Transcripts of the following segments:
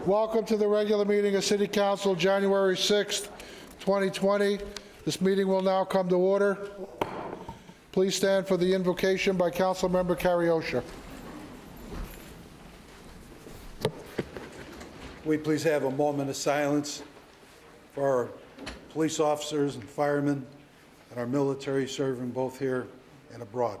Welcome to the regular meeting of City Council, January 6th, 2020. This meeting will now come to order. Please stand for the invocation by Councilmember Kariosha. We please have a moment of silence for our police officers and firemen and our military serving both here and abroad.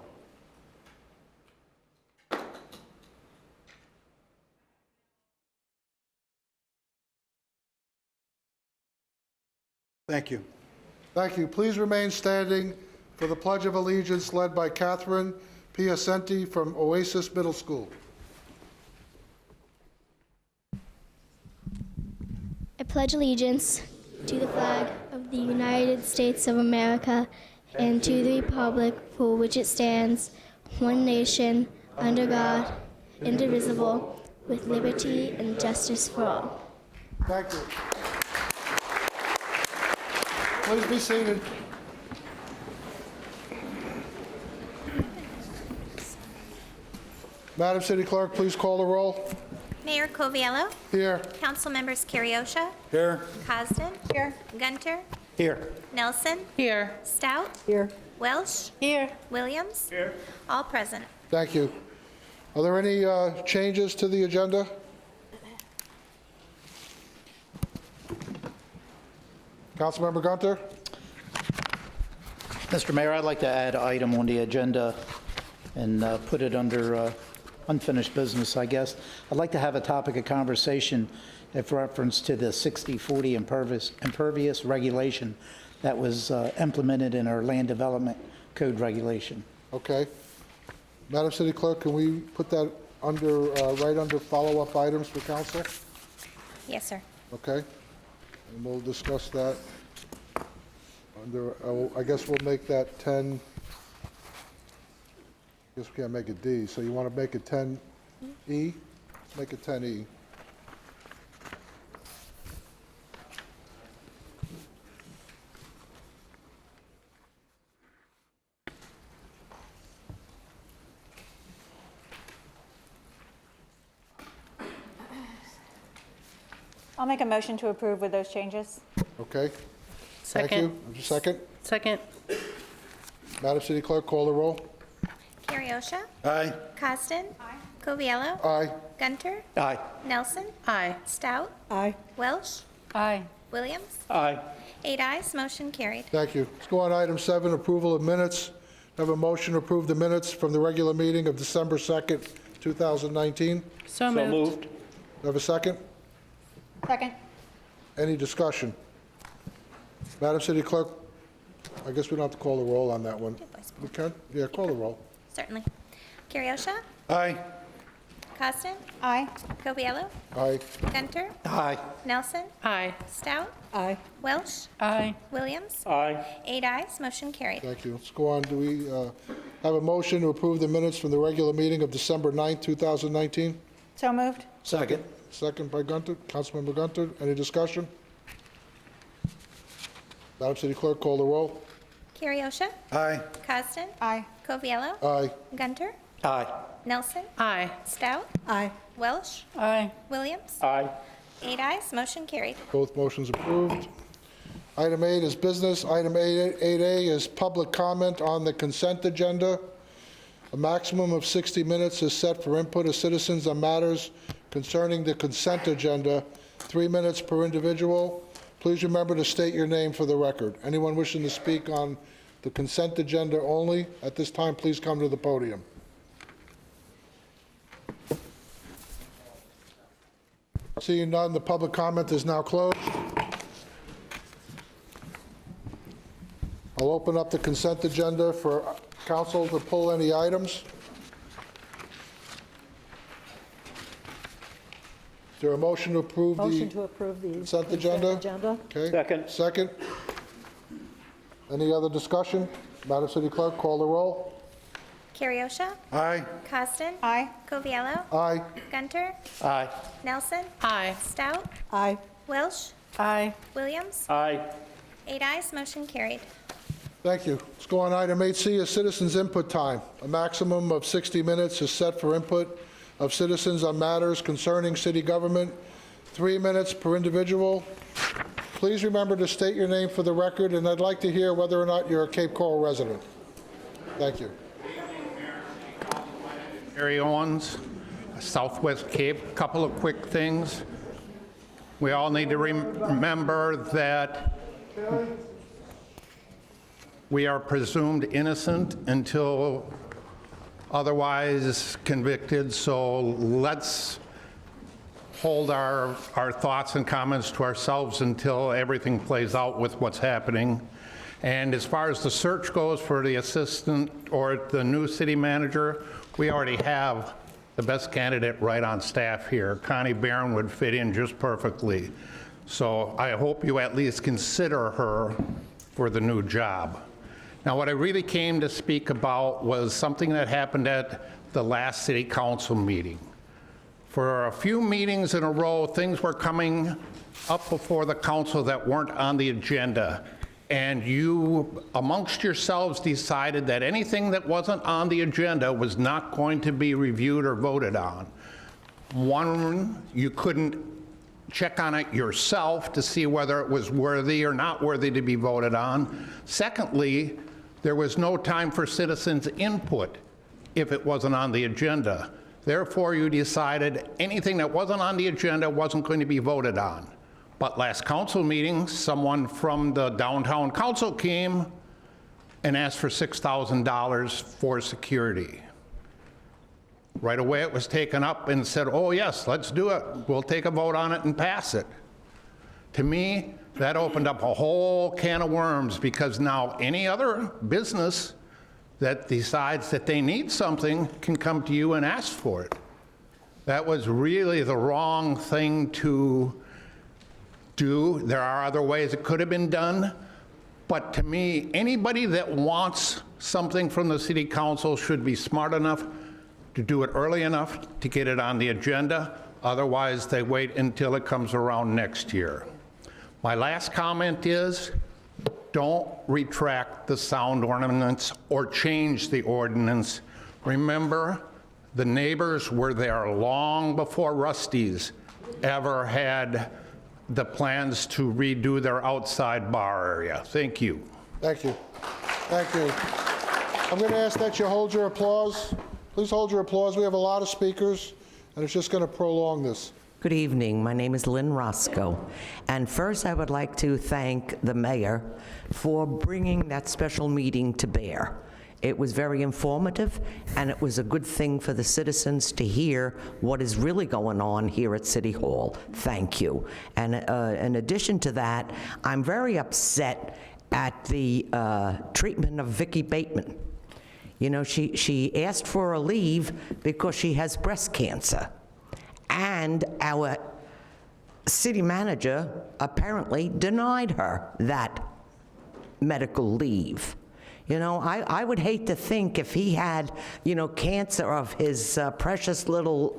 Thank you. Thank you. Please remain standing for the Pledge of Allegiance led by Catherine Piacenti from Oasis Middle School. I pledge allegiance to the flag of the United States of America and to the republic for which it stands, one nation, under God, indivisible, with liberty and justice for all. Thank you. Please be seated. Madam City Clerk, please call the roll. Mayor Coviello. Here. Council members Kariosha. Here. Cosden. Here. Gunter. Here. Nelson. Here. Stout. Here. Welsh. Here. Williams. Here. All present. Thank you. Are there any changes to the agenda? Councilmember Gunter? Mr. Mayor, I'd like to add an item on the agenda and put it under unfinished business, I guess. I'd like to have a topic of conversation in reference to the 60/40 impervious regulation that was implemented in our land development code regulation. Okay. Madam City Clerk, can we put that under, right under follow-up items for council? Yes, sir. Okay. And we'll discuss that under, I guess we'll make that 10, I guess we can't make it D, so you want to make it 10E? Make it 10E. I'll make a motion to approve with those changes. Okay? Second. Thank you. Second? Second. Madam City Clerk, call the roll. Kariosha. Aye. Cosden. Coviello. Aye. Gunter. Aye. Nelson. Aye. Stout. Aye. Welsh. Aye. Williams. Aye. 8 ayes, motion carried. Thank you. Let's go on to item 7, approval of minutes. Have a motion to approve the minutes from the regular meeting of December 2nd, 2019. So moved. Have a second? Second. Any discussion? Madam City Clerk, I guess we don't have to call the roll on that one. We can? Yeah, call the roll. Certainly. Kariosha. Aye. Cosden. Aye. Coviello. Aye. Gunter. Aye. Nelson. Aye. Stout. Aye. Welsh. Aye. Williams. Aye. 8 ayes, motion carried. Thank you. Let's go on. Do we have a motion to approve the minutes from the regular meeting of December 9th, 2019? So moved. Second. Second by Gunter. Councilmember Gunter. Any discussion? Madam City Clerk, call the roll. Kariosha. Aye. Cosden. Aye. Coviello. Aye. Gunter. Aye. Nelson. Aye. Stout. Aye. Welsh. Aye. Williams. Aye. 8 ayes, motion carried. Both motions approved. Item 8 is business. Item 8A is public comment on the consent agenda. A maximum of 60 minutes is set for input of citizens on matters concerning the consent agenda, 3 minutes per individual. Please remember to state your name for the record. Anyone wishing to speak on the consent agenda only, at this time, please come to the podium. Seeing none, the public comment is now closed. I'll open up the consent agenda for council to pull any items. Is there a motion to approve Motion the to approve the consent agenda? agenda. Okay. Second. Second. Any other discussion? Madam City Clerk, call the roll. Kariosha. Aye. Cosden. Aye. Coviello. Aye. Gunter. Aye. Nelson. Aye. Stout. Aye. Welsh. Aye. Williams. Aye. 8 ayes, motion carried. Thank you. Let's go on item 8C, is citizens' input time. A maximum of 60 minutes is set for input of citizens on matters concerning city government. 3 minutes per individual. Please remember to state your name for the record, and I'd like to hear whether or not you're a Cape Coral resident. Thank you. Harry Owens, Southwest Cape. Couple of quick things. We all need to remember that we are presumed innocent until otherwise convicted, so let's hold our thoughts and comments to ourselves until everything plays out with what's happening. And as far as the search goes for the assistant or the new city manager, we already have the best candidate right on staff here. Connie Barron would fit in just perfectly. So I hope you at least consider her for the new job. Now, what I really came to speak about was something that happened at the last city council meeting. For a few meetings in a row, things were coming up before the council that weren't on the agenda. And you, amongst yourselves, decided that anything that wasn't on the agenda was not going to be reviewed or voted on. One, you couldn't check on it yourself to see whether it was worthy or not worthy to be voted on. Secondly, there was no time for citizens' input if it wasn't on the agenda. Therefore, you decided anything that wasn't on the agenda wasn't going to be voted on. But last council meeting, someone from the downtown council came and asked for $6,000 for security. Right away, it was taken up and said, oh yes, let's do it. We'll take a vote on it and pass it. To me, that opened up a whole can of worms, because now any other business that decides that they need something can come to you and ask for it. That was really the wrong thing to do. There are other ways it could have been done, but to me, anybody that wants something from the city council should be smart enough to do it early enough to get it on the agenda. Otherwise, they wait until it comes around next year. My last comment is, don't retract the sound ordinance or change the ordinance. Remember, the neighbors were there long before Rusty's ever had the plans to redo their outside bar area. Thank you. Thank you. Thank you. I'm going to ask that you hold your applause. Please hold your applause. We have a lot of speakers, and it's just going to prolong this. Good evening. My name is Lynn Roscoe. And first, I would like to thank the mayor for bringing that special meeting to bear. It was very informative, and it was a good thing for the citizens to hear what is really going on here at City Hall. Thank you. And in addition to that, I'm very upset at the treatment of Vicki Bateman. You know, she asked for a leave because she has breast cancer. And our city manager apparently denied her that medical leave. You know, I would hate to think if he had, you know, cancer of his precious little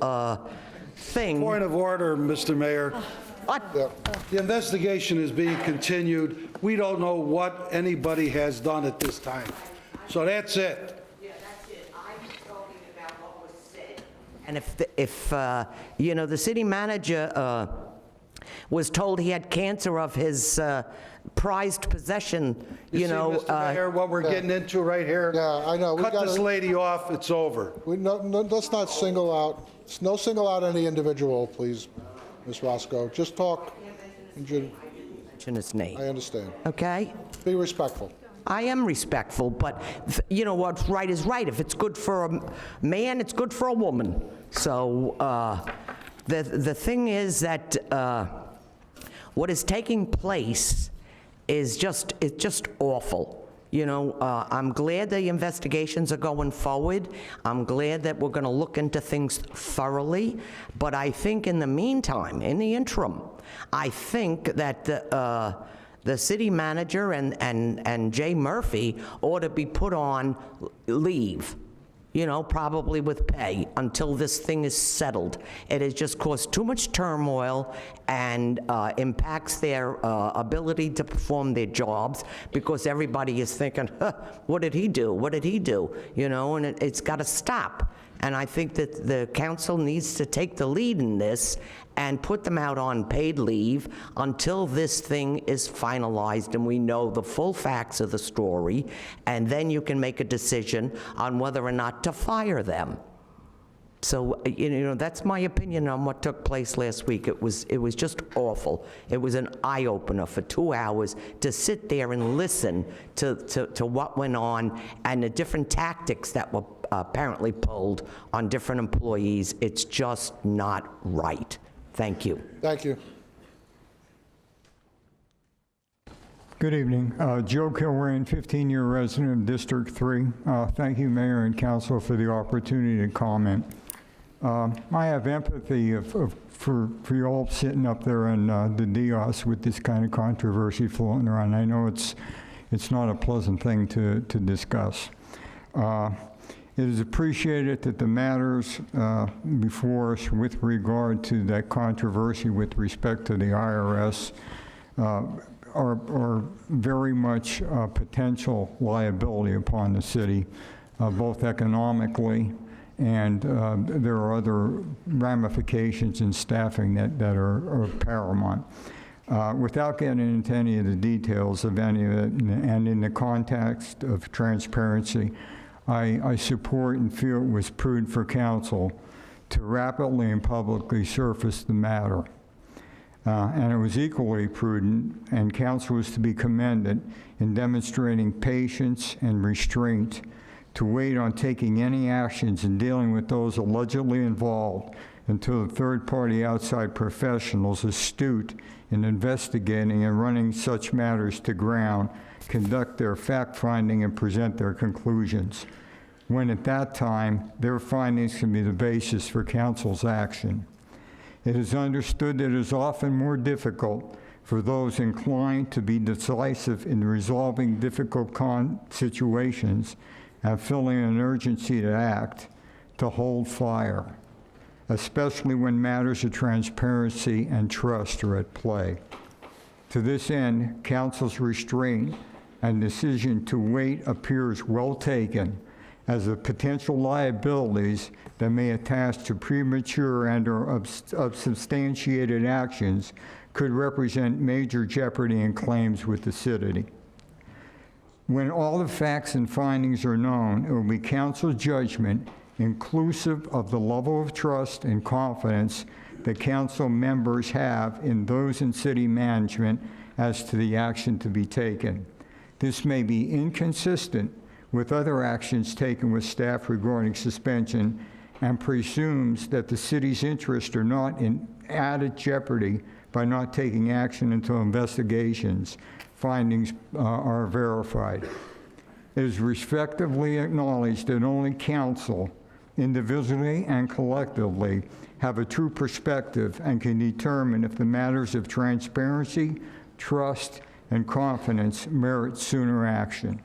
thing. Point of order, Mr. Mayor. What? The investigation is being continued. We don't know what anybody has done at this time. So that's it. Yeah, that's it. I'm talking about what was said. And if you know, the city manager was told he had cancer of his prized possession, you know. See, Mr. Mayor, what we're getting into right here? Yeah, I know. We Cut gotta- this lady off, it's over. Let's not single out, no single out any individual, please, Ms. Roscoe. Just talk. Mention his name. I understand. Okay? Be respectful. I am respectful, but, you know, what's right is right. If it's good for a man, it's good for a woman. So the thing is that what is taking place is just awful. You know, I'm glad the investigations are going forward. I'm glad that we're going to look into things thoroughly. But I think in the meantime, in the interim, I think that the city manager and Jay Murphy ought to be put on leave, you know, probably with pay until this thing is settled. It has just caused too much turmoil and impacts their ability to perform their jobs, because everybody is thinking, huh, what did he do? What did he do? You know, and it's got to stop. And I think that the council needs to take the lead in this and put them out on paid leave until this thing is finalized and we know the full facts of the story, and then you can make a decision on whether or not to fire them. So, you know, that's my opinion on what took place last week. It was just awful. It was an eye-opener for 2 hours to sit there and listen to what went on and the different tactics that were apparently pulled on different employees. It's just not right. Thank you. Thank you. Good evening. Joe Kilrain, 15-year resident of District 3. Thank you, Mayor and Council, for the opportunity to comment. I have empathy for you all sitting up there in the dais with this kind of controversy floating around. I know it's not a pleasant thing to discuss. It is appreciated that the matters before us with regard to that controversy with respect to the IRS are very much potential liability upon the city, both economically, and there are other ramifications in staffing that are paramount. Without getting into any of the details of any of it, and in the context of transparency, I support and feel it was prudent for council to rapidly and publicly surface the matter. And it was equally prudent, and council was to be commended in demonstrating patience and restraint to wait on taking any actions in dealing with those allegedly involved until the third-party outside professionals astute in investigating and running such matters to ground conduct their fact-finding and present their conclusions, when at that time their findings can be the basis for council's action. It is understood that it is often more difficult for those inclined to be decisive in resolving difficult situations and feeling an urgency to act, to hold fire, especially when matters of transparency and trust are at play. To this end, council's restraint and decision to wait appears well taken, as the potential liabilities that may attach to premature and/or unsubstantiated actions could represent major jeopardy and claims with the city. When all the facts and findings are known, it will be council's judgment, inclusive of the level of trust and confidence that council members have in those in city management as to the action to be taken. This may be inconsistent with other actions taken with staff regarding suspension and presumes that the city's interests are not in added jeopardy by not taking action until investigations findings are verified. It is respectively acknowledged that only council, individually and collectively, have a true perspective and can determine if the matters of transparency, trust, and confidence merit sooner action.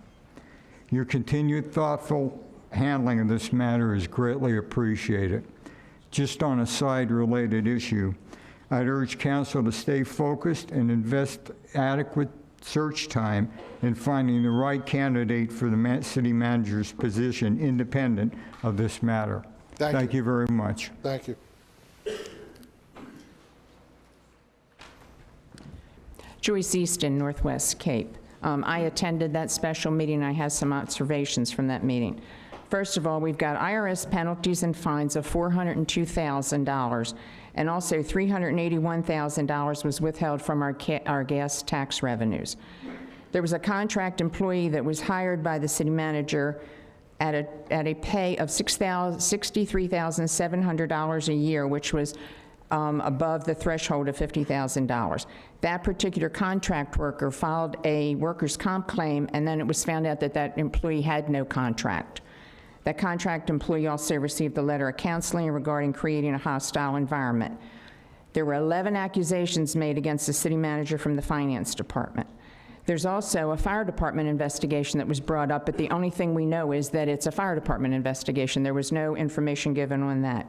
Your continued thoughtful handling of this matter is greatly appreciated. Just on a side-related issue, I'd urge council to stay focused and invest adequate search time in finding the right candidate for the city manager's position independent of this matter. Thank you very much. Thank you. Joyce Easton, Northwest Cape. I attended that special meeting. I have some observations from that meeting. First of all, we've got IRS penalties and fines of $402,000, and also $381,000 was withheld from our gas tax revenues. There was a contract employee that was hired by the city manager at a pay of $63,700 a year, which was above the threshold of $50,000. That particular contract worker filed a workers' comp claim, and then it was found out that that employee had no contract. That contract employee also received a letter of counseling regarding creating a hostile environment. There were 11 accusations made against the city manager from the finance department. There's also a fire department investigation that was brought up, but the only thing we know is that it's a fire department investigation. There was no information given on that.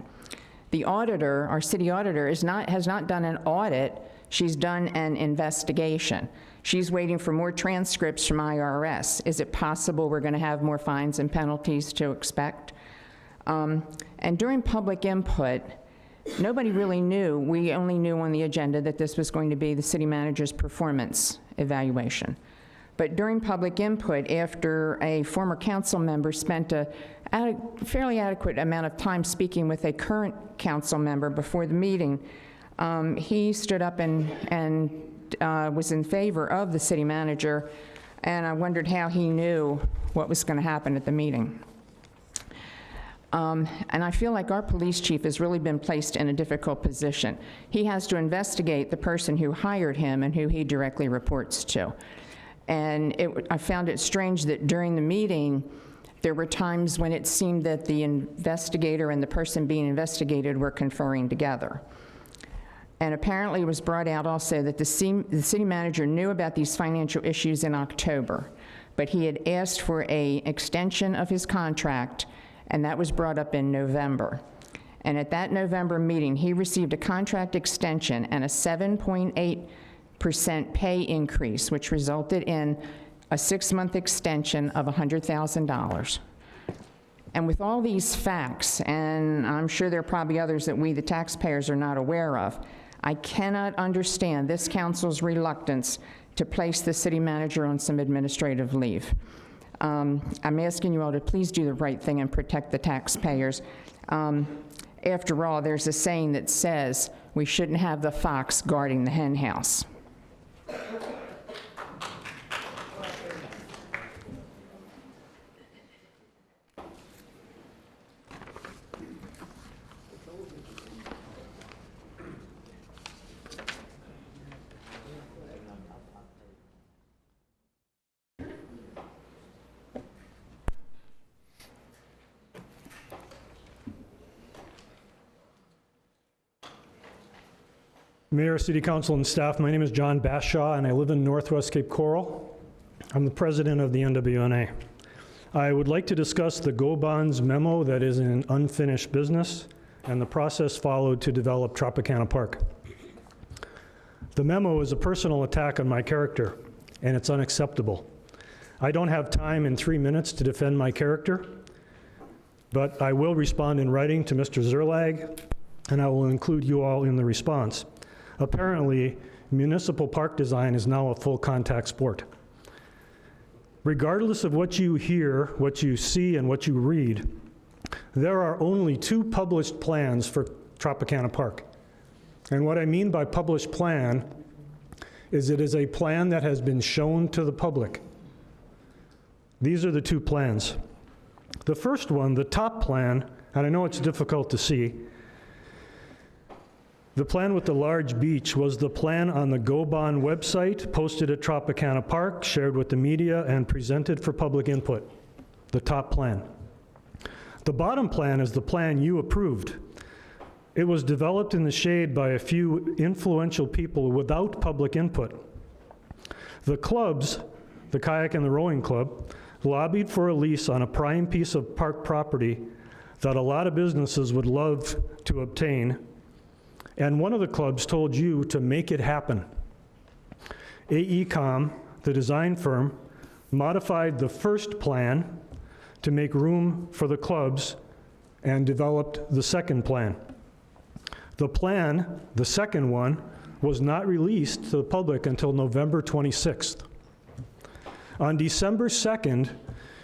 The auditor, our city auditor, has not done an audit. She's done an investigation. She's waiting for more transcripts from IRS. Is it possible we're going to have more fines and penalties to expect? And during public input, nobody really knew, we only knew on the agenda that this was going to be the city manager's performance evaluation. But during public input, after a former council member spent a fairly adequate amount of time speaking with a current council member before the meeting, he stood up and was in favor of the city manager, and I wondered how he knew what was going to happen at the meeting. And I feel like our police chief has really been placed in a difficult position. He has to investigate the person who hired him and who he directly reports to. And I found it strange that during the meeting, there were times when it seemed that the investigator and the person being investigated were conferring together. And apparently it was brought out also that the city manager knew about these financial issues in October, but he had asked for an extension of his contract, and that was brought up in November. And at that November meeting, he received a contract extension and a 7.8% pay increase, which resulted in a 6-month extension of $100,000. And with all these facts, and I'm sure there are probably others that we, the taxpayers, are not aware of, I cannot understand this council's reluctance to place the city manager on some administrative leave. I'm asking you all to please do the right thing and protect the taxpayers. After all, there's a saying that says we shouldn't have the fox guarding the hen house. Mayor, City Council, and staff, my name is John Bashaw, and I live in Northwest Cape Coral. I'm the president of the NWNA. I would like to discuss the Go Bonds memo that is in unfinished business and the process followed to develop Tropicana Park. The memo is a personal attack on my character, and it's unacceptable. I don't have time in 3 minutes to defend my character, but I will respond in writing to Mr. Zerlag, and I will include you all in the response. Apparently, municipal park design is now a full contact sport. Regardless of what you hear, what you see, and what you read, there are only 2 published plans for Tropicana Park. And what I mean by published plan is it is a plan that has been shown to the public. These are the 2 plans. The first one, the top plan, and I know it's difficult to see, the plan with the large beach was the plan on the Go Bond website, posted at Tropicana Park, shared with the media, and presented for public input. The top plan. The bottom plan is the plan you approved. It was developed in the shade by a few influential people without public input. The clubs, the Kayak and the Rowing Club, lobbied for a lease on a prime piece of park property that a lot of businesses would love to obtain, and one of the clubs told you to make it happen. AECom, the design firm, modified the first plan to make room for the clubs and developed the second plan. The plan, the second one, was not released to the public until November 26th. On December 2nd,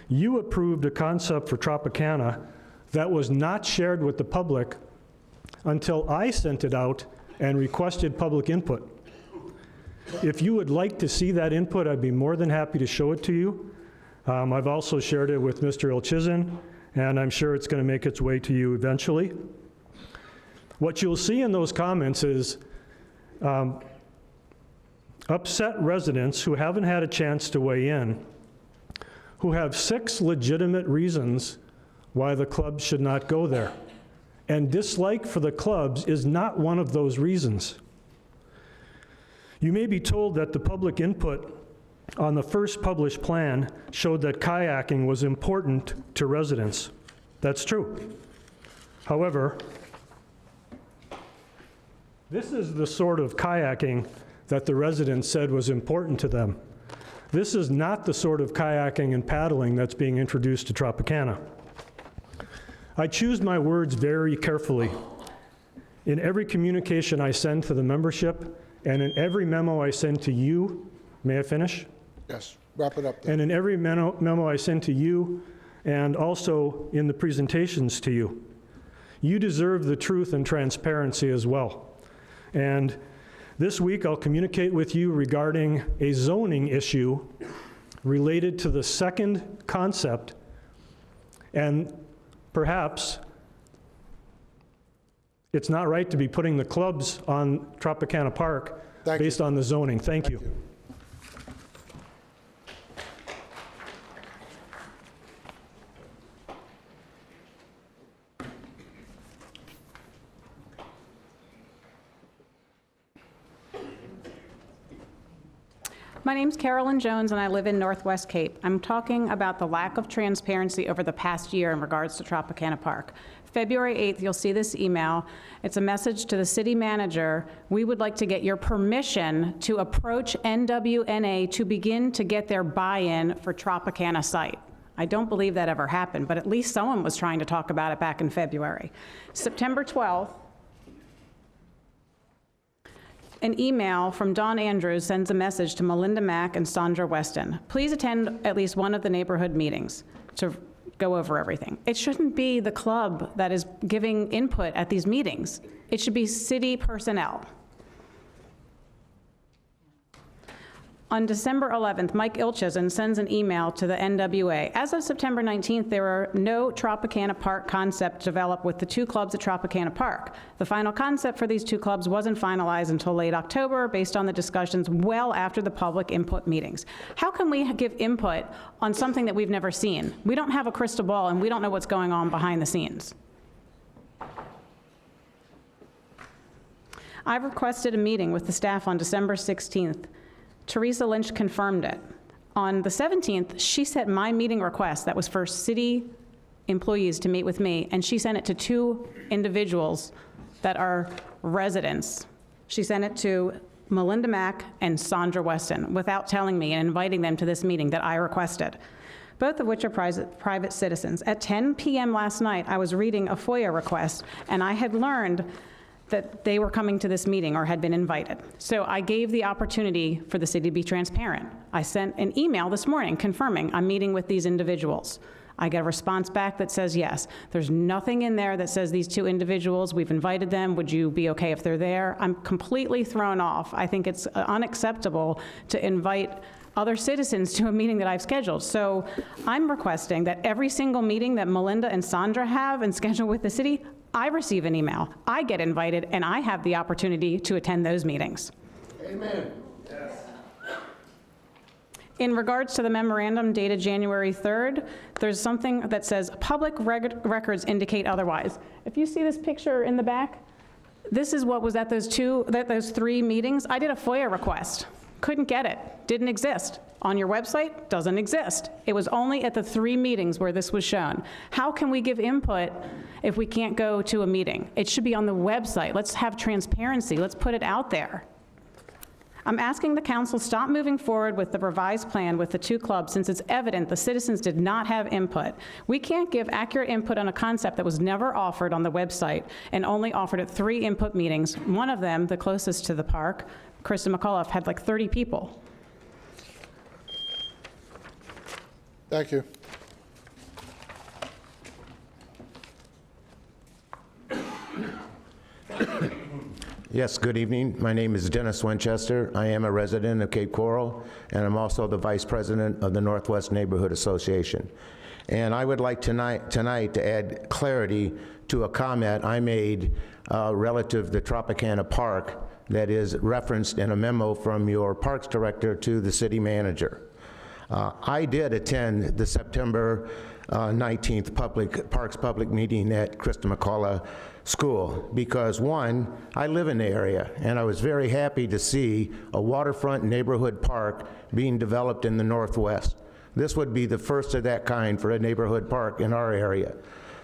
you approved a concept for Tropicana that was not shared with the public until I sent it out and requested public input. If you would like to see that input, I'd be more than happy to show it to you. I've also shared it with Mr. Ilchizen, and I'm sure it's going to make its way to you eventually. What you'll see in those comments is upset residents who haven't had a chance to weigh in, who have 6 legitimate reasons why the club should not go there. And dislike for the clubs is not one of those reasons. You may be told that the public input on the first published plan showed that kayaking was important to residents. That's true. However, this is the sort of kayaking that the residents said was important to them. This is not the sort of kayaking and paddling that's being introduced to Tropicana. I choose my words very carefully. In every communication I send to the membership, and in every memo I send to you, may I finish? Yes, wrap it up then. And in every memo I send to you, and also in the presentations to you. You deserve the truth and transparency as well. And this week I'll communicate with you regarding a zoning issue related to the second concept, and perhaps it's not right to be putting the clubs on Tropicana Park Thank you. based on the zoning. Thank you. My name's Carolyn Jones, and I live in Northwest Cape. I'm talking about the lack of transparency over the past year in regards to Tropicana Park. February 8th, you'll see this email. It's a message to the city manager. We would like to get your permission to approach NWNA to begin to get their buy-in for Tropicana site. I don't believe that ever happened, but at least someone was trying to talk about it back in February. September 12th, an email from Don Andrews sends a message to Melinda Mack and Sandra Weston. Please attend at least one of the neighborhood meetings to go over everything. It shouldn't be the club that is giving input at these meetings. It should be city personnel. On December 11th, Mike Ilchesen sends an email to the NWA. As of September 19th, there were no Tropicana Park concept developed with the two clubs at Tropicana Park. The final concept for these two clubs wasn't finalized until late October, based on the discussions well after the public input meetings. How can we give input on something that we've never seen? We don't have a crystal ball, and we don't know what's going on behind the scenes. I've requested a meeting with the staff on December 16th. Teresa Lynch confirmed it. On the 17th, she sent my meeting request that was for city employees to meet with me, and she sent it to two individuals that are residents. She sent it to Melinda Mack and Sandra Weston without telling me and inviting them to this meeting that I requested, both of which are private citizens. At 10 p.m. last night, I was reading a FOIA request, and I had learned that they were coming to this meeting or had been invited. So I gave the opportunity for the city to be transparent. I sent an email this morning confirming I'm meeting with these individuals. I get a response back that says yes. There's nothing in there that says these two individuals, we've invited them, would you be okay if they're there? I'm completely thrown off. I think it's unacceptable to invite other citizens to a meeting that I've scheduled. So I'm requesting that every single meeting that Melinda and Sandra have and schedule with the city, I receive an email, I get invited, and I have the opportunity to attend those meetings. Amen. In regards to the memorandum dated January 3rd, there's something that says public records indicate otherwise. If you see this picture in the back, this is what was at those three meetings. I did a FOIA request. Couldn't get it. Didn't exist. On your website, doesn't exist. It was only at the three meetings where this was shown. How can we give input if we can't go to a meeting? It should be on the website. Let's have transparency. Let's put it out there. I'm asking the council stop moving forward with the revised plan with the two clubs since it's evident the citizens did not have input. We can't give accurate input on a concept that was never offered on the website and only offered at 3 input meetings. One of them, the closest to the park, Kristen McAuliffe, had like 30 people. Thank you. Yes, good evening. My name is Dennis Winchester. I am a resident of Cape Coral, and I'm also the Vice President of the Northwest Neighborhood Association. And I would like tonight to add clarity to a comment I made relative to Tropicana Park that is referenced in a memo from your Parks Director to the City Manager. I did attend the September 19th Parks public meeting at Kristen McCullough School because, one, I live in the area, and I was very happy to see a waterfront neighborhood park being developed in the Northwest. This would be the first of that kind for a neighborhood park in our area.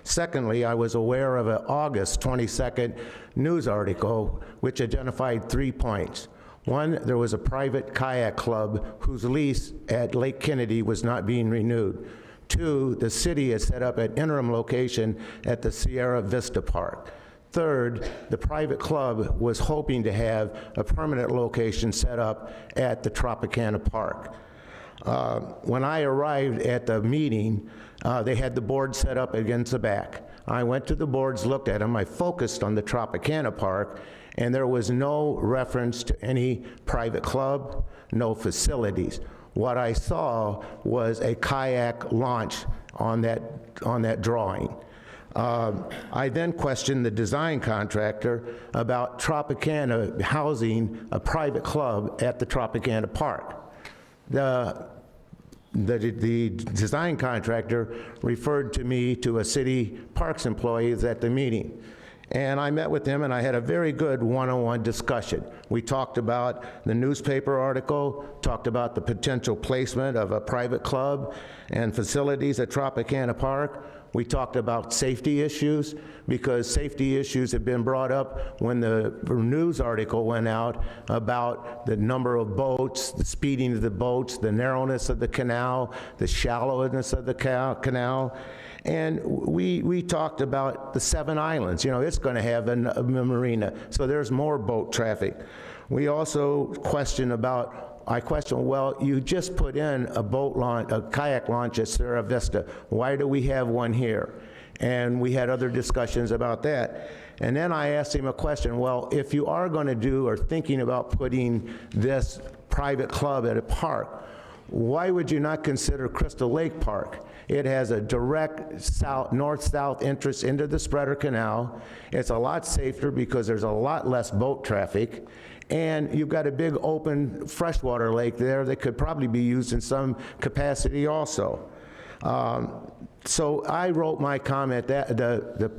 Secondly, I was aware of an August 22nd news article which identified 3 points. One, there was a private kayak club whose lease at Lake Kennedy was not being renewed. 2, the city has set up an interim location at the Sierra Vista Park. Third, the private club was hoping to have a permanent location set up at the Tropicana Park. When I arrived at the meeting, they had the board set up against the back. I went to the boards, looked at them, I focused on the Tropicana Park, and there was no reference to any private club, no facilities. What I saw was a kayak launch on that drawing. I then questioned the design contractor about Tropicana housing a private club at the Tropicana Park. The design contractor referred to me to a city parks employee at the meeting. And I met with him and I had a very good one-on-one discussion. We talked about the newspaper article, talked about the potential placement of a private club and facilities at Tropicana Park. We talked about safety issues, because safety issues have been brought up when the news article went out about the number of boats, the speeding of the boats, the narrowness of the canal, the shallowness of the canal. And we talked about the 7 islands. You know, it's going to have a marina, so there's more boat traffic. We also questioned well, you just put in a boat launch, a kayak launch at Sierra Vista. Why do we have one here? And we had other discussions about that. And then I asked him a question, well, if you are going to do or thinking about putting this private club at a park, why would you not consider Crystal Lake Park? It has a direct north-south entrance into the Spreader Canal. It's a lot safer because there's a lot less boat traffic. And you've got a big open freshwater lake there that could probably be used in some capacity also. So I wrote my comment that the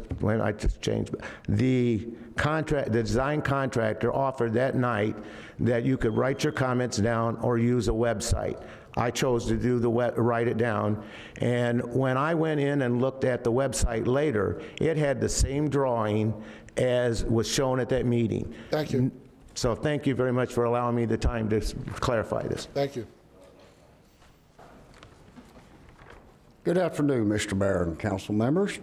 design contractor offered that night that you could write your comments down or use a website. I chose to do write it down, and when I went in and looked at the website later, it had the same drawing as was shown at that meeting. Thank you. So thank you very much for allowing me the time to clarify this. Thank you. Good afternoon, Mr. Mayor and council members.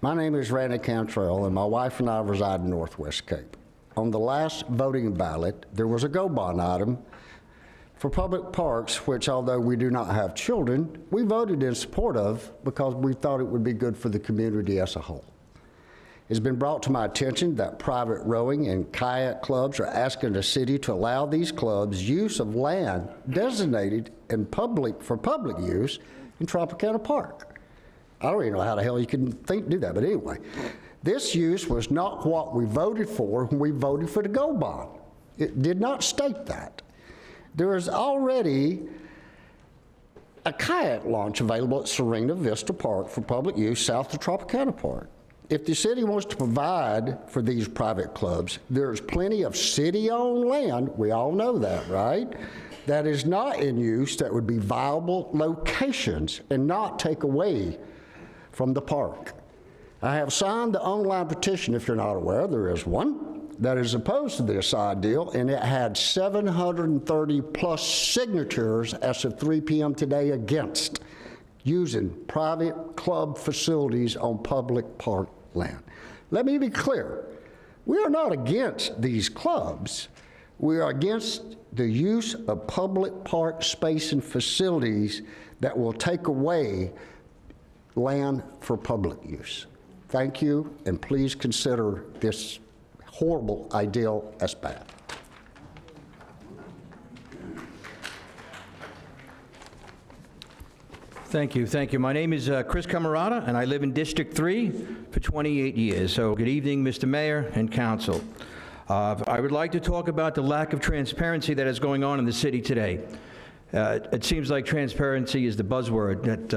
My name is Randy Cantrell, and my wife and I reside in Northwest Cape. On the last voting ballot, there was a go-bond item for public parks, which, although we do not have children, we voted in support of because we thought it would be good for the community as a whole. It's been brought to my attention that private rowing and kayak clubs are asking the city to allow these clubs use of land designated for public use in Tropicana Park. I don't even know how the hell you can do that, but anyway. This use was not what we voted for when we voted for the go bond. It did not state that. There is already a kayak launch available at Serena Vista Park for public use south of Tropicana Park. If the city wants to provide for these private clubs, there's plenty of city-owned land, we all know that, right? That is not in use, that would be viable locations and not take away from the park. I have signed the online petition, if you're not aware, there is one, that is opposed to this ideal, and it had 730 plus signatures as of 3 p.m. today against using private club facilities on public park land. Let me be clear, we are not against these clubs. We are against the use of public park space and facilities that will take away land for public use. Thank you, and please consider this horrible ideal as bad. Thank you. Thank you. My name is Chris Camarata, and I live in District 3 for 28 years. So good evening, Mr. Mayor and Council. I would like to talk about the lack of transparency that is going on in the city today. It seems like transparency is the buzzword that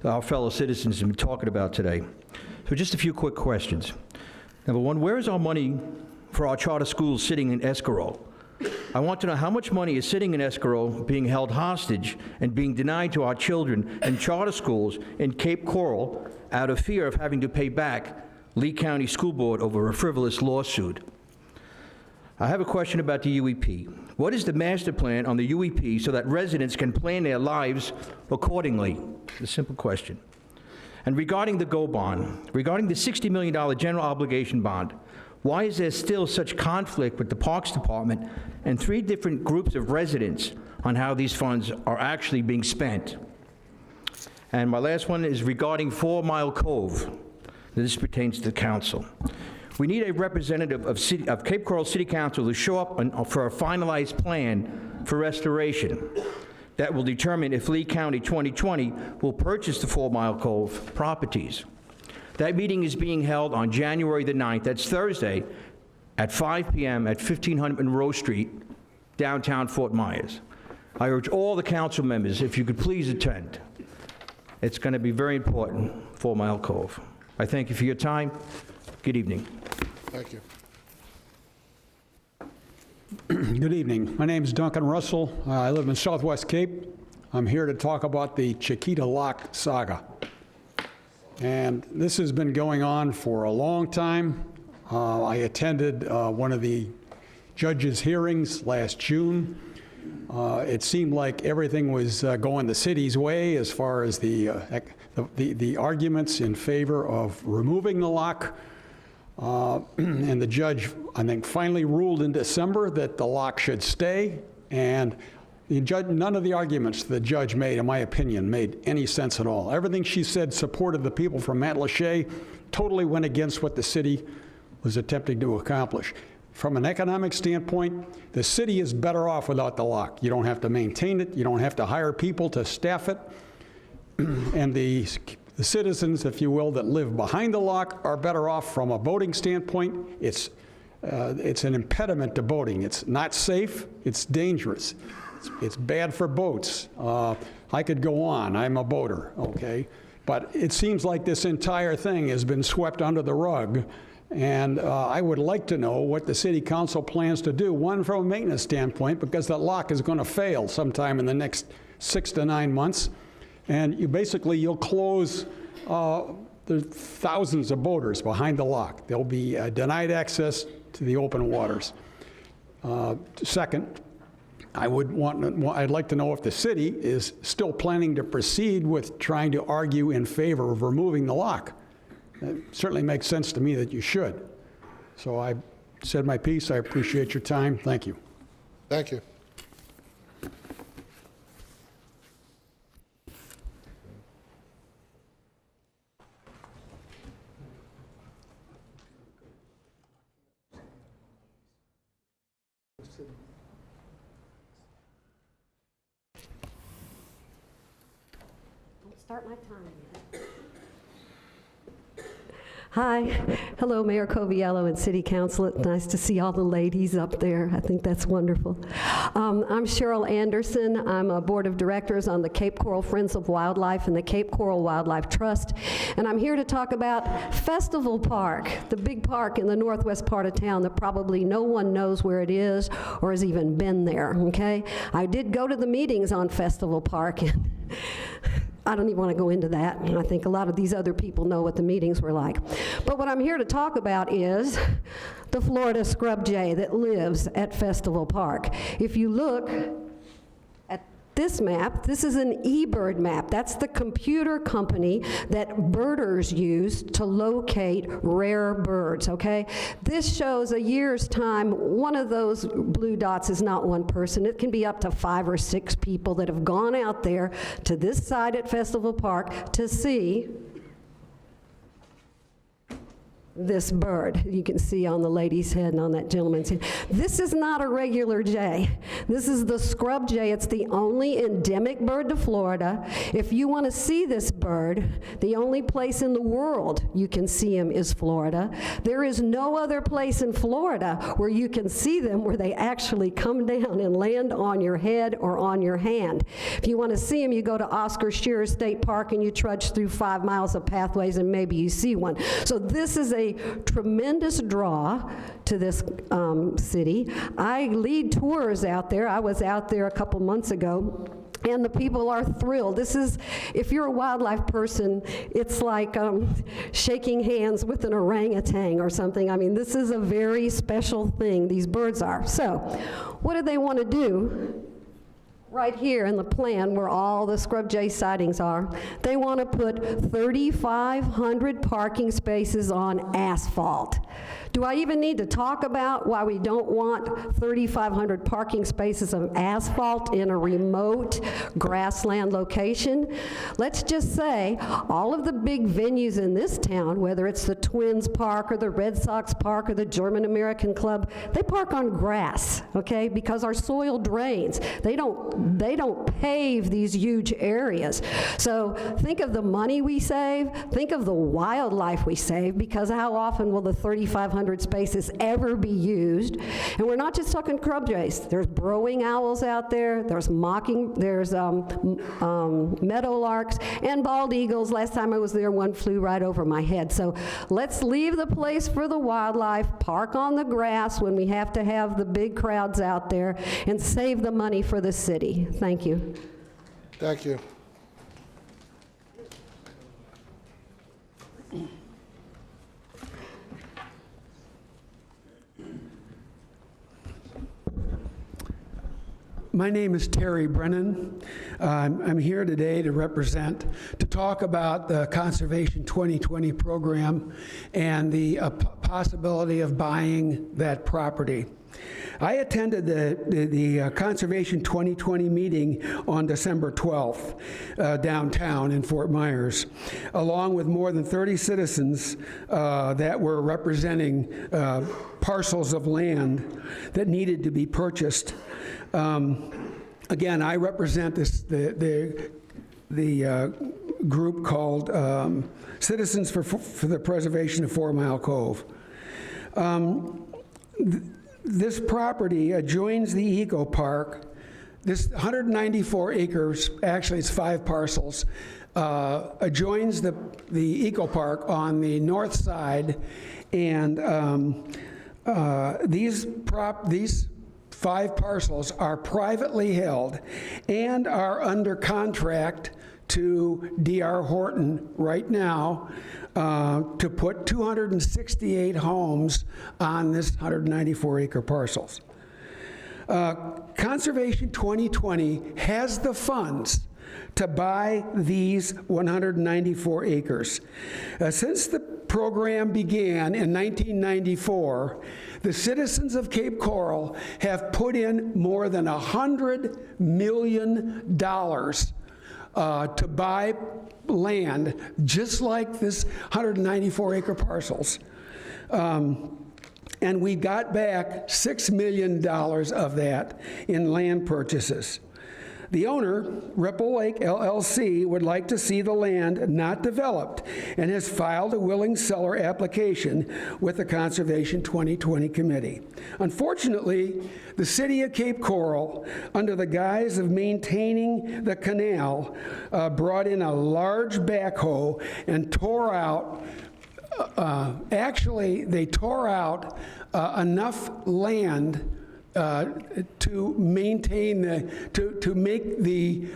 our fellow citizens have been talking about today. So just a few quick questions. Number one, where is our money for our charter schools sitting in escrow? I want to know how much money is sitting in escrow, being held hostage and being denied to our children in charter schools in Cape Coral out of fear of having to pay back Lee County School Board over a frivolous lawsuit. I have a question about the UEP. What is the master plan on the UEP so that residents can plan their lives accordingly? A simple question. And regarding the GO bond, regarding the $60 million general obligation bond, why is there still such conflict with the Parks Department and 3 different groups of residents on how these funds are actually being spent? And my last one is regarding 4 Mile Cove. This pertains to the council. We need a representative of Cape Coral City Council to show up for a finalized plan for restoration that will determine if Lee County 2020 will purchase the 4 Mile Cove properties. That meeting is being held on January the 9th, that's Thursday, at 5 p.m. at 1500 Monroe Street, downtown Fort Myers. I urge all the council members, if you could please attend. It's going to be very important, 4 Mile Cove. I thank you for your time. Good evening. Thank you. Good evening. My name is Duncan Russell. I live in Southwest Cape. I'm here to talk about the Chiquita Lock saga. And this has been going on for a long time. I attended one of the judge's hearings last June. It seemed like everything was going the city's way as far as the arguments in favor of removing the lock. And the judge, I think, finally ruled in December that the lock should stay. And the judge, none of the arguments the judge made, in my opinion, made any sense at all. Everything she said supported the people from Matlacha, totally went against what the city was attempting to accomplish. From an economic standpoint, the city is better off without the lock. You don't have to maintain it. You don't have to hire people to staff it. And the citizens, if you will, that live behind the lock are better off from a boating standpoint. It's an impediment to boating. It's not safe. It's dangerous. It's bad for boats. I could go on. I'm a boater, okay? But it seems like this entire thing has been swept under the rug. And I would like to know what the city council plans to do, one, from a maintenance standpoint, because that lock is going to fail sometime in the next 6 to 9 months. And you'll close the thousands of boaters behind the lock. They'll be denied access to the open waters. Second, I'd like to know if the city is still planning to proceed with trying to argue in favor of removing the lock. It certainly makes sense to me that you should. So I said my piece. I appreciate your time. Thank you. Thank you. Start my time yet. Hi. Hello, Mayor Coviello and City Council. It's nice to see all the ladies up there. I think that's wonderful. I'm Cheryl Anderson. I'm a board of directors on the Cape Coral Friends of Wildlife and the Cape Coral Wildlife Trust. And I'm here to talk about Festival Park, the big park in the northwest part of town that probably no one knows where it is or has even been there, okay? I did go to the meetings on Festival Park, and I don't even want to go into that. And I think a lot of these other people know what the meetings were like. But what I'm here to talk about is the Florida scrub jay that lives at Festival Park. If you look at this map, this is an eBird map. That's the computer company that birders use to locate rare birds, okay? This shows a year's time. One of those blue dots is not one person. It can be up to 5 or 6 people that have gone out there to this side at Festival Park to see this bird you can see on the lady's head and on that gentleman's head. This is not a regular jay. This is the scrub jay. It's the only endemic bird to Florida. If you want to see this bird, the only place in the world you can see him is Florida. There is no other place in Florida where you can see them where they actually come down and land on your head or on your hand. If you want to see him, you go to Oscar Shearer State Park and you trudge through 5 miles of pathways and maybe you see one. So this is a tremendous draw to this city. I lead tours out there. I was out there a couple months ago and the people are thrilled. This is, if you're a wildlife person, it's like shaking hands with an orangutan or something. I mean, this is a very special thing, these birds are. So, what do they want to do? Right here in the plan where all the scrub jay sightings are, they want to put 3,500 parking spaces on asphalt. Do I even need to talk about why we don't want 3,500 parking spaces of asphalt in a remote grassland location? Let's just say all of the big venues in this town, whether it's the Twins Park or the Red Sox Park or the German American Club, they park on grass, okay, because our soil drains. They don't pave these huge areas. So think of the money we save, think of the wildlife we save, because how often will the 3,500 spaces ever be used? And we're not just talking scrub jays. There's burrowing owls out there, there's meadowlarks, and bald eagles. Last time I was there, one flew right over my head. So let's leave the place for the wildlife, park on the grass when we have to have the big crowds out there, and save the money for the city. Thank you. Thank you. My name is Terry Brennan. I'm here today to talk about the Conservation 2020 program and the possibility of buying that property. I attended the Conservation 2020 meeting on December 12th downtown in Fort Myers, along with more than 30 citizens that were representing parcels of land that needed to be purchased. Again, I represent the group called Citizens for the Preservation of 4 Mile Cove. This property adjoins the Eco Park. This 194 acres, actually it's 5 parcels, adjoins the Eco Park on the north side, and these 5 parcels are privately held and are under contract to D.R. Horton right now to put 268 homes on this 194-acre parcels. Conservation 2020 has the funds to buy these 194 acres. Since the program began in 1994, the citizens of Cape Coral have put in more than $100 million to buy land just like this 194-acre parcels. And we got back $6 million of that in land purchases. The owner, Ripple Lake LLC, would like to see the land not developed and has filed a willing seller application with the Conservation 2020 Committee. Unfortunately, the city of Cape Coral, under the guise of maintaining the canal, brought in a large backhoe and tore out they tore out enough land to maintain to make the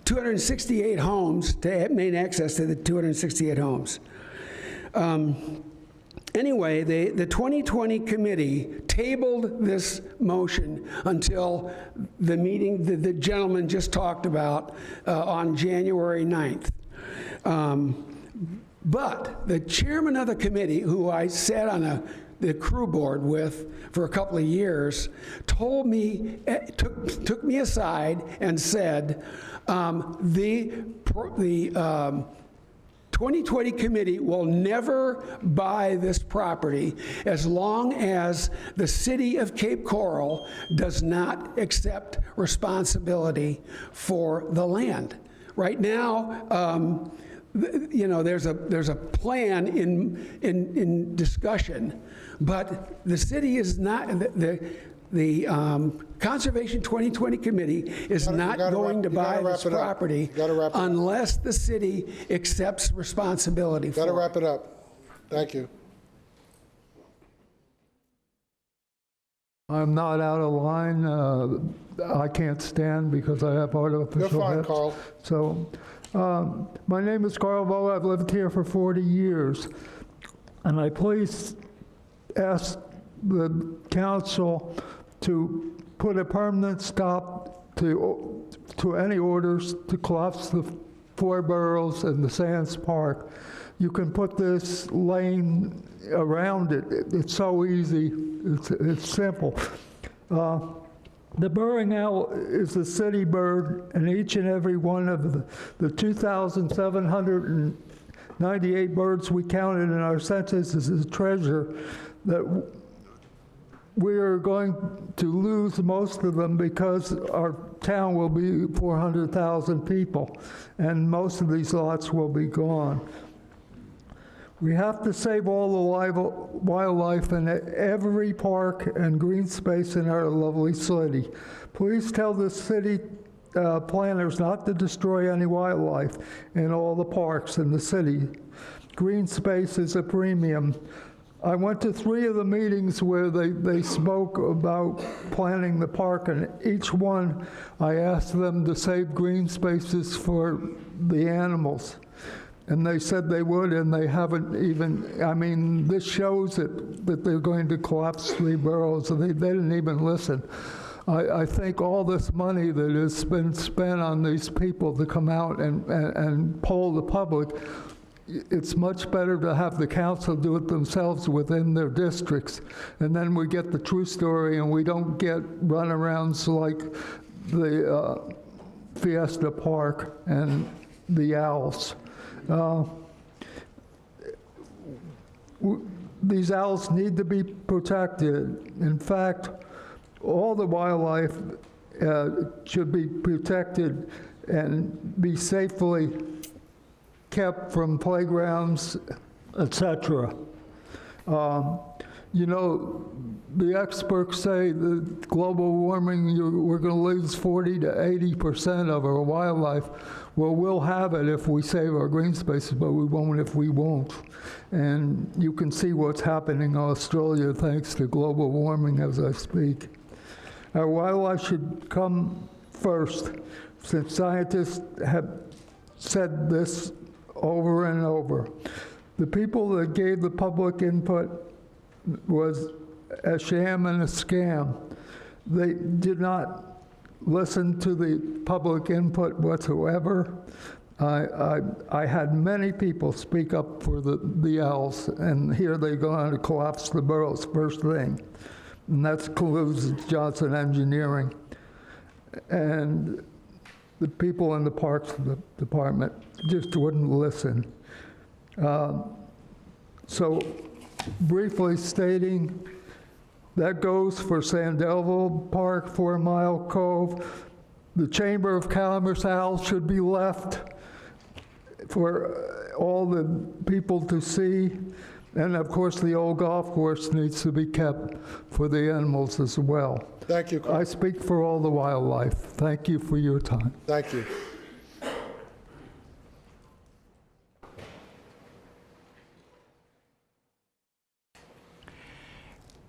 268 homes, to maintain access to the 268 homes. Anyway, the 2020 committee tabled this motion until the meeting the gentleman just talked about on January 9th. But the chairman of the committee, who I sat on the crew board with for a couple of years, told me, took me aside and said, the 2020 committee will never buy this property as long as the city of Cape Coral does not accept responsibility for the land. Right now, you know, there's a plan in discussion, but the city is not, the Conservation 2020 Committee is not going to buy this property unless the city accepts responsibility for it. Got to wrap it up. Thank you. I'm not out of line. I can't stand because I have artificial You're fine, hips. Carl. So, my name is Carl Vo. I've lived here for 40 years. And I please ask the council to put a permanent stop to any orders to collapse the Four Boroughs and the Sands Park. You can put this lane around it. It's so easy. It's simple. The burrowing owl is a city bird, and each and every one of the 2,798 birds we counted in our census is a treasure that we are going to lose most of them because our town will be 400,000 people, and most of these lots will be gone. We have to save all the wildlife in every park and green space in our lovely city. Please tell the city planners not to destroy any wildlife in all the parks in the city. Green space is a premium. I went to 3 of the meetings where they spoke about planning the park, and each one I asked them to save green spaces for the animals. And they said they would, and they haven't even, I mean, this shows it, that they're going to collapse 3 boroughs, and they didn't even listen. I think all this money that has been spent on these people to come out and poll the public, it's much better to have the council do it themselves within their districts. And then we get the true story, and we don't get runarounds like the Fiesta Park and the owls. These owls need to be protected. In fact, all the wildlife should be protected and be safely kept from playgrounds, etc. You know, the experts say that global warming, we're going to lose 40 to 80% of our wildlife. Well, we'll have it if we save our green spaces, but we won't if we won't. And you can see what's happening in Australia thanks to global warming as I speak. Our wildlife should come first, since scientists have said this over and over. The people that gave the public input was a sham and a scam. They did not listen to the public input whatsoever. I had many people speak up for the owls, and here they go on to collapse the boroughs first thing. And that includes Johnson Engineering. And the people in the Parks Department just wouldn't listen. So briefly stating, that goes for Sandelville Park, 4 Mile Cove. The Chamber of Commerce owls should be left for all the people to see. And of course, the old golf course needs to be kept for the animals as well. Thank you, Carl. I speak for all the wildlife. Thank you for your time. Thank you.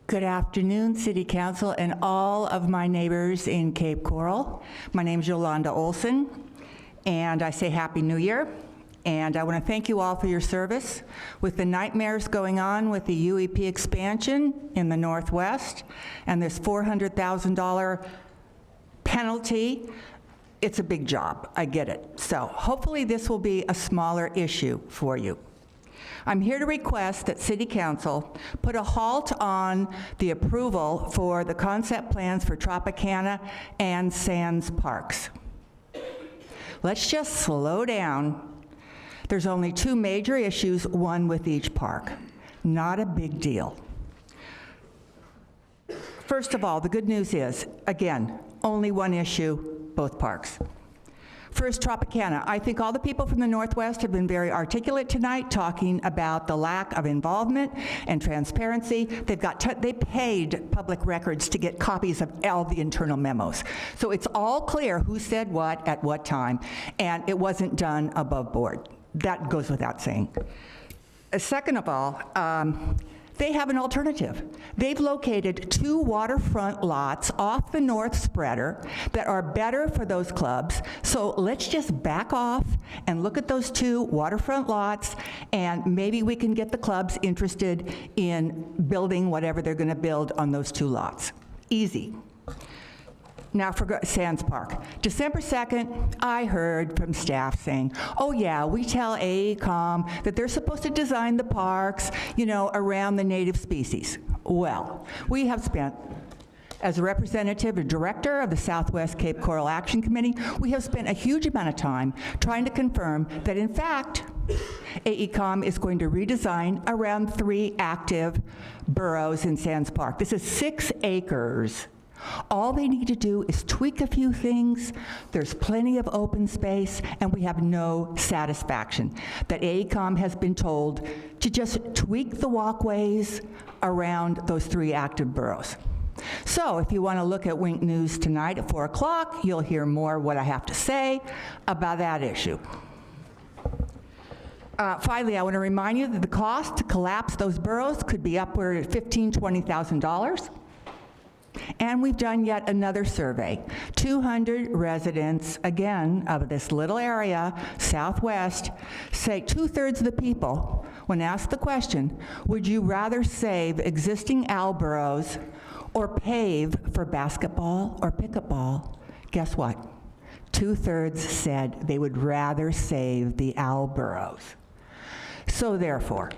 Good afternoon, City Council and all of my neighbors in Cape Coral. My name is Yolanda Olson, and I say Happy New Year. And I want to thank you all for your service. With the nightmares going on with the UEP expansion in the Northwest and this $400,000 penalty, it's a big job. I get it. So hopefully this will be a smaller issue for you. I'm here to request that City Council put a halt on the approval for the concept plans for Tropicana and Sands Parks. Let's just slow down. There's only 2 major issues, one with each park. Not a big deal. First of all, the good news is, again, only 1 issue, both parks. First, Tropicana. I think all the people from the Northwest have been very articulate tonight, talking about the lack of involvement and transparency. They paid Public Records to get copies of all the internal memos. So it's all clear who said what at what time, and it wasn't done above board. That goes without saying. Second of all, They have an alternative. They've located 2 waterfront lots off the North Spreader that are better for those clubs. So let's just back off and look at those 2 waterfront lots, and maybe we can get the clubs interested in building whatever they're going to build on those 2 lots. Easy. Now for Sands Park. December 2nd, I heard from staff saying, oh yeah, we tell AECom that they're supposed to design the parks, around the native species. Well, we have spent, as a representative and director of the Southwest Cape Coral Action Committee, we have spent a huge amount of time trying to confirm that in fact, AECom is going to redesign around 3 active boroughs in Sands Park. This is 6 acres. All they need to do is tweak a few things. There's plenty of open space, and we have no satisfaction that AECom has been told to just tweak the walkways around those 3 active boroughs. So if you want to look at Wink News tonight at 4 o'clock, you'll hear more what I have to say about that issue. Finally, I want to remind you that the cost to collapse those boroughs could be upward at $15,000 to $20,000. And we've done yet another survey. 200 residents, again, of this little area, Southwest, say 2/3 of the people, when asked the question, would you rather save existing owl boroughs or pave for basketball or pickleball? Guess what? 2/3 said they would rather save the owl boroughs. So therefore,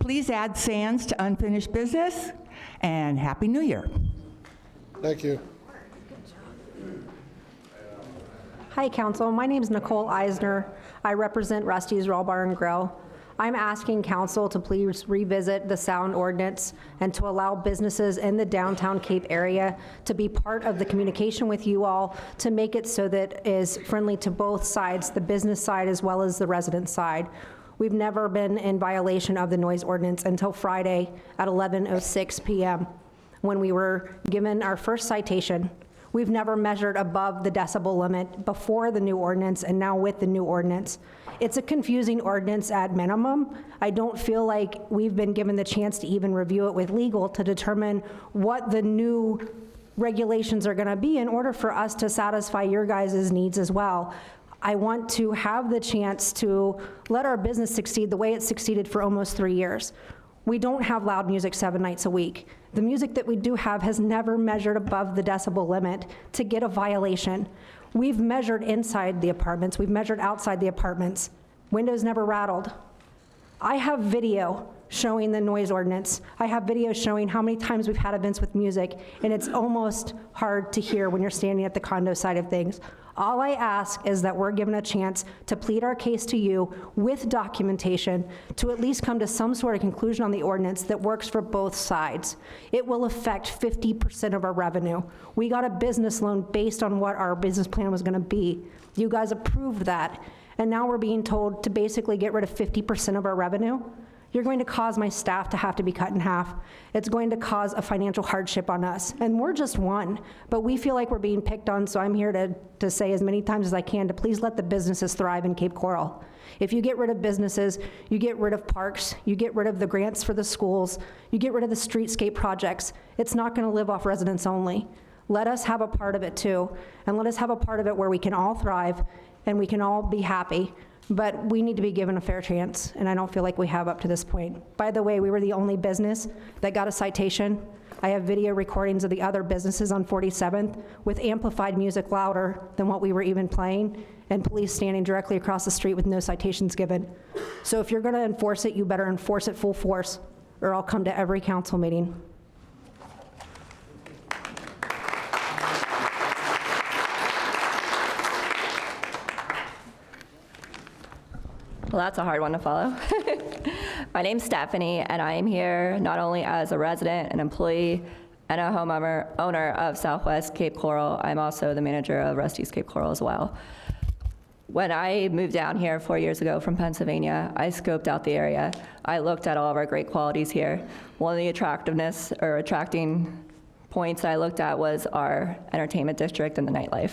please add Sands to unfinished business, and Happy New Year. Thank you. Hi, Council. My name is Nicole Eisner. I represent Rusty's Raw Bar and Grill. I'm asking Council to please revisit the sound ordinance and to allow businesses in the downtown Cape area to be part of the communication with you all, to make it so that it is friendly to both sides, the business side as well as the resident side. We've never been in violation of the noise ordinance until Friday at 11:06 p.m. when we were given our first citation. We've never measured above the decibel limit before the new ordinance and now with the new ordinance. It's a confusing ordinance at minimum. I don't feel like we've been given the chance to even review it with legal to determine what the new regulations are gonna be in order for us to satisfy your guys' needs as well. I want to have the chance to let our business succeed the way it succeeded for almost 3 years. We don't have loud music 7 nights a week. The music that we do have has never measured above the decibel limit to get a violation. We've measured inside the apartments, we've measured outside the apartments. Windows never rattled. I have video showing the noise ordinance. I have video showing how many times we've had events with music, and it's almost hard to hear when you're standing at the condo side of things. All I ask is that we're given a chance to plead our case to you with documentation to at least come to some sort of conclusion on the ordinance that works for both sides. It will affect 50% of our revenue. We got a business loan based on what our business plan was gonna be. You guys approved that, and now we're being told to basically get rid of 50% of our revenue. You're going to cause my staff to have to be cut in half. It's going to cause a financial hardship on us. And we're just one, but we feel like we're being picked on, so I'm here to say as many times as I can to please let the businesses thrive in Cape Coral. If you get rid of businesses, you get rid of parks, you get rid of the grants for the schools, you get rid of the streetscape projects. It's not gonna live off residents only. Let us have a part of it too, and let us have a part of it where we can all thrive and we can all be happy. But we need to be given a fair chance, and I don't feel like we have up to this point. By the way, we were the only business that got a citation. I have video recordings of the other businesses on 47th with amplified music louder than what we were even playing, and police standing directly across the street with no citations given. So if you're gonna enforce it, you better enforce it full force, or I'll come to every council meeting. Well, that's a hard one to follow. My name's Stephanie, and I am here not only as a resident, an employee, and a homeowner of Southwest Cape Coral. I'm also the manager of Rusty's Cape Coral as well. When I moved down here 4 years ago from Pennsylvania, I scoped out the area. I looked at all of our great qualities here. One of the attracting points I looked at was our entertainment district and the nightlife.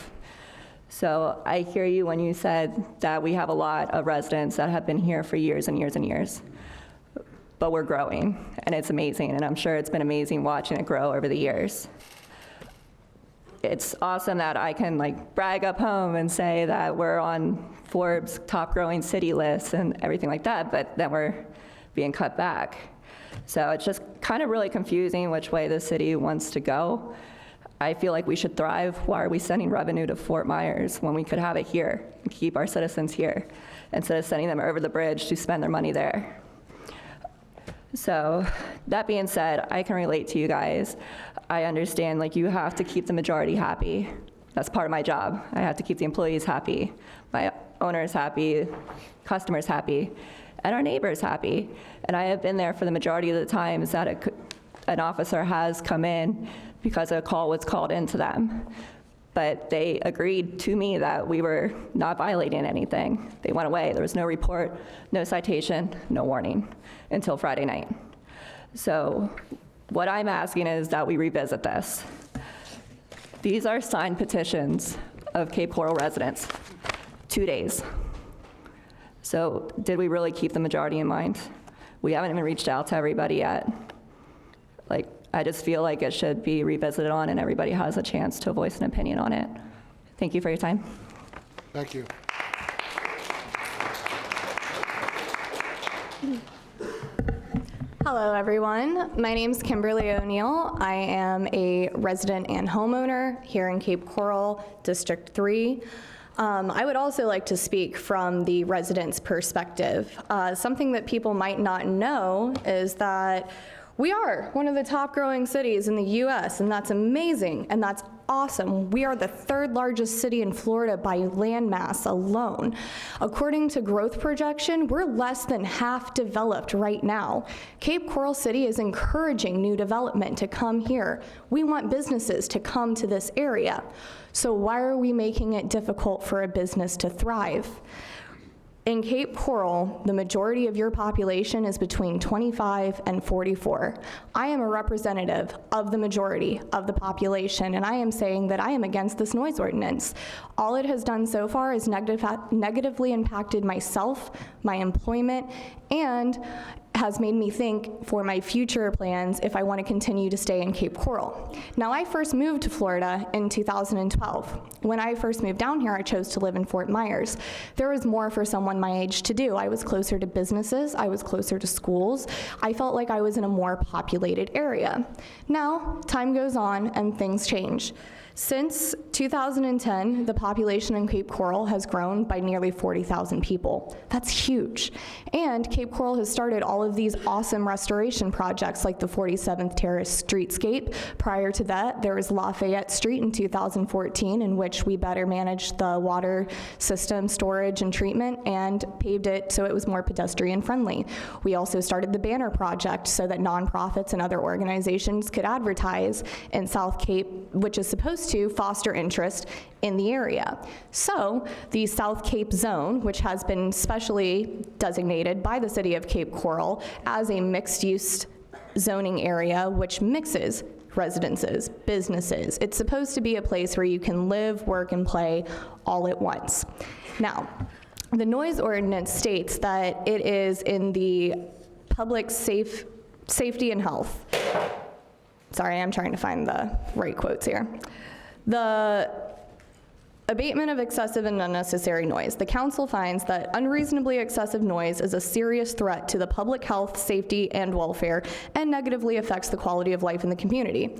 So I hear you when you said that we have a lot of residents that have been here for years and years and years. but we're growing, and it's amazing, and I'm sure it's been amazing watching it grow over the years. It's awesome that I can like brag up home and say that we're on Forbes' top growing city list and everything like that, but then we're being cut back. So it's just kind of really confusing which way the city wants to go. I feel like we should thrive. Why are we sending revenue to Fort Myers when we could have it here and keep our citizens here instead of sending them over the bridge to spend their money there? So that being said, I can relate to you guys. I understand like you have to keep the majority happy. That's part of my job. I have to keep the employees happy, my owners happy, customers happy, and our neighbors happy. And I have been there for the majority of the times that an officer has come in because a call was called into them. But they agreed to me that we were not violating anything. They went away. There was no report, no citation, no warning until Friday night. So what I'm asking is that we revisit this. These are signed petitions of Cape Coral residents, 2 days. So did we really keep the majority in mind? We haven't even reached out to everybody yet. Like, I just feel like it should be revisited on and everybody has a chance to voice an opinion on it. Thank you for your time. Thank you. Hello, everyone. My name's Kimberly O'Neill. I am a resident and homeowner here in Cape Coral, District 3. I would also like to speak from the residents' perspective. Something that people might not know is that we are one of the top growing cities in the US, and that's amazing, and that's awesome. We are the 3rd largest city in Florida by land mass alone. According to growth projection, we're less than half developed right now. Cape Coral City is encouraging new development to come here. We want businesses to come to this area. So why are we making it difficult for a business to thrive? In Cape Coral, the majority of your population is between 25 and 44. I am a representative of the majority of the population, and I am saying that I am against this noise ordinance. All it has done so far is negatively impacted myself, my employment, and has made me think for my future plans if I want to continue to stay in Cape Coral. Now, I first moved to Florida in 2012. When I first moved down here, I chose to live in Fort Myers. There was more for someone my age to do. I was closer to businesses, I was closer to schools. I felt like I was in a more populated area. Now, time goes on and things change. Since 2010, the population in Cape Coral has grown by nearly 40,000 people. That's huge. And Cape Coral has started all of these awesome restoration projects like the 47th Terrace streetscape. Prior to that, there was Lafayette Street in 2014, in which we better managed the water system, storage, and treatment, and paved it so it was more pedestrian friendly. We also started the Banner Project so that nonprofits and other organizations could advertise in South Cape, which is supposed to foster interest in the area. So the South Cape Zone, which has been specially designated by the city of Cape Coral as a mixed-use zoning area, which mixes residences, businesses. It's supposed to be a place where you can live, work, and play all at once. Now, the noise ordinance states that it is in the public safety and health. Sorry, I'm trying to find the right quotes here. The abatement of excessive and unnecessary noise. The council finds that unreasonably excessive noise is a serious threat to the public health, safety, and welfare, and negatively affects the quality of life in the community.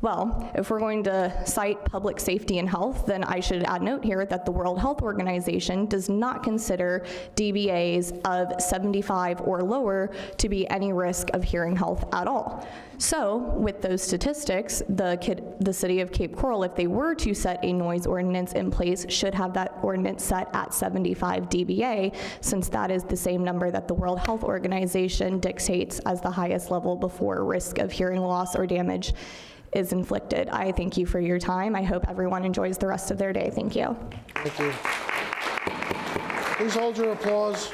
Well, if we're going to cite public safety and health, then I should add note here that the World Health Organization does not consider DBAs of 75 or lower to be any risk of hearing health at all. So, with those statistics, the city of Cape Coral, if they were to set a noise ordinance in place, should have that ordinance set at 75 dBA, since that is the same number that the World Health Organization dictates as the highest level before risk of hearing loss or damage is inflicted. I thank you for your time. I hope everyone enjoys the rest of their day. Thank you. Thank you. Please hold your applause.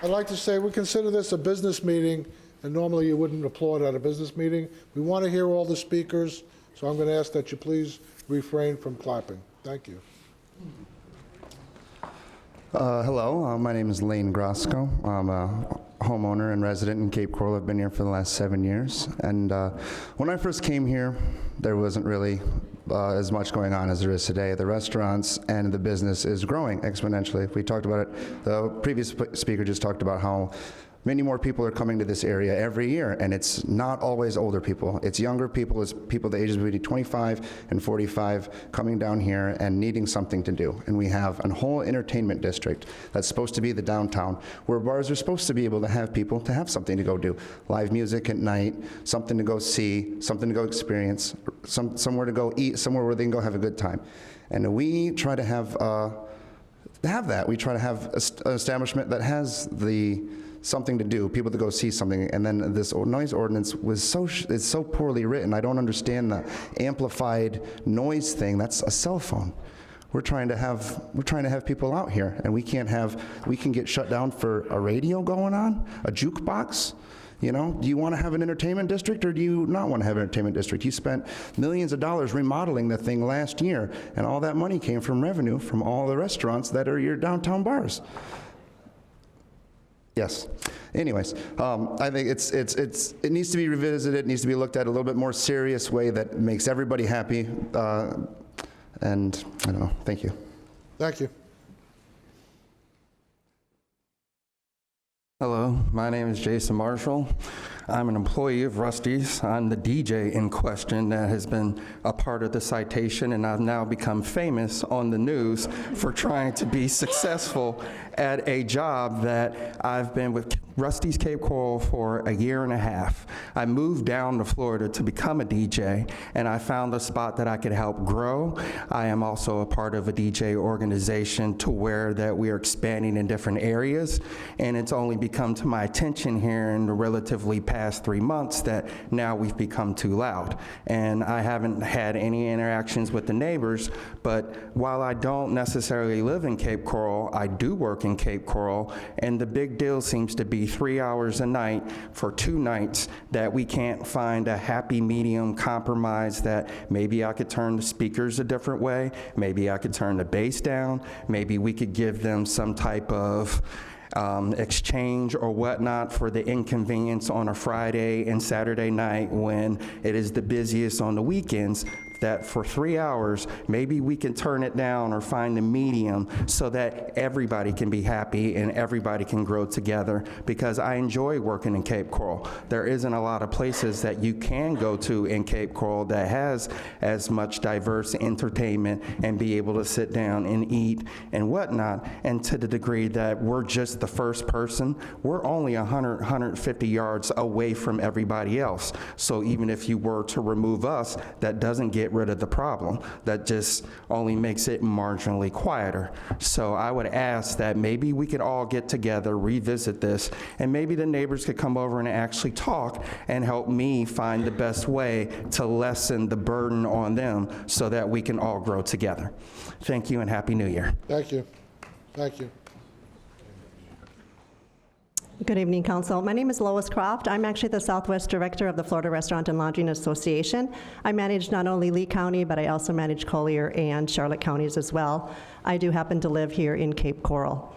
I'd like to say we consider this a business meeting, and normally you wouldn't applaud at a business meeting. We want to hear all the speakers, so I'm going to ask that you please refrain from clapping. Thank you. Hello, my name is Lane Grosco. I'm a homeowner and resident in Cape Coral. I've been here for the last 7 years. And when I first came here, there wasn't really as much going on as there is today. The restaurants and the business is growing exponentially. We talked about it. The previous speaker just talked about how many more people are coming to this area every year, and it's not always older people. It's younger people, it's people the ages between 25 and 45 coming down here and needing something to do. And we have a whole entertainment district that's supposed to be the downtown, where bars are supposed to be able to have people to have something to go do. Live music at night, something to go see, something to go experience, somewhere to go eat, somewhere where they can go have a good time. And we try to have that. We try to have an establishment that has something to do, people to go see something, and then this noise ordinance is so poorly written. I don't understand the amplified noise thing. That's a cell phone. We're trying to have people out here, and we can get shut down for a radio going on, a jukebox. You know, do you want to have an entertainment district, or do you not want to have an entertainment district? You spent millions of dollars remodeling the thing last year, and all that money came from revenue from all the restaurants that are your downtown bars. Yes. Anyways, I think it needs to be revisited. It needs to be looked at a little bit more serious way that makes everybody happy. And I don't know. Thank you. Thank you. Hello, my name is Jason Marshall. I'm an employee of Rusty's. I'm the DJ in question that has been a part of the citation, and I've now become famous on the news for trying to be successful at a job that I've been with Rusty's Cape Coral for a year and a half. I moved down to Florida to become a DJ, and I found a spot that I could help grow. I am also a part of a DJ organization to where that we are expanding in different areas, and it's only become to my attention here in the relatively past 3 months that now we've become too loud. And I haven't had any interactions with the neighbors, but while I don't necessarily live in Cape Coral, I do work in Cape Coral, and the big deal seems to be 3 hours a night for 2 nights that we can't find a happy medium compromise that maybe I could turn the speakers a different way, maybe I could turn the bass down, maybe we could give them some type of exchange or whatnot for the inconvenience on a Friday and Saturday night when it is the busiest on the weekends, that for 3 hours, maybe we can turn it down or find a medium so that everybody can be happy and everybody can grow together, because I enjoy working in Cape Coral. There isn't a lot of places that you can go to in Cape Coral that has as much diverse entertainment and be able to sit down and eat and whatnot. And to the degree that we're just the first person, we're only 100, 150 yards away from everybody else. So even if you were to remove us, that doesn't get rid of the problem. That just only makes it marginally quieter. So I would ask that maybe we could all get together, revisit this, and maybe the neighbors could come over and actually talk and help me find the best way to lessen the burden on them so that we can all grow together. Thank you and Happy New Year. Thank you. Thank you. Good evening, Council. My name is Lois Croft. I'm actually the Southwest Director of the Florida Restaurant and Lodging Association. I manage not only Lee County, but I also manage Collier and Charlotte counties as well. I do happen to live here in Cape Coral.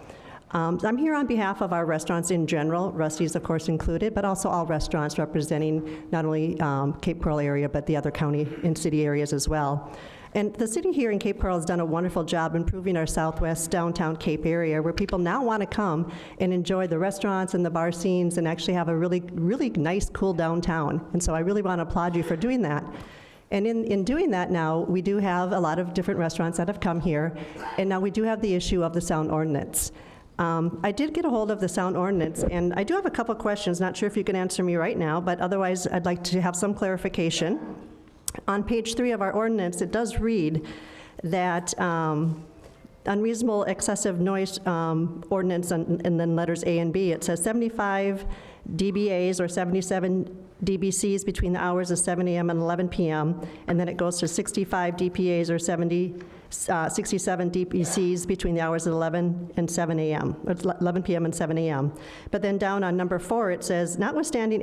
I'm here on behalf of our restaurants in general, Rusty's of course included, but also all restaurants representing not only Cape Coral area, but the other county and city areas as well. And the city here in Cape Coral has done a wonderful job improving our southwest downtown Cape area, where people now want to come and enjoy the restaurants and the bar scenes and actually have a really, really nice, cool downtown. And so I really want to applaud you for doing that. And in doing that now, we do have a lot of different restaurants that have come here, and now we do have the issue of the sound ordinance. I did get a hold of the sound ordinance, and I do have a couple questions. Not sure if you can answer me right now, but otherwise I'd like to have some clarification. On page 3 of our ordinance, it does read that unreasonable excessive noise ordinance, and then letters A and B, it says 75 dBAs or 77 dBCs between the hours of 7 a.m. and 11 p.m., and then it goes to 65 dPAs or 67 dBCs between the hours of 11 and 7 a.m., or 11 p.m. and 7 a.m. But then down on number 4, it says, notwithstanding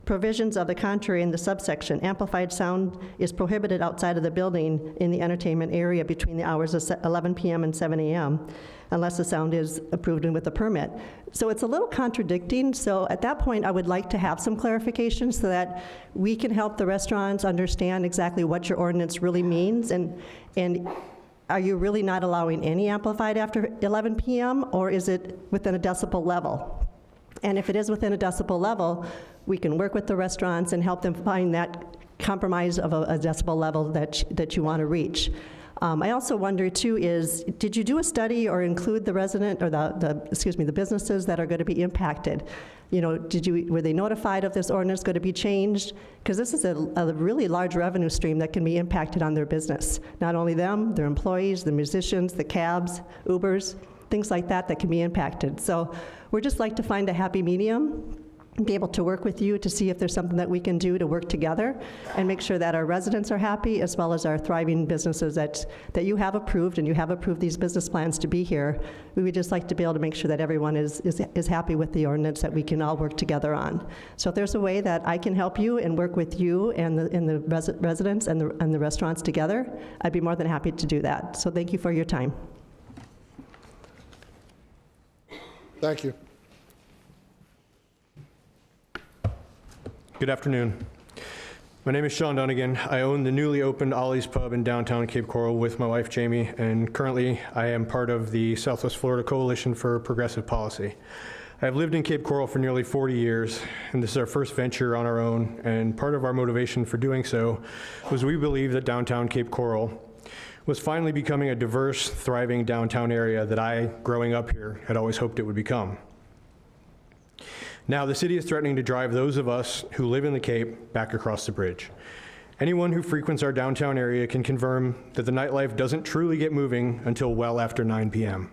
provisions of the contrary in the subsection, amplified sound is prohibited outside of the building in the entertainment area between the hours of 11 p.m. and 7 a.m., unless the sound is approved and with a permit. So it's a little contradicting, so at that point, I would like to have some clarification so that we can help the restaurants understand exactly what your ordinance really means, and are you really not allowing any amplified after 11 p.m., or is it within a decibel level? And if it is within a decibel level, we can work with the restaurants and help them find that compromise of a decibel level that you want to reach. I also wonder too is, did you do a study or include the resident or the businesses that are going to be impacted? You know, were they notified of this ordinance going to be changed? Because this is a really large revenue stream that can be impacted on their business. Not only them, their employees, the musicians, the cabs, Ubers, things like that can be impacted. So we'd just like to find a happy medium, be able to work with you to see if there's something that we can do to work together and make sure that our residents are happy, as well as our thriving businesses that you have approved, and you have approved these business plans to be here. We would just like to be able to make sure that everyone is happy with the ordinance that we can all work together on. So if there's a way that I can help you and work with you and the residents and the restaurants together, I'd be more than happy to do that. So thank you for your time. Thank you. Good afternoon. My name is Sean Dunnigan. I own the newly opened Ollie's Pub in downtown Cape Coral with my wife, Jamie, and currently I am part of the Southwest Florida Coalition for Progressive Policy. I've lived in Cape Coral for nearly 40 years, and this is our first venture on our own, and part of our motivation for doing so was we believe that downtown Cape Coral was finally becoming a diverse, thriving downtown area that I, growing up here, had always hoped it would become. Now, the city is threatening to drive those of us who live in the Cape back across the bridge. Anyone who frequents our downtown area can confirm that the nightlife doesn't truly get moving until well after 9 p.m.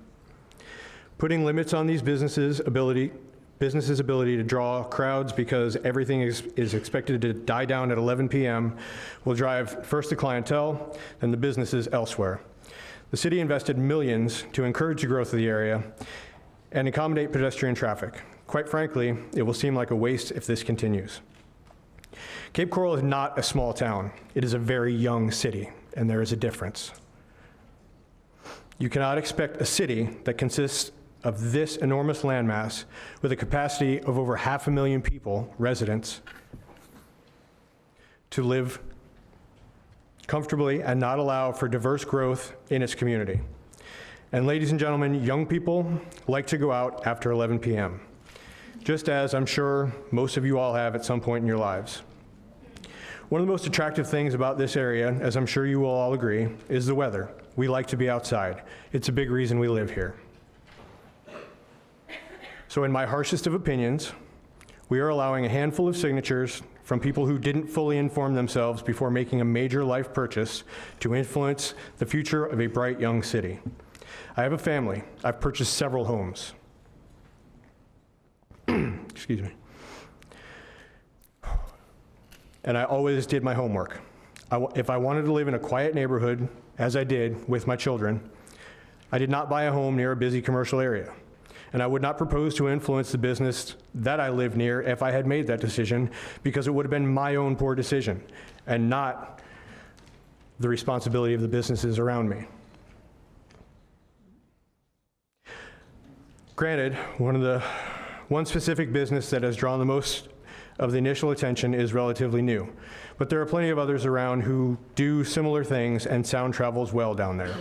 Putting limits on these businesses' ability to draw crowds because everything is expected to die down at 11 p.m. will drive first the clientele, then the businesses elsewhere. The city invested millions to encourage the growth of the area and accommodate pedestrian traffic. Quite frankly, it will seem like a waste if this continues. Cape Coral is not a small town. It is a very young city, and there is a difference. You cannot expect a city that consists of this enormous landmass with a capacity of over 500,000 people, residents, to live comfortably and not allow for diverse growth in its community. And ladies and gentlemen, young people like to go out after 11 p.m., just as I'm sure most of you all have at some point in your lives. One of the most attractive things about this area, as I'm sure you will all agree, is the weather. We like to be outside. It's a big reason we live here. So in my harshest of opinions, we are allowing a handful of signatures from people who didn't fully inform themselves before making a major life purchase to influence the future of a bright young city. I have a family. I've purchased several homes. Excuse me. And I always did my homework. If I wanted to live in a quiet neighborhood, as I did with my children, I did not buy a home near a busy commercial area. And I would not propose to influence the business that I live near if I had made that decision, because it would have been my own poor decision and not the responsibility of the businesses around me. Granted, one specific business that has drawn the most of the initial attention is relatively new, but there are plenty of others around who do similar things, and sound travels well down there.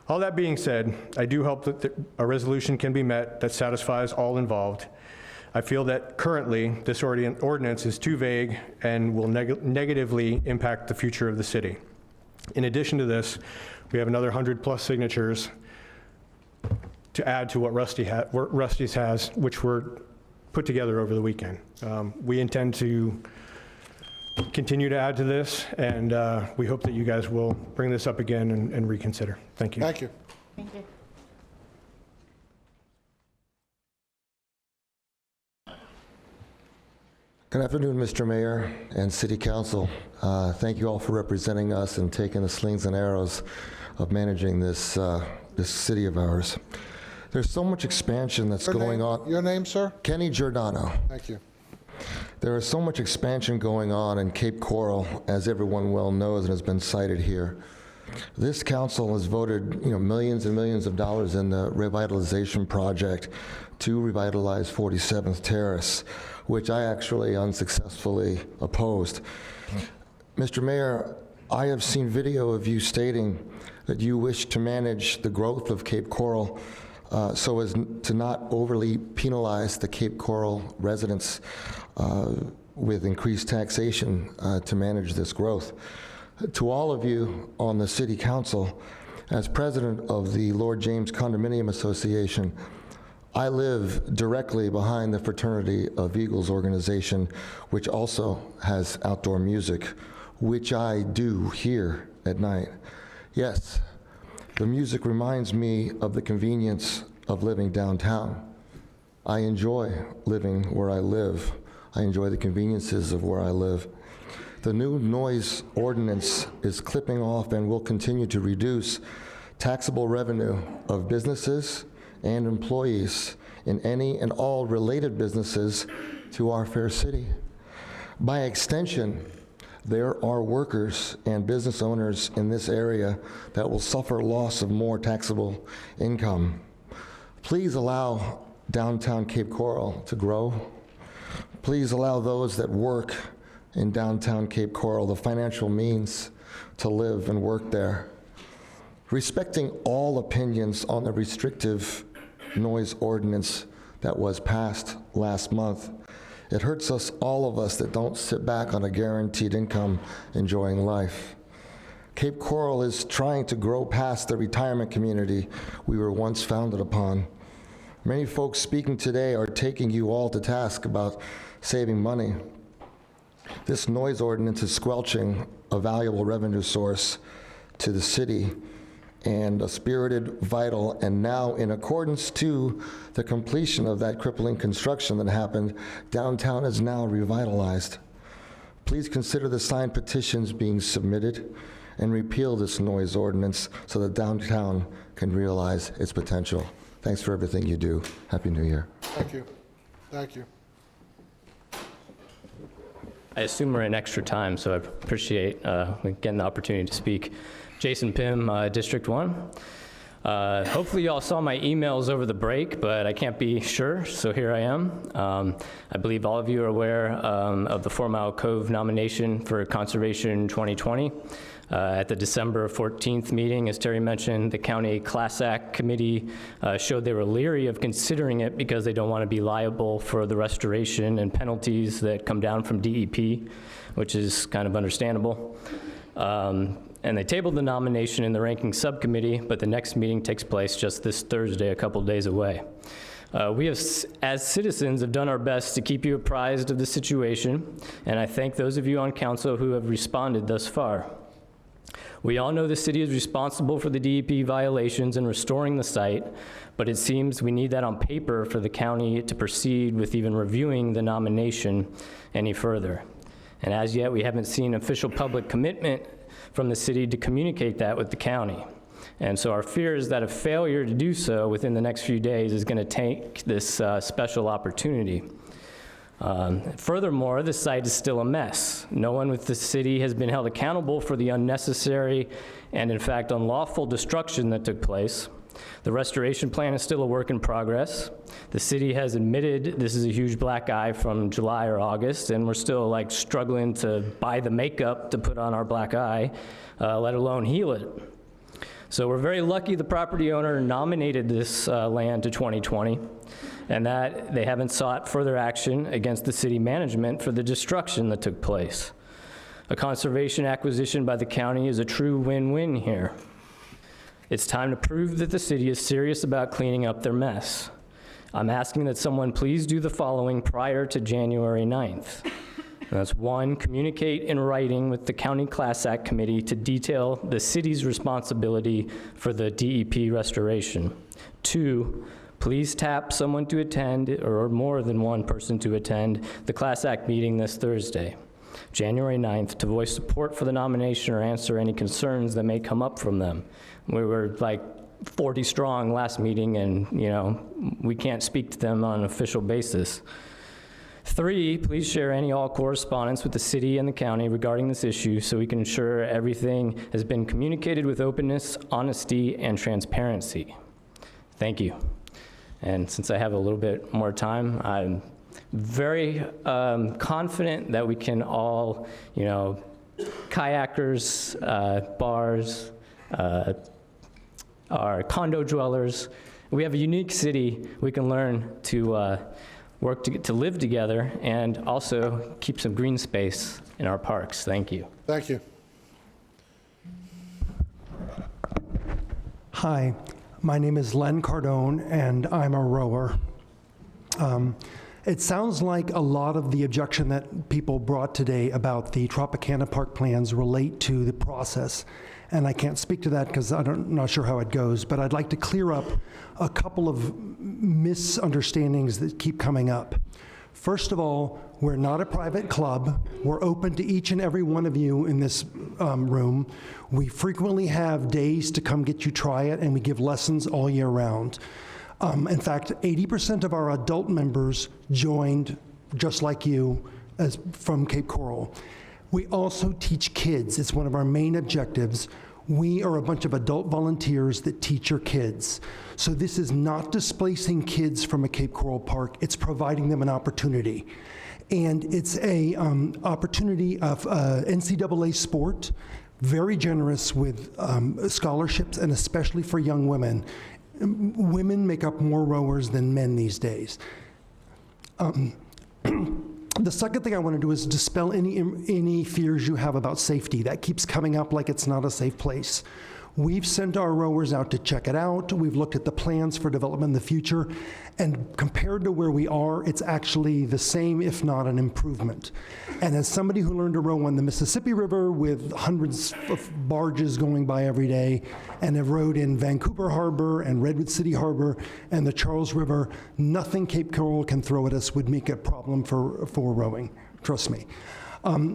All that being said, I do hope that a resolution can be met that satisfies all involved. I feel that currently this ordinance is too vague and will negatively impact the future of the city. In addition to this, we have another 100+ signatures to add to what Rusty's has, which were put together over the weekend. We intend to continue to add to this, and we hope that you guys will bring this up again and reconsider. Thank you. Thank you. Thank you. Good afternoon, Mr. Mayor and City Council. Thank you all for representing us and taking the slings and arrows of managing this city of ours. There's so much expansion that's going on. Your name, sir? Kenny Giordano. Thank you. There is so much expansion going on in Cape Coral, as everyone well knows and has been cited here. This council has voted, millions and millions of dollars in the revitalization project to revitalize 47th Terrace, which I actually unsuccessfully opposed. Mr. Mayor, I have seen video of you stating that you wish to manage the growth of Cape Coral so as to not overly penalize the Cape Coral residents with increased taxation to manage this growth. To all of you on the City Council, as president of the Lord James Condominium Association, I live directly behind the Fraternity of Eagles organization, which also has outdoor music, which I do hear at night. Yes, the music reminds me of the convenience of living downtown. I enjoy living where I live. I enjoy the conveniences of where I live. The new noise ordinance is clipping off and will continue to reduce taxable revenue of businesses and employees in any and all related businesses to our fair city. By extension, there are workers and business owners in this area that will suffer loss of more taxable income. Please allow downtown Cape Coral to grow. Please allow those that work in downtown Cape Coral the financial means to live and work there. Respecting all opinions on the restrictive noise ordinance that was passed last month, it hurts us, all of us, that don't sit back on a guaranteed income enjoying life. Cape Coral is trying to grow past the retirement community we were once founded upon. Many folks speaking today are taking you all to task about saving money. This noise ordinance is squelching a valuable revenue source to the city, and a spirited, vital, and now in accordance to the completion of that crippling construction that happened, downtown is now revitalized. Please consider the signed petitions being submitted and repeal this noise ordinance so that downtown can realize its potential. Thanks for everything you do. Happy New Year. Thank you. Thank you. I assume we're in extra time, so I appreciate getting the opportunity to speak. Jason Pym, District 1. Hopefully you all saw my emails over the break, but I can't be sure, so here I am. I believe all of you are aware of the 4 Mile Cove nomination for Conservation 2020. At the December 14th meeting, as Terry mentioned, the County Class Act Committee showed they were leery of considering it because they don't want to be liable for the restoration and penalties that come down from DEP, which is kind of understandable. And they tabled the nomination in the ranking subcommittee, but the next meeting takes place just this Thursday, a couple days away. We have, as citizens, have done our best to keep you apprised of the situation, and I thank those of you on council who have responded thus far. We all know the city is responsible for the DEP violations and restoring the site, but it seems we need that on paper for the county to proceed with even reviewing the nomination any further. And as yet, we haven't seen official public commitment from the city to communicate that with the county. And so our fear is that a failure to do so within the next few days is going to take this special opportunity. Furthermore, the site is still a mess. No one with the city has been held accountable for the unnecessary and, in fact, unlawful destruction that took place. The restoration plan is still a work in progress. The city has admitted this is a huge black eye from July or August, and we're still struggling to buy the makeup to put on our black eye, let alone heal it. So we're very lucky the property owner nominated this land to 2020, and that they haven't sought further action against the city management for the destruction that took place. A conservation acquisition by the county is a true win-win here. It's time to prove that the city is serious about cleaning up their mess. I'm asking that someone please do the following prior to January 9th. And that's 1, communicate in writing with the County Class Act Committee to detail the city's responsibility for the DEP restoration. 2, please tap someone to attend, or more than one person to attend, the Class Act meeting this Thursday, January 9th, to voice support for the nomination or answer any concerns that may come up from them. We were 40 strong last meeting, and we can't speak to them on an official basis. 3, please share any all correspondence with the city and the county regarding this issue so we can ensure everything has been communicated with openness, honesty, and transparency. Thank you. And since I have a little bit more time, I'm very confident that we can all, kayakers, bars, our condo dwellers, we have a unique city. We can learn to work to live together and also keep some green space in our parks. Thank you. Thank you. Hi, my name is Len Cardone, and I'm a rower. It sounds like a lot of the objection that people brought today about the Tropicana Park plans relate to the process. And I can't speak to that because I'm not sure how it goes, but I'd like to clear up a couple of misunderstandings that keep coming up. First of all, we're not a private club. We're open to each and every one of you in this room. We frequently have days to come get you try it, and we give lessons all year round. In fact, 80% of our adult members joined, just like you, from Cape Coral. We also teach kids. It's one of our main objectives. We are a bunch of adult volunteers that teach your kids. So this is not displacing kids from a Cape Coral park. It's providing them an opportunity. And it's a opportunity of NCAA sport, very generous with scholarships, and especially for young women. Women make up more rowers than men these days. The second thing I want to do is dispel any fears you have about safety. That keeps coming up like it's not a safe place. We've sent our rowers out to check it out. We've looked at the plans for development in the future, and compared to where we are, it's actually the same, if not an improvement. And as somebody who learned to row on the Mississippi River with hundreds of barges going by every day, and have rowed in Vancouver Harbor and Redwood City Harbor and the Charles River, nothing Cape Coral can throw at us would make a problem for rowing, trust me.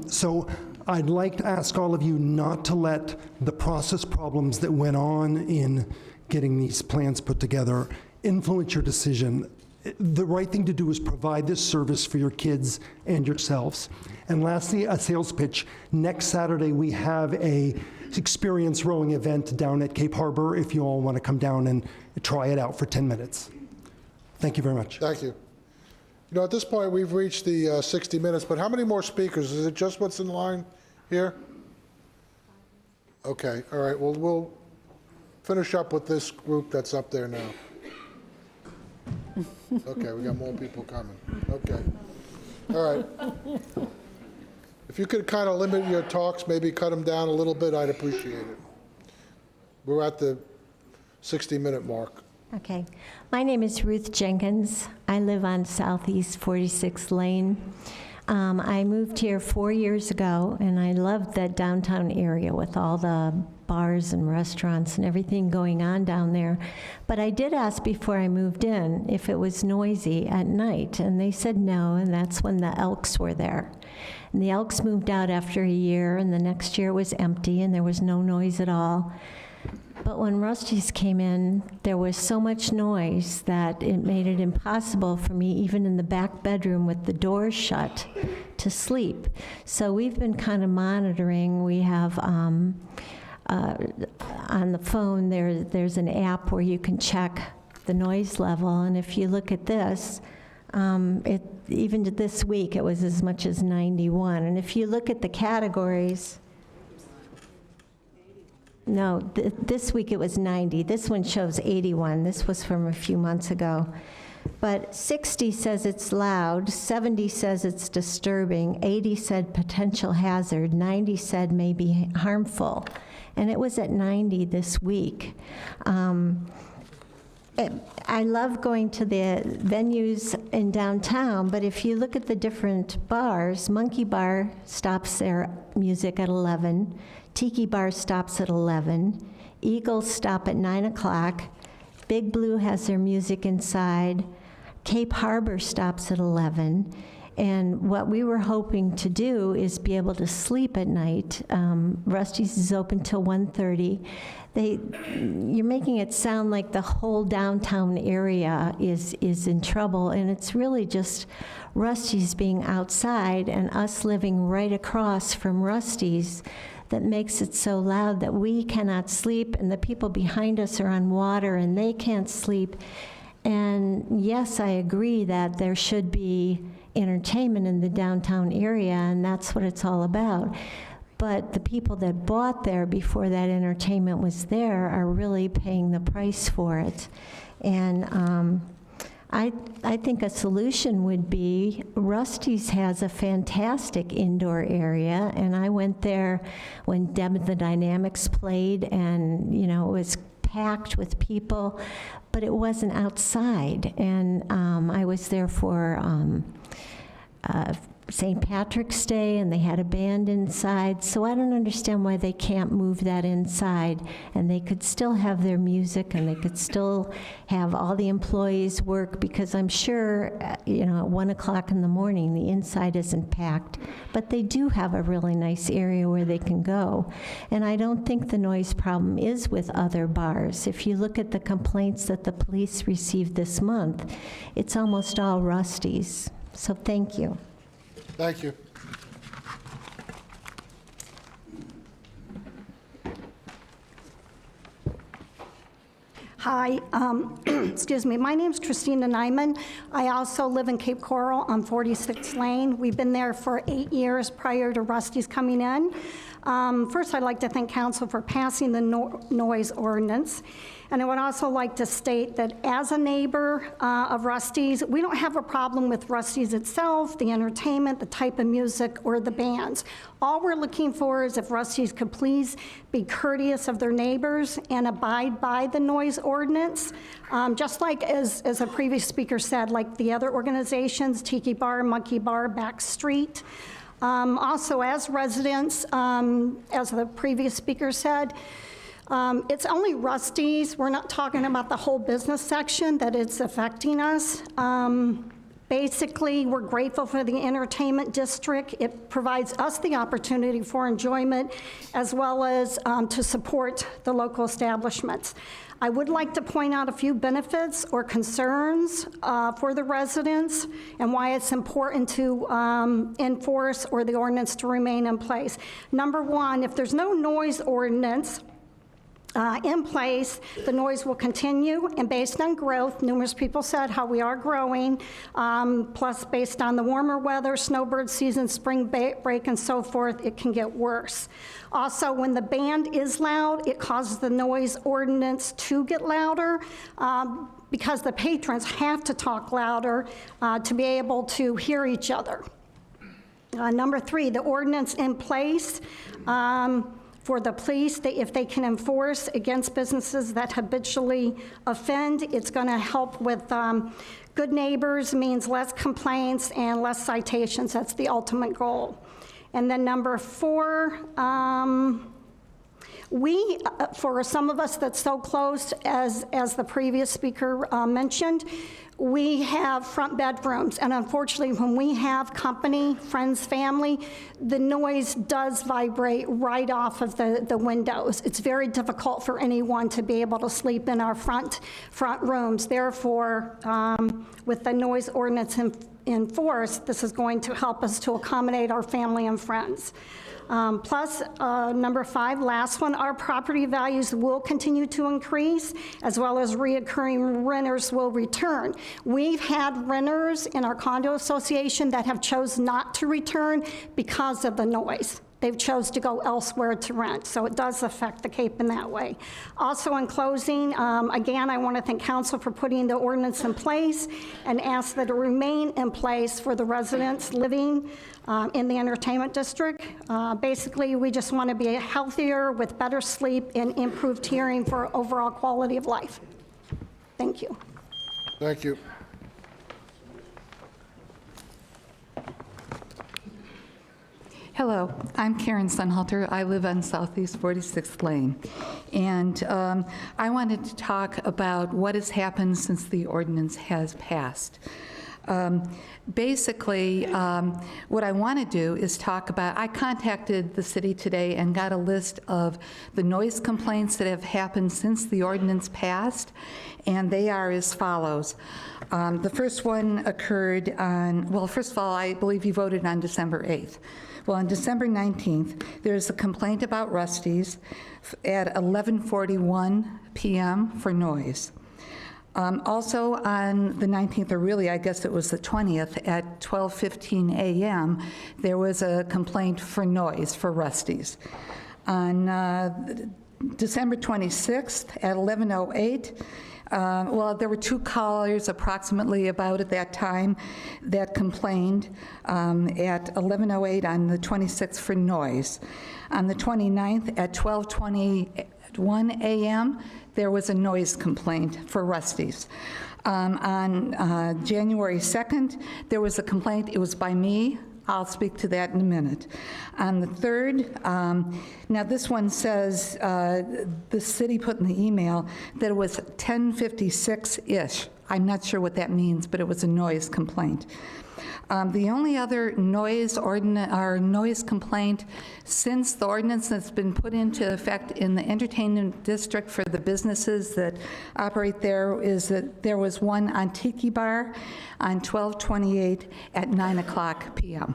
So I'd like to ask all of you not to let the process problems that went on in getting these plans put together influence your decision. The right thing to do is provide this service for your kids and yourselves. And lastly, a sales pitch. Next Saturday, we have a experience rowing event down at Cape Harbor if you all want to come down and try it out for 10 minutes. Thank you very much. Thank you. At this point, we've reached the 60 minutes, but how many more speakers? Is it just what's in line here? Okay, all right, well, we'll finish up with this group that's up there now. Okay, we got more people coming. Okay, all right. If you could kind of limit your talks, maybe cut them down a little bit, I'd appreciate it. We're at the 60-minute mark. Okay. My name is Ruth Jenkins. I live on Southeast 46th Lane. I moved here 4 years ago, and I loved that downtown area with all the bars and restaurants and everything going on down there. But I did ask before I moved in if it was noisy at night, and they said no, and that's when the Elks were there. And the Elks moved out after a year, and the next year was empty, and there was no noise at all. But when Rusty's came in, there was so much noise that it made it impossible for me, even in the back bedroom with the doors shut, to sleep. So we've been kind of monitoring. We have on the phone, there's an app where you can check the noise level. And if you look at this, even this week, it was as much as 91. And if you look at the categories, no, this week it was 90. This one shows 81. This was from a few months ago. But 60 says it's loud, 70 says it's disturbing, 80 said potential hazard, 90 said maybe harmful. And it was at 90 this week. I love going to the venues in downtown, but if you look at the different bars, Monkey Bar stops their music at 11, Tiki Bar stops at 11, Eagles stop at 9 o'clock, Big Blue has their music inside, Cape Harbor stops at 11, And what we were hoping to do is be able to sleep at night. Rusty's is open till 1:30. You're making it sound like the whole downtown area is in trouble, and it's really just Rusty's being outside and us living right across from Rusty's that makes it so loud that we cannot sleep, and the people behind us are on water and they can't sleep. And yes, I agree that there should be entertainment in the downtown area, and that's what it's all about. But the people that bought there before that entertainment was there are really paying the price for it. And I think a solution would be, Rusty's has a fantastic indoor area, and I went there when Deb the Dynamics played, and it was packed with people, but it wasn't outside. And I was there for St. Patrick's Day, and they had a band inside, so I don't understand why they can't move that inside, and they could still have their music, and they could still have all the employees work, because I'm sure, at 1 o'clock in the morning, the inside isn't packed, but they do have a really nice area where they can go. And I don't think the noise problem is with other bars. If you look at the complaints that the police received this month, it's almost all Rusty's. So thank you. Thank you. Hi, excuse me. My name's Christina Nyman. I also live in Cape Coral on 46th Lane. We've been there for 8 years prior to Rusty's coming in. First, I'd like to thank council for passing the noise ordinance. And I would also like to state that as a neighbor of Rusty's, we don't have a problem with Rusty's itself, the entertainment, the type of music, or the bands. All we're looking for is if Rusty's could please be courteous of their neighbors and abide by the noise ordinance. Just like as a previous speaker said, like the other organizations, Tiki Bar, Monkey Bar, Back Street. Also, as residents, as the previous speaker said, it's only Rusty's. We're not talking about the whole business section that it's affecting us. Basically, we're grateful for the entertainment district. It provides us the opportunity for enjoyment as well as to support the local establishments. I would like to point out a few benefits or concerns for the residents and why it's important to enforce or the ordinance to remain in place. Number one, if there's no noise ordinance in place, the noise will continue, and based on growth, numerous people said how we are growing, plus based on the warmer weather, snowbird season, spring break, and so forth, it can get worse. Also, when the band is loud, it causes the noise ordinance to get louder, because the patrons have to talk louder to be able to hear each other. Number three, the ordinance in place for the police, if they can enforce against businesses that habitually offend, it's going to help with good neighbors, means less complaints and less citations. That's the ultimate goal. And then number four, for some of us that's so close, as the previous speaker mentioned, we have front bedrooms, and unfortunately, when we have company, friends, family, the noise does vibrate right off of the windows. It's very difficult for anyone to be able to sleep in our front rooms. Therefore, with the noise ordinance in force, this is going to help us to accommodate our family and friends. Plus, number five, last one, our property values will continue to increase, as well as reoccurring renters will return. We've had renters in our condo association that have chosen not to return because of the noise. They've chose to go elsewhere to rent, so it does affect the Cape in that way. Also, in closing, again, I want to thank council for putting the ordinance in place and ask that it remain in place for the residents living in the entertainment district. Basically, we just want to be healthier with better sleep and improved hearing for overall quality of life. Thank you. Thank you. Hello, I'm Karen Sunhalter. I live on Southeast 46th Lane. And I wanted to talk about what has happened since the ordinance has passed. Basically, what I want to do is talk about, I contacted the city today and got a list of the noise complaints that have happened since the ordinance passed, and they are as follows. The first one occurred on, well, first of all, I believe you voted on December 8th. Well, on December 19th, there's a complaint about Rusty's at 11:41 p.m. for noise. Also on the 19th, or really I guess it was the 20th, at 12:15 a.m., there was a complaint for noise for Rusty's. On December 26th at 11:08, well, there were two callers approximately about at that time that complained at 11:08 on the 26th for noise. On the 29th at 12:21 a.m., there was a noise complaint for Rusty's. On January 2nd, there was a complaint. It was by me. I'll speak to that in a minute. On the 3rd, now this one says, the city put in the email that it was 10:56-ish. I'm not sure what that means, but it was a noise complaint. The only other noise complaint since the ordinance has been put into effect in the entertainment district for the businesses that operate there is that there was one on Tiki Bar on 12/28 at 9:00 p.m.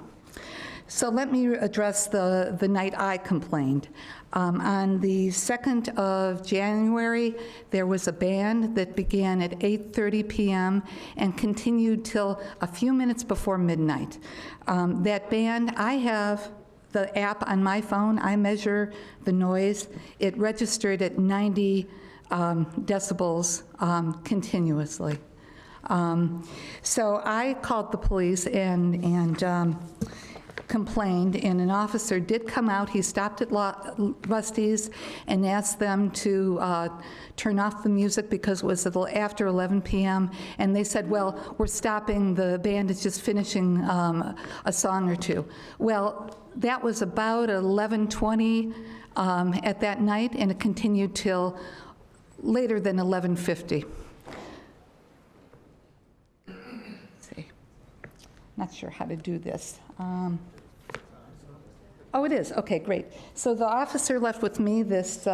So let me address the night I complained. On the 2nd of January, there was a band that began at 8:30 p.m. and continued till a few minutes before midnight. That band, I have the app on my phone. I measure the noise. It registered at 90 decibels continuously. So I called the police and complained, and an officer did come out. He stopped at Rusty's and asked them to turn off the music because it was after 11 p.m. And they said, well, we're stopping, the band is just finishing a song or two. Well, that was about 11:20 at that night, and it continued till later than 11:50. Let's see. Not sure how to do this. Oh, it is. Okay, great. So the officer left with me this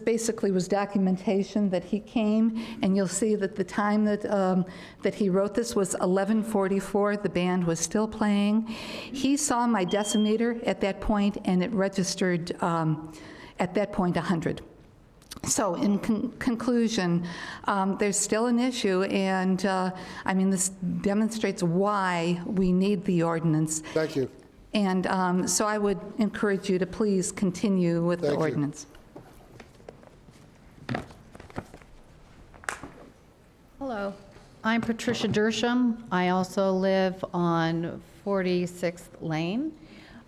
basically was documentation that he came, and you'll see that the time that he wrote this was 11:44. The band was still playing. He saw my decimeter at that point, and it registered at that point 100. So in conclusion, there's still an issue, and I mean, this demonstrates why we need the ordinance. Thank you. And so I would encourage you to please continue with the ordinance. Hello, I'm Patricia Dersham. I also live on 46th Lane.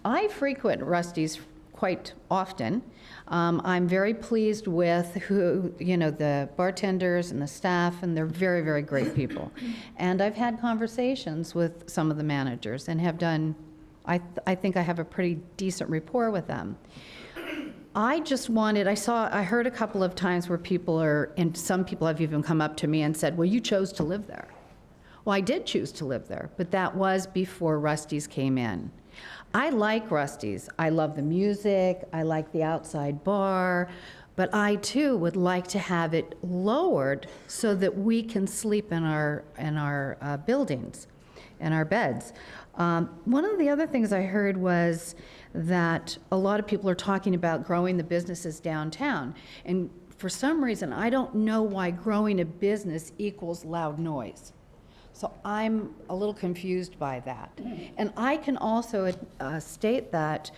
I frequent Rusty's quite often. I'm very pleased with the bartenders and the staff, and they're very, very great people. And I've had conversations with some of the managers and have done, I think I have a pretty decent rapport with them. I just wanted, I heard a couple of times where people and some people have even come up to me and said, well, you chose to live there. Well, I did choose to live there, but that was before Rusty's came in. I like Rusty's. I love the music, I like the outside bar, but I too would like to have it lowered so that we can sleep in our buildings, in our beds. One of the other things I heard was that a lot of people are talking about growing the businesses downtown, and for some reason, I don't know why growing a business equals loud noise. So I'm a little confused by that. And I can also state that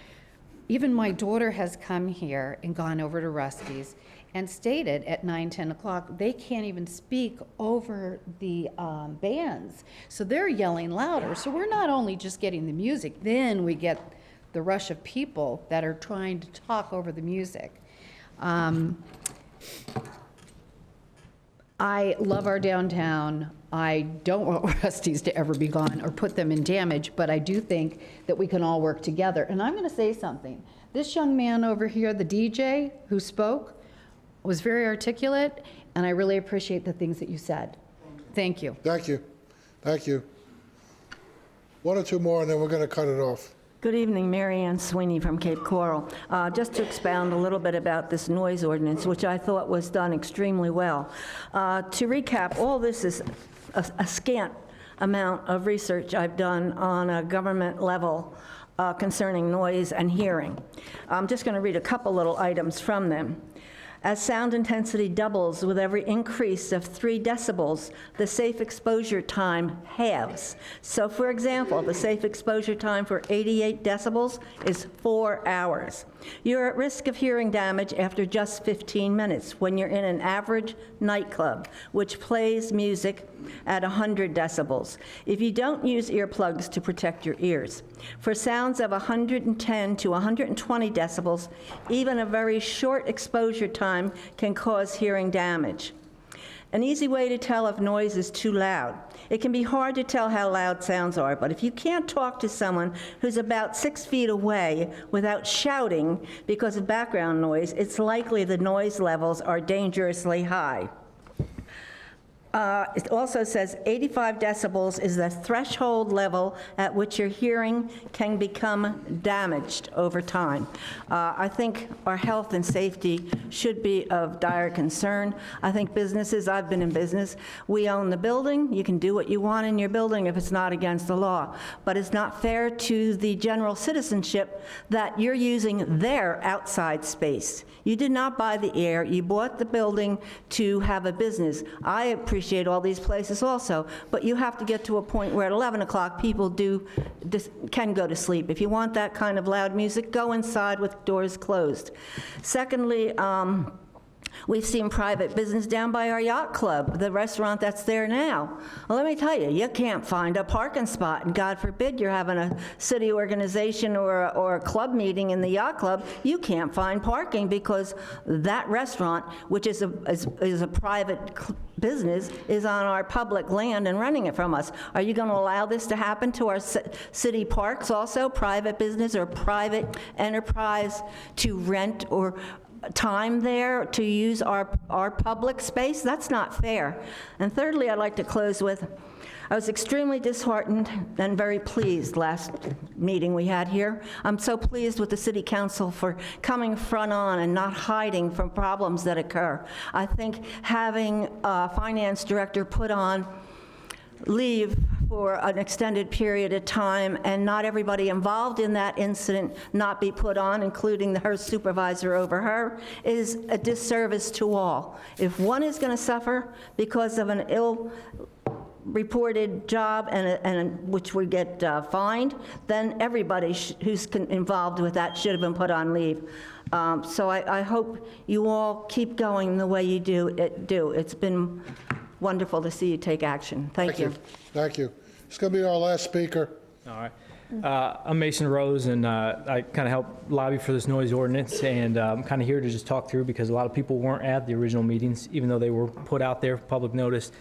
even my daughter has come here and gone over to Rusty's and stated at 9, 10 o'clock, they can't even speak over the bands. So they're yelling louder. So we're not only just getting the music, then we get the rush of people that are trying to talk over the music. I love our downtown. I don't want Rusty's to ever be gone or put them in damage, but I do think that we can all work together. And I'm going to say something. This young man over here, the DJ who spoke, was very articulate, and I really appreciate the things that you said. Thank you. Thank you. Thank you. One or two more, and then we're going to cut it off. Good evening, Mary Ann Sweeney from Cape Coral. Just to expound a little bit about this noise ordinance, which I thought was done extremely well. To recap, all this is a scant amount of research I've done on a government level concerning noise and hearing. I'm just going to read a couple little items from them. As sound intensity doubles with every increase of 3 decibels, the safe exposure time halves. So for example, the safe exposure time for 88 decibels is 4 hours. You're at risk of hearing damage after just 15 minutes when you're in an average nightclub, which plays music at 100 decibels, if you don't use earplugs to protect your ears. For sounds of 110 to 120 decibels, even a very short exposure time can cause hearing damage. An easy way to tell if noise is too loud. It can be hard to tell how loud sounds are, but if you can't talk to someone who's about 6 feet away without shouting because of background noise, it's likely the noise levels are dangerously high. It also says 85 decibels is the threshold level at which your hearing can become damaged over time. I think our health and safety should be of dire concern. I think businesses, I've been in business, we own the building. You can do what you want in your building if it's not against the law. But it's not fair to the general citizenship that you're using their outside space. You did not buy the air. You bought the building to have a business. I appreciate all these places also, but you have to get to a point where at 11 o'clock people can go to sleep. If you want that kind of loud music, go inside with doors closed. Secondly, we've seen private business down by our yacht club, the restaurant that's there now. Well, let me tell you, you can't find a parking spot, and God forbid you're having a city organization or a club meeting in the yacht club, you can't find parking because that restaurant, which is a private business, is on our public land and renting it from us. Are you going to allow this to happen to our city parks also, private business or private enterprise to rent or time there to use our public space? That's not fair. And thirdly, I'd like to close with, I was extremely disheartened and very pleased last meeting we had here. I'm so pleased with the City Council for coming front on and not hiding from problems that occur. I think having a finance director put on leave for an extended period of time and not everybody involved in that incident not be put on, including her supervisor over her, is a disservice to all. If one is going to suffer because of an ill-reported job and which would get fined, then everybody who's involved with that should have been put on leave. So I hope you all keep going the way you do. It's been wonderful to see you take action. Thank you. Thank you. It's going to be our last speaker. All right. I'm Mason Rose, and I kind of helped lobby for this noise ordinance, and I'm kind of here to just talk through because a lot of people weren't at the original meetings, even though they were put out there for public notice.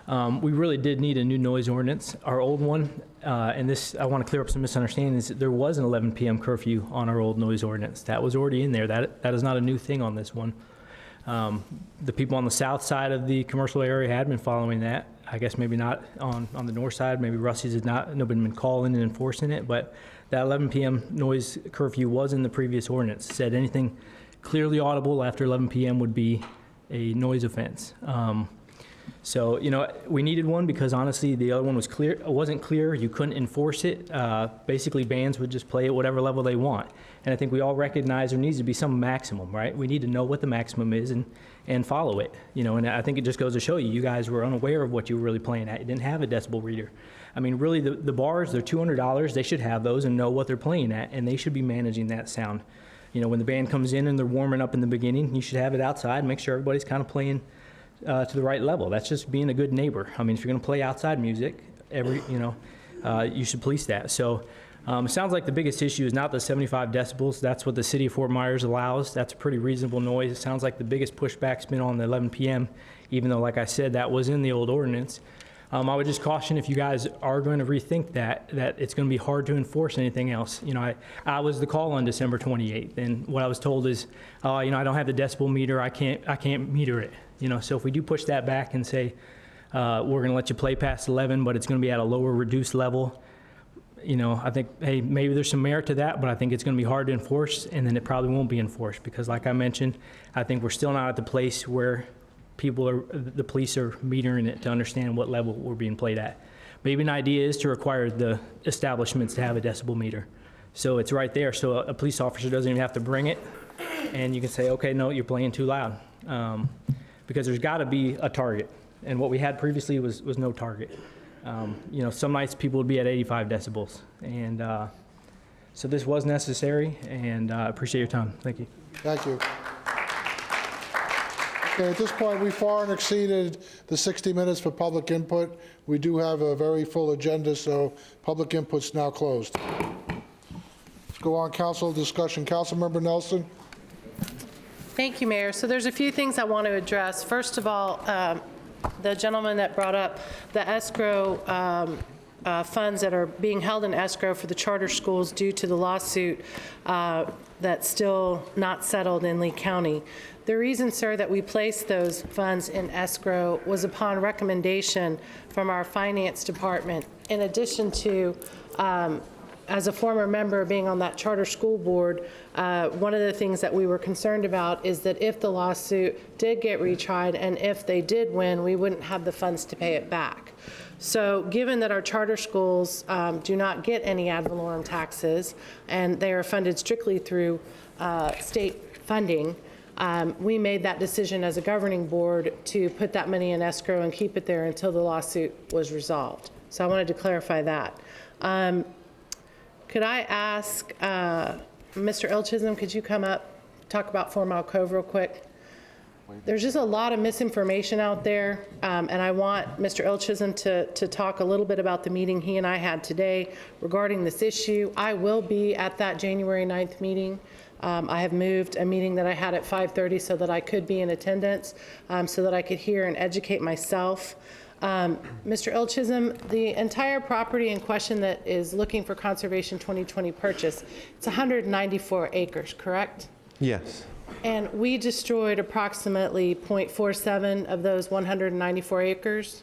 We really did need a new noise ordinance. Our old one, and this, I want to clear up some misunderstandings, there was an 11 p.m. curfew on our old noise ordinance. That was already in there. That is not a new thing on this one. The people on the south side of the commercial area had been following that. I guess maybe not on the north side. Maybe Rusty's had not, nobody been calling and enforcing it, but that 11 p.m. noise curfew was in the previous ordinance. It said anything clearly audible after 11 p.m. would be a noise offense. So, you know, we needed one because honestly the other one was clear. It wasn't clear. You couldn't enforce it. Basically, bands would just play at whatever level they want. And I think we all recognize there needs to be some maximum, right? We need to know what the maximum is and follow it. You know, and I think it just goes to show you guys were unaware of what you were really playing at. You didn't have a decibel reader. I mean, really, the bars, they're $200. They should have those and know what they're playing at, and they should be managing that sound. You know, when the band comes in and they're warming up in the beginning, you should have it outside and make sure everybody's kind of playing to the right level. That's just being a good neighbor. I mean, if you're going to play outside music, you should police that. So it sounds like the biggest issue is not the 75 decibels. That's what the city of Fort Myers allows. That's a pretty reasonable noise. It sounds like the biggest pushback's been on the 11 p.m., even though, like I said, that was in the old ordinance. I would just caution if you guys are going to rethink that it's going to be hard to enforce anything else. You know, I was the call on December 28th, and what I was told is, I don't have the decibel meter. I can't meter it. You know, so if we do push that back and say, we're going to let you play past 11, but it's going to be at a lower reduced level. You know, I think, hey, maybe there's some merit to that, but I think it's going to be hard to enforce, and then it probably won't be enforced because, like I mentioned, I think we're still not at the place where the police are metering it to understand what level we're being played at. Maybe an idea is to require the establishments to have a decibel meter. So it's right there, so a police officer doesn't even have to bring it, and you can say, okay, no, you're playing too loud. Because there's got to be a target, and what we had previously was no target. You know, some nights people would be at 85 decibels, and so this was necessary, and I appreciate your time. Thank you. Thank you. Okay, at this point, we far and exceeded the 60 minutes for public input. We do have a very full agenda, so public input's now closed. Let's go on, council discussion. Councilmember Nelson. Thank you, Mayor. So there's a few things I want to address. First of all, the gentleman that brought up the escrow funds that are being held in escrow for the charter schools due to the lawsuit that's still not settled in Lee County. The reason, sir, that we placed those funds in escrow was upon recommendation from our finance department. In addition to, as a former member being on that charter school board, one of the things that we were concerned about is that if the lawsuit did get retried and if they did win, we wouldn't have the funds to pay it back. So given that our charter schools do not get any ad valorem taxes and they are funded strictly through state funding, we made that decision as a governing board to put that money in escrow and keep it there until the lawsuit was resolved. So I wanted to clarify that. Could I ask Mr. L. Chisholm, could you come up, talk about 4 Mile Cove real quick? There's just a lot of misinformation out there, and I want Mr. L. Chisholm to talk a little bit about the meeting he and I had today regarding this issue. I will be at that January 9th meeting. I have moved a meeting that I had at 5:30 so that I could be in attendance, so that I could hear and educate myself. Mr. L. Chisholm, the entire property in question that is looking for Conservation 2020 purchase, it's 194 acres, correct? Yes. And we destroyed approximately 0.47 of those 194 acres?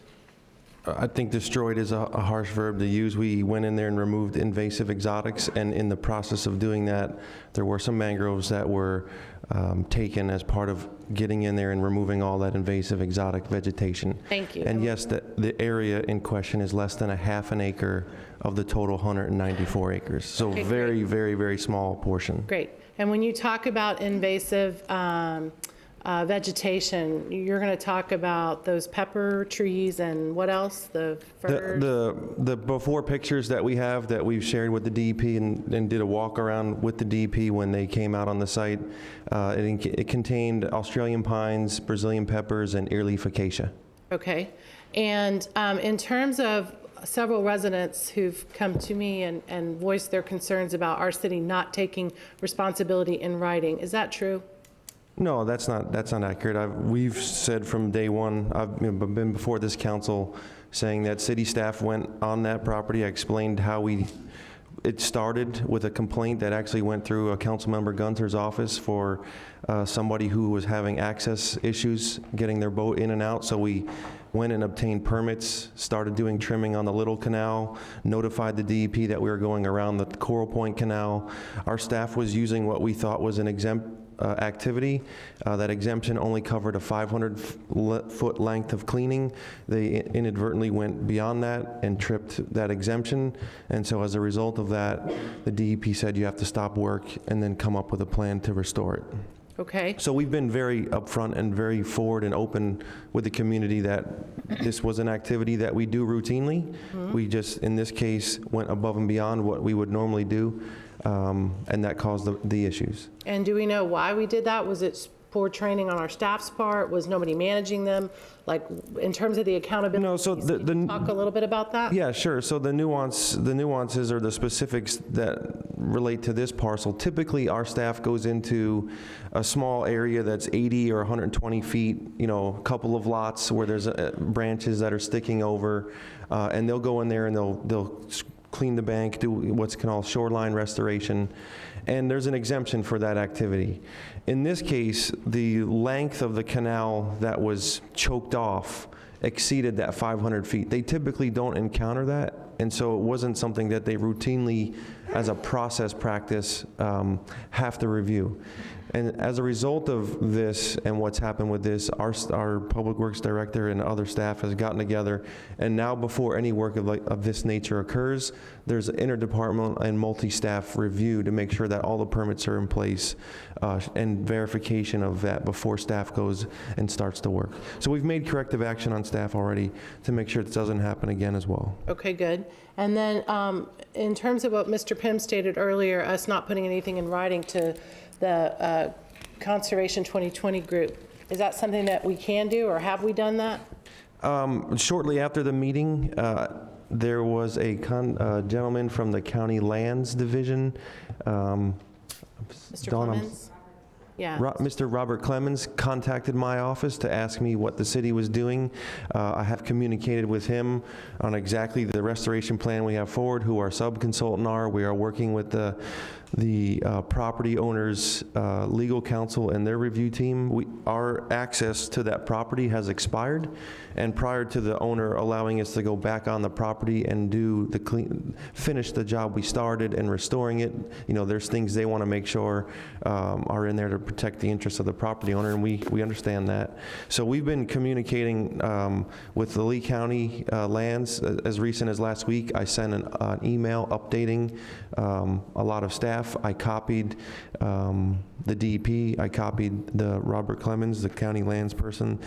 I think destroyed is a harsh verb to use. We went in there and removed invasive exotics, and in the process of doing that, there were some mangroves that were taken as part of getting in there and removing all that invasive exotic vegetation. Thank you. And yes, the area in question is less than a half an acre of the total 194 acres. So Okay, very, very, very small portion. Great. And when you talk about invasive vegetation, you're going to talk about those pepper trees and what else? The firs? The before pictures that we have that we've shared with the DEP and did a walk around with the DEP when they came out on the site, it contained Australian pines, Brazilian peppers, and earleaf acacia. Okay. And in terms of several residents who've come to me and voiced their concerns about our city not taking responsibility in writing, is that true? No, that's not accurate. We've said from day one, I've been before this council saying that city staff went on that property. I explained how it started with a complaint that actually went through a council member Gunter's office for somebody who was having access issues getting their boat in and out. So we went and obtained permits, started doing trimming on the Little Canal, notified the DEP that we were going around the Coral Point Canal. Our staff was using what we thought was an exempt activity. That exemption only covered a 500-foot length of cleaning. They inadvertently went beyond that and tripped that exemption. And so as a result of that, the DEP said you have to stop work and then come up with a plan to restore it. Okay. So we've been very upfront and very forward and open with the community that this was an activity that we do routinely. Mm-hmm. We just, in this case, went above and beyond what we would normally do, and that caused the issues. And do we know why we did that? Was it poor training on our staff's part? Was nobody managing them? Like, in terms of the accountability, no, so can you talk a little bit about that? Yeah, sure. So the nuances or the specifics that relate to this parcel, typically our staff goes into a small area that's 80 or 120 feet, a couple of lots where there's branches that are sticking over, and they'll go in there and they'll clean the bank, do what's called shoreline restoration, and there's an exemption for that activity. In this case, the length of the canal that was choked off exceeded that 500 feet. They typically don't encounter that, and so it wasn't something that they routinely, as a process practice, have to review. And as a result of this and what's happened with this, our Public Works Director and other staff has gotten together, and now before any work of this nature occurs, there's an interdepartmental and multi-staff review to make sure that all the permits are in place and verification of that before staff goes and starts to work. So we've made corrective action on staff already to make sure this doesn't happen again as well. Okay, good. And then in terms of what Mr. Pym stated earlier, us not putting anything in writing to the Conservation 2020 group, is that something that we can do, or have we done that? Shortly after the meeting, there was a gentleman from the County Lands Division. Mr. Clemens? Yeah. Mr. Robert Clemens contacted my office to ask me what the city was doing. I have communicated with him on exactly the restoration plan we have forward, who our sub-consultant are. We are working with the property owner's legal counsel and their review team. Our access to that property has expired, and prior to the owner allowing us to go back on the property and finish the job we started and restoring it, there's things they want to make sure are in there to protect the interests of the property owner, and we understand that. So we've been communicating with the Lee County lands. As recent as last week, I sent an email updating a lot of staff. I copied the DEP, I copied the Robert Clemens, the county lands person.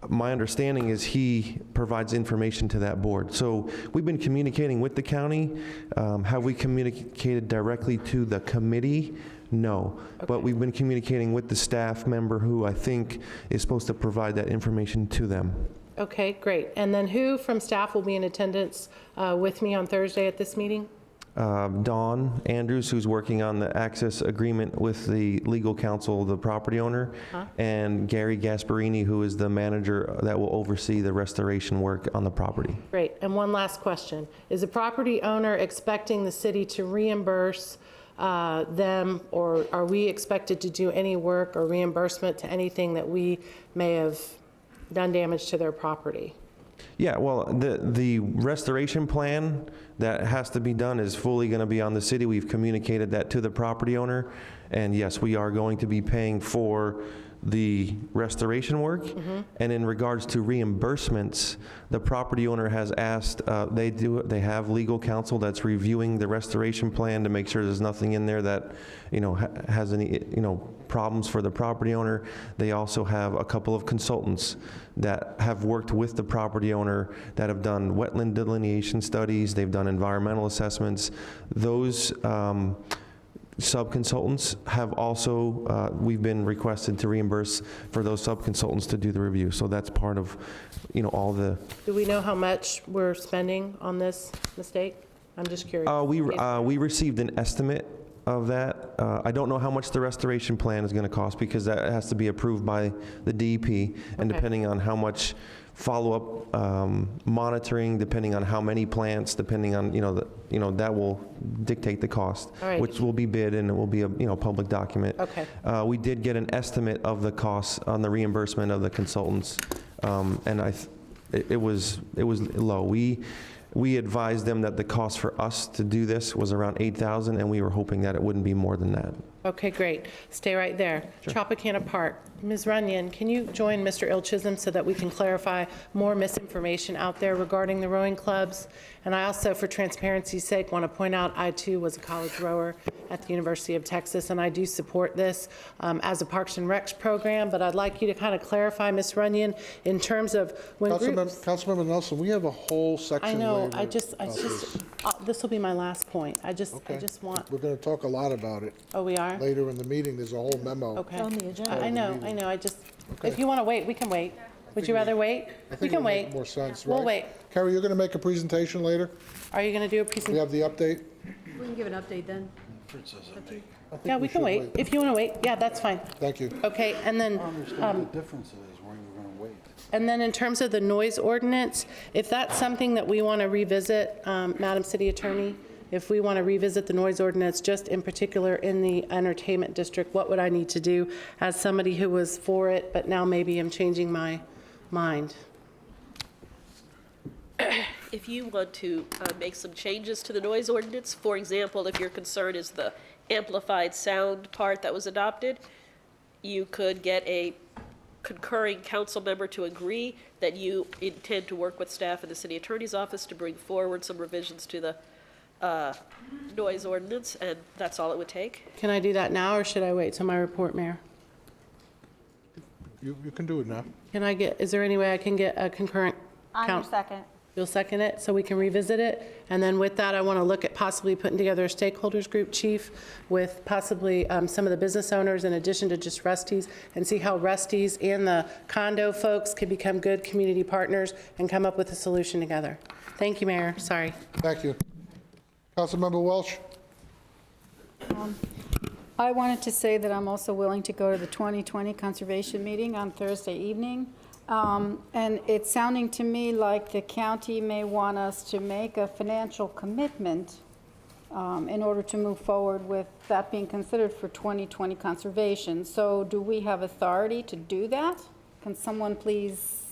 My understanding is he provides information to that board. So we've been communicating with the county. Have we communicated directly to the committee? No, but we've been communicating with the staff member who I think is supposed to provide that information to them. Okay, great. And then who from staff will be in attendance with me on Thursday at this meeting? Dawn Andrews, who's working on the access agreement with the legal counsel of the property owner, and Gary Gasparini, who is the manager that will oversee the restoration work on the property. Great. And one last question. Is the property owner expecting the city to reimburse them, or are we expected to do any work or reimbursement to anything that we may have done damage to their property? Yeah, well, the restoration plan that has to be done is fully going to be on the city. We've communicated that to the property owner, and yes, we are going to be paying for the restoration work. And in regards to reimbursements, the property owner has asked, they have legal counsel that's reviewing the restoration plan to make sure there's nothing in there that has any problems for the property owner. They also have a couple of consultants that have worked with the property owner that have done wetland delineation studies, they've done environmental assessments. Those sub-consultants have also, we've been requested to reimburse for those sub-consultants to do the review. So that's part of, all the... Do we know how much we're spending on this mistake? I'm just curious. We received an estimate of that. I don't know how much the restoration plan is going to cost because that has to be approved by the DEP, and depending on how much follow-up monitoring, depending on how many plants, depending on that will dictate the cost, which will be bid and it will be a public document. Okay. We did get an estimate of the costs on the reimbursement of the consultants, and it was low. We advised them that the cost for us to do this was around $8,000, and we were hoping that it wouldn't be more than that. Okay, great. Stay right there. Tropicana Park. Ms. Runyon, can you join Mr. Ilchism so that we can clarify more misinformation out there regarding the rowing clubs? And I also, for transparency's sake, want to point out I, too, was a college rower at the University of Texas, and I do support this as a Parks and Recs program, but I'd like you to kind of clarify, Ms. Runyon, in terms of when Councilmember Nelson, we have a whole section. I know, where this will be my last point. I just want... We're going to talk a lot about it. Oh, we are? Later in the meeting, there's a whole memo. Okay. I know. If you want to wait, we can wait. Would you rather wait? We can wait. Make more sense, We'll right? wait. Carrie, you're going to make a presentation later? Are you going to do a We presentation? have the update? We can give an update then. Yeah, we can wait. If you want to wait, yeah, that's fine. Thank you. Okay, and then, The difference is where you're going to wait. and then in terms of the noise ordinance, if that's something that we want to revisit, Madam City Attorney, if we want to revisit the noise ordinance, just in particular in the entertainment district, what would I need to do as somebody who was for it, but now maybe I'm changing my mind? if you want to make some changes to the noise ordinance, for example, if your concern is the amplified sound part that was adopted, you could get a concurring council member to agree that you intend to work with staff in the city attorney's office to bring forward some revisions to the noise ordinance, and that's all it would take. Can I do that now, or should I wait till my report, Mayor? You can do it now. Is there any way I can get a concurrent count? second. You'll second it, so we can revisit it? And then with that, I want to look at possibly putting together a stakeholders group, Chief, with possibly some of the business owners in addition to just Rusty's, and see how Rusty's and the condo folks can become good community partners and come up with a solution together. Thank you, Mayor. Sorry. Thank you. Councilmember Welch? I wanted to say that I'm also willing to go to the 2020 conservation meeting on Thursday evening. And it's sounding to me like the county may want us to make a financial commitment in order to move forward with that being considered for 2020 conservation. So do we have authority to do that? Can someone please,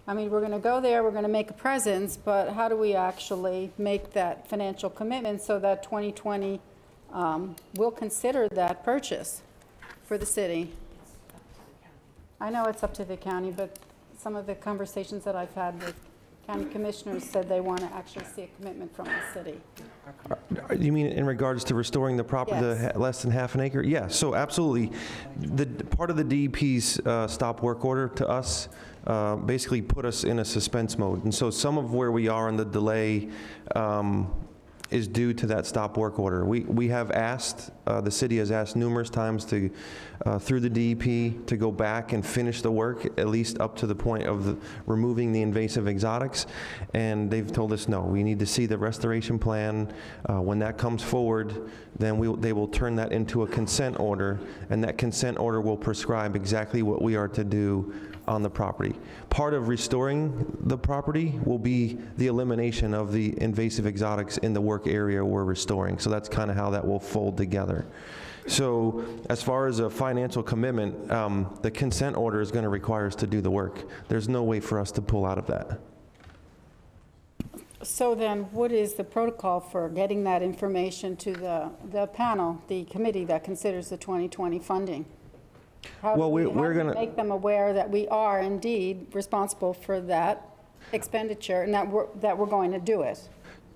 I mean, we're going to go there, we're going to make a presence, but how do we actually make that financial commitment so that 2020 will consider that purchase for the city? I know it's up to the county, but some of the conversations that I've had with county commissioners said they want to actually see a commitment from the city. You mean in regards to restoring the property Yes. to less than half an acre? Yeah, so absolutely. The part of the DEP's stop work order to us basically put us in a suspense mode. And so some of where we are in the delay is due to that stop work order. We have asked, the city has asked numerous times to, through the DEP, to go back and finish the work, at least up to the point of removing the invasive exotics, and they've told us no, we need to see the restoration plan. When that comes forward, then they will turn that into a consent order, and that consent order will prescribe exactly what we are to do on the property. Part of restoring the property will be the elimination of the invasive exotics in the work area we're restoring. So that's kind of how that will fold together. So as far as a financial commitment, the consent order is going to require us to do the work. There's no way for us to pull out of that. So then what is the protocol for getting that information to the panel, the committee that considers the 2020 funding? How do we make them aware that we are indeed responsible for that expenditure and that we're going to do it?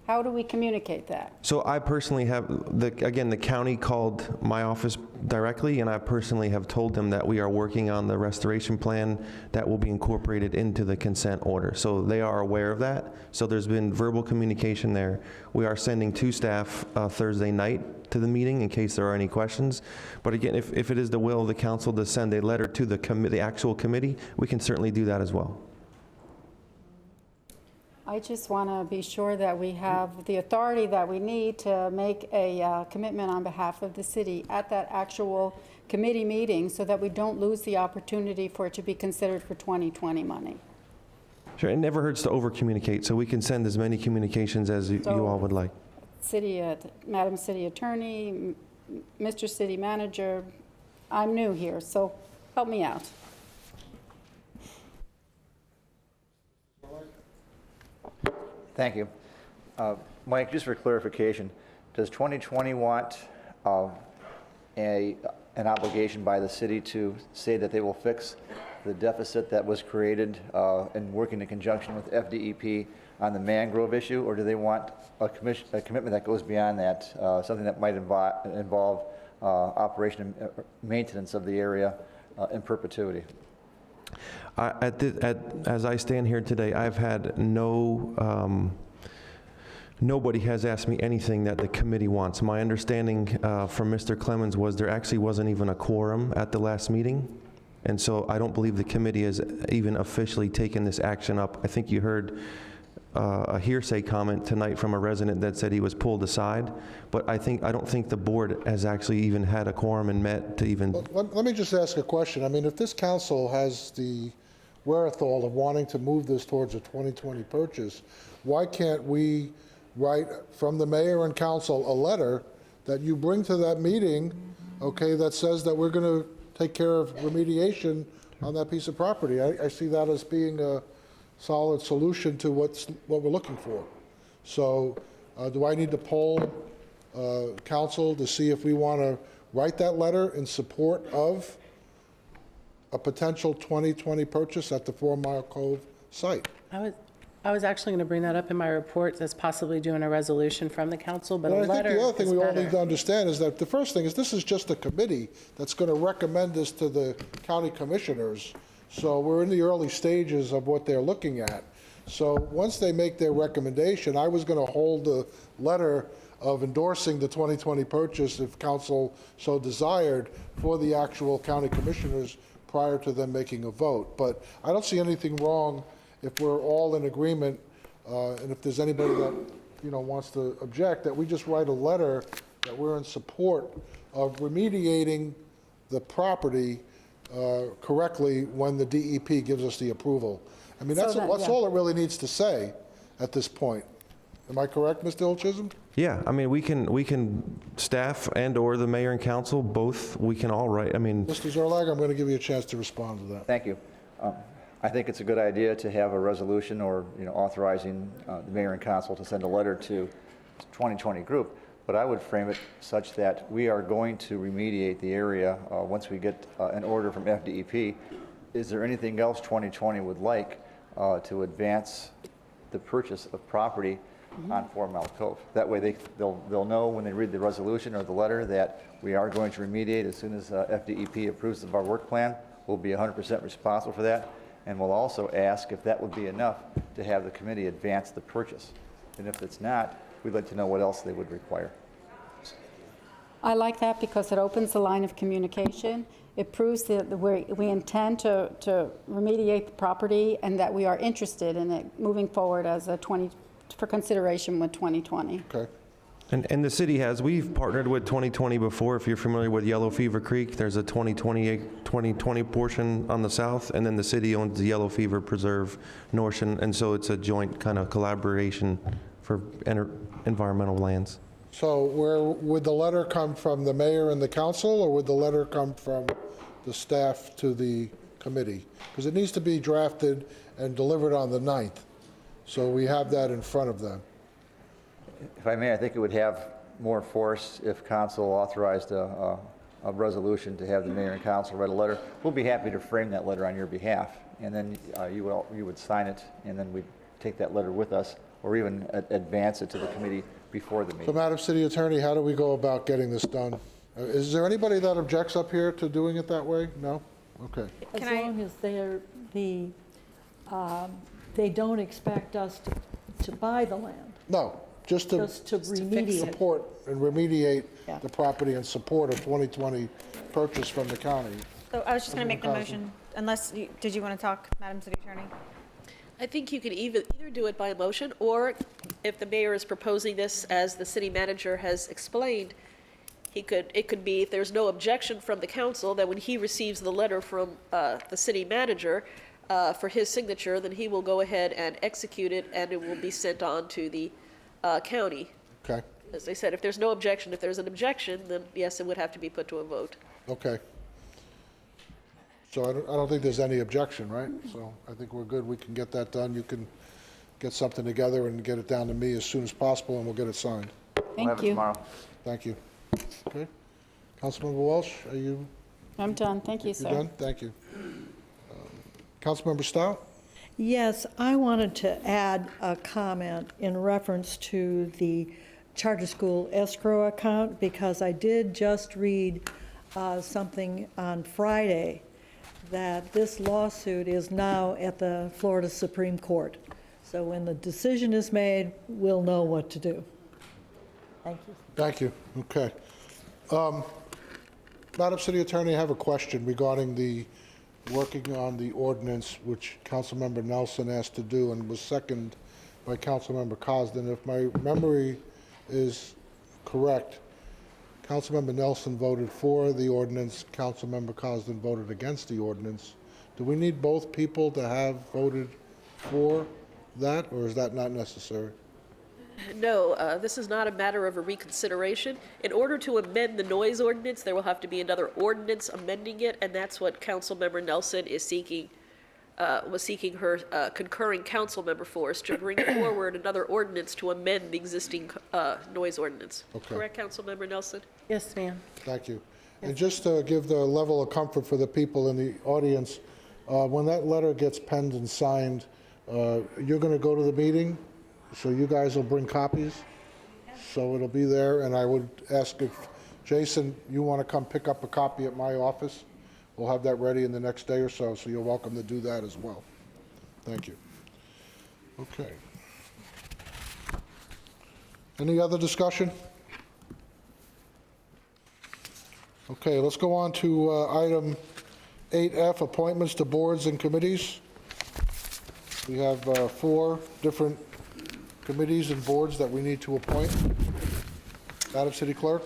How do we communicate that? So I personally have, again, the county called my office directly, and I personally have told them that we are working on the restoration plan that will be incorporated into the consent order. So they are aware of that. So there's been verbal communication there. We are sending 2 staff Thursday night to the meeting in case there are any questions. But again, if it is the will of the council to send a letter to the actual committee, we can certainly do that as well. I just want to be sure that we have the authority that we need to make a commitment on behalf of the city at that actual committee meeting so that we don't lose the opportunity for it to be considered for 2020 money. Sure, it never hurts to over-communicate, so we can send as many communications as you all would like. Madam City Attorney, Mr. City Manager, I'm new here, so help me out. Thank you. Mike, just for clarification, does 2020 want an obligation by the city to say that they will fix the deficit that was created in working in conjunction with FDEP on the mangrove issue, or do they want a commitment that goes beyond that, something that might involve operation and maintenance of the area in perpetuity? As I stand here today, I've had nobody has asked me anything that the committee wants. My understanding from Mr. Clemens was there actually wasn't even a quorum at the last meeting, and so I don't believe the committee has even officially taken this action up. I think you heard a hearsay comment tonight from a resident that said he was pulled aside, but I don't think the board has actually even had a quorum and met to even. Let me just ask a question. I mean, if this council has the wherewithal of wanting to move this towards a 2020 purchase, why can't we write from the mayor and council a letter that you bring to that meeting, okay, that says that we're going to take care of remediation on that piece of property? I see that as being solid solution to what we're looking for. So do I need to poll council to see if we want to write that letter in support of a potential 2020 purchase at the 4 Mile Cove site? I was actually going to bring that up in my report as possibly doing a resolution from the council, but a And I think letter the other thing is we all better. need to understand is that the first thing is this is just a committee that's going to recommend this to the county commissioners. So we're in the early stages of what they're looking at. So once they make their recommendation, I was going to hold the letter of endorsing the 2020 purchase, if council so desired, for the actual county commissioners prior to them making a vote. But I don't see anything wrong if we're all in agreement, and if there's anybody that, wants to object, that we just write a letter that we're in support of remediating the property correctly when the DEP gives us the approval. I mean, that's all it really needs to say at this point. Am I correct, Mr. Ilchism? Yeah, I mean, we can, staff and/or the mayor and council, both, we can all write, I mean, Mr. Zerlag, I'm going to give you a chance to respond to that. Thank you. I think it's a good idea to have a resolution or, authorizing the mayor and council to send a letter to 2020 group, but I would frame it such that we are going to remediate the area once we get an order from FDEP. Is there anything else 2020 would like to advance the purchase of property on 4 Mile Cove? That way they'll know when they read the resolution or the letter that we are going to remediate as soon as FDEP approves of our work plan. We'll be 100% responsible for that. And we'll also ask if that would be enough to have the committee advance the purchase. And if it's not, we'd like to know what else they would require. I like that because it opens the line of communication. It proves that we intend to remediate the property and that we are interested in it moving forward as for consideration with 2020. Okay. and the city we've partnered with 2020 before. If you're familiar with Yellow Fever Creek, there's a 2020 portion on the south, and then the city owns the Yellow Fever Preserve Norton, and so it's a joint kind of collaboration for environmental lands. So where would the letter come from, the mayor and the council, or would the letter come from the staff to the committee? Because it needs to be drafted and delivered on the 9th. So we have that in front of them. If I may, I think it would have more force if council authorized a resolution to have the mayor and council write a letter. We'll be happy to frame that letter on your behalf, and then you would sign it, and then we'd take that letter with us, or even advance it to the committee before the So meeting. Madam City Attorney, how do we go about getting this done? Is there anybody that objects up here to doing it that way? No? Okay. As long as they don't expect us to buy the land. No, just to remediate. support and remediate Yeah. the property and support a 2020 purchase from the county. So I was just going to make the Councilman motion, unless, did you want to talk, Madam City Attorney? I think you could either do it by motion, or if the mayor is proposing this as the city manager has explained, it could be, if there's no objection from the council, that when he receives the letter from the city manager for his signature, then he will go ahead and execute it, and it will be sent on to the county. Okay, As I said, if there's no objection, if there's an objection, then yes, it would have to be put to a vote. okay. So I don't think there's any objection, right? So I think we're good. We can get that done. You can get something together and get it down to me as soon as possible, and we'll get it signed. We'll have it tomorrow. Thank you. Okay. Councilmember Walsh, are you I'm done. Thank you, sir. done? Thank you. Councilmember Stout? Yes, I wanted to add a comment in reference to the charter school escrow account, because I did just read something on Friday that this lawsuit is now at the Florida Supreme Court. So when the decision is made, we'll know what to do. Thank you. Thank you. Okay. Madam City Attorney, I have a question regarding the working on the ordinance, which Councilmember Nelson asked to do and was seconded by Councilmember Cosden. If my memory is correct, Councilmember Nelson voted for the ordinance, Councilmember Cosden voted against the ordinance. Do we need both people to have voted for that, or is that not necessary? No, this is not a matter of a reconsideration. In order to amend the noise ordinance, there will have to be another ordinance amending it, and that's what Councilmember Nelson is seeking was seeking her concurring council member for is to bring forward another ordinance to amend the existing noise ordinance. Okay. Correct, Councilmember Nelson? Yes, ma'am. Thank you. And just to give the level of comfort for the people in the audience, when that letter gets penned and signed, you're going to go to the meeting, so you guys will bring copies. So it'll be there, and I would ask if, Jason, you want to come pick up a copy at my office? We'll have that ready in the next day or so, so you're welcome to do that as well. Thank you. Okay. Any other discussion? Okay, let's go on to item 8F, appointments to boards and committees. We have 4 different committees and boards that we need to appoint. Madam City Clerk?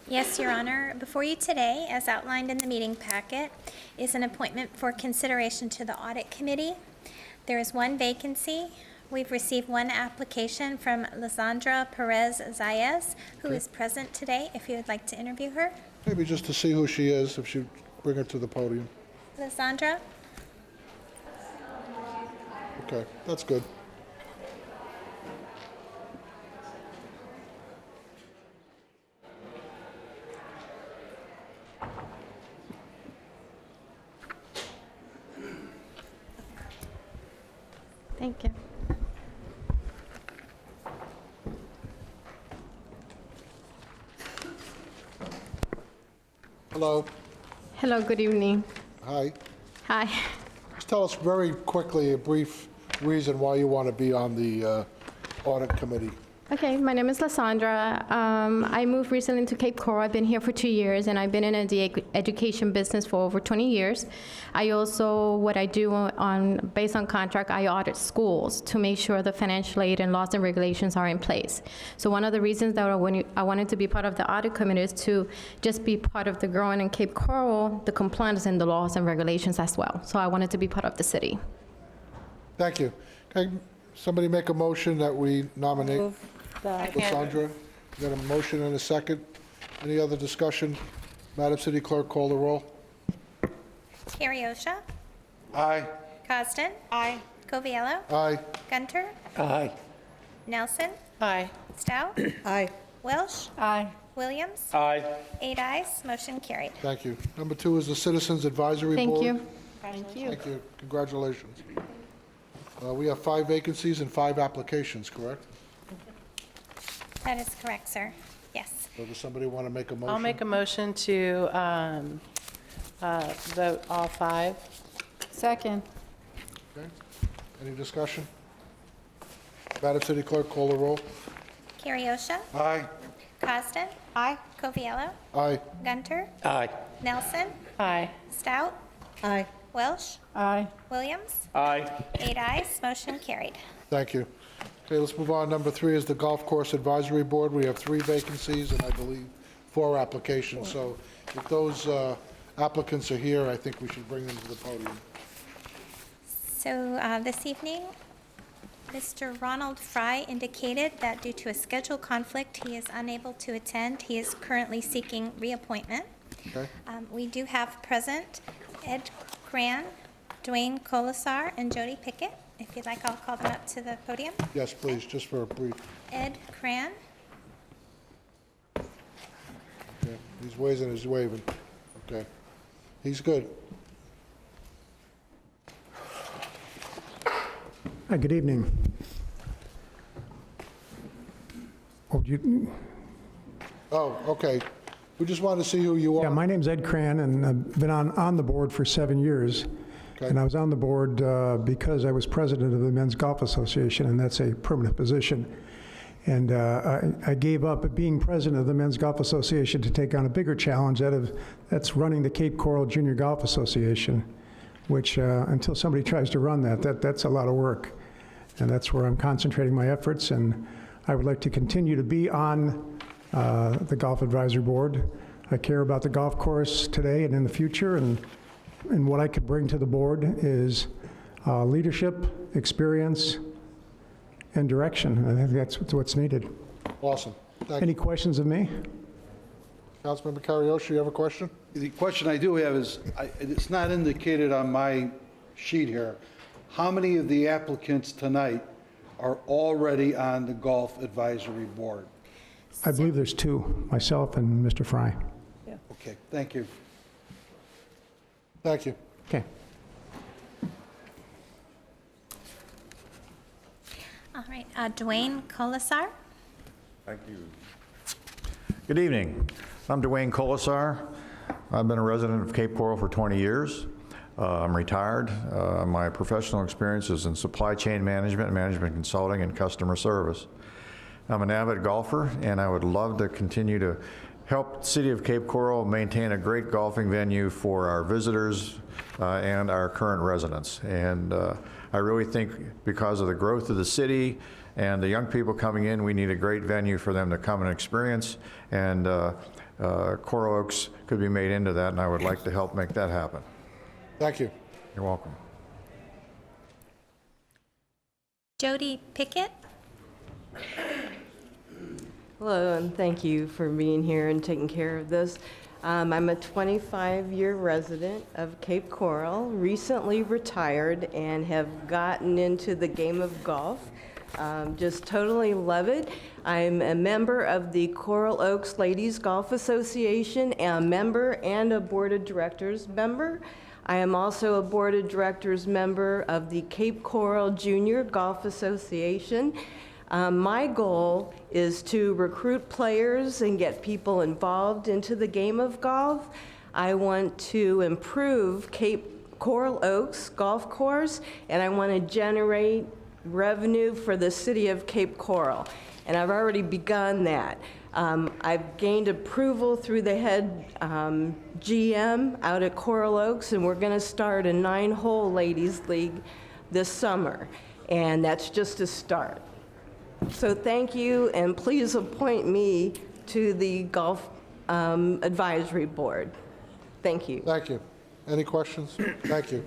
Yes, Your Honor. Before you today, as outlined in the meeting packet, is an appointment for consideration to the Audit Committee. There is 1 vacancy. We've received 1 application from Lizandra Perez Zayas, who is present today, if you would like to interview her. Maybe just to see who she is, if you bring her to the podium. Lizandra? Okay, that's good. Thank you. Hello. Hello, good evening. Hi. Hi. Just tell us very quickly a brief reason why you want to be on the Audit Committee. Okay, my name is Lysandra. I moved recently to Cape Coral. I've been here for 2 years, and I've been in the education business for over 20 years. I also, what I do based on contract, I audit schools to make sure the financial aid and laws and regulations are in place. So one of the reasons that I wanted to be part of the Audit Committee is to just be part of the growing in Cape Coral, the compliance and the laws and regulations as well. So I wanted to be part of the city. Thank you. Can somebody make a motion that we nominate Lysandra? Got a motion and a second. Any other discussion? Madam City Clerk, call the roll. Carriosha? Aye. Costin? Aye. Coviello? Aye. Gunter? Aye. Nelson? Aye. Stout? Aye. Welsh? Aye. Williams? Aye. 8 ayes, motion carried. Thank you. Number 2 is the Citizens Advisory Thank Board. you. Thank you. Thank you. Congratulations. We have 5 vacancies and 5 applications, correct? That is correct, sir. Yes. So does somebody want to make a motion? I'll make a motion to vote all 5. Second. Okay. Any discussion? Madam City Clerk, call the roll. Carriosha? Aye. Costin? Aye. Coviello? Aye. Gunter? Aye. Nelson? Aye. Stout? Aye. Welsh? Aye. Williams? Aye. 8 ayes, motion carried. Thank you. Okay, let's move on. Number 3 is the Golf Course Advisory Board. We have 3 vacancies and I believe 4 applications. So if those applicants are here, I think we should bring them to the podium. So this evening, Mr. Ronald Fry indicated that due to a schedule conflict, he is unable to attend. He is currently seeking reappointment. Okay. We do have present Ed Cran, Dwayne Colasar, and Jody Pickett. If you'd like, I'll call them up to the podium. Yes, please, just for a brief. Ed Cran, Okay. He's waving, he's waving. Okay. He's good. Hi, good evening. Oh, okay. We just wanted to see who you are. Yeah, my name's Ed Cran, and I've been on the board for 7 years. Okay. And I was on the board because I was president of the Men's Golf Association, and that's a permanent position. And I gave up being president of the Men's Golf Association to take on a bigger challenge, that's running the Cape Coral Junior Golf Association, which until somebody tries to run that's a lot of work. And that's where I'm concentrating my efforts, and I would like to continue to be on the Golf Advisory Board. I care about the golf course today and in the future, and what I could bring to the board is leadership, experience, and direction. I think that's what's needed. Awesome. Thank Any you. questions of me? Councilmember Carriosha, you have a question? The question I do have is, it's not indicated on my sheet here. How many of the applicants tonight are already on the Golf Advisory Board? I believe there's two, myself and Mr. Fry. Okay, thank you. Thank you. Okay. All right, Dwayne Colasar. Thank you. Good evening. I'm Dwayne Colasar. I've been a resident of Cape Coral for 20 years. I'm retired. My professional experience is in supply chain management, management consulting, and customer service. I'm an avid golfer, and I would love to continue to help the City of Cape Coral maintain a great golfing venue for our visitors and our current residents. And I really think because of the growth of the city and the young people coming in, we need a great venue for them to come and experience. And Coral Oaks could be made into that, and I would like to help make that happen. Thank you. You're welcome. Jody Pickett. Hello, and thank you for being here and taking care of this. I'm a 25-year resident of Cape Coral, recently retired, and have gotten into the game of golf. Just totally love it. I'm a member of the Coral Oaks Ladies Golf Association, a member and a board of directors member. I am also a board of directors member of the Cape Coral Junior Golf Association. My goal is to recruit players and get people involved into the game of golf. I want to improve Cape Coral Oaks Golf Course, and I want to generate revenue for the city of Cape Coral. And I've already begun that. I've gained approval through the head GM out at Coral Oaks, and we're going to start a 9-hole ladies league this summer. And that's just a start. So thank you, and please appoint me to the Golf Advisory Board. Thank you. Thank you. Any questions? Thank you.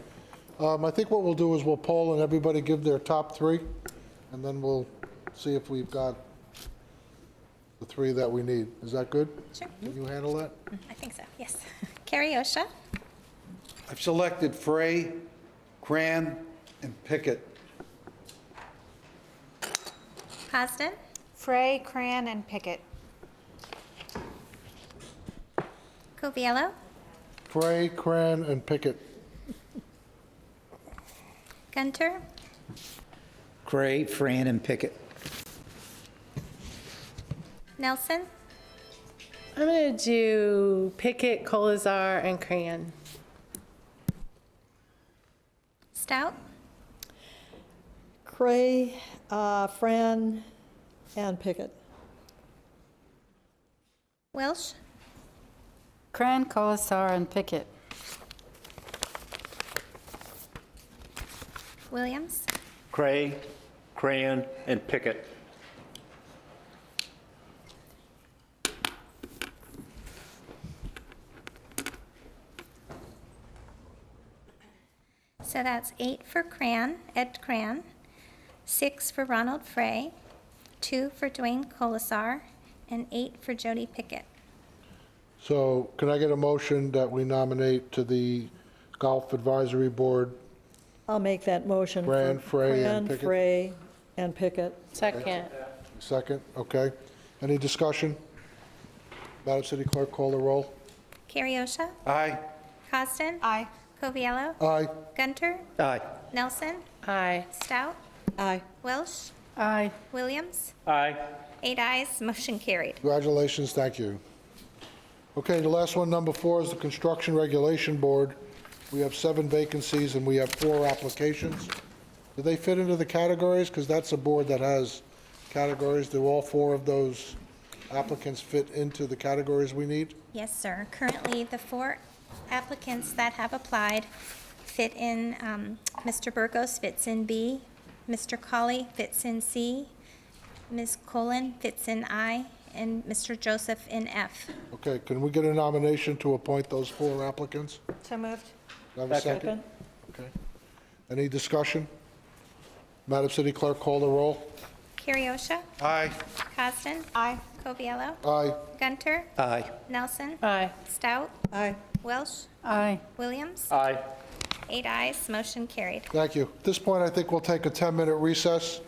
I think what we'll do is we'll poll and everybody give their top three, and then we'll see if we've got the three that we need. Is that good? Sure. Can you handle that? I think so, yes. Carrie Osha. I've selected Frey, Cran, and Pickett. Cosden. Frey, Cran, and Pickett. Coviello. Frey, Cran, and Pickett. Gunter. Gray, Fran, and Pickett. Nelson. I'm going to do Pickett, Colazar, and Cran. Stout. Cray, Fran, and Pickett. Welsh. Cran, Colasar, and Pickett. Williams. Cray, Cran, and Pickett. So that's 8 for Ed Cran, 6 for Ronald Frey, 2 for Dwayne Colasar, and 8 for Jody Pickett. So can I get a motion that we nominate to the Golf Advisory Board? I'll make that motion. Cran, for Frey, and Cran, Pickett. Frey, and Pickett. Second. Second, okay. Any discussion? Madam City Clerk, call the roll. Carrie Osha. Aye. Cosden. Aye. Coviello. Aye. Gunter. Aye. Nelson. Aye. Stout. Aye. Welsh. Aye. Williams. Aye. 8 ayes, motion carried. Congratulations, thank you. Okay, the last one, number 4, is the Construction Regulation Board. We have 7 vacancies and we have 4 applications. Do they fit into the categories? Because that's a board that has categories. Do all 4 of those applicants fit into the categories we need? Yes, sir. Currently, the 4 applicants that have applied fit in, Mr. Burgos fits in B, Mr. Colley fits in C, Ms. Colon fits in I, and Mr. Joseph in F. Okay, can we get a nomination to appoint those 4 applicants? So moved. Do I have a second? Okay. Any discussion? Madam City Clerk, call the roll. Carrie Osha. Aye. Cosden. Aye. Coviello. Aye. Gunter. Aye. Nelson. Aye. Stout. Aye. Welsh. Aye. Williams. Aye. 8 ayes, motion carried. Thank you. At this point, I think we'll take a 10-minute recess.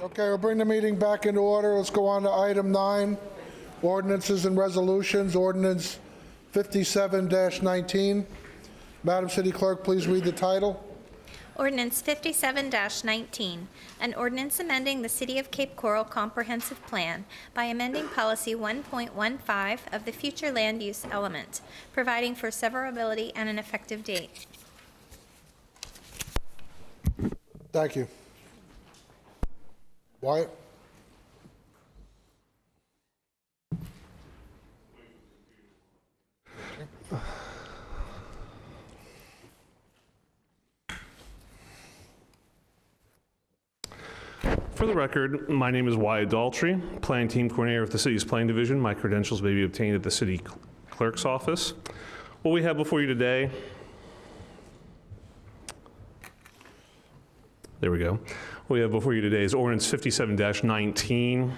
Okay, we'll bring the meeting back into order. Let's go on to item 9, ordinances and resolutions. Ordinance 57-19. Madam City Clerk, please read the title. Ordinance 57-19, an ordinance amending the City of Cape Coral Comprehensive Plan by amending Policy 1.15 of the Future Land Use Element, providing for severability and an effective date. Thank you. Wyatt? For the record, my name is Wyatt Daltrey, Planning Team Coordinator with the City's Planning Division. My credentials may be obtained at the City Clerk's office. What we have before you today, there we go. What we have before you today is Ordinance 57-19.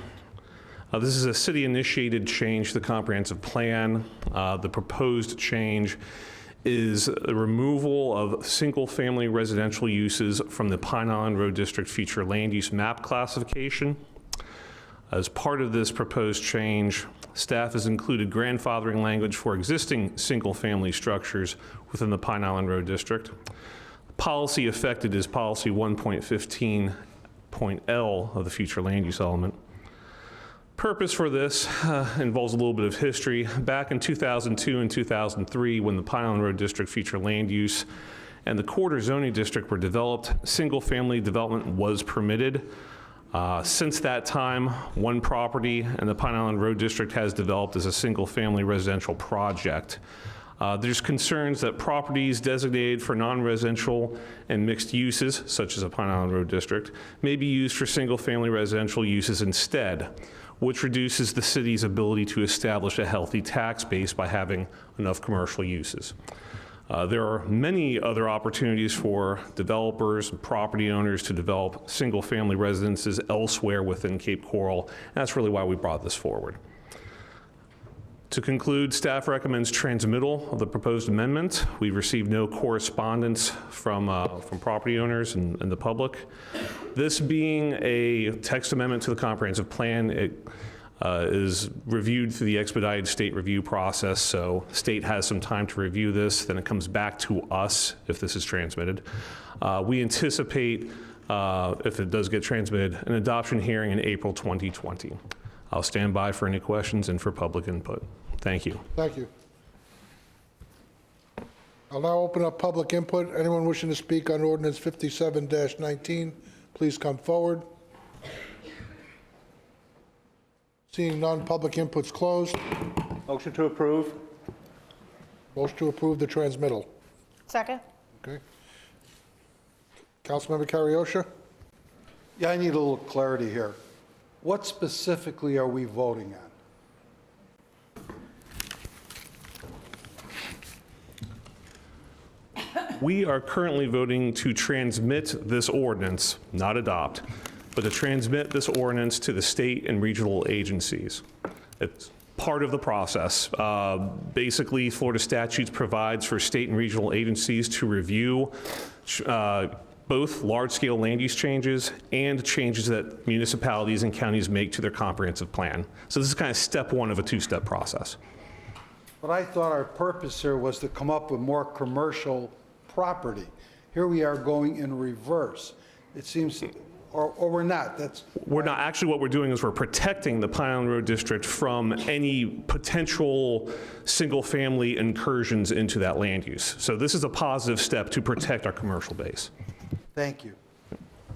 This is a city-initiated change to the comprehensive plan. The proposed change is the removal of single-family residential uses from the Pine Island Road District future land use map classification. As part of this proposed change, staff has included grandfathering language for existing single-family structures within the Pine Island Road District. Policy affected is Policy 1.15.L of the future land use element. Purpose for this involves a little bit of history. Back in 2002 and 2003, when the Pine Island Road District future land use and the Corridor zoning district were developed, single-family development was permitted. Since that time, one property in the Pine Island Road District has developed as a single-family residential project. There's concerns that properties designated for non-residential and mixed uses, such as a Pine Island Road District, may be used for single-family residential uses instead, which reduces the city's ability to establish a healthy tax base by having enough commercial uses. There are many other opportunities for developers and property owners to develop single-family residences elsewhere within Cape Coral. That's really why we brought this forward. To conclude, staff recommends transmittal of the proposed amendment. We've received no correspondence from property owners and the public. This being a text amendment to the comprehensive plan, it is reviewed through the expedited state review process, so state has some time to review this, then it comes back to us if this is transmitted. We anticipate, if it does get transmitted, an adoption hearing in April 2020. I'll stand by for any questions and for public input. Thank you. Thank you. I'll now open up public input. Anyone wishing to speak on ordinance 57-19, please come forward. Seeing none, public input's closed. Motion to approve. Motion to approve the transmittal. Second? Okay. Councilmember Kariosha? Yeah, I need a little clarity here. What specifically are we voting on? We are currently voting to transmit this ordinance, not adopt, but to transmit this ordinance to the state and regional agencies. It's part of the process. Basically, Florida statutes provides for state and regional agencies to review both large-scale land use changes and changes that municipalities and counties make to their comprehensive plan. So this is kind of step one of a two-step process. But I thought our purpose here was to come up with more commercial property. Here we are going in reverse. It seems, or we're not. We're not. Actually, what we're doing is we're protecting the Pine Island Road District from any potential single-family incursions into that land use. So this is a positive step to protect our commercial base. Thank you.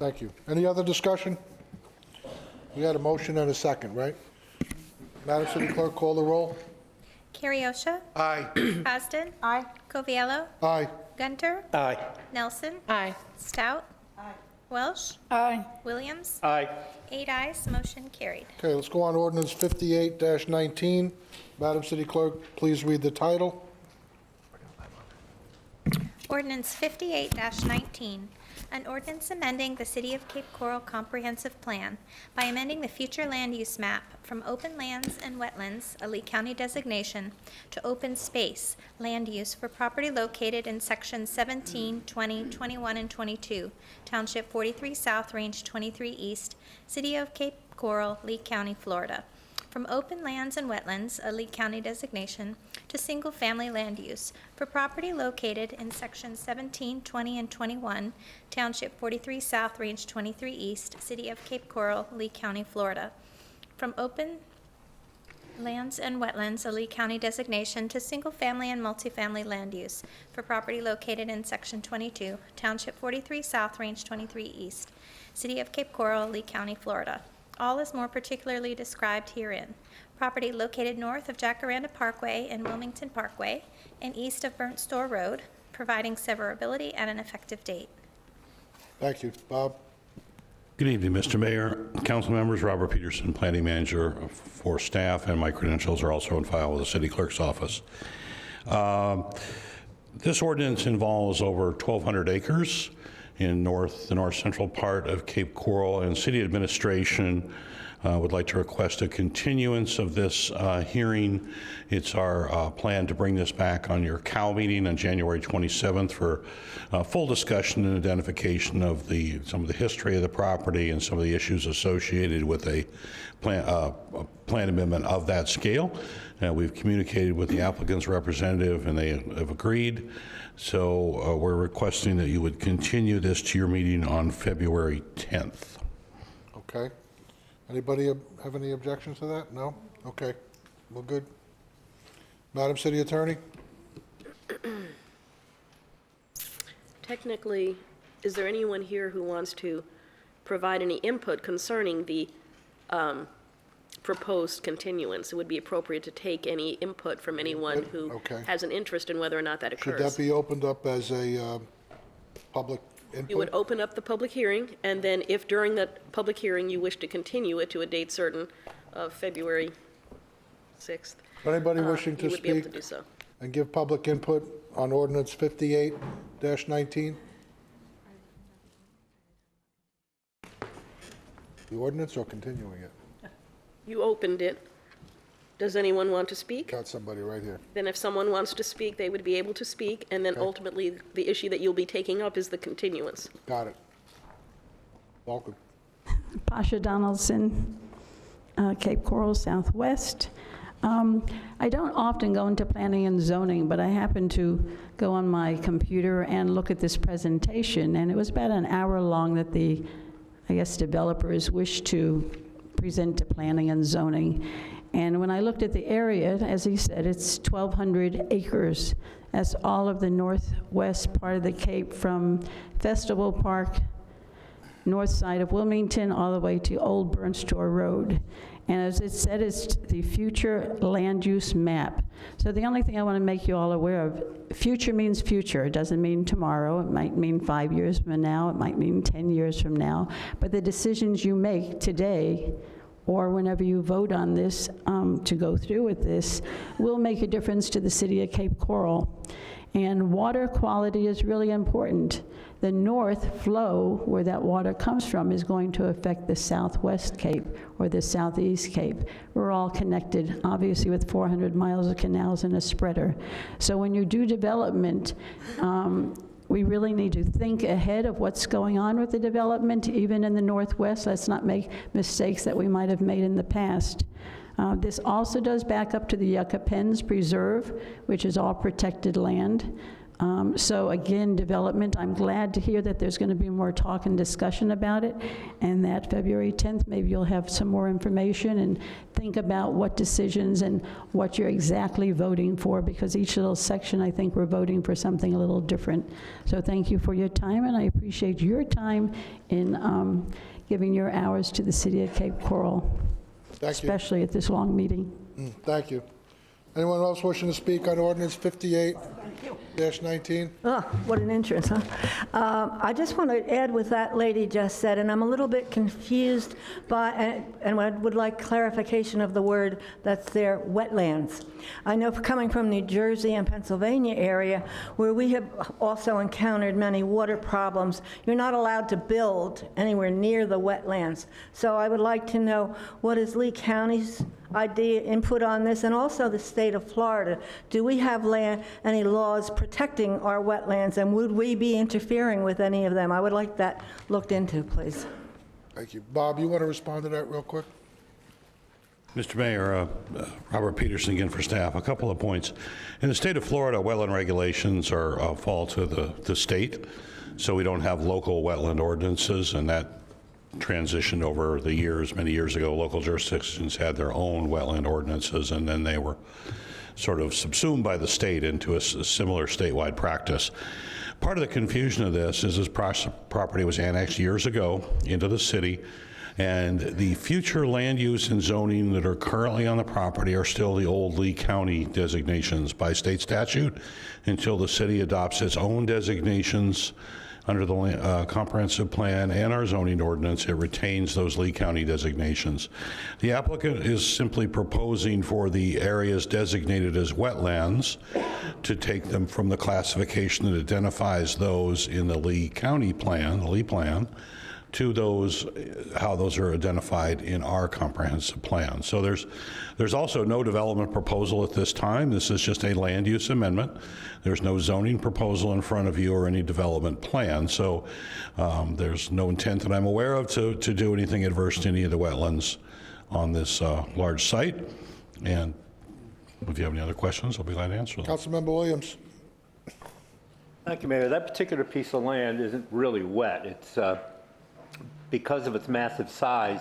Thank you. Any other discussion? We had a motion and a second, right? Madam City Clerk, call the roll. Kariosha? Aye. Poston? Aye. Coviello? Aye. Gunter? Aye. Nelson? Aye. Stout? Welsh? Aye. Williams? Aye. 8 ayes, motion carried. Okay, let's go on to ordinance 58-19. Madam City Clerk, please read the title. Ordinance 58-19, An ordinance amending the City of Cape Coral Comprehensive Plan by amending the future land use map from open lands and wetlands, a Lee County designation, to open space land use for property located in Section 17, 20, 21, and 22, Township 43 South, Range 23 East, City of Cape Coral, Lee County, Florida. From open lands and wetlands, a Lee County designation, to single-family land use for property located in Section 17, 20, and 21, Township 43 South, Range 23 East, City of Cape Coral, Lee County, Florida. From open lands and wetlands, a Lee County designation, to single-family and multifamily land use for property located in Section 22, Township 43 South, Range 23 East, City of Cape Coral, Lee County, Florida. All is more particularly described herein. Property located north of Jacaranda Parkway and Wilmington Parkway and east of Burnt Store Road, providing severability and an effective date. Thank you. Bob? Good evening, Mr. Mayor, council members. Robert Peterson, planning manager for staff, and my credentials are also on file with the city clerk's office. This ordinance involves over 1,200 acres in the north central part of Cape Coral, and city administration would like to request a continuance of this hearing. It's our plan to bring this back on your COW meeting on January 27th for full discussion and identification of some of the history of the property and some of the issues associated with a plan amendment of that scale. We've communicated with the applicant's representative and they have agreed. So we're requesting that you would continue this to your meeting on February 10th. Okay. Anybody have any objections to that? No? Okay. Well, good. Madam City Attorney? Technically, is there anyone here who wants to provide any input concerning the proposed continuance? It would be appropriate to take any input from anyone who has an interest in whether or not that occurs. Should that be opened up as a public input? You would open up the public hearing, and then if during that public hearing you wish to continue it to a date certain of February 6th, Anybody wishing to you would be able speak to do so. and give public input on ordinance 58-19? The ordinance or continuing it? You opened it. Does anyone want to speak? Got somebody right here. Then if someone wants to speak, they would be able to speak, and then ultimately, the issue that you'll be taking up is the continuance. Got it. Welcome. Pasha Donaldson, Cape Coral Southwest. I don't often go into planning and zoning, but I happened to go on my computer and look at this presentation, and it was about an hour long that the, I guess, developers wished to present to planning and zoning. And when I looked at the area, as he said, it's 1,200 acres. That's all of the northwest part of the Cape, from Festival Park, north side of Wilmington, all the way to Old Burnt Store Road. And as it said, it's the future land use map. So the only thing I want to make you all aware of, future means future. It doesn't mean tomorrow. It might mean 5 years from now. It might mean 10 years from now. But the decisions you make today, or whenever you vote on this to go through with this, will make a difference to the city of Cape Coral. And water quality is really important. The north flow, where that water comes from, is going to affect the southwest Cape or the southeast Cape. We're all connected, obviously, with 400 miles of canals and a spreader. So when you do development, we really need to think ahead of what's going on with the development, even in the northwest. Let's not make mistakes that we might have made in the past. This also does back up to the Yucca Pens Preserve, which is all protected land. So again, development, I'm glad to hear that there's going to be more talk and discussion about it, and that February 10th, maybe you'll have some more information and think about what decisions and what you're exactly voting for, because each little section, I think we're voting for something a little different. So thank you for your time, and I appreciate your time in giving your hours to the city of Cape Coral, especially at this long meeting. Thank you. Anyone else wishing to speak on ordinance 58-19? Oh, what an entrance, huh? I just want to add what that lady just said, and I'm a little bit confused by, and I would like clarification of the word that's there, wetlands. I know coming from New Jersey and Pennsylvania area, where we have also encountered many water problems, you're not allowed to build anywhere near the wetlands. So I would like to know, what is Lee County's idea, input on this, and also the state of Florida? Do we have any laws protecting our wetlands, and would we be interfering with any of them? I would like that looked into, please. Thank you. Bob, you want to respond to that real quick? Mr. Mayor, Robert Peterson again for staff. A couple of points. In the state of Florida, wetland regulations fall to the state, so we don't have local wetland ordinances, and that transitioned over the years. Many years ago, local jurisdictions had their own wetland ordinances, and then they were sort of subsumed by the state into a similar statewide practice. Part of the confusion of this is this property was annexed years ago into the city, and the future land use and zoning that are currently on the property are still the old Lee County designations by state statute until the city adopts its own designations under the comprehensive plan and our zoning ordinance. It retains those Lee County designations. The applicant is simply proposing for the areas designated as wetlands to take them from the classification that identifies those in the Lee County plan, the Lee plan, to those, how those are identified in our comprehensive plan. So there's also no development proposal at this time. This is just a land use amendment. There's no zoning proposal in front of you or any development plan. So there's no intent that I'm aware of to do anything adverse to any of the wetlands on this large site. And if you have any other questions, I'll be glad to answer them. Councilmember Williams. Thank you, Mayor. That particular piece of land isn't really wet. It's because of its massive size,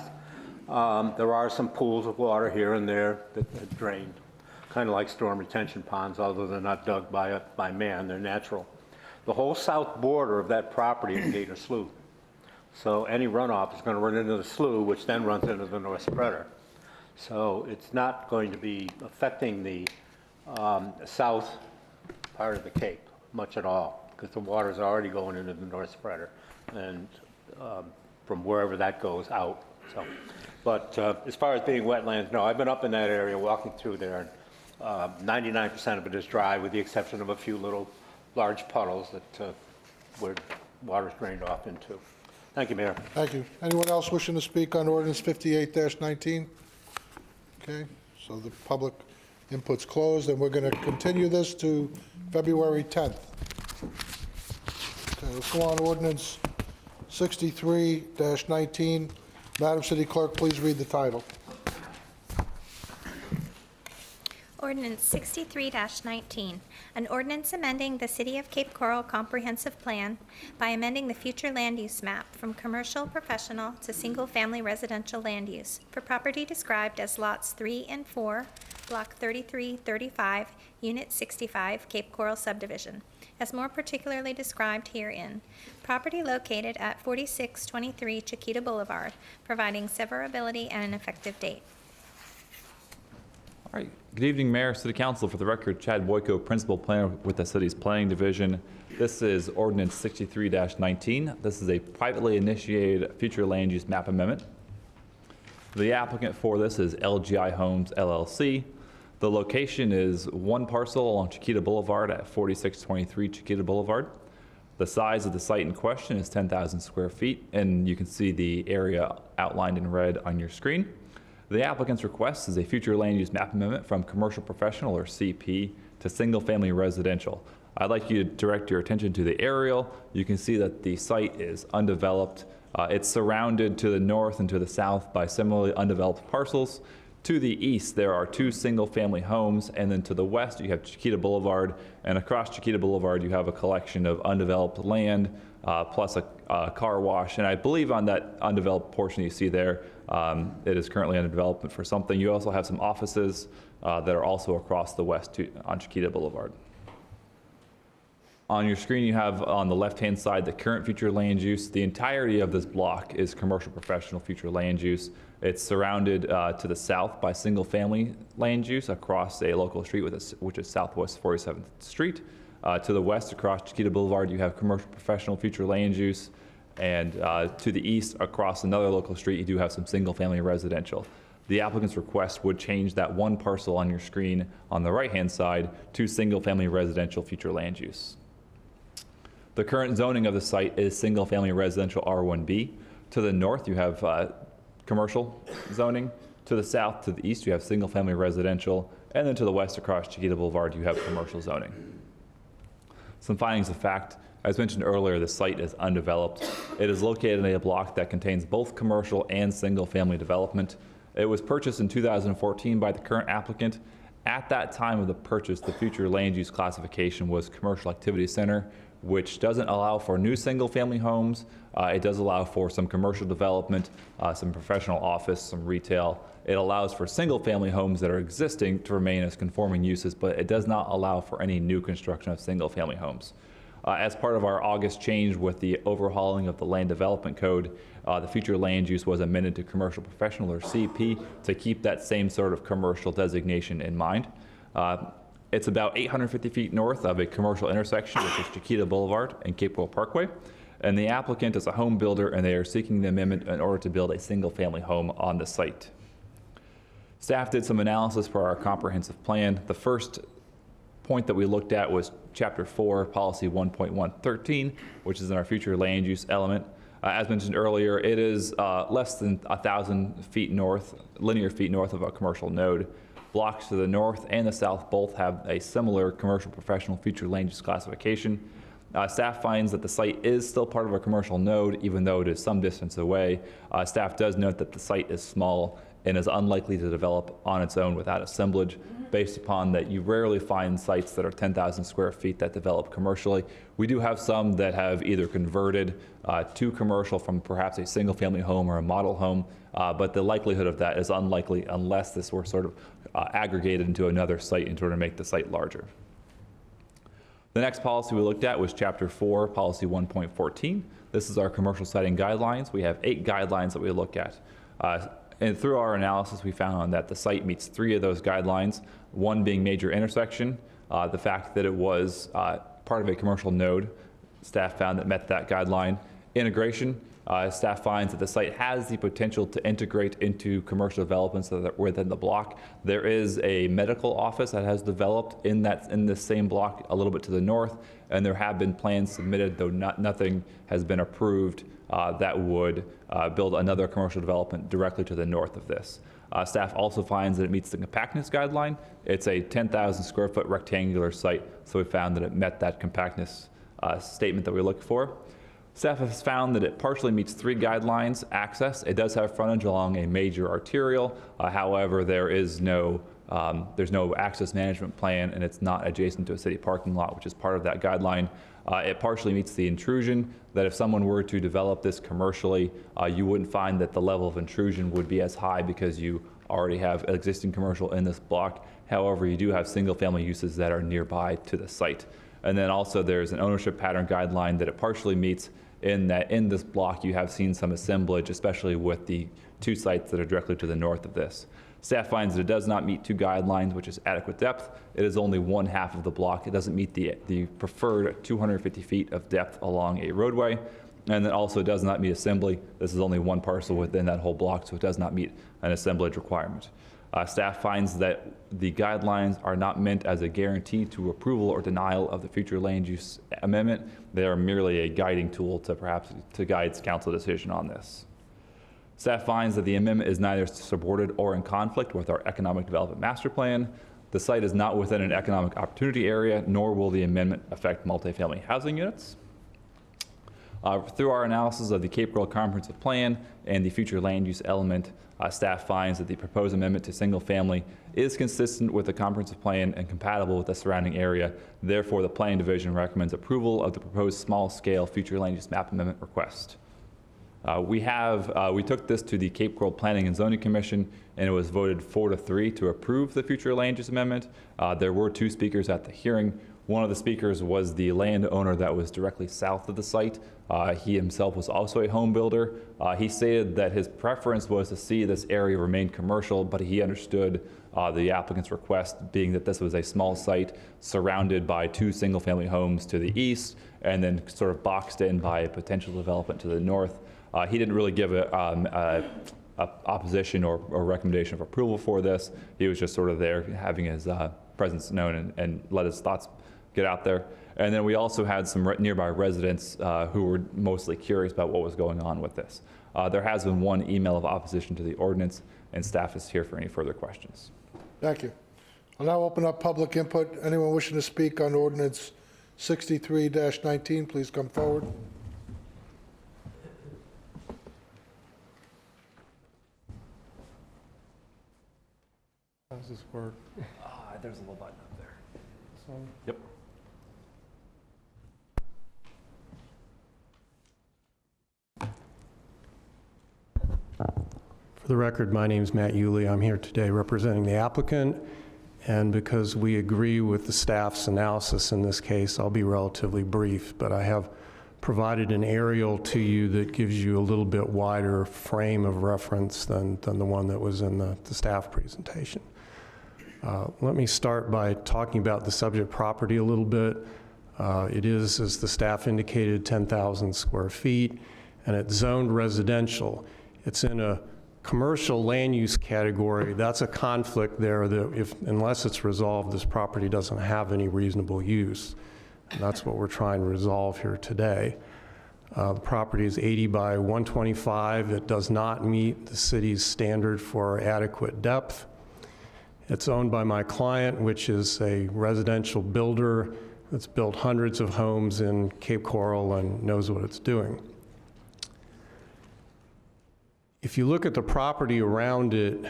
there are some pools of water here and there that drain, kind of like storm retention ponds, although they're not dug by man, they're natural. The whole south border of that property is Gator Slough. So any runoff is going to run into the slough, which then runs into the North Spreader. So it's not going to be affecting the south part of the Cape much at all, because the water is already going into the North Spreader, and from wherever that goes out. So, but as far as being wetlands, no, I've been up in that area walking through there, and 99% of it is dry, with the exception of a few little large puddles that where water's drained off into. Thank you, Mayor. Thank you. Anyone else wishing to speak on ordinance 58-19? Okay, so the public input's closed, and we're going to continue this to February 10th. Okay, let's go on to ordinance 63-19. Madam City Clerk, please read the title. Ordinance 63-19, an ordinance amending the City of Cape Coral Comprehensive Plan by amending the future land use map from commercial professional to single-family residential land use for property described as lots 3 and 4, block 3335, unit 65, Cape Coral subdivision, as more particularly described herein. Property located at 4623 Chiquita Boulevard, providing severability and an effective date. All right. Good evening, Mayor, City Council. For the record, Chad Boyko, Principal Planner with the City's Planning Division. This is Ordinance 63-19. This is a privately initiated future land use map amendment. The applicant for this is LGI Homes, LLC. The location is one parcel along Chiquita Boulevard at 4623 Chiquita Boulevard. The size of the site in question is 10,000 square feet, and you can see the area outlined in red on your screen. The applicant's request is a future land use map amendment from commercial professional, or CP, to single-family residential. I'd like you to direct your attention to the aerial. You can see that the site is undeveloped. It's surrounded to the north and to the south by similarly undeveloped parcels. To the east, there are 2 single-family homes, and then to the west, you have Chiquita Boulevard, and across Chiquita Boulevard, you have a collection of undeveloped land, plus a car wash. And I believe on that undeveloped portion you see there, it is currently under development for something. You also have some offices that are also across the west on Chiquita Boulevard. On your screen, you have on the left-hand side the current future land use. The entirety of this block is commercial professional future land use. It's surrounded to the south by single-family land use across a local street which is Southwest 47th Street. To the west across Chiquita Boulevard, you have commercial professional future land use. And to the east across another local street, you do have some single-family residential. The applicant's request would change that one parcel on your screen on the right-hand side to single-family residential future land use. The current zoning of the site is single-family residential R1B. To the north, you have commercial zoning. To the south, to the east, you have single-family residential. And then to the west across Chiquita Boulevard, you have commercial zoning. Some findings of fact. As mentioned earlier, the site is undeveloped. It is located in a block that contains both commercial and single-family development. It was purchased in 2014 by the current applicant. At that time of the purchase, the future land use classification was commercial activity center, which doesn't allow for new single-family homes. It does allow for some commercial development, some professional office, some retail. It allows for single-family homes that are existing to remain as conforming uses, but it does not allow for any new construction of single-family homes. As part of our August change with the overhauling of the Land Development Code, the future land use was amended to commercial professional, or CP, to keep that same sort of commercial designation in mind. It's about 850 feet north of a commercial intersection, which is Chiquita Boulevard and Cape Coral Parkway. And the applicant is a home builder, and they are seeking the amendment in order to build a single-family home on the site. Staff did some analysis for our comprehensive plan. The first point that we looked at was Chapter 4, Policy 1.113, which is in our future land use element. As mentioned earlier, it is less than 1,000 feet north, linear feet north of a commercial node. Blocks to the north and the south both have a similar commercial professional future land use classification. Staff finds that the site is still part of a commercial node, even though it is some distance away. Staff does note that the site is small and is unlikely to develop on its own without assemblage, based upon that you rarely find sites that are 10,000 square feet that develop commercially. We do have some that have either converted to commercial from perhaps a single-family home or a model home, but the likelihood of that is unlikely unless this were sort of aggregated into another site in order to make the site larger. The next policy we looked at was Chapter 4, Policy 1.14. This is our commercial siting guidelines. We have 8 guidelines that we look at. And through our analysis, we found that the site meets 3 of those guidelines, one being major intersection. The fact that it was part of a commercial node, staff found that met that guideline. Integration, staff finds that the site has the potential to integrate into commercial developments that are within the block. There is a medical office that has developed in this same block a little bit to the north, and there have been plans submitted, though nothing has been approved that would build another commercial development directly to the north of this. Staff also finds that it meets the compactness guideline. It's a 10,000 square foot rectangular site, so we found that it met that compactness statement that we looked for. Staff has found that it partially meets 3 guidelines. Access, it does have frontage along a major arterial. However, there's no access management plan, and it's not adjacent to a city parking lot, which is part of that guideline. It partially meets the intrusion, that if someone were to develop this commercially, you wouldn't find that the level of intrusion would be as high because you already have existing commercial in this block. However, you do have single-family uses that are nearby to the site. And then also there's an ownership pattern guideline that it partially meets, in that in this block you have seen some assemblage, especially with the 2 sites that are directly to the north of this. Staff finds that it does not meet 2 guidelines, which is adequate depth. It is only 1/2 of the block. It doesn't meet the preferred 250 feet of depth along a roadway. And then also does not meet assembly. This is only 1 parcel within that whole block, so it does not meet an assemblage requirement. Staff finds that the guidelines are not meant as a guarantee to approval or denial of the future land use amendment. They are merely a guiding tool to guide council decision on this. Staff finds that the amendment is neither supported or in conflict with our economic development master plan. The site is not within an economic opportunity area, nor will the amendment affect multifamily housing units. Through our analysis of the Cape Coral Comprehensive Plan and the future land use element, staff finds that the proposed amendment to single family is consistent with the comprehensive plan and compatible with the surrounding area. Therefore, the Planning Division recommends approval of the proposed small-scale future land use map amendment request. We took this to the Cape Coral Planning and Zoning Commission, and it was voted 4-3 to approve the future land use amendment. There were 2 speakers at the hearing. One of the speakers was the landowner that was directly south of the site. He himself was also a home builder. He stated that his preference was to see this area remain commercial, but he understood the applicant's request being that this was a small site surrounded by 2 single-family homes to the east and then sort of boxed in by a potential development to the north. He didn't really give a opposition or recommendation of approval for this. He was just sort of there having his presence known and let his thoughts get out there. And then we also had some nearby residents who were mostly curious about what was going on with this. There has been 1 email of opposition to the ordinance, and staff is here for any further questions. Thank you. I'll now open up public input. Anyone wishing to speak on ordinance 63-19, please come forward. How does this work? There's a little button up there. This one? Yep. For the record, my name is Matt Yulee. I'm here today representing the applicant, and because we agree with the staff's analysis in this case, I'll be relatively brief, but I have provided an aerial to you that gives you a little bit wider frame of reference than the one that was in the staff presentation. Let me start by talking about the subject property a little bit. It is, as the staff indicated, 10,000 square feet, and it's zoned residential. It's in a commercial land use category. That's a conflict there that unless it's resolved, this property doesn't have any reasonable use. And that's what we're trying to resolve here today. The property is 80 by 125. It does not meet the city's standard for adequate depth. It's owned by my client, which is a residential builder that's built hundreds of homes in Cape Coral and knows what it's doing. If you look at the property around it,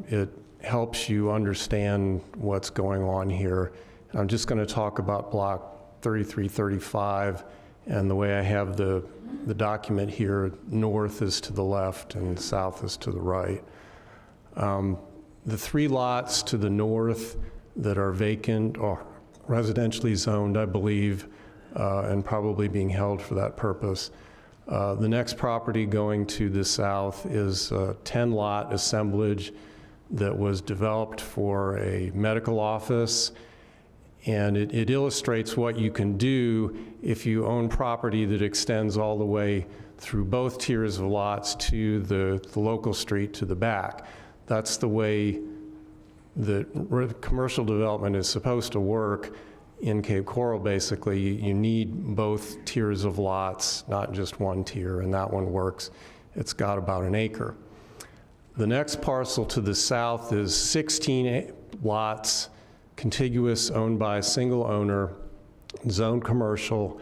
it helps you understand what's going on here. I'm just going to talk about block 3335, and the way I have the document here, north is to the left and south is to the right. The 3 lots to the north that are vacant or residentially zoned, I believe, and probably being held for that purpose. The next property going to the south is a 10-lot assemblage that was developed for a medical office, and it illustrates what you can do if you own property that extends all the way through both tiers of lots to the local street to the back. That's the way that commercial development is supposed to work in Cape Coral. Basically, you need both tiers of lots, not just one tier, and that one works. It's got about an acre. The next parcel to the south is 16 lots, contiguous, owned by a single owner, zoned commercial.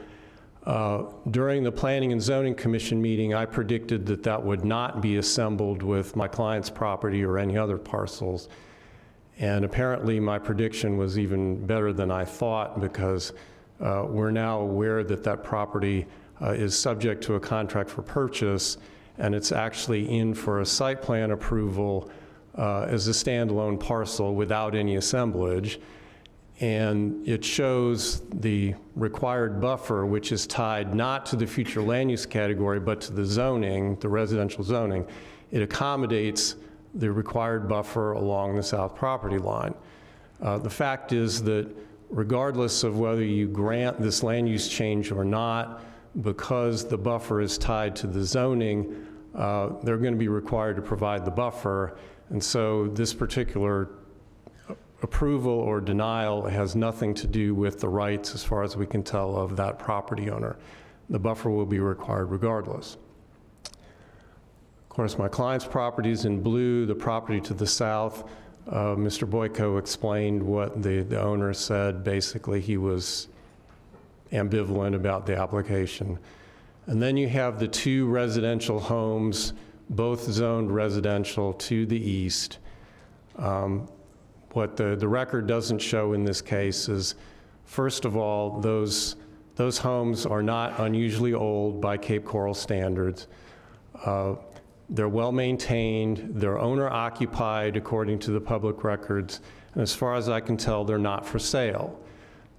During the Planning and Zoning Commission meeting, I predicted that that would not be assembled with my client's property or any other parcels. And apparently my prediction was even better than I thought, because we're now aware that that property is subject to a contract for purchase, and it's actually in for a site plan approval as a standalone parcel without any assemblage. And it shows the required buffer, which is tied not to the future land use category, but to the zoning, the residential zoning. It accommodates the required buffer along the south property line. The fact is that regardless of whether you grant this land use change or not, because the buffer is tied to the zoning, they're going to be required to provide the buffer. And so this particular approval or denial has nothing to do with the rights, as far as we can tell, of that property owner. The buffer will be required regardless. Of course, my client's property is in blue. The property to the south, Mr. Boyko explained what the owner said. Basically, he was ambivalent about the application. And then you have the 2 residential homes, both zoned residential to the east. What the record doesn't show in this case is, first of all, those homes are not unusually old by Cape Coral standards. They're well maintained, they're owner occupied according to the public records, and as far as I can tell, they're not for sale.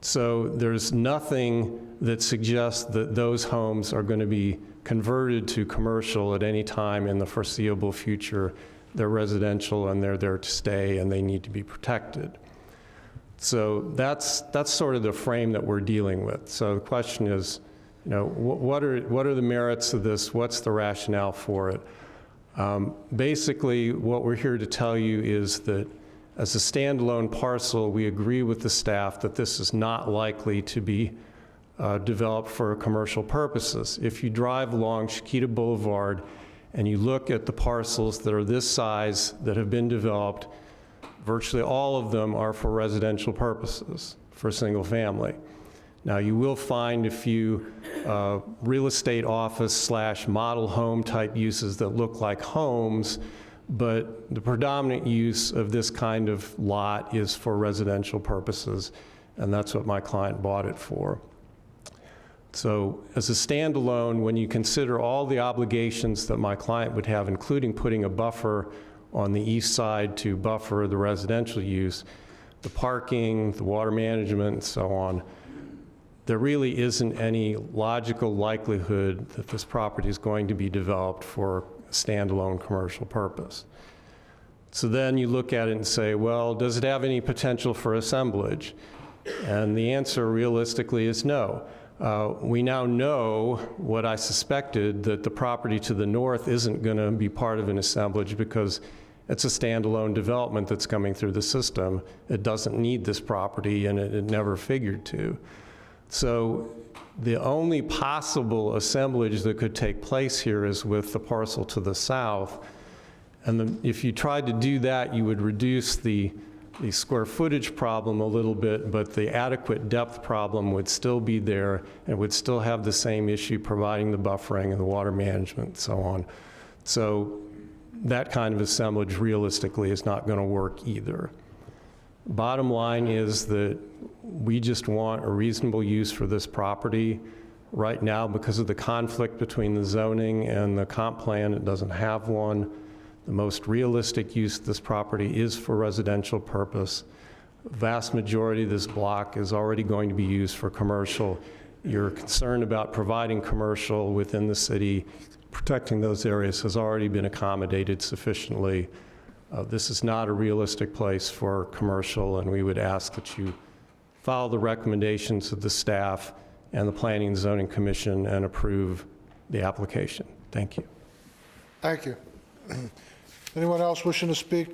So there's nothing that suggests that those homes are going to be converted to commercial at any time in the foreseeable future. They're residential and they're there to stay and they need to be protected. So that's sort of the frame that we're dealing with. So the question is, you know, what are the merits of this? What's the rationale for it? Basically, what we're here to tell you is that as a standalone parcel, we agree with the staff that this is not likely to be developed for commercial purposes. If you drive along Chiquita Boulevard and you look at the parcels that are this size that have been developed, virtually all of them are for residential purposes, for single family. Now, you will find a few real estate office / model home type uses that look like homes, but the predominant use of this kind of lot is for residential purposes, and that's what my client bought it for. So as a standalone, when you consider all the obligations that my client would have, including putting a buffer on the east side to buffer the residential use, the parking, the water management, and so on, there really isn't any logical likelihood that this property is going to be developed for a standalone commercial purpose. So then you look at it and say, well, does it have any potential for assemblage? And the answer realistically is no. We now know what I suspected, that the property to the north isn't going to be part of an assemblage because it's a standalone development that's coming through the system. It doesn't need this property, and it never figured to. So the only possible assemblage that could take place here is with the parcel to the south. And if you tried to do that, you would reduce the square footage problem a little bit, but the adequate depth problem would still be there and would still have the same issue providing the buffering and the water management and so on. So that kind of assemblage realistically is not going to work either. Bottom line is that we just want a reasonable use for this property. Right now, because of the conflict between the zoning and the comp plan, it doesn't have one. The most realistic use of this property is for residential purpose. The vast majority of this block is already going to be used for commercial. Your concern about providing commercial within the city, protecting those areas, has already been accommodated sufficiently. This is not a realistic place for commercial, and we would ask that you follow the recommendations of the staff and the Planning and Zoning Commission and approve the application. Thank you. Thank you. Anyone else wishing to speak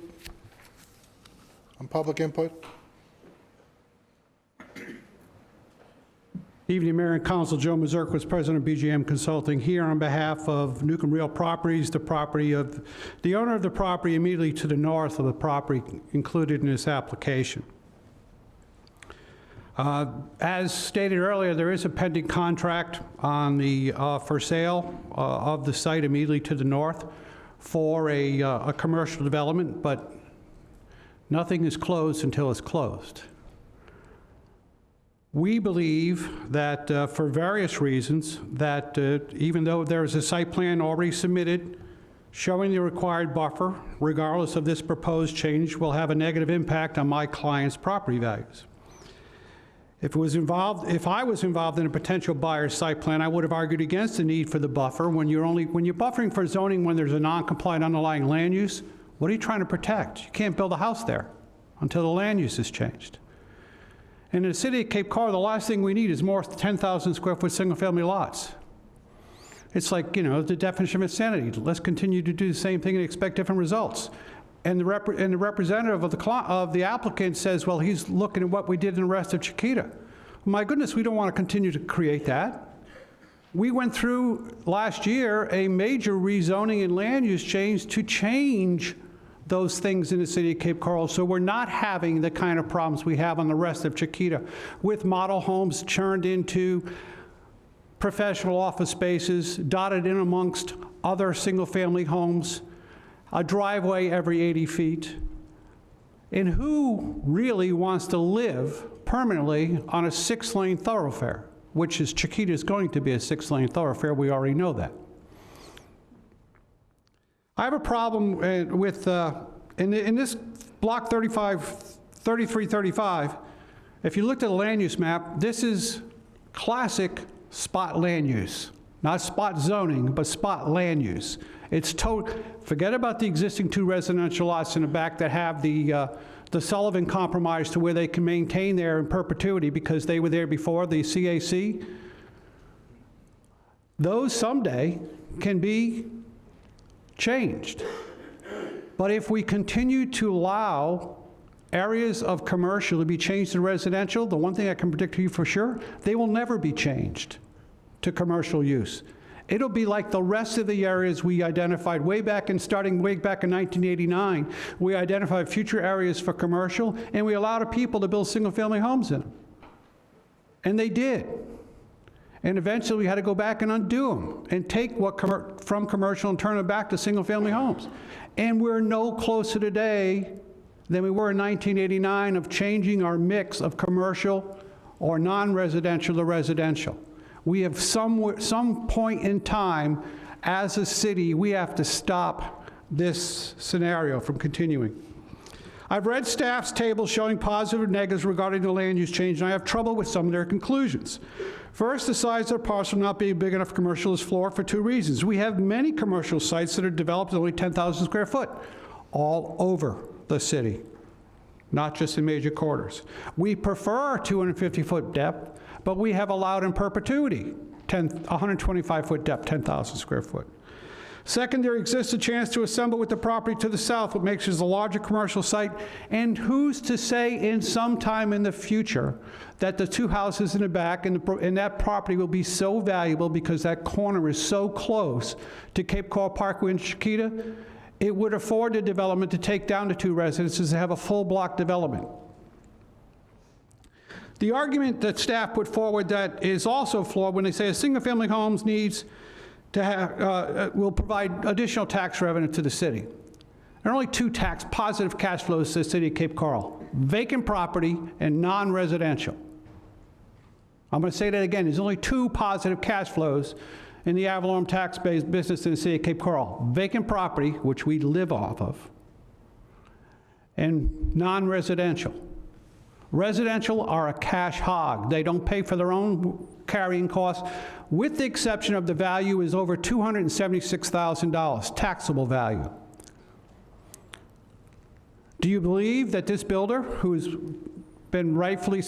on public input? Evening, Mayor and Council. Joe Mazurkowitz, President of BGM Consulting, here on behalf of Newcomb Real Properties, the property of the owner of the property immediately to the north of the property included in this application. As stated earlier, there is a pending contract on the for sale of the site immediately to the north for a commercial development, but nothing is closed until it's closed. We believe that for various reasons that even though there is a site plan already submitted showing the required buffer, regardless of this proposed change, will have a negative impact on my client's property values. If I was involved in a potential buyer's site plan, I would have argued against the need for the buffer. When you're buffering for zoning when there's a non-compliant underlying land use, what are you trying to protect? You can't build a house there until the land use is changed. And in the city of Cape Coral, the last thing we need is more 10,000 square foot single-family lots. It's like, you know, the definition of insanity. Let's continue to do the same thing and expect different results. And the representative of the applicant says, well, he's looking at what we did in the rest of Chiquita. My goodness, we don't want to continue to create that. We went through last year a major rezoning and land use change to change those things in the city of Cape Coral, so we're not having the kind of problems we have on the rest of Chiquita, with model homes churned into professional office spaces, dotted in amongst other single-family homes, a driveway every 80 feet. And who really wants to live permanently on a 6-lane thoroughfare, which is Chiquita is going to be a 6-lane thoroughfare, we already know that. I have a problem with, in this block 3335, If you looked at the land use map, this is classic spot land use. Not spot zoning, but spot land use. It's forget about the existing 2 residential lots in the back that have the Sullivan Compromise to where they can maintain there in perpetuity because they were there before, the CAC. Those someday can be changed. But if we continue to allow areas of commercial to be changed to residential, the one thing I can predict to you for sure, they will never be changed to commercial use. It'll be like the rest of the areas we identified starting way back in 1989. We identified future areas for commercial, and we allowed people to build single-family homes in them. And they did. And eventually we had to go back and undo them and take what from commercial and turn it back to single-family homes. And we're no closer today than we were in 1989 of changing our mix of commercial or non-residential to residential. We have some point in time, as a city, we have to stop this scenario from continuing. I've read staff's table showing positive and negatives regarding the land use change, and I have trouble with some of their conclusions. First, the size of the parcel not being big enough commercial is flawed for 2 reasons. We have many commercial sites that are developed at only 10,000 square foot, all over the city, not just in major corridors. We prefer 250-foot depth, but we have allowed in perpetuity 125-foot depth, 10,000 square foot. Second, there exists a chance to assemble with the property to the south, what makes it a larger commercial site. And who's to say in some time in the future that the 2 houses in the back and that property will be so valuable because that corner is so close to Cape Coral Parkway and Chiquita, it would afford the development to take down the 2 residences and have a full block development. The argument that staff put forward that is also flawed when they say a single-family homes needs to have, will provide additional tax revenue to the city. There are only 2 positive cash flows to the city of Cape Coral: vacant property and non-residential. I'm going to say that again. There's only 2 positive cash flows in the Avalon tax-based business in the city of Cape Coral: vacant property, which we live off of, and non-residential. Residential are a cash hog. They don't pay for their own carrying costs, with the exception of the value is over $276,000, taxable value. Do you believe that this builder, who's been rightfully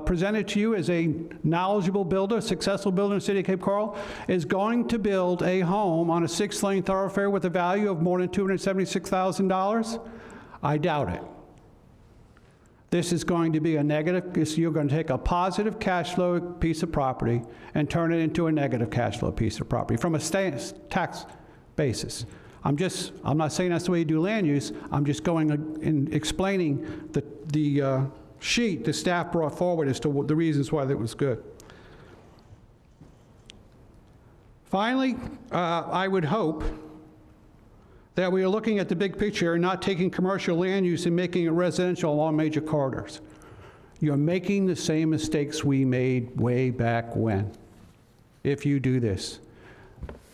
presented to you as a knowledgeable builder, successful builder in the city of Cape Coral, is going to build a home on a 6-lane thoroughfare with a value of more than $276,000? I doubt it. This is going to be a negative. You're going to take a positive cash flow piece of property and turn it into a negative cash flow piece of property from a tax basis. I'm not saying that's the way you do land use. I'm just going and explaining the sheet the staff brought forward as to the reasons why that was good. Finally, I would hope that we are looking at the big picture and not taking commercial land use and making it residential along major corridors. You're making the same mistakes we made way back when, if you do this.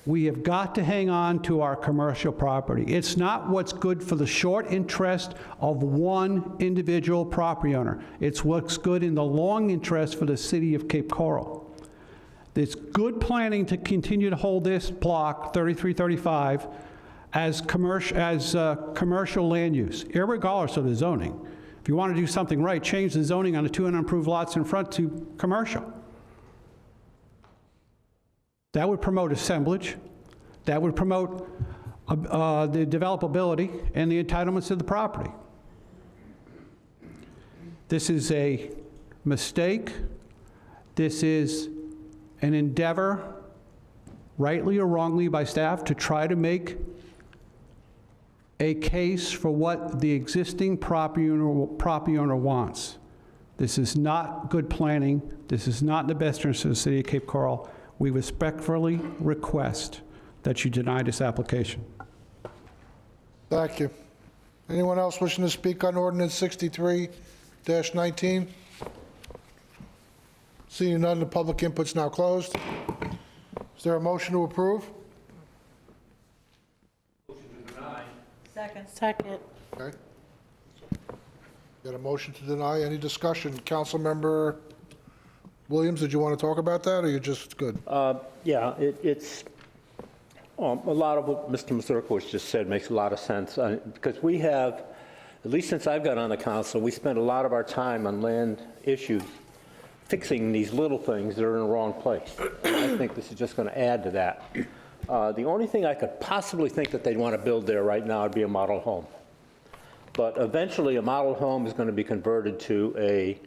We have got to hang on to our commercial property. It's not what's good for the short interest of one individual property owner. It's what's good in the long interest for the city of Cape Coral. It's good planning to continue to hold this block, 3335, as commercial land use, irregardless of the zoning. If you want to do something right, change the zoning on the 2 unimproved lots in front to commercial. That would promote assemblage. That would promote the developability and the entitlements of the property. This is a mistake. This is an endeavor, rightly or wrongly by staff, to try to make a case for what the existing property owner wants. This is not good planning. This is not in the best interest of the city of Cape Coral. We respectfully request that you deny this application. Thank you. Anyone else wishing to speak on ordinance 63-19? Seeing none, the public input's now closed. Is there a motion to approve? Second. Second. Okay. Got a motion to deny. Any discussion? Councilmember Williams, did you want to talk about that, or you just good? Yeah, it's, a lot of what Mr. Mazurkowitz just said makes a lot of sense, because we have, at least since I've got on the council, we spend a lot of our time on land issues, fixing these little things that are in the wrong place. And I think this is just going to add to that. The only thing I could possibly think that they'd want to build there right now would be a model home. But eventually, a model home is going to be converted to a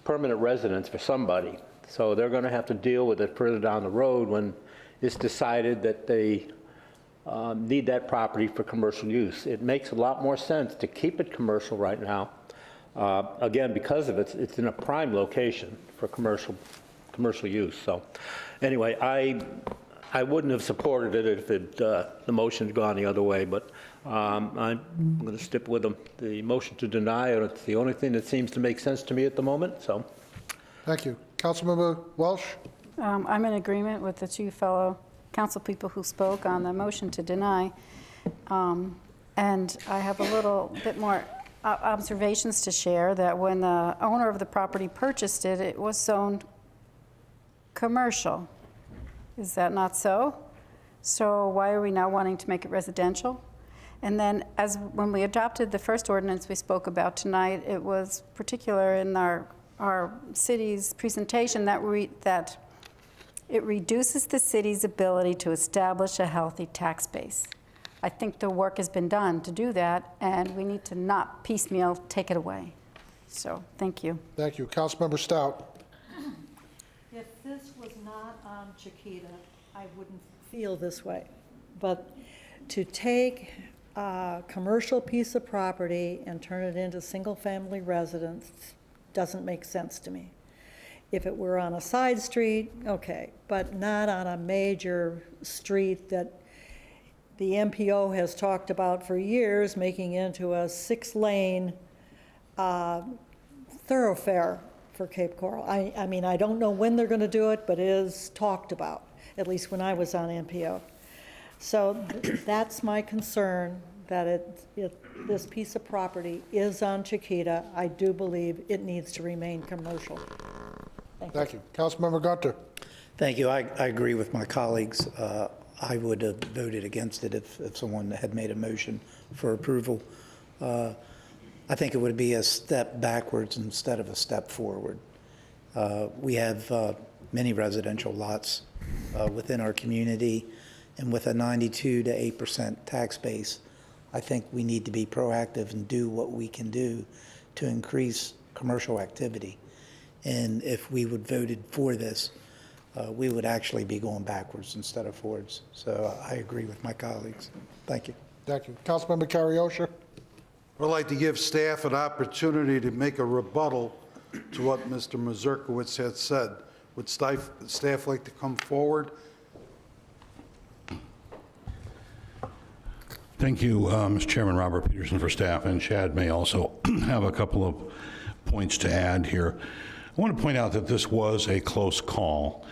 permanent residence for somebody. So they're going to have to deal with it further down the road when it's decided that they need that property for commercial use. It makes a lot more sense to keep it commercial right now. Again, because of it's in a prime location for commercial use. So anyway, I wouldn't have supported it if the motion had gone the other way, but I'm going to stick with the motion to deny it. It's the only thing that seems to make sense to me at the moment, so. Thank you. Councilmember Welsh? I'm in agreement with the two fellow council people who spoke on the motion to deny. And I have a little bit more observations to share, that when the owner of the property purchased it, it was zoned commercial. Is that not so? So why are we now wanting to make it residential? And then when we adopted the first ordinance we spoke about tonight, it was particular in our city's presentation that it reduces the city's ability to establish a healthy tax base. I think the work has been done to do that, and we need to not piecemeal take it away. So, thank you. Thank you. Councilmember Stout? If this was not on Chiquita, I wouldn't feel this way. But to take a commercial piece of property and turn it into single-family residence doesn't make sense to me. If it were on a side street, okay, but not on a major street that the MPO has talked about for years, making into a 6-lane thoroughfare for Cape Coral. I mean, I don't know when they're going to do it, but it is talked about, at least when I was on MPO. So that's my concern, that this piece of property is on Chiquita. I do believe it needs to remain commercial. Thank you. Councilmember Gunter? Thank you. I agree with my colleagues. I would have voted against it if someone had made a motion for approval. I think it would be a step backwards instead of a step forward. We have many residential lots within our community, and with a 92 to 8% tax base, I think we need to be proactive and do what we can do to increase commercial activity. And if we would voted for this, we would actually be going backwards instead of forwards. So I agree with my colleagues. Thank you. Thank you. Councilmember Karyosha? I'd like to give staff an opportunity to make a rebuttal to what Mr. Mazurkowitz had said. Would staff like to come forward? Thank you, Mr. Chairman. Robert Peterson for staff, and Chad may also have a couple of points to add here. I want to point out that this was a close call.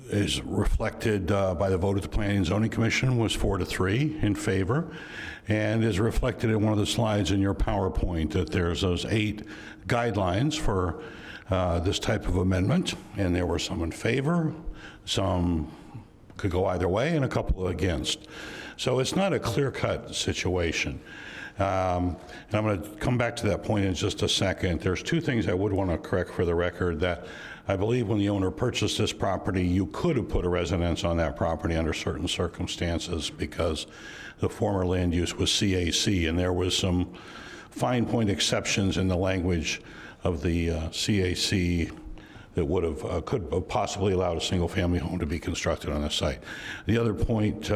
Is reflected by the vote at the Planning and Zoning Commission was 4-3 in favor, and is reflected in one of the slides in your PowerPoint that there's those 8 guidelines for this type of amendment, and there were some in favor, some could go either way, and a couple against. So it's not a clear-cut situation. And I'm going to come back to that point in just a second. There's 2 things I would want to correct for the record. That I believe when the owner purchased this property, you could have put a residence on that property under certain circumstances because the former land use was CAC, and there was some fine point exceptions in the language of the CAC that would have could have possibly allowed a single-family home to be constructed on the site. The other point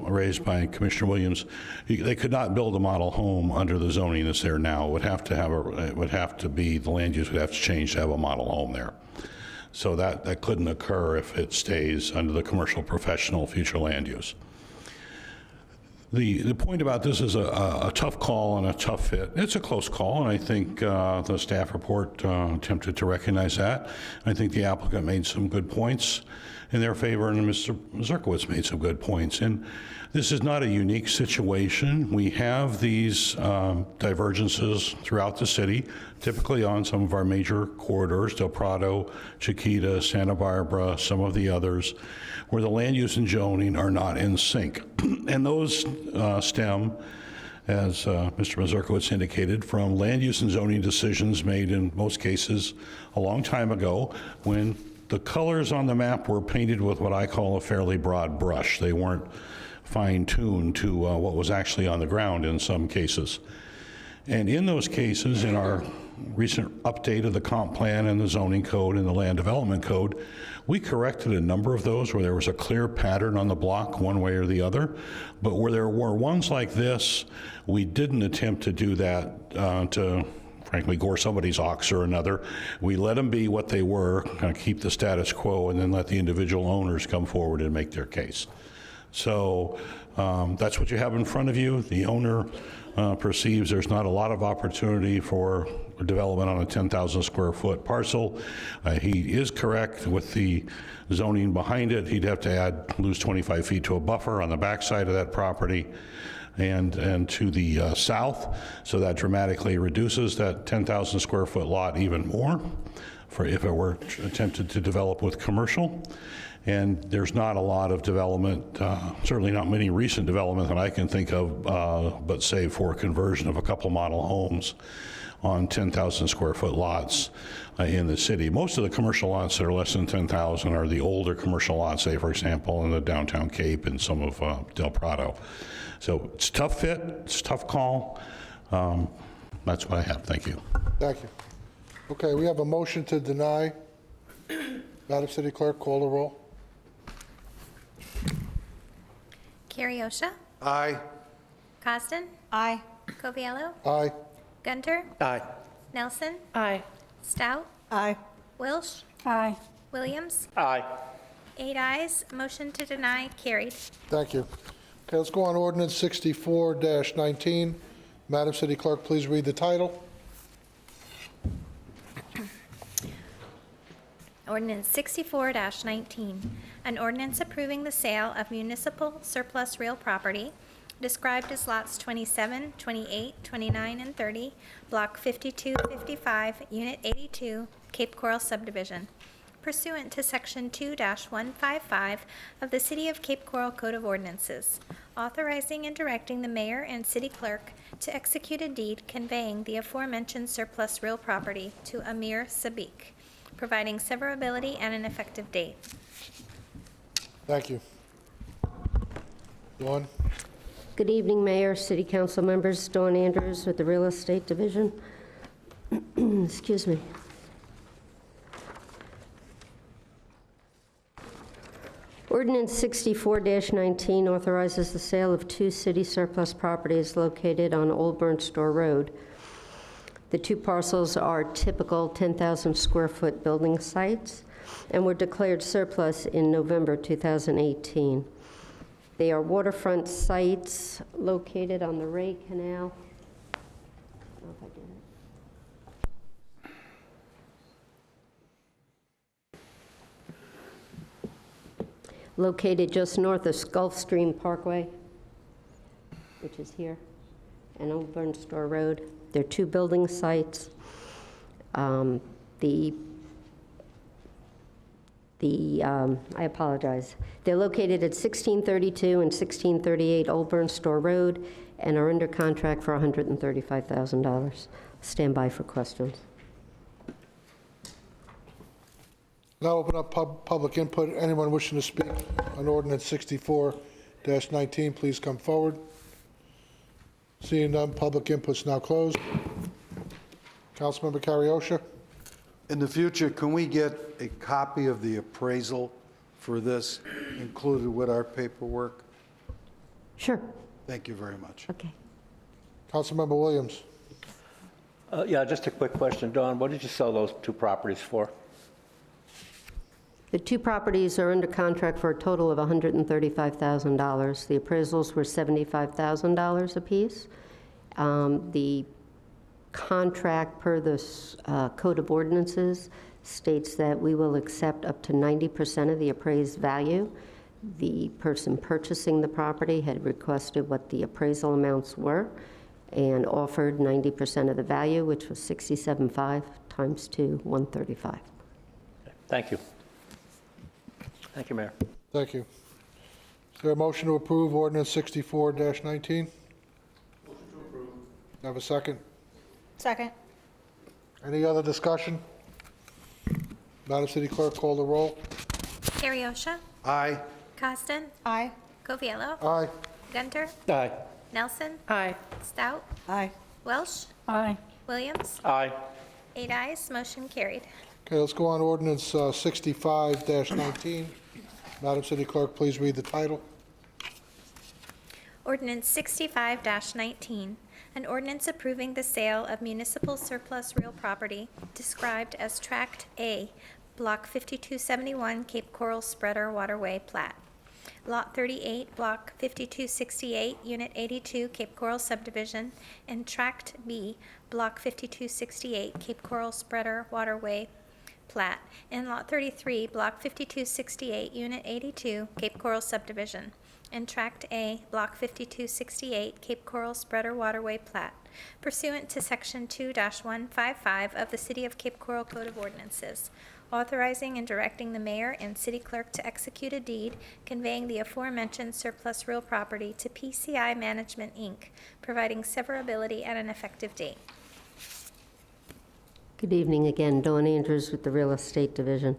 raised by Commissioner Williams, they could not build a model home under the zoning that's there now. It would have to have the land use would have to change to have a model home there. So that couldn't occur if it stays under the commercial professional future land use. The point about this is a tough call and a tough fit. It's a close call, and I think the staff report attempted to recognize that. I think the applicant made some good points in their favor, and Mr. Zerkowitz made some good points. And this is not a unique situation. We have these divergences throughout the city, typically on some of our major corridors, Del Prado, Chiquita, Santa Barbara, some of the others, where the land use and zoning are not in sync. And those stem, as Mr. Mazurkowitz indicated, from land use and zoning decisions made in most cases a long time ago when the colors on the map were painted with what I call a fairly broad brush. They weren't fine-tuned to what was actually on the ground in some cases. And in those cases, in our recent update of the comp plan and the zoning code and the land development code, we corrected a number of those where there was a clear pattern on the block one way or the other. But where there were ones like this, we didn't attempt to do that to frankly gore somebody's ox or another. We let them be what they were, kind of keep the status quo, and then let the individual owners come forward and make their case. So that's what you have in front of you. The owner perceives there's not a lot of opportunity for development on a 10,000 square foot parcel. He is correct with the zoning behind it. He'd have to lose 25 feet to a buffer on the backside of that property and to the south. So that dramatically reduces that 10,000 square foot lot even more for if it were attempted to develop with commercial. And there's not a lot of development, certainly not many recent development that I can think of, but save for conversion of a couple model homes on 10,000 square foot lots in the city. Most of the commercial lots that are less than 10,000 are the older commercial lots, say, for example, in the downtown Cape and some of Del Prado. So it's a tough fit, it's a tough call. That's what I have. Thank you. Thank you. Okay, we have a motion to deny. Madam City Clerk, call the roll. Carriosha, Aye. Costin, Aye. Coviello, Aye. Gunter, Aye. Nelson, Aye. Stout, Aye. Welsh, Aye. Williams. Aye. 8 ayes, motion to deny carried. Thank you. Okay, let's go on ordinance 64-19. Madam City Clerk, please read the title. Ordinance 64-19, an ordinance approving the sale of municipal surplus real property described as lots 27, 28, 29, and 30, Block 5255, Unit 82, Cape Coral subdivision, pursuant to Section 2-155 of the City of Cape Coral Code of Ordinances, authorizing and directing the mayor and city clerk to execute a deed conveying the aforementioned surplus real property to Amir Sabik, providing severability and an effective date. Thank you. Dawn? Good evening, Mayor, City Council members. Dawn Andrews with the Real Estate Division. Excuse me. Ordinance 64-19 authorizes the sale of 2 city surplus properties located on Old Burnt Store Road. The 2 parcels are typical 10,000 square foot building sites and were declared surplus in November 2018. They are waterfront sites located on the Ray Canal. I don't know if I did it. Located just north of Gulfstream Parkway, which is here, and Old Burnt Store Road. They're 2 building sites. I apologize. They're located at 1632 and 1638 Old Burnt Store Road and are under contract for $135,000. Stand by for questions. Now open up public input. Anyone wishing to speak on ordinance 64-19, please come forward. Seeing none, public input's now closed. Councilmember Carriosha? In the future, can we get a copy of the appraisal for this included with our paperwork? Sure. Thank you very much. Okay. Councilmember Williams? Yeah, just a quick question. Dawn, what did you sell those 2 properties for? The two properties are under contract for a total of $135,000. The appraisals were $75,000 apiece. The contract per the Code of Ordinances states that we will accept up to 90% of the appraised value. The person purchasing the property had requested what the appraisal amounts were and offered 90% of the value, which was $67,500 times 2, $135,000. Thank you. Thank you, Mayor. Thank you. Is there a motion to approve ordinance 64-19? Motion to approve. Have a second? Second. Any other discussion? Madam City Clerk, call the roll. Carriosha, Aye. Costin, Aye. Coviello, Aye. Gunter, Aye. Nelson, Aye. Stout, Aye. Welsh, Aye. Williams. Aye. 8 ayes, motion carried. Okay, let's go on ordinance 65-19. Madam City Clerk, please read the title. Ordinance 65-19, an ordinance approving the sale of municipal surplus real property described as Tract A, Block 5271, Cape Coral Spreader Waterway Plat. Lot 38, Block 5268, Unit 82, Cape Coral Subdivision, and Tract B, Block 5268, Cape Coral Spreader Waterway Plat, and Lot 33, Block 5268, Unit 82, Cape Coral Subdivision, and Tract A, Block 5268, Cape Coral Spreader Waterway Plat, pursuant to Section 2-155 of the City of Cape Coral Code of Ordinances, authorizing and directing the mayor and city clerk to execute a deed conveying the aforementioned surplus real property to PCI Management, Inc., providing severability at an effective date. Good evening again. Dawn Andrews with the Real Estate Division.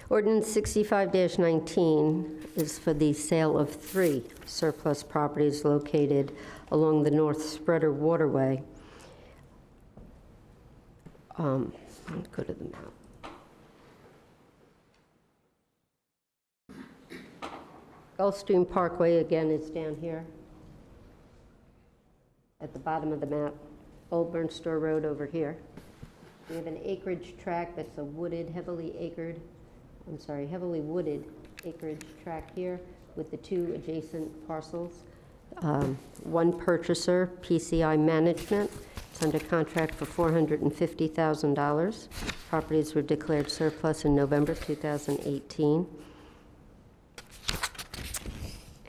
Ordinance 65-19 is for the sale of 3 surplus properties located along the North Spreader Waterway. I'll go to the map. Gulfstream Parkway, again, is down here at the bottom of the map. Old Burn Store Road over here. We have an acreage tract that's a wooded, heavily wooded acreage tract here with the 2 adjacent parcels. One purchaser, PCI Management. It's under contract for $450,000. Properties were declared surplus in November 2018.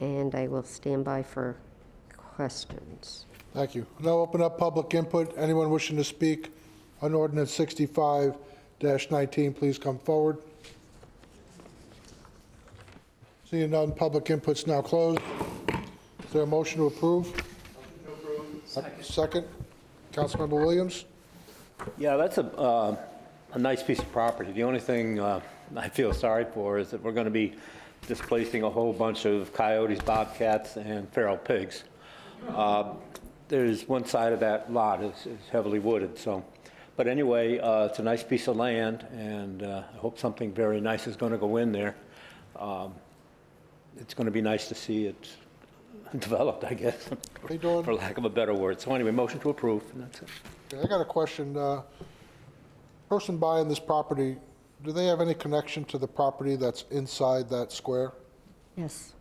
And I will stand by for questions. Thank you. Now open up public input. Anyone wishing to speak on ordinance 65-19, please come forward. Seeing none, public input's now closed. Is there a motion to approve? Motion to approve. Second. Councilmember Williams? Yeah, that's a nice piece of property. The only thing I feel sorry for is that we're going to be displacing a whole bunch of coyotes, bobcats, and feral pigs. There's one side of that lot is heavily wooded, so. But anyway, it's a nice piece of land, and I hope something very nice is going to go in there. It's going to be nice to see it developed, I guess, for lack of a better word. So anyway, motion to approve, and that's it. Okay, I got a question. Person buying this property, do they have any connection to the property that's inside that square? Yes.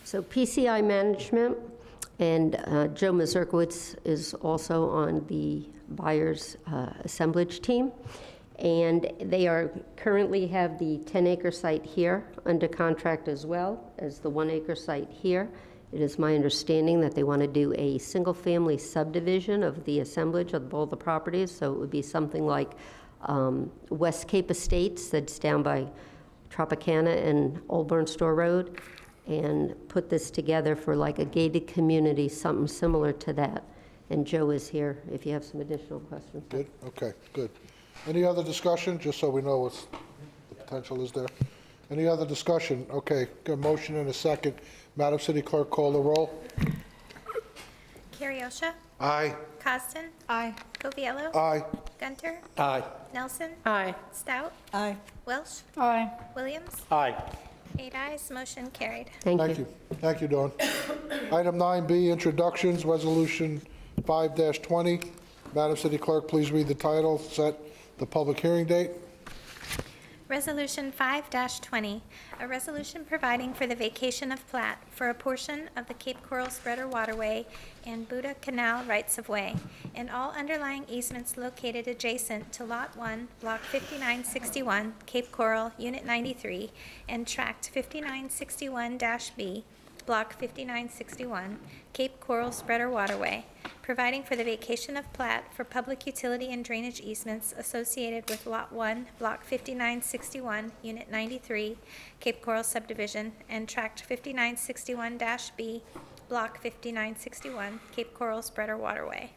So PCI Management and Joe Mazurkowitz is also on the buyer's assemblage team. And they are currently have the 10-acre site here under contract as well as the 1-acre site here. It is my understanding that they want to do a single-family subdivision of the assemblage of all the properties. So it would be something like West Cape Estates that's down by Tropicana and Old Burn Store Road, and put this together for like a gated community, something similar to that. And Joe is here if you have some additional questions. Good, okay, good. Any other discussion, just so we know what the potential is there? Any other discussion? Okay, got a motion and a second. Madam City Clerk, call the roll. Carriosha, Aye. Costin, Aye. Coviello, Aye. Gunter, Aye. Nelson, Aye. Stout, Aye. Welsh, Aye. Williams. Aye. 8 ayes, motion carried. Thank you. Thank you. Thank you, Dawn. Item 9B, introductions, resolution 5-20. Madam City Clerk, please read the title, set the public hearing date. Resolution 5-20, a resolution providing for the vacation of plat for a portion of the Cape Coral Spreader Waterway and Buda Canal rights-of-way, and all underlying easements located adjacent to Lot 1, Block 5961, Cape Coral, Unit 93, and Tract 5961-B, Block 5961, Cape Coral Spreader Waterway, providing for the vacation of plat for public utility and drainage easements associated with Lot 1, Block 5961, Unit 93, Cape Coral Subdivision, and Tract 5961-B, Block 5961, Cape Coral Spreader Waterway.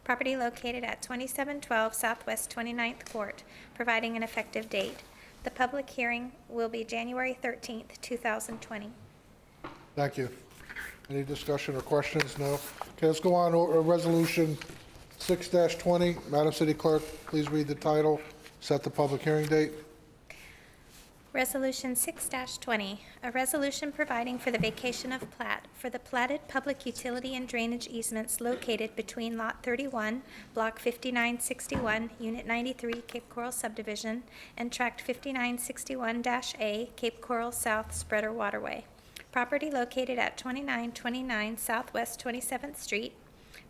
Property located at 2712 Southwest 29th Court, providing an effective date. The public hearing will be January 13th, 2020. Thank you. Any discussion or questions? No? Okay, let's go on. Resolution 6-20. Madam City Clerk, please read the title, set the public hearing date. Resolution 6-20, a resolution providing for the vacation of plat for the platted public utility and drainage easements located between Lot 31, Block 5961, Unit 93, Cape Coral Subdivision, and Tract 5961-A, Cape Coral South Spreader Waterway. Property located at 2929 Southwest 27th Street,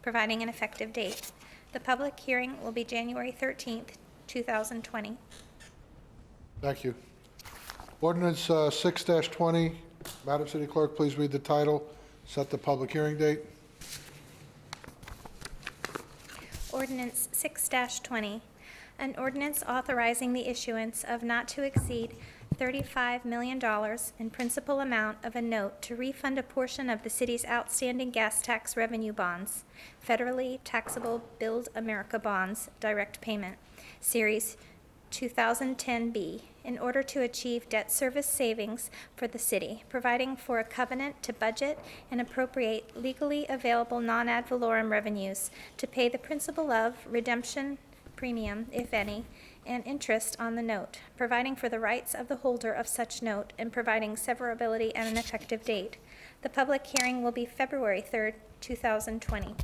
providing an effective date. The public hearing will be January 13th, 2020. Thank you. Ordinance 6-20. Madam City Clerk, please read the title, set the public hearing date. Ordinance 6-20, an ordinance authorizing the issuance of not to exceed $35 million in principal amount of a note to refund a portion of the city's outstanding gas tax revenue bonds, federally taxable Build America Bonds, direct payment, Series 2010B, in order to achieve debt service savings for the city, providing for a covenant to budget and appropriate legally available non-ad valorem revenues to pay the principal of redemption premium, if any, and interest on the note, providing for the rights of the holder of such note, and providing severability and an effective date. The public hearing will be February 3rd, 2020.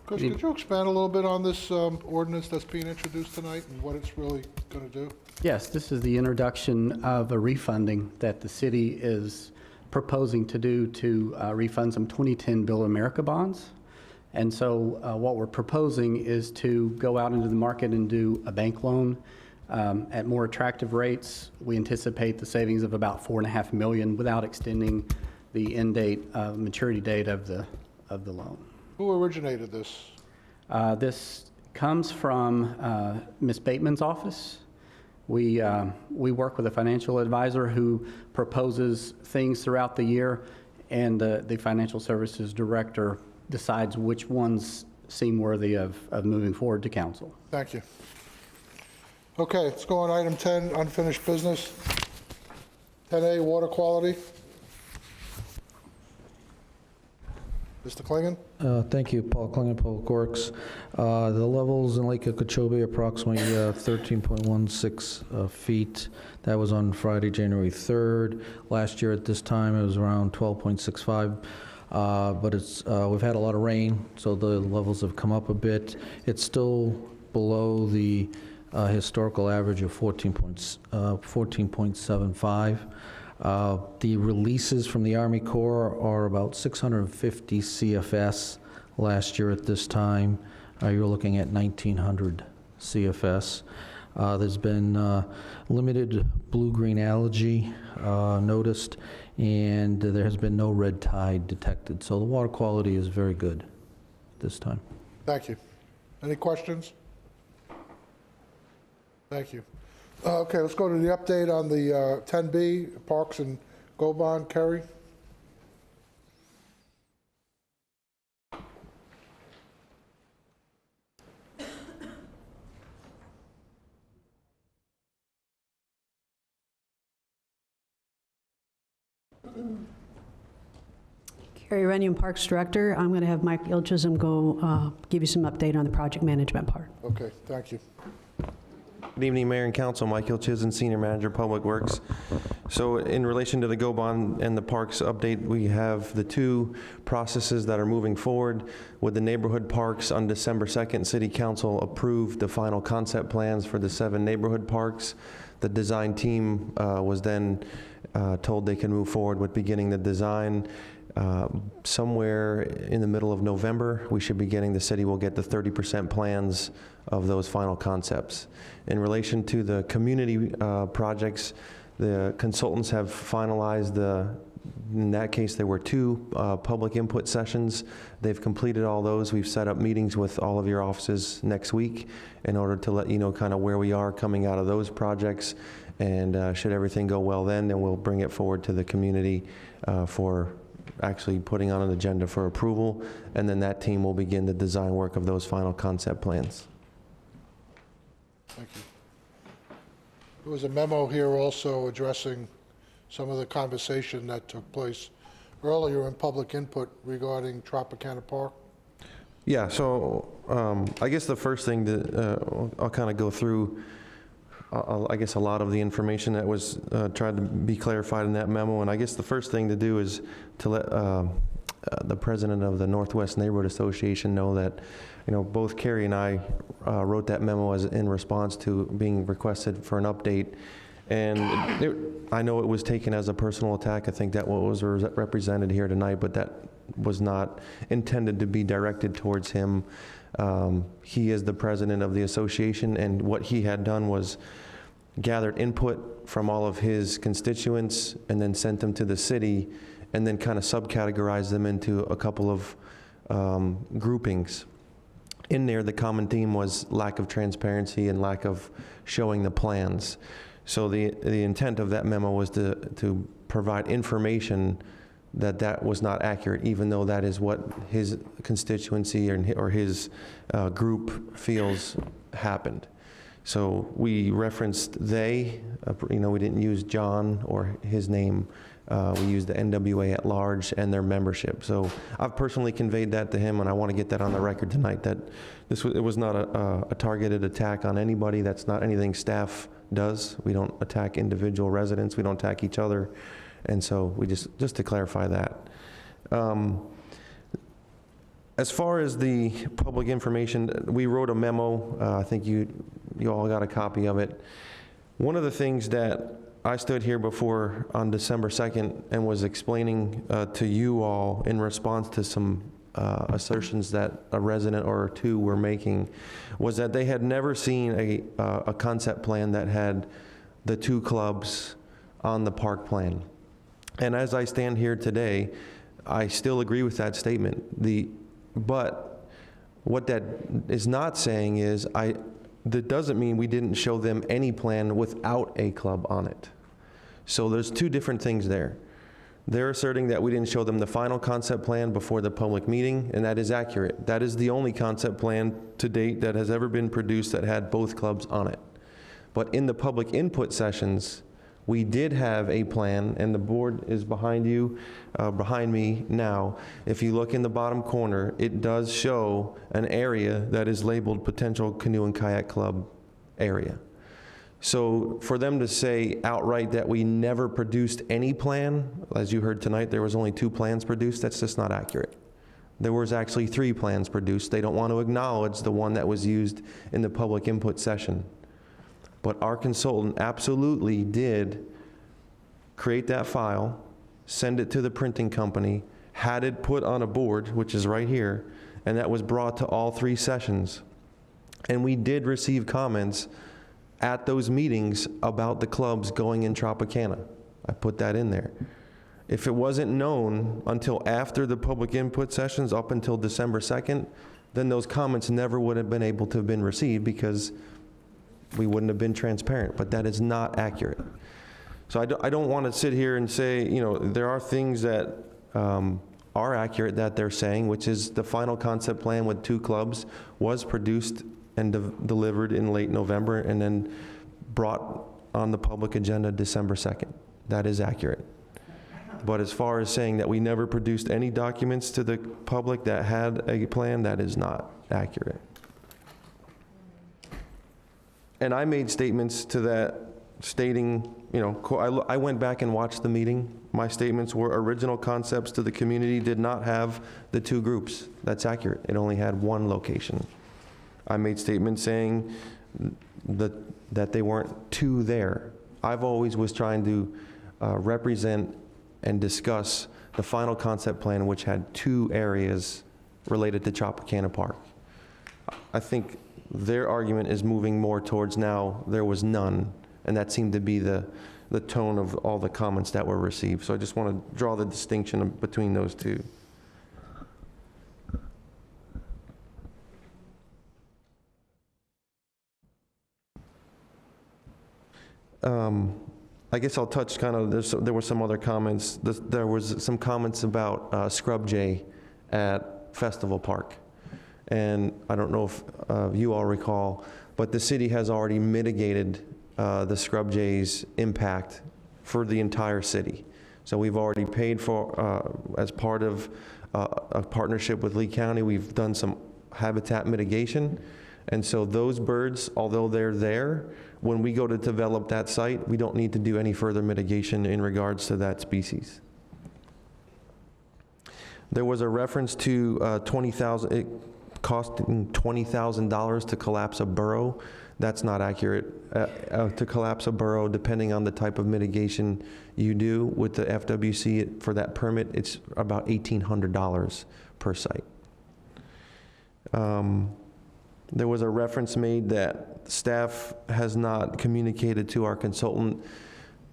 Chris, could you expand a little bit on this ordinance that's being introduced tonight and what it's really going to do? Yes, this is the introduction of a refunding that the city is proposing to do to refund some 2010 Build America bonds. And so what we're proposing is to go out into the market and do a bank loan at more attractive rates. We anticipate the savings of about $4.5 million without extending the end date, maturity date of the loan. Who originated this? This comes from Ms. Bateman's office. We work with a financial advisor who proposes things throughout the year, and the financial services director decides which ones seem worthy of moving forward to council. Thank you. Okay, let's go on item 10, unfinished business. 10A, water quality. Mr. Klingon? Thank you, Paul Klingon, Public Works. The levels in Lake Okeechobee approximately 13.16 feet. That was on Friday, January 3rd. Last year at this time, it was around 12.65. But we've had a lot of rain, so the levels have come up a bit. It's still below the historical average of 14.75. The releases from the Army Corps are about 650 CFS last year at this time. You're looking at 1,900 CFS. There's been limited blue-green algae noticed, and there has been no red tide detected. So the water quality is very good this time. Thank you. Any questions? Thank you. Okay, let's go to the update on the 10B, Parks and Gobon. Kerry? Carrie Rennium, Parks Director. I'm going to have Mike Ilchism go give you some update on the project management part. Okay, thank you. Good evening, Mayor and Council. Michael Chisholm, Senior Manager, Public Works. So in relation to the GO bond and the parks update, we have the two processes that are moving forward. With the neighborhood parks, on December 2nd, City Council approved the final concept plans for the 7 neighborhood parks. The design team was then told they can move forward with beginning the design. Somewhere in the middle of November, we should be getting, the city will get the 30% plans of those final concepts. In relation to the community projects, the consultants have finalized in that case, there were 2 public input sessions. They've completed all those. We've set up meetings with all of your offices next week in order to let you know kind of where we are coming out of those projects. And should everything go well then we'll bring it forward to the community for actually putting on an agenda for approval, and then that team will begin the design work of those final concept plans. Thank you. There was a memo here also addressing some of the conversation that took place earlier in public input regarding Tropicana Park. Yeah, so I guess the first thing that I'll kind of go through, I guess a lot of the information that was tried to be clarified in that memo, and I guess the first thing to do is to let the president of the Northwest Neighborhood Association know that, both Carrie and I wrote that memo as in response to being requested for an update. And I know it was taken as a personal attack. I think that was represented here tonight, but that was not intended to be directed towards him. He is the president of the association, and what he had done was gathered input from all of his constituents and then sent them to the city, and then kind of subcategorized them into a couple of groupings. In there, the common theme was lack of transparency and lack of showing the plans. So the intent of that memo was to provide information that was not accurate, even though that is what his constituency or his group feels happened. So we referenced they, we didn't use John or his name. We used the NWA at large and their membership. So I've personally conveyed that to him, and I want to get that on the record tonight, that it was not a targeted attack on anybody. That's not anything staff does. We don't attack individual residents. We don't attack each other. And so we just to clarify that. As far as the public information, we wrote a memo. I think you all got a copy of it. One of the things that I stood here before on December 2nd and was explaining to you all in response to some assertions that a resident or two were making was that they had never seen a concept plan that had the 2 clubs on the park plan. And as I stand here today, I still agree with that statement. But what that is not saying is that doesn't mean we didn't show them any plan without a club on it. So there's 2 different things there. They're asserting that we didn't show them the final concept plan before the public meeting, and that is accurate. That is the only concept plan to date that has ever been produced that had both clubs on it. But in the public input sessions, we did have a plan, and the board is behind you, behind me now. If you look in the bottom corner, it does show an area that is labeled potential canoe and kayak club area. So for them to say outright that we never produced any plan, as you heard tonight, there was only 2 plans produced, that's just not accurate. There was actually 3 plans produced. They don't want to acknowledge the one that was used in the public input session. But our consultant absolutely did create that file, send it to the printing company, had it put on a board, which is right here, and that was brought to all 3 sessions. And we did receive comments at those meetings about the clubs going in Tropicana. I put that in there. If it wasn't known until after the public input sessions, up until December 2nd, then those comments never would have been able to have been received because we wouldn't have been transparent, but that is not accurate. So I don't want to sit here and say, there are things that are accurate that they're saying, which is the final concept plan with 2 clubs was produced and delivered in late November and then brought on the public agenda December 2nd. That is accurate. But as far as saying that we never produced any documents to the public that had a plan, that is not accurate. And I made statements to that stating, you know, I went back and watched the meeting. My statements were original concepts to the community did not have the two groups. That's accurate. It only had one location. I made statements saying that they weren't two there. I've always was trying to represent and discuss the final concept plan, which had two areas related to Tropicana Park. I think their argument is moving more towards now there was none, and that seemed to be the tone of all the comments that were received. So I just want to draw the distinction between those two. I guess I'll touch kind of, there were some other comments. There was some comments about scrub jay at Festival Park. And I don't know if you all recall, but the city has already mitigated the scrub jay's impact for the entire city. So we've already paid for, as part of a partnership with Lee County, we've done some habitat mitigation. And so those birds, although they're there, when we go to develop that site, we don't need to do any further mitigation in regards to that species. There was a reference to it costing $20,000 to collapse a burrow. That's not accurate. To collapse a burrow, depending on the type of mitigation you do with the FWC for that permit, it's about $1,800 per site. There was a reference made that staff has not communicated to our consultant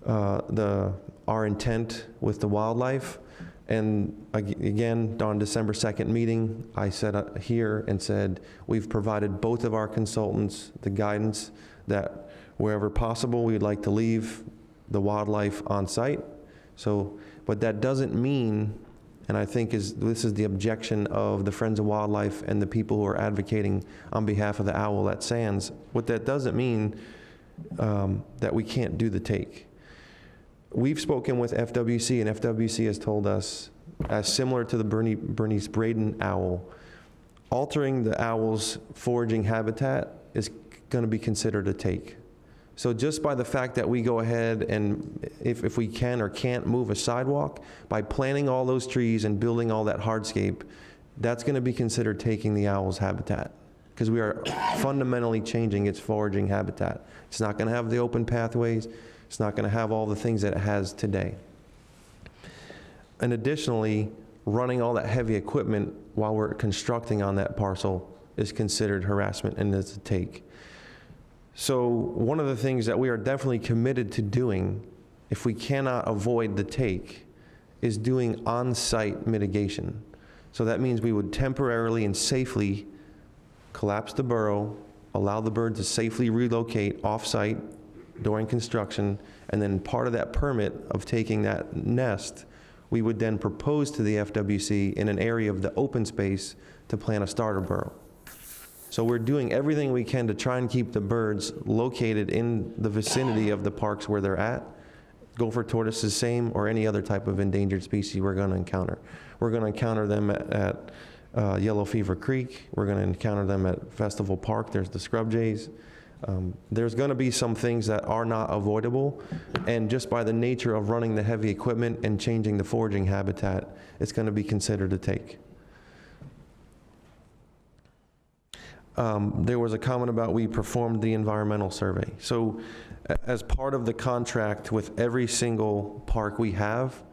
our intent with the wildlife. And again, on December 2nd meeting, I sat here and said, we've provided both of our consultants the guidance that wherever possible, we'd like to leave the wildlife on site. So, but that doesn't mean, and I think this is the objection of the Friends of Wildlife and the people who are advocating on behalf of the owl at Sands. What that doesn't mean that we can't do the take. We've spoken with FWC, and FWC has told us, as similar to the Bernice Braden owl, altering the owl's foraging habitat is going to be considered a take. So just by the fact that we go ahead and if we can or can't move a sidewalk, by planting all those trees and building all that hardscape, that's going to be considered taking the owl's habitat, because we are fundamentally changing its foraging habitat. It's not going to have the open pathways. It's not going to have all the things that it has today. And additionally, running all that heavy equipment while we're constructing on that parcel is considered harassment and is a take. So one of the things that we are definitely committed to doing, if we cannot avoid the take, is doing on-site mitigation. So that means we would temporarily and safely collapse the burrow, allow the bird to safely relocate off-site during construction, and then part of that permit of taking that nest, we would then propose to the FWC in an area of the open space to plant a starter burrow. So we're doing everything we can to try and keep the birds located in the vicinity of the parks where they're at. Gopher tortoise is same, or any other type of endangered species we're going to encounter. We're going to encounter them at Yellow Fever Creek. We're going to encounter them at Festival Park. There's the scrub jays. There's going to be some things that are not avoidable, and just by the nature of running the heavy equipment and changing the foraging habitat, it's going to be considered a take. There was a comment about we performed the environmental survey. So as part of the contract with every single park we have,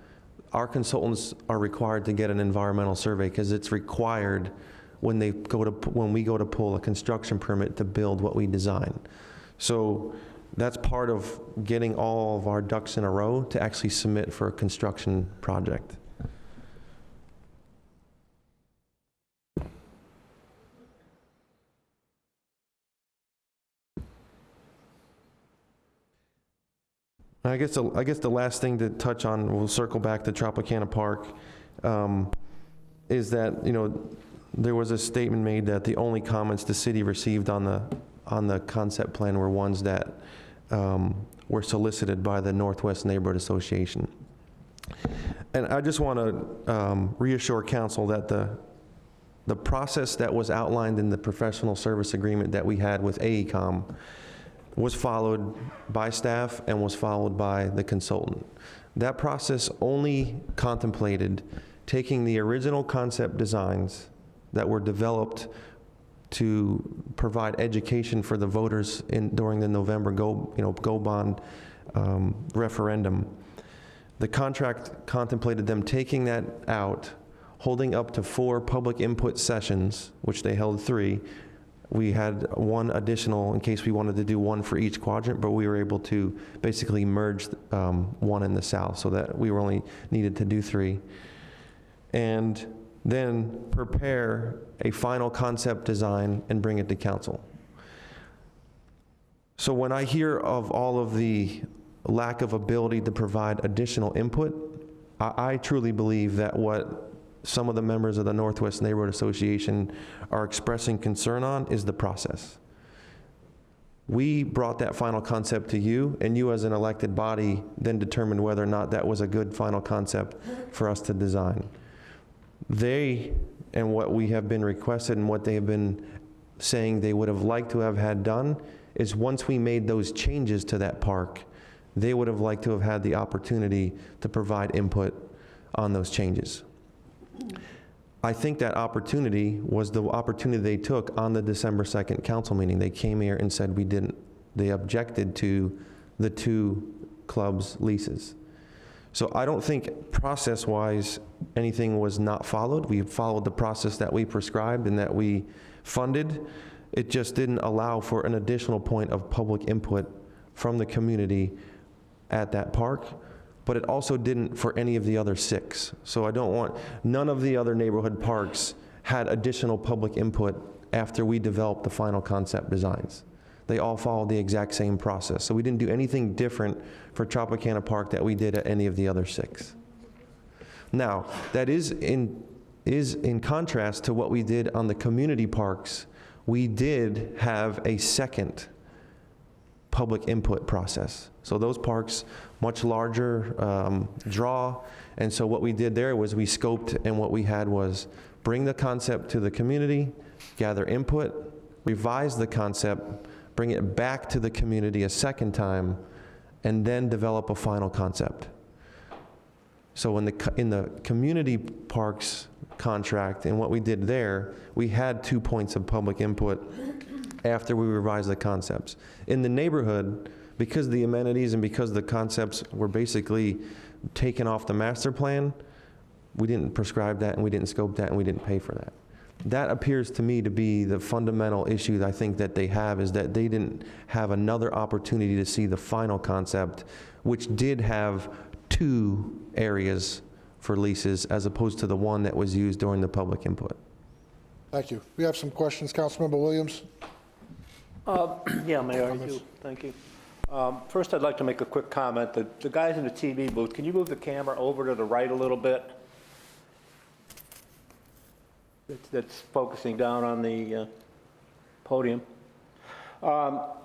our consultants are required to get an environmental survey, because it's required when we go to pull a construction permit to build what we design. So that's part of getting all of our ducks in a row to actually submit for a construction project. I guess the last thing to touch on, we'll circle back to Tropicana Park, is that, you know, there was a statement made that the only comments the city received on the concept plan were ones that were solicited by the Northwest Neighborhood Association. And I just want to reassure council that the process that was outlined in the professional service agreement that we had with AECOM was followed by staff and was followed by the consultant. That process only contemplated taking the original concept designs that were developed to provide education for the voters during the November Go Bond referendum. The contract contemplated them taking that out, holding up to 4 public input sessions, which they held 3. We had 1 additional in case we wanted to do 1 for each quadrant, but we were able to basically merge 1 in the south so that we were only needed to do 3. And then prepare a final concept design and bring it to council. So when I hear of all of the lack of ability to provide additional input, I truly believe that what some of the members of the Northwest Neighborhood Association are expressing concern on is the process. We brought that final concept to you, and you as an elected body then determined whether or not that was a good final concept for us to design. They, and what we have been requested and what they have been saying they would have liked to have had done, is once we made those changes to that park, they would have liked to have had the opportunity to provide input on those changes. I think that opportunity was the opportunity they took on the December 2nd council meeting. They came here and said we didn't. They objected to the 2 clubs' leases. So I don't think process-wise anything was not followed. We followed the process that we prescribed and that we funded. It just didn't allow for an additional point of public input from the community at that park, but it also didn't for any of the other 6. So I don't want, none of the other neighborhood parks had additional public input after we developed the final concept designs. They all followed the exact same process. So we didn't do anything different for Tropicana Park that we did at any of the other 6. Now, that is in contrast to what we did on the community parks. We did have a second public input process. So those parks, much larger draw, and so what we did there was we scoped, and what we had was bring the concept to the community, gather input, revise the concept, bring it back to the community a second time, and then develop a final concept. So in the community parks contract and what we did there, we had 2 points of public input after we revised the concepts. In the neighborhood, because the amenities and because the concepts were basically taken off the master plan, we didn't prescribe that and we didn't scope that and we didn't pay for that. That appears to me to be the fundamental issue that I think that they have, is that they didn't have another opportunity to see the final concept, which did have 2 areas for leases as opposed to the 1 that was used during the public input. Thank you. We have some questions. Councilmember Williams? Yeah, Mayor, I do. Thank you. First, I'd like to make a quick comment. The guys in the TV booth, can you move the camera over to the right a little bit? That's focusing down on the podium. At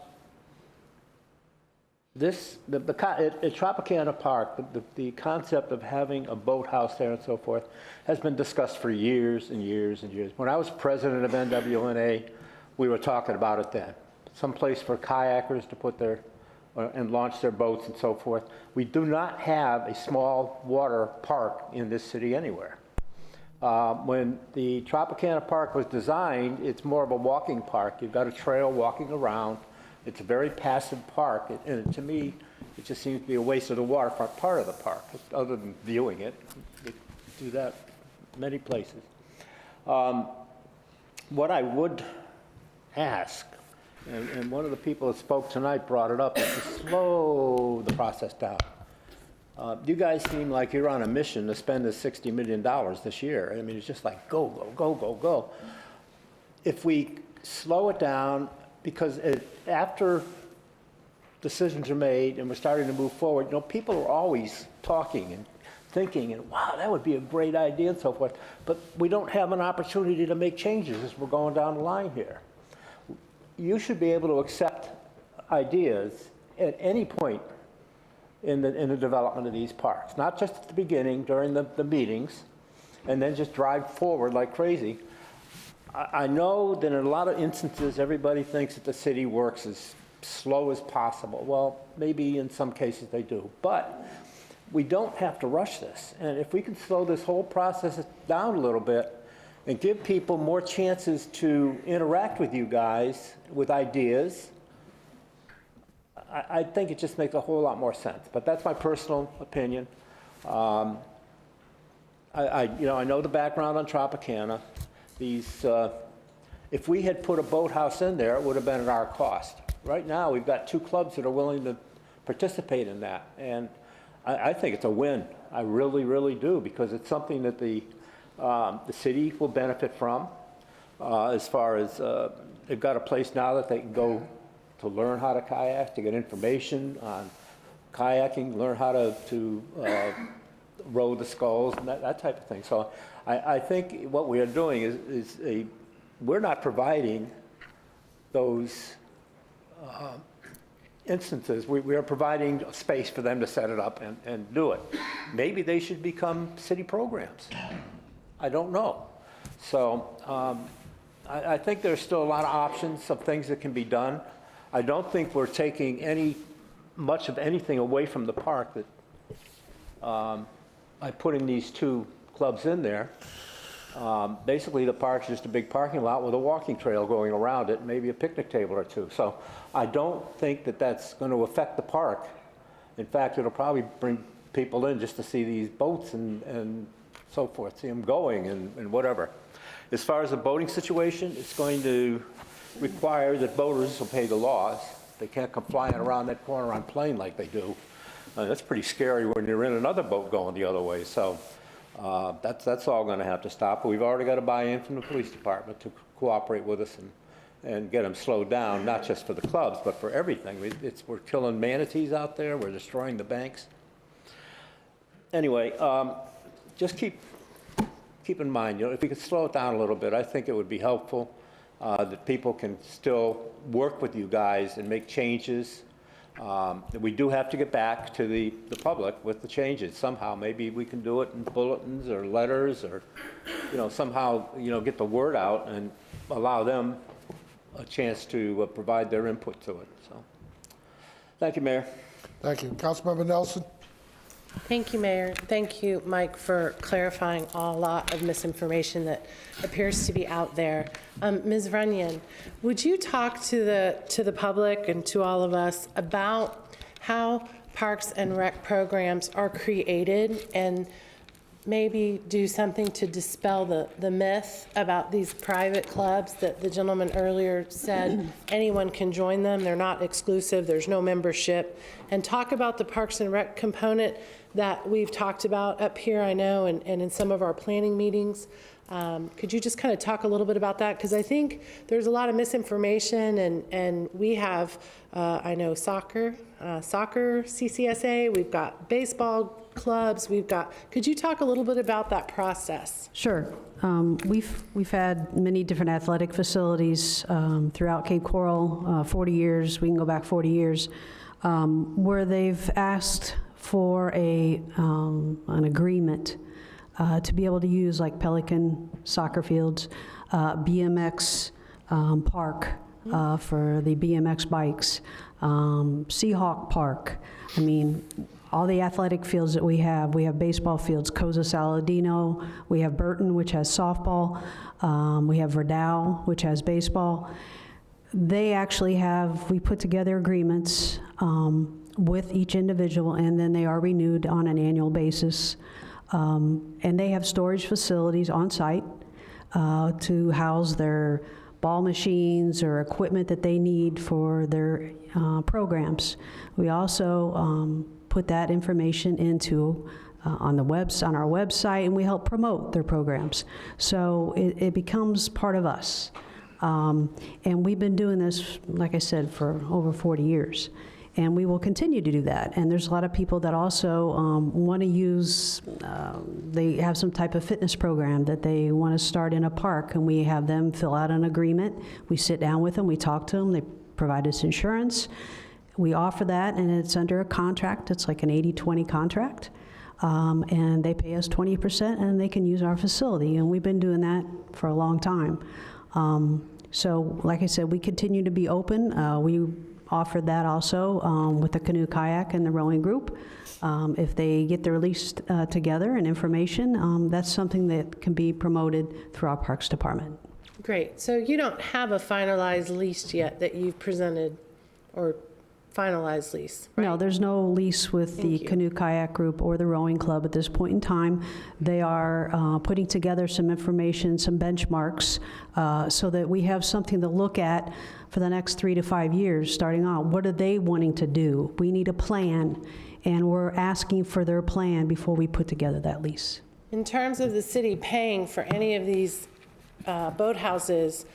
Tropicana Park, the concept of having a boathouse there and so forth has been discussed for years and years and years. When I was president of NWNA, we were talking about it then. Some place for kayakers to put their, and launch their boats and so forth. We do not have a small water park in this city anywhere. When the Tropicana Park was designed, it's more of a walking park. You've got a trail walking around. It's a very passive park, and to me, it just seems to be a waste of the waterfront part of the park, other than viewing it. You do that many places. What I would ask, and one of the people that spoke tonight brought it up, is to slow the process down. You guys seem like you're on a mission to spend the $60 million this year. I mean, it's just like go, go, go, go, go. If we slow it down, because after decisions are made and we're starting to move forward, you know, people are always talking and thinking, and wow, that would be a great idea and so forth, but we don't have an opportunity to make changes as we're going down the line here. You should be able to accept ideas at any point in the development of these parks, not just at the beginning during the meetings, and then just drive forward like crazy. I know that in a lot of instances, everybody thinks that the city works as slow as possible. Well, maybe in some cases they do, but we don't have to rush this. And if we can slow this whole process down a little bit and give people more chances to interact with you guys with ideas, I think it just makes a whole lot more sense. But that's my personal opinion. I know the background on Tropicana. If we had put a boathouse in there, it would have been at our cost. Right now, we've got 2 clubs that are willing to participate in that, and I think it's a win. I really, really do, because it's something that the city will benefit from. As far as they've got a place now that they can go to learn how to kayak, to get information on kayaking, learn how to row the sculls, and that type of thing. So I think what we are doing is we're not providing those instances. We are providing a space for them to set it up and do it. Maybe they should become city programs. I don't know. So I think there's still a lot of options of things that can be done. I don't think we're taking much of anything away from the park that by putting these 2 clubs in there. Basically, the park's just a big parking lot with a walking trail going around it, maybe a picnic table or 2. So I don't think that that's going to affect the park. In fact, it'll probably bring people in just to see these boats and so forth, see them going and whatever. As far as the boating situation, it's going to require that boaters will pay the laws. They can't come flying around that corner on plane like they do. That's pretty scary when you're in another boat going the other way. So that's all going to have to stop. But we've already got a buy-in from the police department to cooperate with us and get them slowed down, not just for the clubs, but for everything. We're killing manatees out there. We're destroying the banks. Anyway, just keep in mind, if we could slow it down a little bit, I think it would be helpful that people can still work with you guys and make changes. We do have to get back to the public with the changes somehow. Maybe we can do it in bulletins or letters, or somehow get the word out and allow them a chance to provide their input to it. So, thank you, Mayor. Thank you. Councilmember Nelson? Thank you, Mayor. Thank you, Mike, for clarifying a lot of misinformation that appears to be out there. Ms. Runyon, would you talk to the public and to all of us about how Parks and Rec programs are created, and maybe do something to dispel the myth about these private clubs that the gentleman earlier said anyone can join them, they're not exclusive, there's no membership, and talk about the Parks and Rec component that we've talked about up here, I know, and in some of our planning meetings. Could you just kind of talk a little bit about that? Because I think there's a lot of misinformation, and we have, I know, soccer CCSA, we've got baseball clubs, could you talk a little bit about that process? Sure. We've had many different athletic facilities throughout Cape Coral, 40 years, we can go back 40 years, where they've asked for an agreement to be able to use, like Pelican soccer fields, BMX park for the BMX bikes, Seahawk Park. I mean, all the athletic fields that we have baseball fields, Cosa Saladino, we have Burton, which has softball, we have Verdau, which has baseball. They actually we put together agreements with each individual, and then they are renewed on an annual basis. And they have storage facilities on site to house their ball machines or equipment that they need for their programs. We also put that information into on our website, and we help promote their programs. So it becomes part of us. And we've been doing this, like I said, for over 40 years. And we will continue to do that. And there's a lot of people that also want to use, they have some type of fitness program that they want to start in a park, and we have them fill out an agreement. We sit down with them, we talk to them, they provide us insurance. We offer that, and it's under a contract. It's like an 80-20 contract. And they pay us 20%, and they can use our facility. And we've been doing that for a long time. So, like I said, we continue to be open. We offered that also with the canoe kayak and the rowing group. If they get their lease together and information, that's something that can be promoted through our Parks Department. Great. So you don't have a finalized lease yet that you've presented, or finalized lease, right? No, there's no lease with the canoe kayak group or the rowing club at this point in time. They are putting together some information, some benchmarks, so that we have something to look at for the next 3 to 5 years, starting out. What are they wanting to do? We need a plan, and we're asking for their plan before we put together that lease. In terms of the city paying for any of these boathouses,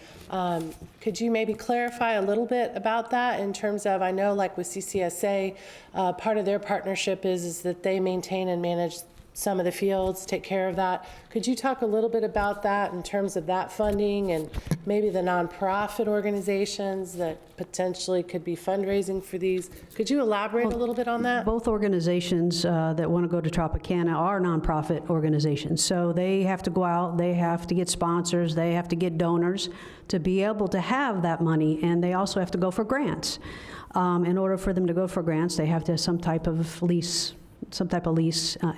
could you maybe clarify a little bit about that in terms of, I know like with CCSA, part of their partnership is that they maintain and manage some of the fields, take care of that. Could you talk a little bit about that in terms of that funding and maybe the nonprofit organizations that potentially could be fundraising for these? Could you elaborate a little bit on that? Both organizations that want to go to Tropicana are nonprofit organizations. So they have to go out, they have to get sponsors, they have to get donors to be able to have that money, and they also have to go for grants. In order for them to go for grants, they have to have some type of lease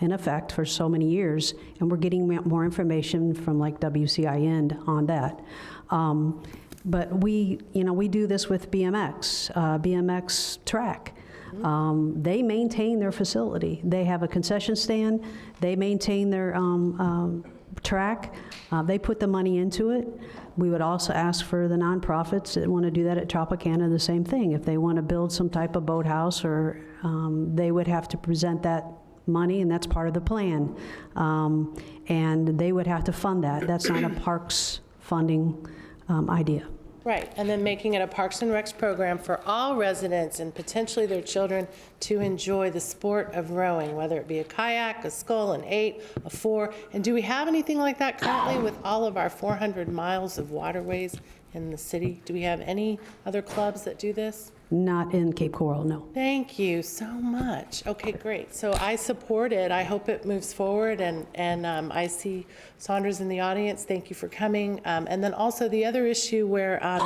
in effect for so many years, and we're getting more information from like WCIN on that. But we do this with BMX track. They maintain their facility. They have a concession stand. They maintain their track. They put the money into it. We would also ask for the nonprofits that want to do that at Tropicana, the same thing. If they want to build some type of boathouse, or they would have to present that money, and that's part of the plan. And they would have to fund that. That's not a parks funding idea. Right, and then making it a Parks and Recs program for all residents and potentially their children to enjoy the sport of rowing, whether it be a kayak, a scull, an 8, a 4. And do we have anything like that currently with all of our 400 miles of waterways in the city? Do we have any other clubs that do this? Not in Cape Coral, no. Thank you so much. Okay, great. So I support it. I hope it moves forward, and I see Saunders in the audience. Thank you for coming. And then also the other issue where I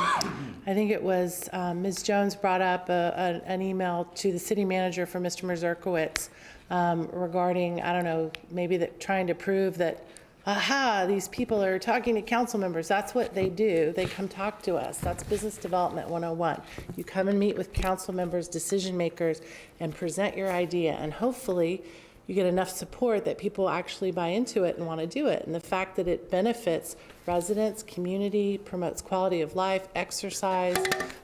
think it was Ms. Jones brought up an email to the city manager for Mr. Mazurkowitz regarding, I don't know, maybe that trying to prove that, these people are talking to council members. That's what they do. They come talk to us. That's Business Development 101. You come and meet with council members, decision makers, and present your idea. And hopefully you get enough support that people actually buy into it and want to do it. And the fact that it benefits residents, community, promotes quality of life, exercise,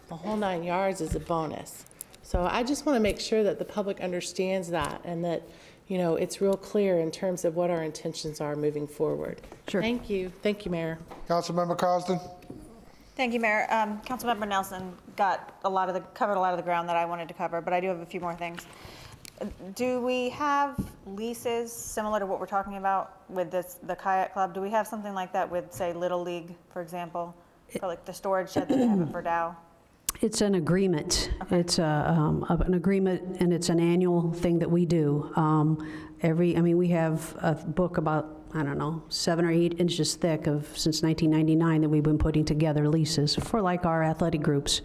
the whole 9 yards is a bonus. So I just want to make sure that the public understands that, and that it's real clear in terms of what our intentions are moving forward. Sure. Thank you. Thank you, Mayor. Councilmember Cosden? Thank you, Mayor. Councilmember Nelson covered a lot of the ground that I wanted to cover, but I do have a few more things. Do we have leases similar to what we're talking about with the kayak club? Do we have something like that with, say, Little League, for example, for like the storage shed that they have at Verdau? It's an agreement. Okay. It's an agreement, and it's an annual thing that we do. We have a book about, 7 or 8 inches thick since 1999 that we've been putting together leases for like our athletic groups.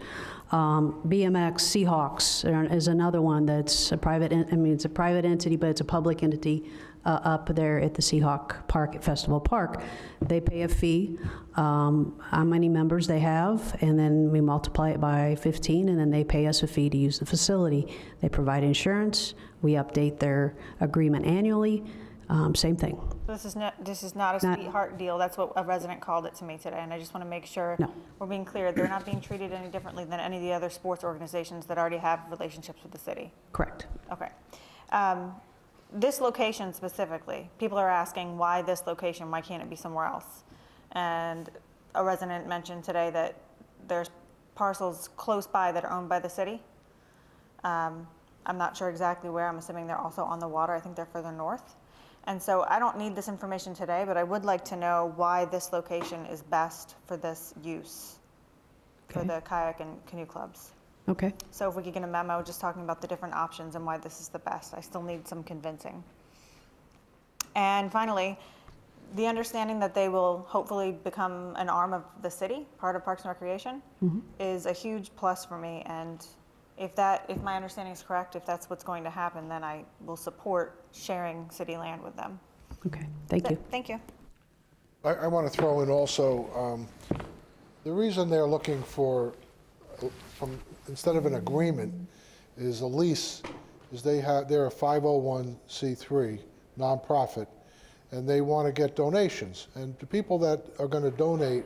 BMX Seahawks is another one that's a private, it's a private entity, but it's a public entity up there at the Seahawk Park at Festival Park. They pay a fee, how many members they have, and then we multiply it by 15, and then they pay us a fee to use the facility. They provide insurance. We update their agreement annually. Same thing. So this is not a sweetheart deal. That's what a resident called it to me today, and I just want to make sure we're being clear. They're not being treated any differently than any of the other sports organizations that already have relationships with the city. Correct. Okay. This location specifically, people are asking why this location, why can't it be somewhere else? And a resident mentioned today that there's parcels close by that are owned by the city. I'm not sure exactly where. I'm assuming they're also on the water. I think they're further north. And so I don't need this information today, but I would like to know why this location is best for this use for the kayak and canoe clubs. Okay. So if we could get a memo just talking about the different options and why this is the best. I still need some convincing. And finally, the understanding that they will hopefully become an arm of the city, part of Parks and Recreation, is a huge plus for me. And if my understanding is correct, if that's what's going to happen, then I will support sharing city land with them. Okay, thank you. Thank you. I want to throw in also, the reason they're looking for, instead of an agreement, is a lease, is they're a 501c3 nonprofit, and they want to get donations. And the people that are going to donate,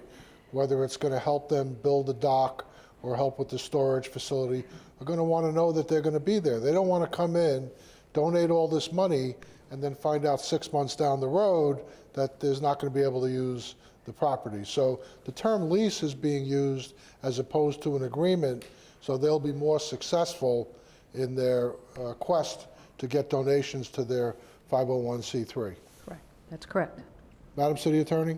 whether it's going to help them build a dock or help with the storage facility, are going to want to know that they're going to be there. They don't want to come in, donate all this money, and then find out 6 months down the road that there's not going to be able to use the property. So the term lease is being used as opposed to an agreement, so they'll be more successful in their quest to get donations to their 501c3. Correct. That's correct. Madam City Attorney?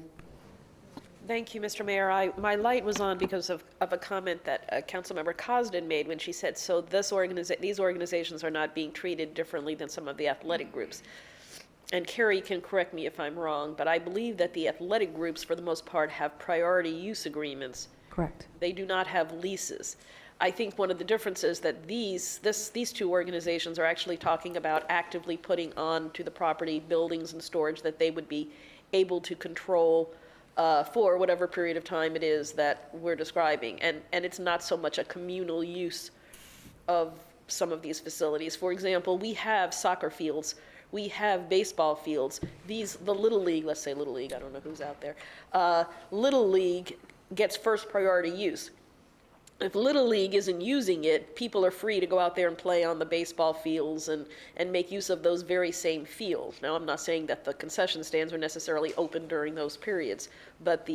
Thank you, Mr. Mayor. My light was on because of a comment that Councilmember Cosden made when she said, so these organizations are not being treated differently than some of the athletic groups. And Carrie can correct me if I'm wrong, but I believe that the athletic groups, for the most part, have priority use agreements. Correct. They do not have leases. I think one of the differences that these two organizations are actually talking about actively putting onto the property buildings and storage that they would be able to control for whatever period of time it is that we're describing. And it's not so much a communal use of some of these facilities. For example, we have soccer fields, we have baseball fields. The Little League, let's say Little League, I don't know who's out there. Little League gets first priority use. If Little League isn't using it, people are free to go out there and play on the baseball fields and make use of those very same fields. Now, I'm not saying that the concession stands are necessarily open during those periods, but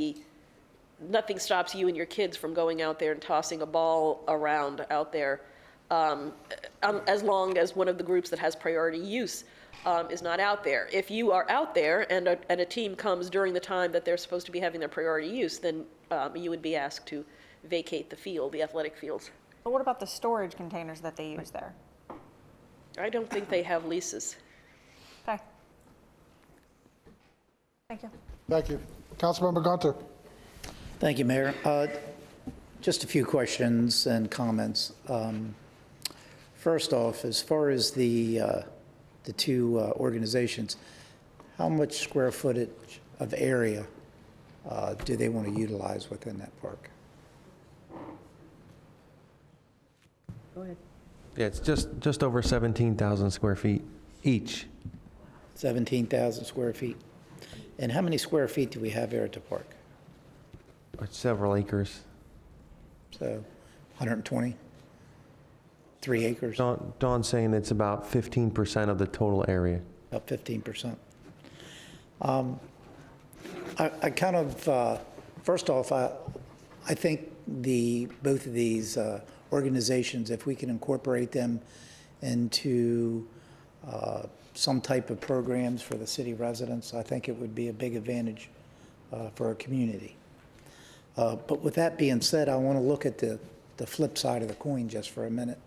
nothing stops you and your kids from going out there and tossing a ball around out there, as long as one of the groups that has priority use is not out there. If you are out there and a team comes during the time that they're supposed to be having their priority use, then you would be asked to vacate the field, the athletic fields. But what about the storage containers that they use there? I don't think they have leases. Okay. Thank you. Thank you. Councilmember Gunter. Thank you, Mayor. Just a few questions and comments. First off, as far as the two organizations, how much square footage of area do they want to utilize within that park? Go ahead. Yeah, it's just over 17,000 square feet each. 17,000 square feet. And how many square feet do we have here at the park? Several acres. So 120? 3 acres? Dawn's saying it's about 15% of the total area. About 15%. I kind of, first off, I think both of these organizations, if we can incorporate them into some type of programs for the city residents, I think it would be a big advantage for our community. But with that being said, I want to look at the flip side of the coin just for a minute.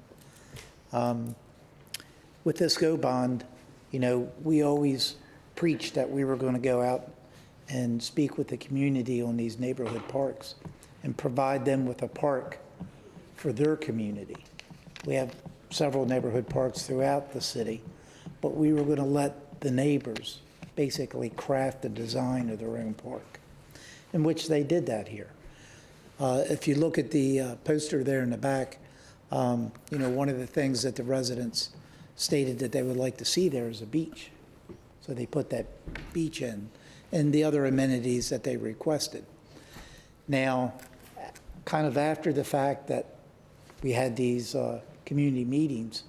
With this GO bond, we always preached that we were going to go out and speak with the community on these neighborhood parks and provide them with a park for their community. We have several neighborhood parks throughout the city, but we were going to let the neighbors basically craft the design of their own park, in which they did that here. If you look at the poster there in the back, one of the things that the residents stated that they would like to see there is a beach. So they put that beach in, and the other amenities that they requested. Now, kind of after the fact that we had these community meetings,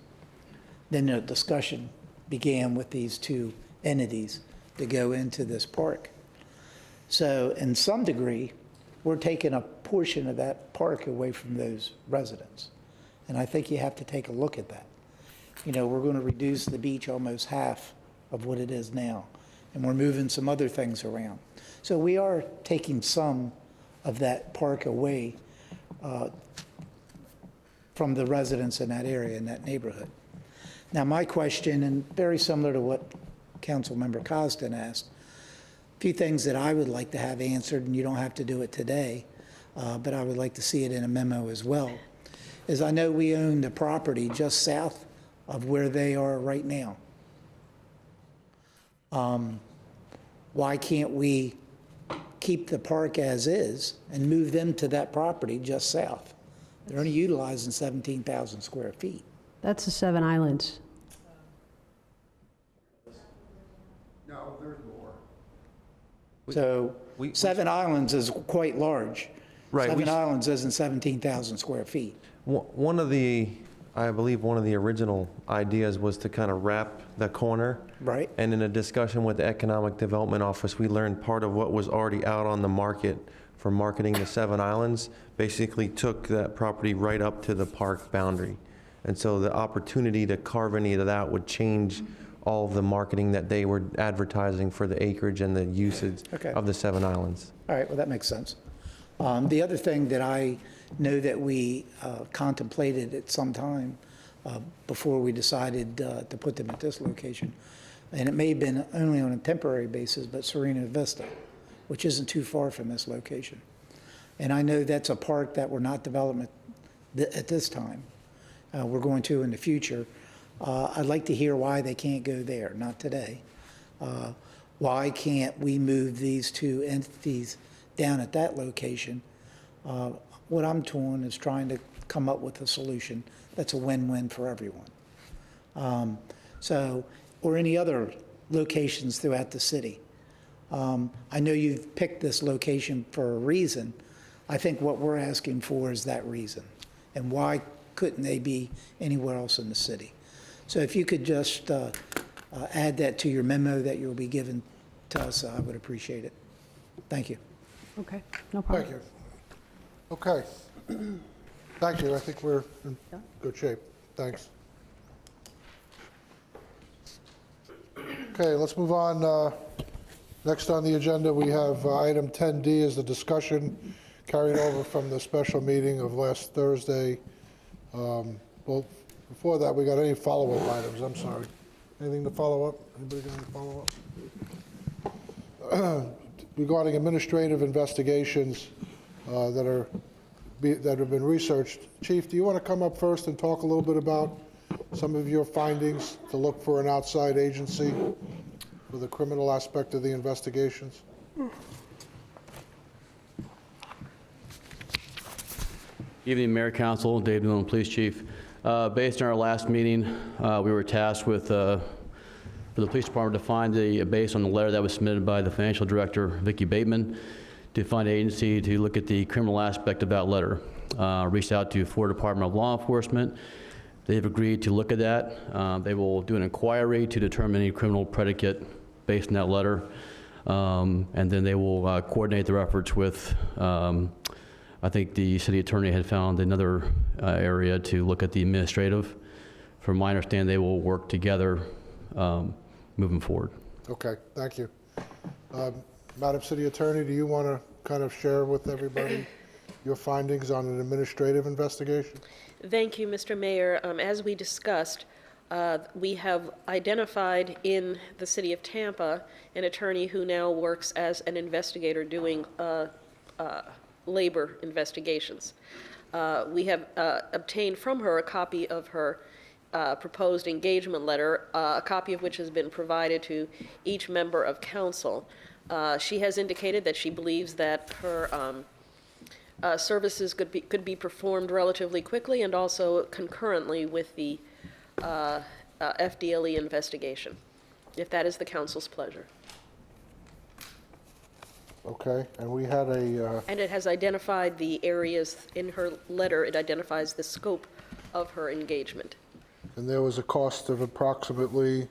then the discussion began with these two entities to go into this park. So in some degree, we're taking a portion of that park away from those residents. And I think you have to take a look at that. We're going to reduce the beach almost half of what it is now, and we're moving some other things around. So we are taking some of that park away from the residents in that area, in that neighborhood. Now, my question, and very similar to what Councilmember Cosden asked, a few things that I would like to have answered, and you don't have to do it today, but I would like to see it in a memo as well, is I know we own the property just south of where they are right now. Why can't we keep the park as is and move them to that property just south? They're only utilizing 17,000 square feet. That's the Seven Islands. No, there's more. So Seven Islands is quite large. Right, we Seven s- Islands isn't 17,000 square feet. One of the, I believe one of the original ideas was to kind of wrap the corner. Right. And in a discussion with the Economic Development Office, we learned part of what was already out on the market for marketing the Seven Islands basically took that property right up to the park boundary. And so the opportunity to carve any of that would change all of the marketing that they were advertising for the acreage and the usage Okay. of the Seven Islands. All right, well, that makes sense. The other thing that I know that we contemplated at some time before we decided to put them at this location, and it may have been only on a temporary basis, but Serena Vista, which isn't too far from this location. And I know that's a park that we're not developing at this time. We're going to in the future. I'd like to hear why they can't go there, not today. Why can't we move these two entities down at that location? What I'm doing is trying to come up with a solution that's a win-win for everyone. Or any other locations throughout the city. I know you've picked this location for a reason. I think what we're asking for is that reason. And why couldn't they be anywhere else in the city? So if you could just add that to your memo that you'll be giving to us, I would appreciate it. Thank you. Okay, no problem. Thank you. Okay. Thank you. I think we're in good shape. Thanks. Okay, let's move on. Next on the agenda, we have item 10D is the discussion carried over from the special meeting of last Thursday. Well, before that, we got any follow-up items? I'm sorry. Anything to follow up? Anybody got any follow-up? Regarding administrative investigations that have been researched. Chief, do you want to come up first and talk a little bit about some of your findings to look for an outside agency for the criminal aspect of the investigations? Evening, Mayor, Council, Dave Dillon, Police Chief. Based on our last meeting, we were tasked with, for the police department to find based on the letter that was submitted by the financial director, Vicki Bateman, to find an agency to look at the criminal aspect of that letter. Reached out to Florida Department of Law Enforcement. They've agreed to look at that. They will do an inquiry to determine any criminal predicate based on that letter. And then they will coordinate their efforts with, I think the city attorney had found another area to look at the administrative. From my understanding, they will work together moving forward. Okay, thank you. Madam City Attorney, do you want to kind of share with everybody your findings on an administrative investigation? Thank you, Mr. Mayor. As we discussed, we have identified in the city of Tampa an attorney who now works as an investigator doing labor investigations. We have obtained from her a copy of her proposed engagement letter, a copy of which has been provided to each member of council. She has indicated that she believes that her services could be performed relatively quickly and also concurrently with the FDLE investigation, if that is the council's pleasure. Okay, and we had a... And it has identified the areas in her letter, it identifies the scope of her engagement. And there was a cost of approximately...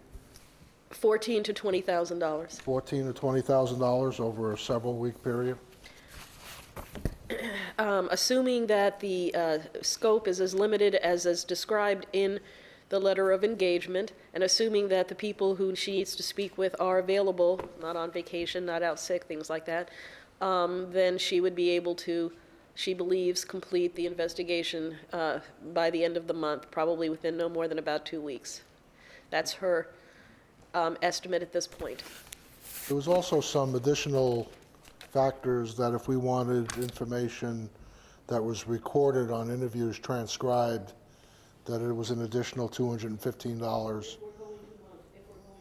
$14,000 to $20,000. $14,000 to $20,000 over a several-week period? Assuming that the scope is as limited as is described in the letter of engagement, and assuming that the people who she needs to speak with are available, not on vacation, not out sick, things like that, then she would be able to, she believes, complete the investigation by the end of the month, probably within no more than about 2 weeks. That's her estimate at this point. There was also some additional factors that if we wanted information that was recorded on interviews transcribed, that it was an additional $215.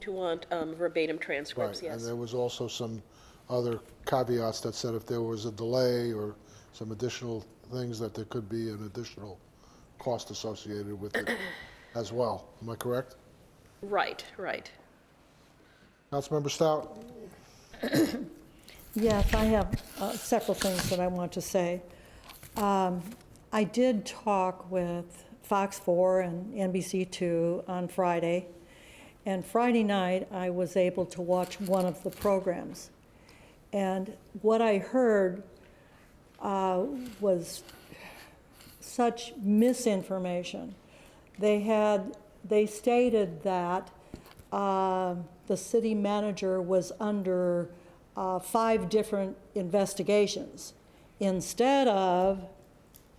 To want verbatim transcripts, Right, and yes. there was also some other caveats that said if there was a delay or some additional things, that there could be an additional cost associated with it as well. Am I correct? Right, right. Councilmember Stout? Yes, I have several things that I want to say. I did talk with Fox 4 and NBC2 on Friday, and Friday night I was able to watch one of the programs. And what I heard was such misinformation. They stated that the city manager was under 5 different investigations instead of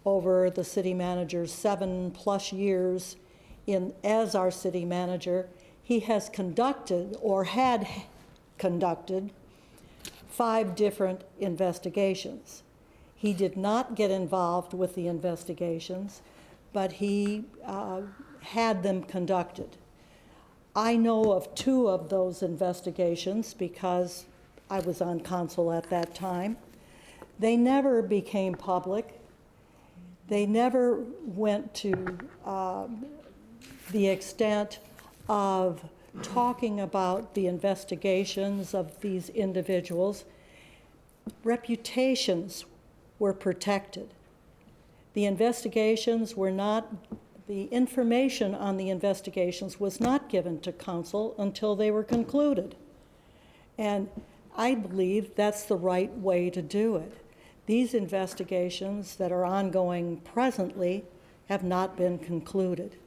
over the city manager's 7+ years as our city manager. He has conducted or had conducted 5 different investigations. He did not get involved with the investigations, but he had them conducted. I know of 2 of those investigations because I was on council at that time. They never became public. They never went to the extent of talking about the investigations of these individuals. Reputations were protected. The investigations were not, the information on the investigations was not given to council until they were concluded. And I believe that's the right way to do it. These investigations that are ongoing presently have not been concluded.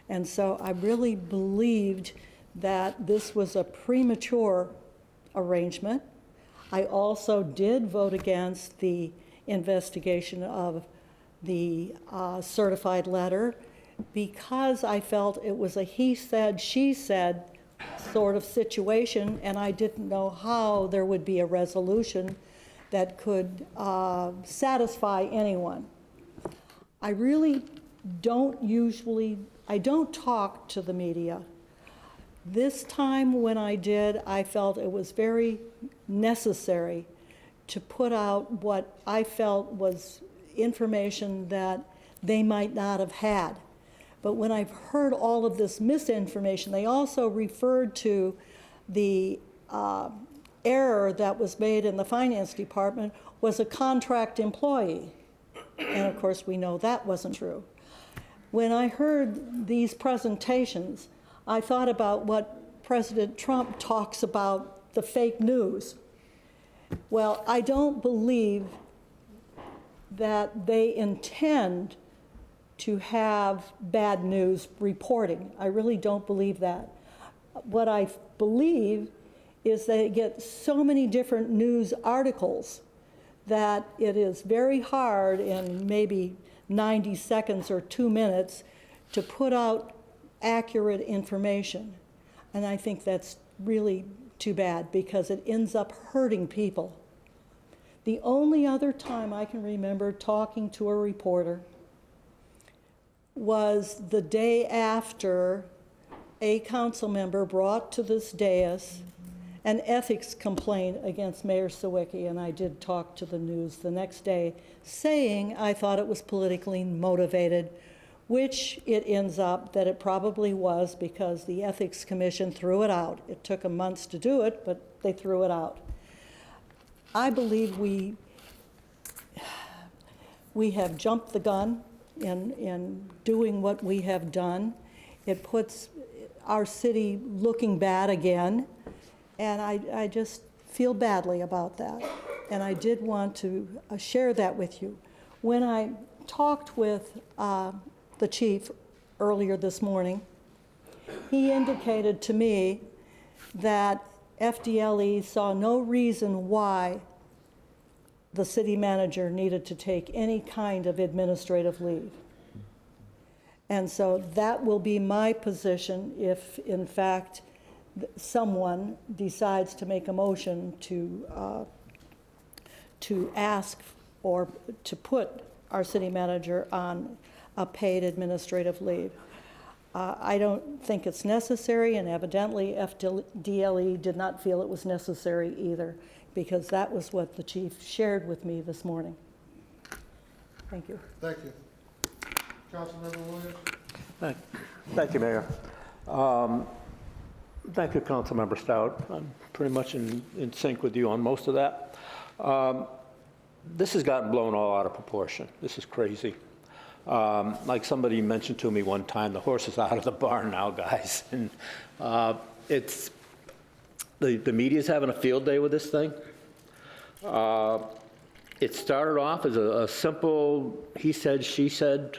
And so I really believed that this was a premature arrangement. I also did vote against the investigation of the certified letter because I felt it was a he said, she said sort of situation, and I didn't know how there would be a resolution that could satisfy anyone. I really don't I don't talk to the media. This time when I did, I felt it was very necessary to put out what I felt was information that they might not have had. But when I've heard all of this misinformation, they also referred to the error that was made in the finance department was a contract employee. And of course, we know that wasn't true. When I heard these presentations, I thought about what President Trump talks about, the fake news. Well, I don't believe that they intend to have bad news reporting. I really don't believe that. What I believe is they get so many different news articles that it is very hard in maybe 90 seconds or 2 minutes to put out accurate information. And I think that's really too bad because it ends up hurting people. The only other time I can remember talking to a reporter was the day after a council member brought to this dais an ethics complaint against Mayor Sawicki, and I did talk to the news the next day saying I thought it was politically motivated, which it ends up that it probably was because the Ethics Commission threw it out. It took them months to do it, but they threw it out. I believe we have jumped the gun in doing what we have done. It puts our city looking bad again, and I just feel badly about that. And I did want to share that with you. When I talked with the chief earlier this morning, he indicated to me that FDLE saw no reason why the city manager needed to take any kind of administrative leave. And so that will be my position if, in fact, someone decides to make a motion to ask or to put our city manager on a paid administrative leave. I don't think it's necessary, and evidently FDLE did not feel it was necessary either, because that was what the chief shared with me this morning. Thank you. Thank you. Councilmember Williams? Thank you, Mayor. Thank you, Councilmember Stout. I'm pretty much in sync with you on most of that. This has gotten blown all out of proportion. This is crazy. Like somebody mentioned to me one time, the horse is out of the barn now, guys. And it's the media's having a field day with this thing. It started off as a simple he said, she said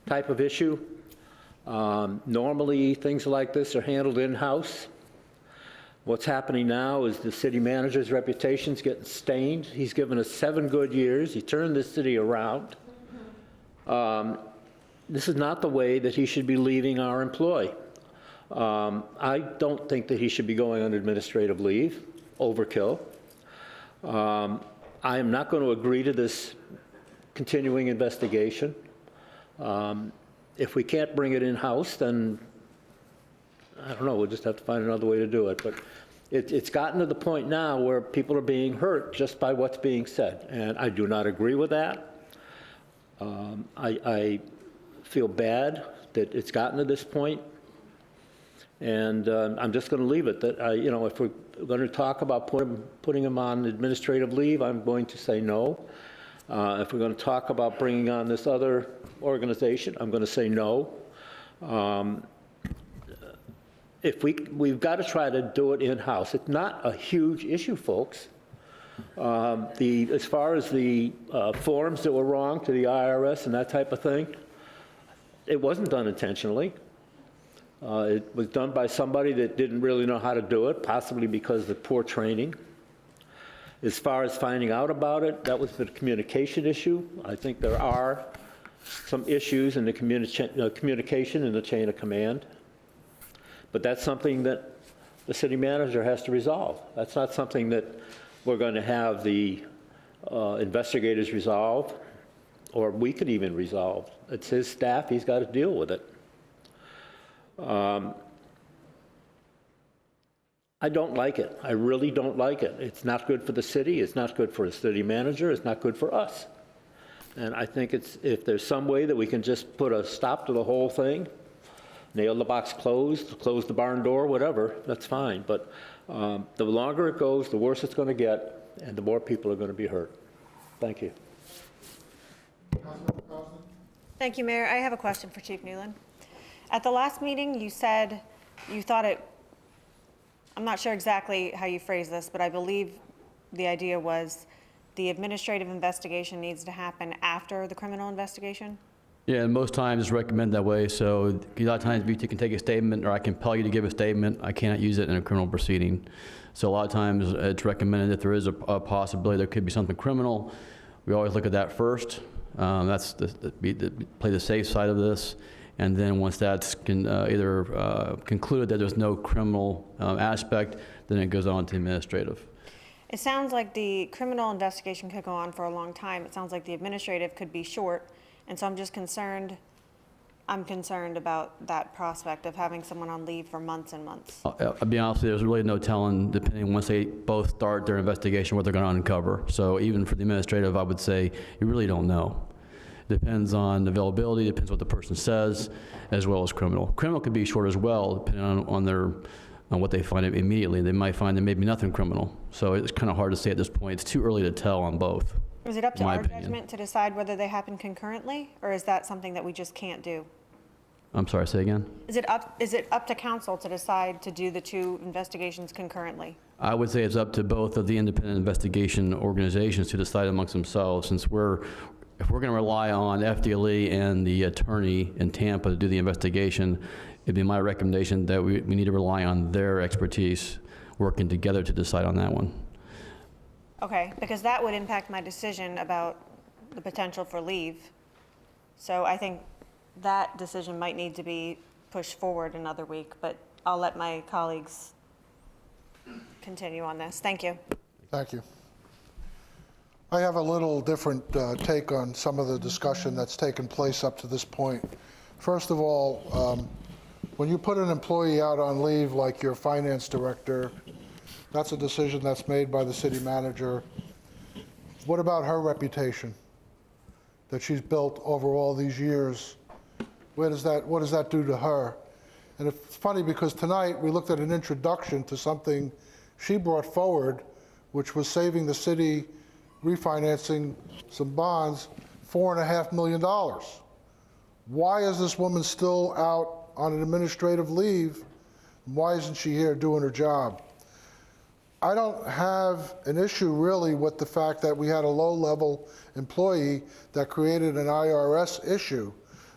type of issue. Normally, things like this are handled in-house. What's happening now is the city manager's reputation's getting stained. He's given us 7 good years. He turned this city around. This is not the way that he should be leaving our employee. I don't think that he should be going on administrative leave. Overkill. I am not going to agree to this continuing investigation. If we can't bring it in-house, then I don't know, we'll just have to find another way to do it. But it's gotten to the point now where people are being hurt just by what's being said, and I do not agree with that. I feel bad that it's gotten to this point, and I'm just going to leave it that, if we're going to talk about putting him on administrative leave, I'm going to say no. If we're going to talk about bringing on this other organization, I'm going to say no. If we've got to try to do it in-house. It's not a huge issue, folks. As far as the forms that were wrong to the IRS and that type of thing, it wasn't done intentionally. It was done by somebody that didn't really know how to do it, possibly because of poor training. As far as finding out about it, that was the communication issue. I think there are some issues in the communication in the chain of command. But that's something that the city manager has to resolve. That's not something that we're going to have the investigators resolve, or we could even resolve. It's his staff. He's got to deal with it. I don't like it. I really don't like it. It's not good for the city. It's not good for the city manager. It's not good for us. And I think if there's some way that we can just put a stop to the whole thing, nail the box closed, close the barn door, whatever, that's fine. But the longer it goes, the worse it's going to get, and the more people are going to be hurt. Thank you. Thank you, Mayor. I have a question for Chief Newland. At the last meeting, you said you thought I'm not sure exactly how you phrased this, but I believe the idea was the administrative investigation needs to happen after the criminal investigation? Yeah, and most times it's recommended that way. So a lot of times you can take a statement, or I compel you to give a statement. I cannot use it in a criminal proceeding. So a lot of times it's recommended if there is a possibility there could be something criminal, we always look at that first. That's play the safe side of this. And then once that's either concluded that there's no criminal aspect, then it goes on to administrative. It sounds like the criminal investigation could go on for a long time. It sounds like the administrative could be short. And so I'm concerned about that prospect of having someone on leave for months and months. I'll be honest with you, there's really no telling, depending once they both start their investigation, what they're going to uncover. So even for the administrative, I would say you really don't know. Depends on availability, depends what the person says, as well as criminal. Criminal could be short as well, depending on what they find immediately. They might find there may be nothing criminal. So it's kind of hard to say at this point. It's too early to tell on both. Is it up to our judgment to decide whether they happen concurrently, or is that something that we just can't do? I'm sorry, say again? Is it up to council to decide to do the 2 investigations concurrently? I would say it's up to both of the independent investigation organizations to decide amongst themselves, since if we're going to rely on FDLE and the attorney in Tampa to do the investigation, it'd be my recommendation that we need to rely on their expertise working together to decide on that one. Okay, because that would impact my decision about the potential for leave. So I think that decision might need to be pushed forward another week, but I'll let my colleagues continue on this. Thank you. Thank you. I have a little different take on some of the discussion that's taken place up to this point. First of all, when you put an employee out on leave like your finance director, that's a decision that's made by the city manager. What about her reputation that she's built over all these years? What does that do to her? And it's funny because tonight we looked at an introduction to something she brought forward, which was saving the city, refinancing some bonds, $4.5 million. Why is this woman still out on an administrative leave? Why isn't she here doing her job? I don't have an issue really with the fact that we had a low-level employee that created an IRS issue.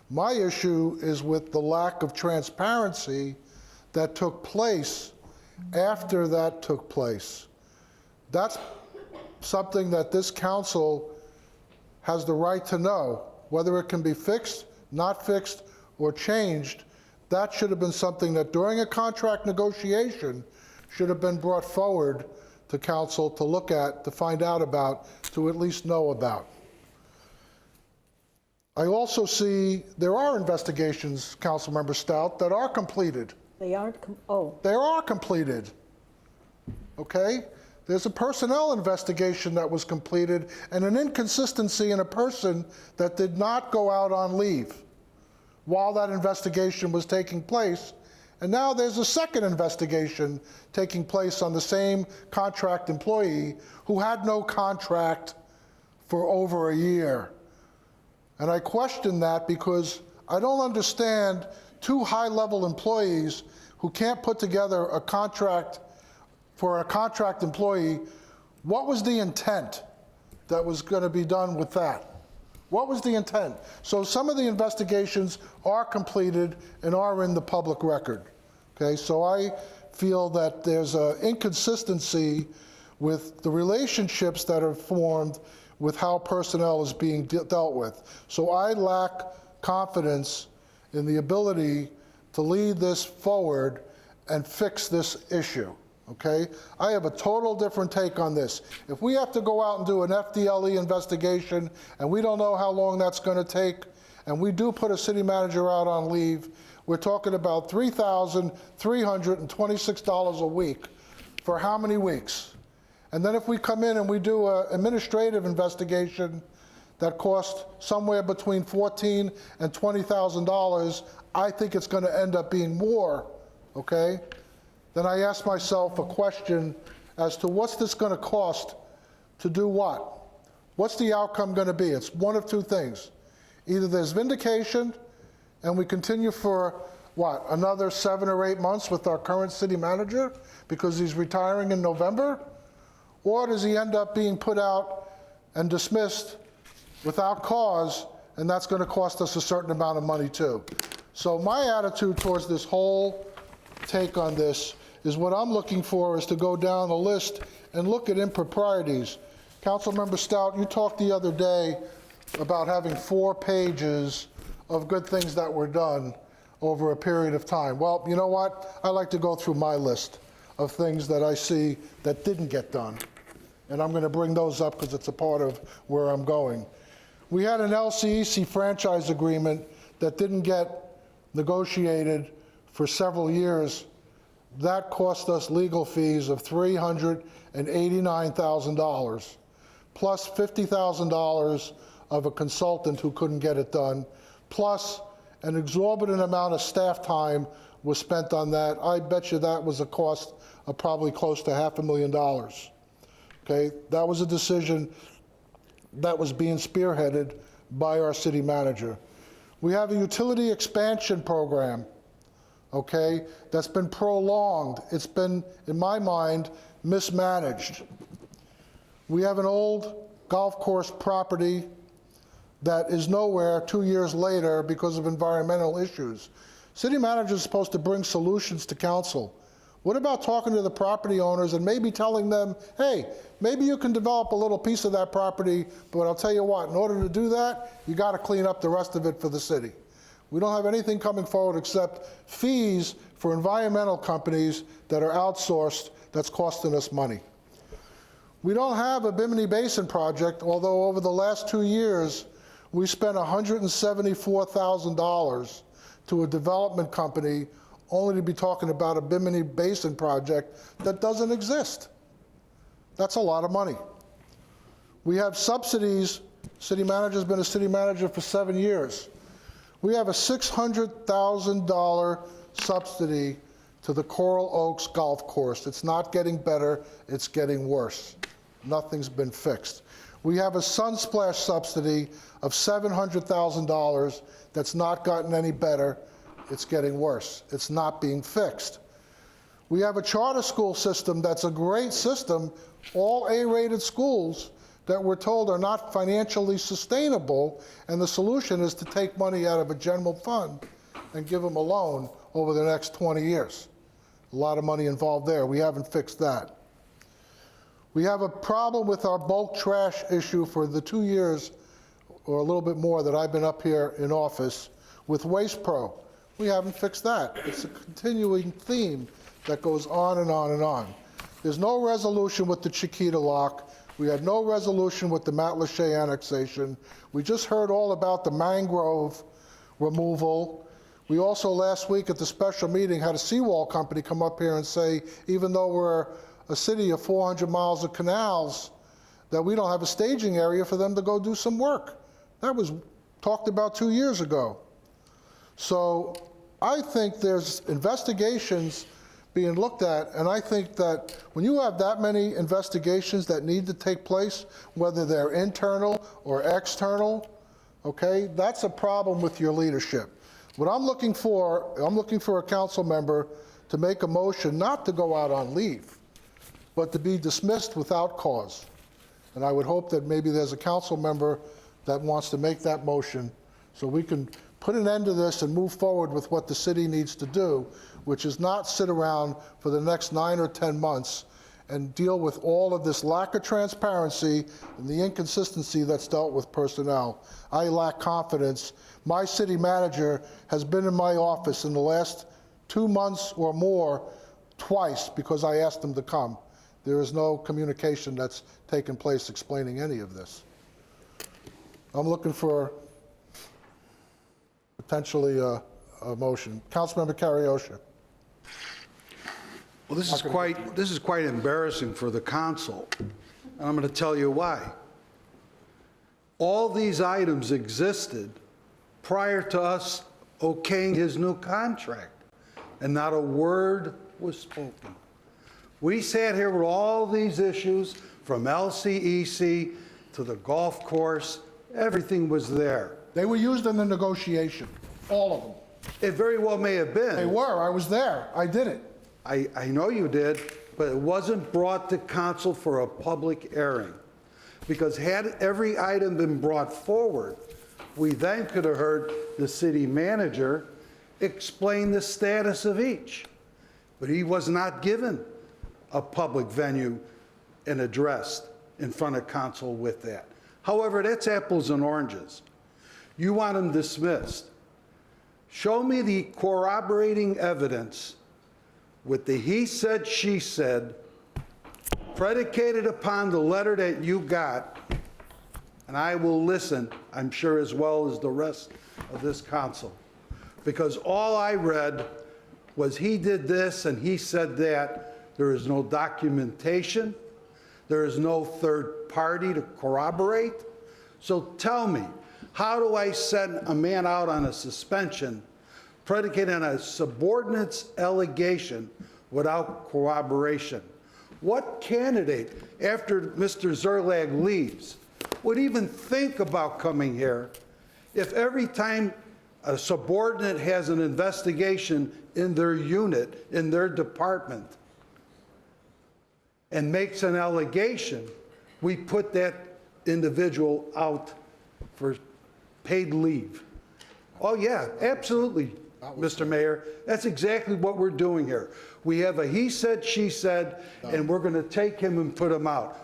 My issue is with the lack of transparency that took place after that took place. That's something that this council has the right to know, whether it can be fixed, not fixed, or changed. That should have been something that during a contract negotiation should have been brought forward to council to look at, to find out about, to at least know about. I also see there are investigations, Councilmember Stout, that are completed. They aren't, They are completed, okay? There's a personnel investigation that was completed and an inconsistency in a person that did not go out on leave while that investigation was taking place. And now there's a second investigation taking place on the same contract employee who had no contract for over a year. And I question that because I don't understand two high-level employees who can't put together a contract for a contract employee. What was the intent that was going to be done with that? What was the intent? So some of the investigations are completed and are in the public record. Okay, so I feel that there's an inconsistency with the relationships that are formed with how personnel is being dealt with. So I lack confidence in the ability to lead this forward and fix this issue. Okay? I have a total different take on this. If we have to go out and do an FDLE investigation and we don't know how long that's going to take, and we do put a city manager out on leave, we're talking about $3,326 a week for how many weeks? And then if we come in and we do an administrative investigation that costs somewhere between $14,000 and $20,000, I think it's going to end up being more, okay? Then I ask myself a question as to what's this going to cost to do what? What's the outcome going to be? It's one of two things. Either there's vindication and we continue for, what, another 7 or 8 months with our current city manager because he's retiring in November? Or does he end up being put out and dismissed without cause, and that's going to cost us a certain amount of money too? So my attitude towards this whole take on this is what I'm looking for is to go down the list and look at improprieties. Councilmember Stout, you talked the other day about having 4 pages of good things that were done over a period of time. Well, you know what? I like to go through my list of things that I see that didn't get done. And I'm going to bring those up because it's a part of where I'm going. We had an LCEC franchise agreement that didn't get negotiated for several years. That cost us legal fees of $389,000, plus $50,000 of a consultant who couldn't get it done, plus an exorbitant amount of staff time was spent on that. I bet you that was a cost of probably close to $500,000. Okay, that was a decision that was being spearheaded by our city manager. We have a utility expansion program, okay, that's been prolonged. It's been, in my mind, mismanaged. We have an old golf course property that is nowhere 2 years later because of environmental issues. City manager is supposed to bring solutions to council. What about talking to the property owners and maybe telling them, hey, maybe you can develop a little piece of that property, but I'll tell you what, in order to do that, you got to clean up the rest of it for the city. We don't have anything coming forward except fees for environmental companies that are outsourced that's costing us money. We don't have a Bimini Basin project, although over the last 2 years, we spent $174,000 to a development company only to be talking about a Bimini Basin project that doesn't exist. That's a lot of money. We have subsidies. City manager's been a city manager for 7 years. We have a $600,000 subsidy to the Coral Oaks Golf Course. It's not getting better, it's getting worse. Nothing's been fixed. We have a Sunsplash subsidy of $700,000 that's not gotten any better, it's getting worse. It's not being fixed. We have a charter school system that's a great system, all A-rated schools that we're told are not financially sustainable, and the solution is to take money out of a general fund and give them a loan over the next 20 years. A lot of money involved there. We haven't fixed that. We have a problem with our bulk trash issue for the 2 years or a little bit more that I've been up here in office with Waste Pro. We haven't fixed that. It's a continuing theme that goes on and on and on. There's no resolution with the Chiquita Lock. We had no resolution with the Matlacha annexation. We just heard all about the mangrove removal. We also last week at the special meeting had a seawall company come up here and say, even though we're a city of 400 miles of canals, that we don't have a staging area for them to go do some work. That was talked about 2 years ago. So I think there's investigations being looked at, and I think that when you have that many investigations that need to take place, whether they're internal or external, okay, that's a problem with your leadership. What I'm looking for a council member to make a motion not to go out on leave, but to be dismissed without cause. And I would hope that maybe there's a council member that wants to make that motion so we can put an end to this and move forward with what the city needs to do, which is not sit around for the next 9 or 10 months and deal with all of this lack of transparency and the inconsistency that's dealt with personnel. I lack confidence. My city manager has been in my office in the last 2 months or more twice because I asked him to come. There is no communication that's taken place explaining any of this. I'm looking for potentially a motion. Councilmember Kariosha. Well, this is quite embarrassing for the council, and I'm going to tell you why. All these items existed prior to us okaying his new contract, and not a word was spoken. We sat here with all these issues, from LCEC to the golf course, everything was there. They were used in the negotiation, all of them. It very well may have been. They were, I was there, I did it. I know you did, but it wasn't brought to council for a public airing. Because had every item been brought forward, we then could have heard the city manager explain the status of each. But he was not given a public venue and addressed in front of council with that. However, that's apples and oranges. You want him dismissed. Show me the corroborating evidence with the he said, she said, predicated upon the letter that you got, and I will listen, I'm sure, as well as the rest of this council. Because all I read was he did this and he said that. There is no documentation. There is no third party to corroborate. So tell me, how do I send a man out on a suspension predicated on a subordinate's allegation without corroboration? What candidate, after Mr. Zerlag leaves, would even think about coming here if every time a subordinate has an investigation in their unit, in their department, and makes an allegation, we put that individual out for paid leave? Oh yeah, absolutely, Mr. Mayor. That's exactly what we're doing here. We have a he said, she said, and we're going to take him and put him out.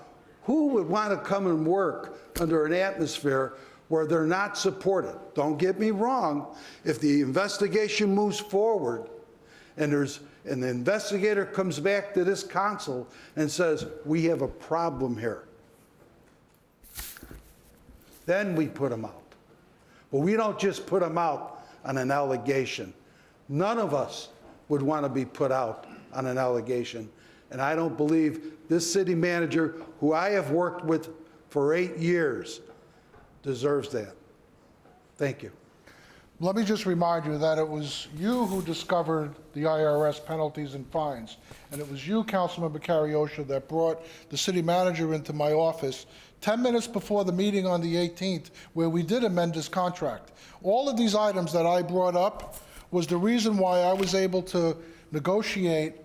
Who would want to come and work under an atmosphere where they're not supported? Don't get me wrong. If the investigation moves forward and the investigator comes back to this council and says, we have a problem here, then we put them out. But we don't just put them out on an allegation. None of us would want to be put out on an allegation. And I don't believe this city manager, who I have worked with for 8 years, deserves that. Thank you. Let me just remind you that it was you who discovered the IRS penalties and fines, and it was you, Councilmember Carriosha, that brought the city manager into my office 10 minutes before the meeting on the 18th, where we did amend his contract. All of these items that I brought up was the reason why I was able to negotiate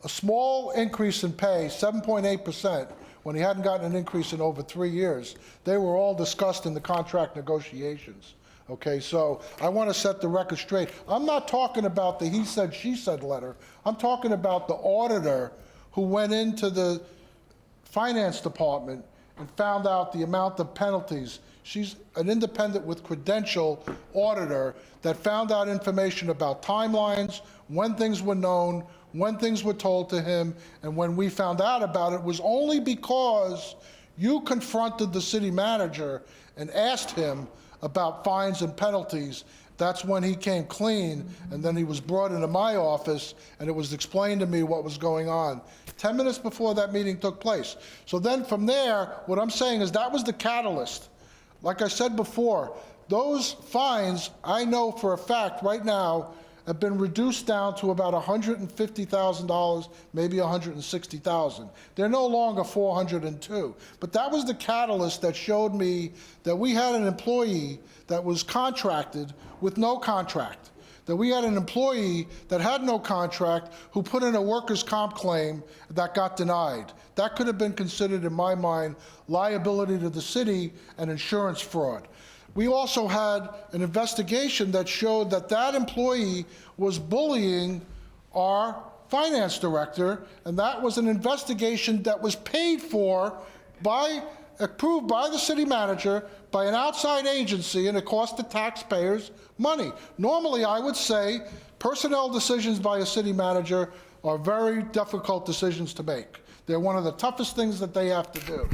a small increase in pay, 7.8%, when he hadn't gotten an increase in over 3 years. They were all discussed in the contract negotiations. Okay, so I want to set the record straight. I'm not talking about the he said, she said letter. I'm talking about the auditor who went into the finance department and found out the amount of penalties. She's an independent with credential auditor that found out information about timelines, when things were known, when things were told to him, and when we found out about it was only because you confronted the city manager and asked him about fines and penalties. That's when he came clean, and then he was brought into my office, and it was explained to me what was going on 10 minutes before that meeting took place. So then from there, what I'm saying is that was the catalyst. Like I said before, those fines, I know for a fact right now, have been reduced down to about $150,000, maybe $160,000. They're no longer 402. But that was the catalyst that showed me that we had an employee that was contracted with no contract, that we had an employee that had no contract who put in a workers' comp claim that got denied. That could have been considered, in my mind, liability to the city and insurance fraud. We also had an investigation that showed that that employee was bullying our finance director, and that was an investigation that was paid for approved by the city manager, by an outside agency, and it cost the taxpayers money. Normally, I would say personnel decisions by a city manager are very difficult decisions to make. They're one of the toughest things that they have to do.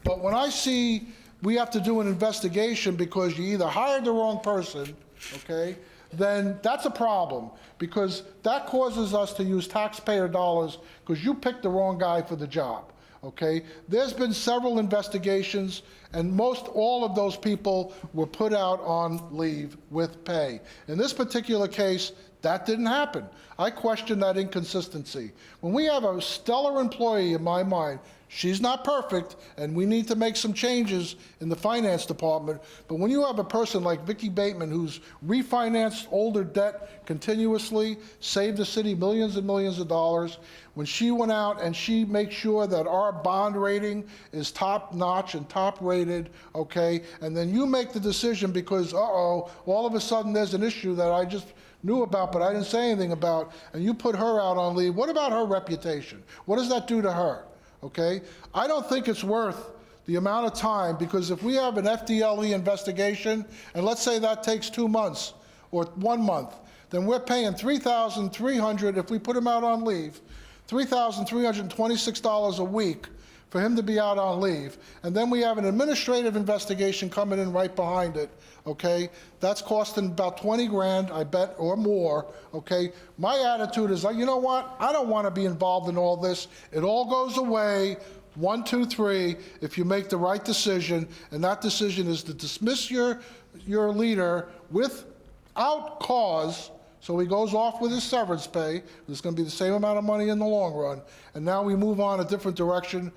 But when I see we have to do an investigation because you either hired the wrong person, okay, then that's a problem, because that causes us to use taxpayer dollars because you picked the wrong guy for the job, okay? There's been several investigations, and most all of those people were put out on leave with pay. In this particular case, that didn't happen. I question that inconsistency. When we have a stellar employee, in my mind, she's not perfect, and we need to make some changes in the finance department. But when you have a person like Vicki Bateman, who's refinanced older debt continuously, saved the city millions and millions of dollars, when she went out and she makes sure that our bond rating is top-notch and top-rated, okay, and then you make the decision because, all of a sudden there's an issue that I just knew about but I didn't say anything about, and you put her out on leave, what about her reputation? What does that do to her? Okay? I don't think it's worth the amount of time, because if we have an FDLE investigation, and let's say that takes 2 months or 1 month, then we're paying $3,300, if we put him out on leave, $3,326 a week for him to be out on leave. And then we have an administrative investigation coming in right behind it, okay? That's costing about 20 grand, I bet, or more, okay? My attitude is, you know what? I don't want to be involved in all this. It all goes away, 1, 2, 3, if you make the right decision, and that decision is to dismiss your leader without cause. So he goes off with his severance pay. There's going to be the same amount of money in the long run. And now we move on a different direction.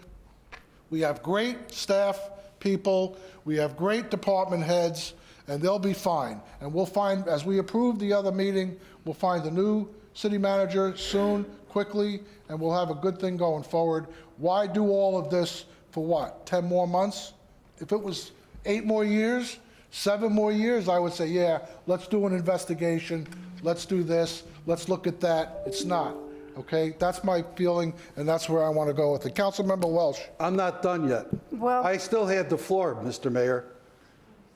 We have great staff people. We have great department heads, and they'll be fine. And we'll find, as we approve the other meeting, we'll find a new city manager soon, quickly, and we'll have a good thing going forward. Why do all of this for what, 10 more months? If it was 8 more years, 7 more years, I would say, yeah, let's do an investigation. Let's do this, let's look at that. It's not, okay? That's my feeling, and that's where I want to go with it. Councilmember Welsh. I'm not done yet. Well, I still have the floor, Mr. Mayor.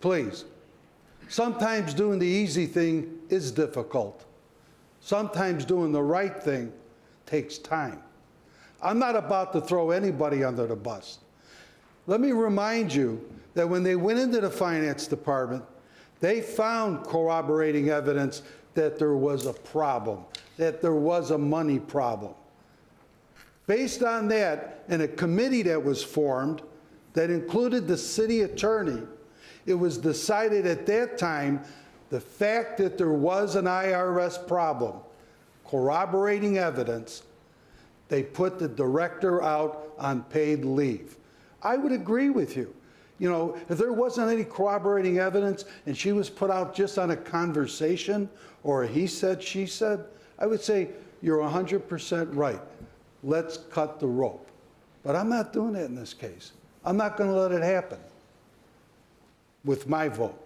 Please. Sometimes doing the easy thing is difficult. Sometimes doing the right thing takes time. I'm not about to throw anybody under the bus. Let me remind you that when they went into the finance department, they found corroborating evidence that there was a problem, that there was a money problem. Based on that, in a committee that was formed that included the city attorney, it was decided at that time the fact that there was an IRS problem, corroborating evidence, they put the director out on paid leave. I would agree with you. You know, if there wasn't any corroborating evidence and she was put out just on a conversation or a he said, she said, I would say you're 100% right. Let's cut the rope. But I'm not doing that in this case. I'm not going to let it happen with my vote.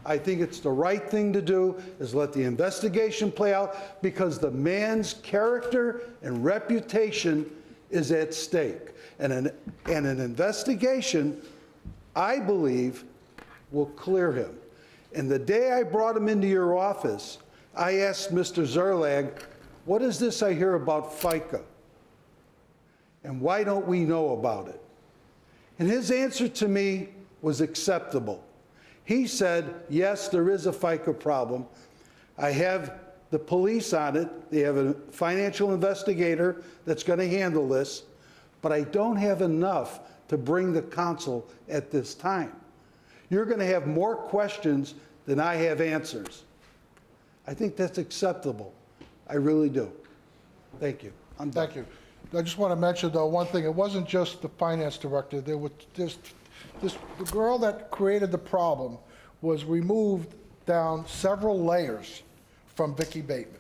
I think it's the right thing to do is let the investigation play out because the man's character and reputation is at stake. And an investigation, I believe, will clear him. And the day I brought him into your office, I asked Mr. Zerlag, what is this I hear about FICA? And why don't we know about it? And his answer to me was acceptable. He said, yes, there is a FICA problem. I have the police on it. They have a financial investigator that's going to handle this, but I don't have enough to bring the council at this time. You're going to have more questions than I have answers. I think that's acceptable. I really do. Thank you. I'm done. Thank you. I just want to mention, though, one thing. It wasn't just the finance director. There was the girl that created the problem was removed down several layers from Vicki Bateman.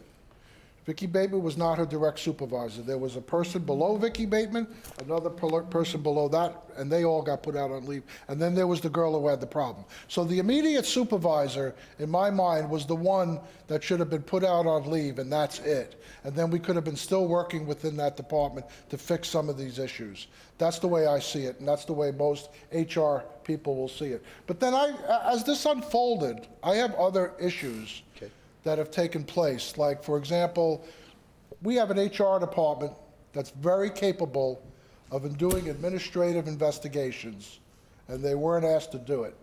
Vicki Bateman was not her direct supervisor. There was a person below Vicki Bateman, another person below that, and they all got put out on leave. And then there was the girl who had the problem. So the immediate supervisor, in my mind, was the one that should have been put out on leave, and that's it. And then we could have been still working within that department to fix some of these issues. That's the way I see it, and that's the way most HR people will see it. But then as this unfolded, I have other issues that have taken place. Like, for example, we have an HR department that's very capable of doing administrative investigations, and they weren't asked to do it.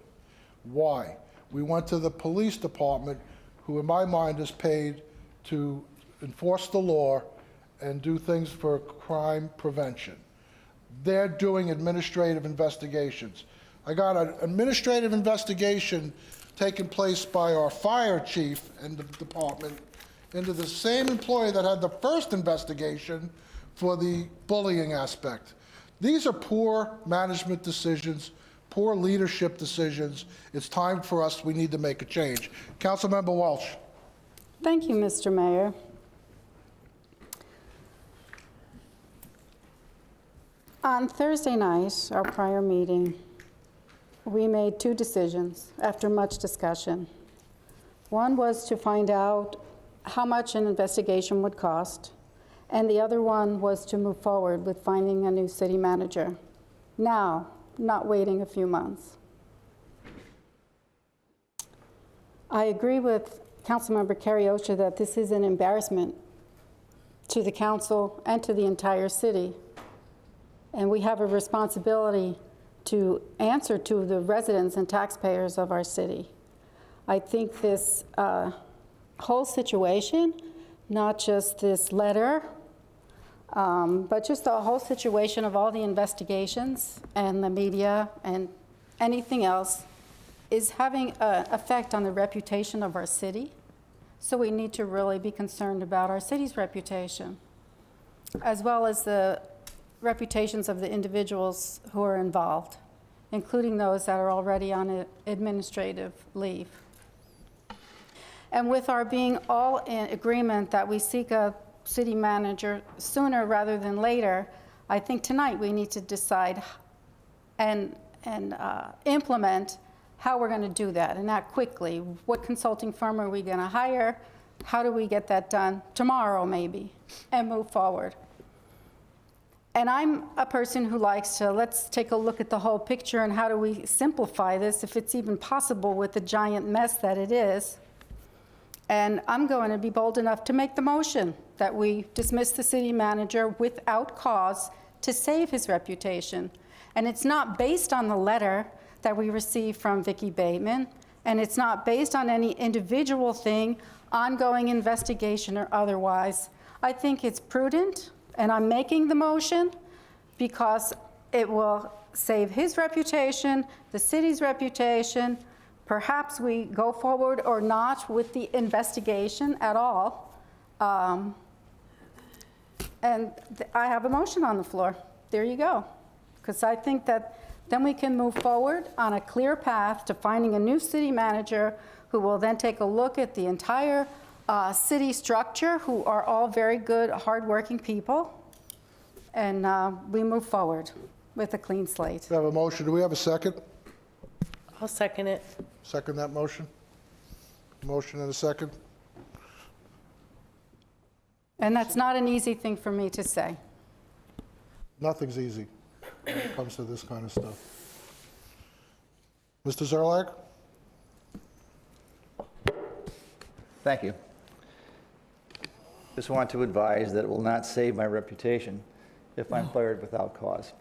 Why? We went to the police department, who in my mind is paid to enforce the law and do things for crime prevention. They're doing administrative investigations. I got an administrative investigation taken place by our fire chief and the department into the same employee that had the first investigation for the bullying aspect. These are poor management decisions, poor leadership decisions. It's time for us, we need to make a change. Councilmember Welch. Thank you, Mr. Mayor. On Thursday night, our prior meeting, we made two decisions after much discussion. One was to find out how much an investigation would cost, and the other one was to move forward with finding a new city manager. Now, not waiting a few months. I agree with Councilmember Carriosha that this is an embarrassment to the council and to the entire city, and we have a responsibility to answer to the residents and taxpayers of our city. I think this whole situation, not just this letter, but just the whole situation of all the investigations and the media and anything else, is having an effect on the reputation of our city. So we need to really be concerned about our city's reputation, as well as the reputations of the individuals who are involved, including those that are already on administrative leave. And with our being all in agreement that we seek a city manager sooner rather than later, I think tonight we need to decide and implement how we're going to do that, and that quickly. What consulting firm are we going to hire? How do we get that done tomorrow, maybe, and move forward? And I'm a person who likes to, let's take a look at the whole picture and how do we simplify this, if it's even possible with the giant mess that it is. And I'm going to be bold enough to make the motion that we dismiss the city manager without cause to save his reputation. And it's not based on the letter that we received from Vicki Bateman, and it's not based on any individual thing, ongoing investigation or otherwise. I think it's prudent, and I'm making the motion because it will save his reputation, the city's reputation. Perhaps we go forward or not with the investigation at all. And I have a motion on the floor. There you go. Because I think that then we can move forward on a clear path to finding a new city manager who will then take a look at the entire city structure, who are all very good, hardworking people. And we move forward with a clean slate. We have a motion. Do we have a second? I'll second it. Second that motion? Motion and a second? And that's not an easy thing for me to say. Nothing's easy when it comes to this kind of stuff. Mr. Zerlag? Thank you. Just want to advise that it will not save my reputation if I'm fired without cause.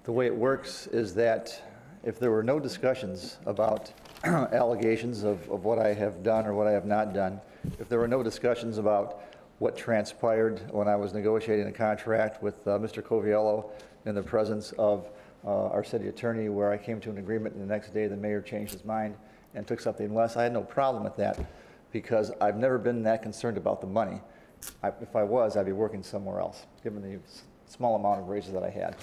The way it works is that if there were no discussions about allegations of what I have done or what I have not done, if there were no discussions about what transpired when I was negotiating a contract with Mr. Coviello in the presence of our city attorney, where I came to an agreement and the next day the mayor changed his mind and took something less, I had no problem with that because I've never been that concerned about the money. If I was, I'd be working somewhere else, given the small amount of raises that I had.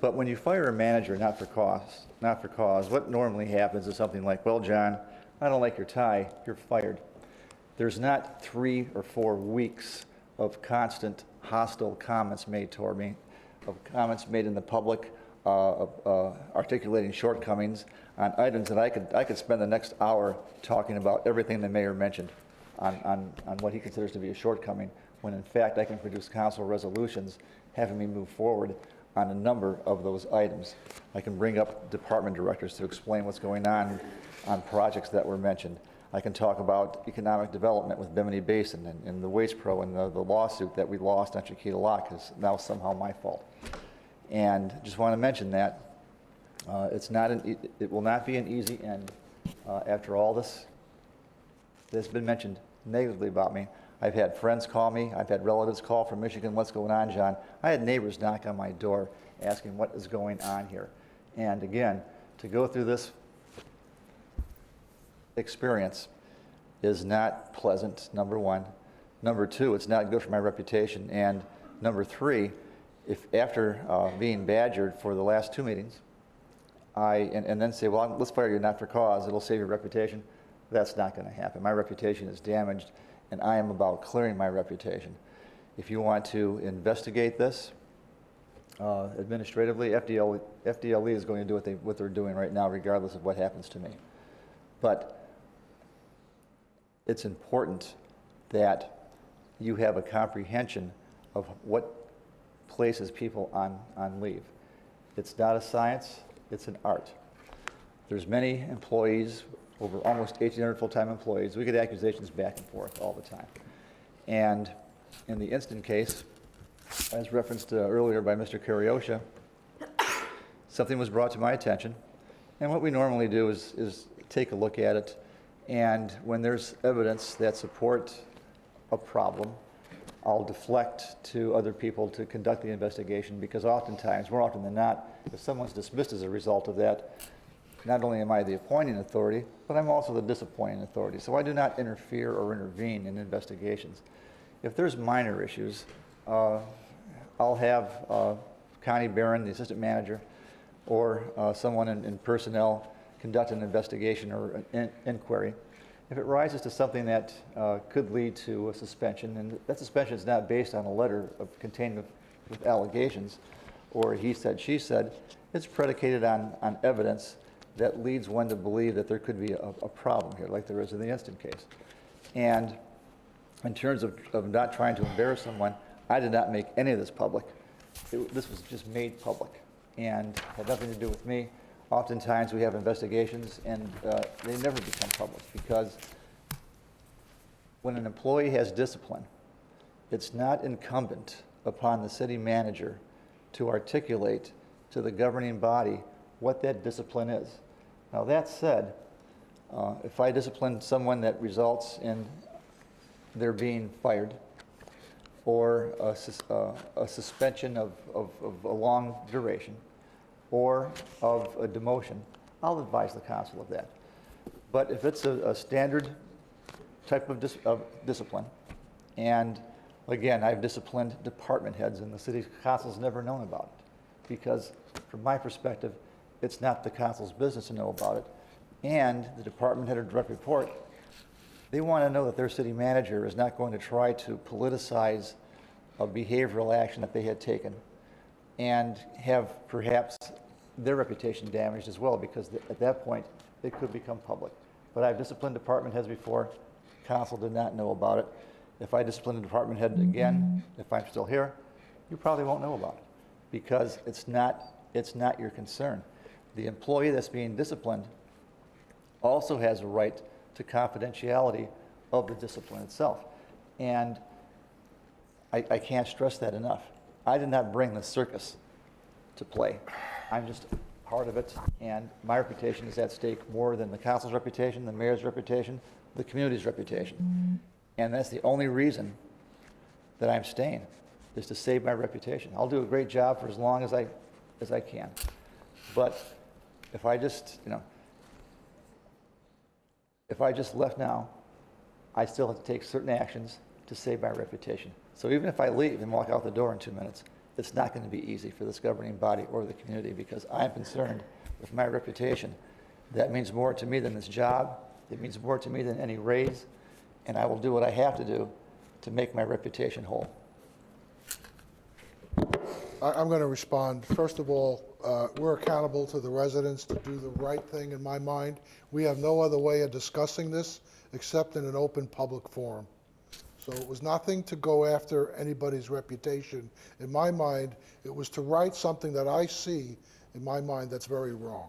But when you fire a manager not for cause, what normally happens is something like, well, John, I don't like your tie, you're fired. There's not 3 or 4 weeks of constant hostile comments made toward me, of comments made in the public, articulating shortcomings on items that I could spend the next hour talking about everything the mayor mentioned on what he considers to be a shortcoming, when in fact I can produce council resolutions having me move forward on a number of those items. I can bring up department directors to explain what's going on projects that were mentioned. I can talk about economic development with Bimini Basin and the Waste Pro and the lawsuit that we lost on Chiquita Lock is now somehow my fault. And just want to mention that it will not be an easy end after all this that's been mentioned negatively about me. I've had friends call me. I've had relatives call from Michigan. What's going on, John? I had neighbors knock on my door asking what is going on here. And again, to go through this experience is not pleasant, number one. Number two, it's not good for my reputation. And number three, if after being badgered for the last 2 meetings, and then say, well, let's fire you not for cause, it'll save your reputation, that's not going to happen. My reputation is damaged, and I am about clearing my reputation. If you want to investigate this administratively, FDLE is going to do what they're doing right now, regardless of what happens to me. But it's important that you have a comprehension of what places people on leave. It's not a science, it's an art. There's many employees, over almost 1,800 full-time employees. We get accusations back and forth all the time. And in the instant case, as referenced earlier by Mr. Kariosha, something was brought to my attention. And what we normally do is take a look at it. And when there's evidence that supports a problem, I'll deflect to other people to conduct the investigation, because oftentimes, more often than not, if someone's dismissed as a result of that, not only am I the appointing authority, but I'm also the disappointing authority. So I do not interfere or intervene in investigations. If there's minor issues, I'll have Connie Barron, the assistant manager, or someone in personnel conduct an investigation or an inquiry. If it rises to something that could lead to a suspension, and that suspension is not based on a letter contained with allegations, or he said, she said, it's predicated on evidence that leads one to believe that there could be a problem here, like there is in the instant case. And in terms of not trying to embarrass someone, I did not make any of this public. This was just made public and had nothing to do with me. Oftentimes we have investigations and they never become public because when an employee has discipline, it's not incumbent upon the city manager to articulate to the governing body what that discipline is. Now, that said, if I discipline someone that results in their being fired or a suspension of a long duration or of a demotion, I'll advise the council of that. But if it's a standard type of discipline, and again, I've disciplined department heads and the city council's never known about it, because from my perspective, it's not the council's business to know about it. And the department head or direct report, they want to know that their city manager is not going to try to politicize a behavioral action that they had taken and have perhaps their reputation damaged as well, because at that point, it could become public. But I've disciplined department heads before. Council did not know about it. If I discipline a department head again, if I'm still here, you probably won't know about it, because it's not your concern. The employee that's being disciplined also has a right to confidentiality of the discipline itself. And I can't stress that enough. I did not bring the circus to play. I'm just part of it, and my reputation is at stake more than the council's reputation, the mayor's reputation, the community's reputation. And that's the only reason that I'm staying, is to save my reputation. I'll do a great job for as long as I can. But if I just, if I just left now, I still have to take certain actions to save my reputation. So even if I leave and walk out the door in 2 minutes, it's not going to be easy for this governing body or the community, because I'm concerned with my reputation. That means more to me than this job. It means more to me than any raise, and I will do what I have to do to make my reputation whole. I'm going to respond. First of all, we're accountable to the residents to do the right thing, in my mind. We have no other way of discussing this except in an open public forum. So it was nothing to go after anybody's reputation. In my mind, it was to write something that I see in my mind that's very wrong.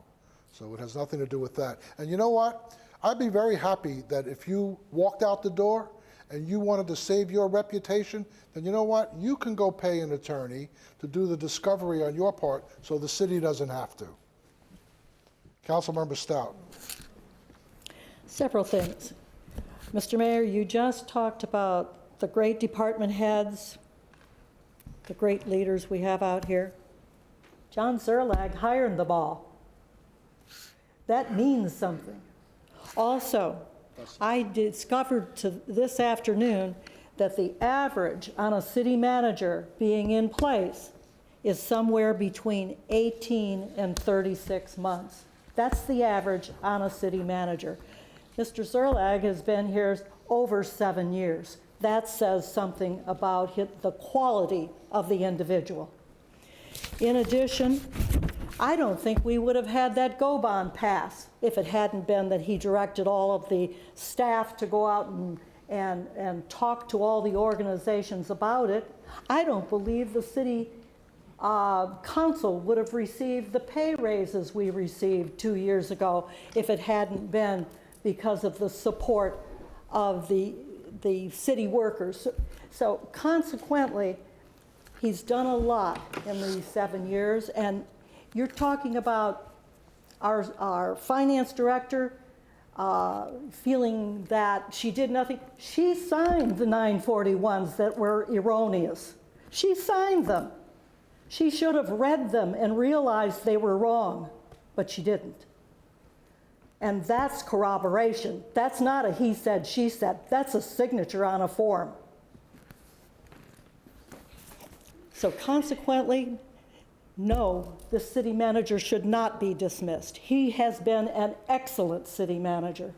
So it has nothing to do with that. And you know what? I'd be very happy that if you walked out the door and you wanted to save your reputation, then you know what? You can go pay an attorney to do the discovery on your part so the city doesn't have to. Councilmember Stout. Several things. Mr. Mayor, you just talked about the great department heads, the great leaders we have out here. John Zerlag hired them all. That means something. Also, I discovered this afternoon that the average on a city manager being in place is somewhere between 18 and 36 months. That's the average on a city manager. Mr. Zerlag has been here over 7 years. That says something about the quality of the individual. In addition, I don't think we would have had that GO-bond pass if it hadn't been that he directed all of the staff to go out and talk to all the organizations about it. I don't believe the city council would have received the pay raises we received 2 years ago if it hadn't been because of the support of the city workers. So consequently, he's done a lot in these 7 years, and you're talking about our finance director feeling that she did nothing. She signed the 941s that were erroneous. She signed them. She should have read them and realized they were wrong, but she didn't. And that's corroboration. That's not a he said, she said. That's a signature on a form. So consequently, no, the city manager should not be dismissed. He has been an excellent city manager.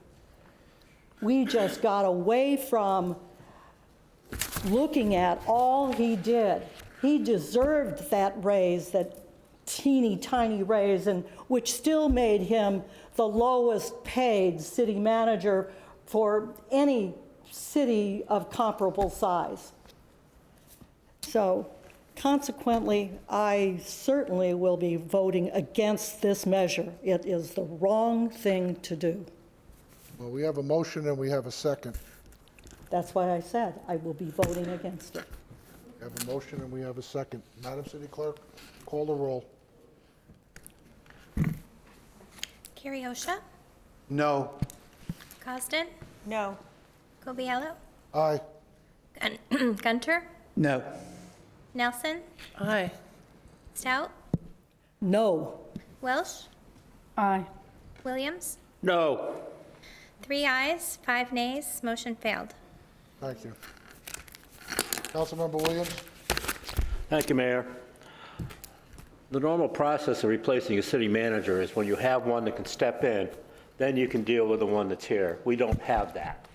We just got away from looking at all he did. He deserved that raise, that teeny tiny raise, and which still made him the lowest paid city manager for any city of comparable size. So consequently, I certainly will be voting against this measure. It is the wrong thing to do. Well, we have a motion and we have a second. That's why I said I will be voting against it. We have a motion and we have a second. Madam City Clerk, call the roll. Kiriosha, No. Cosden, No. Coviello, Aye. Gunter, No. Nelson, Aye. Stout, No. Welsh, Aye. Williams. No. 3 ayes, 5 nays, motion failed. Thank you. Councilmember Williams? Thank you, Mayor. The normal process of replacing a city manager is when you have one that can step in, then you can deal with the one that's here. We don't have that.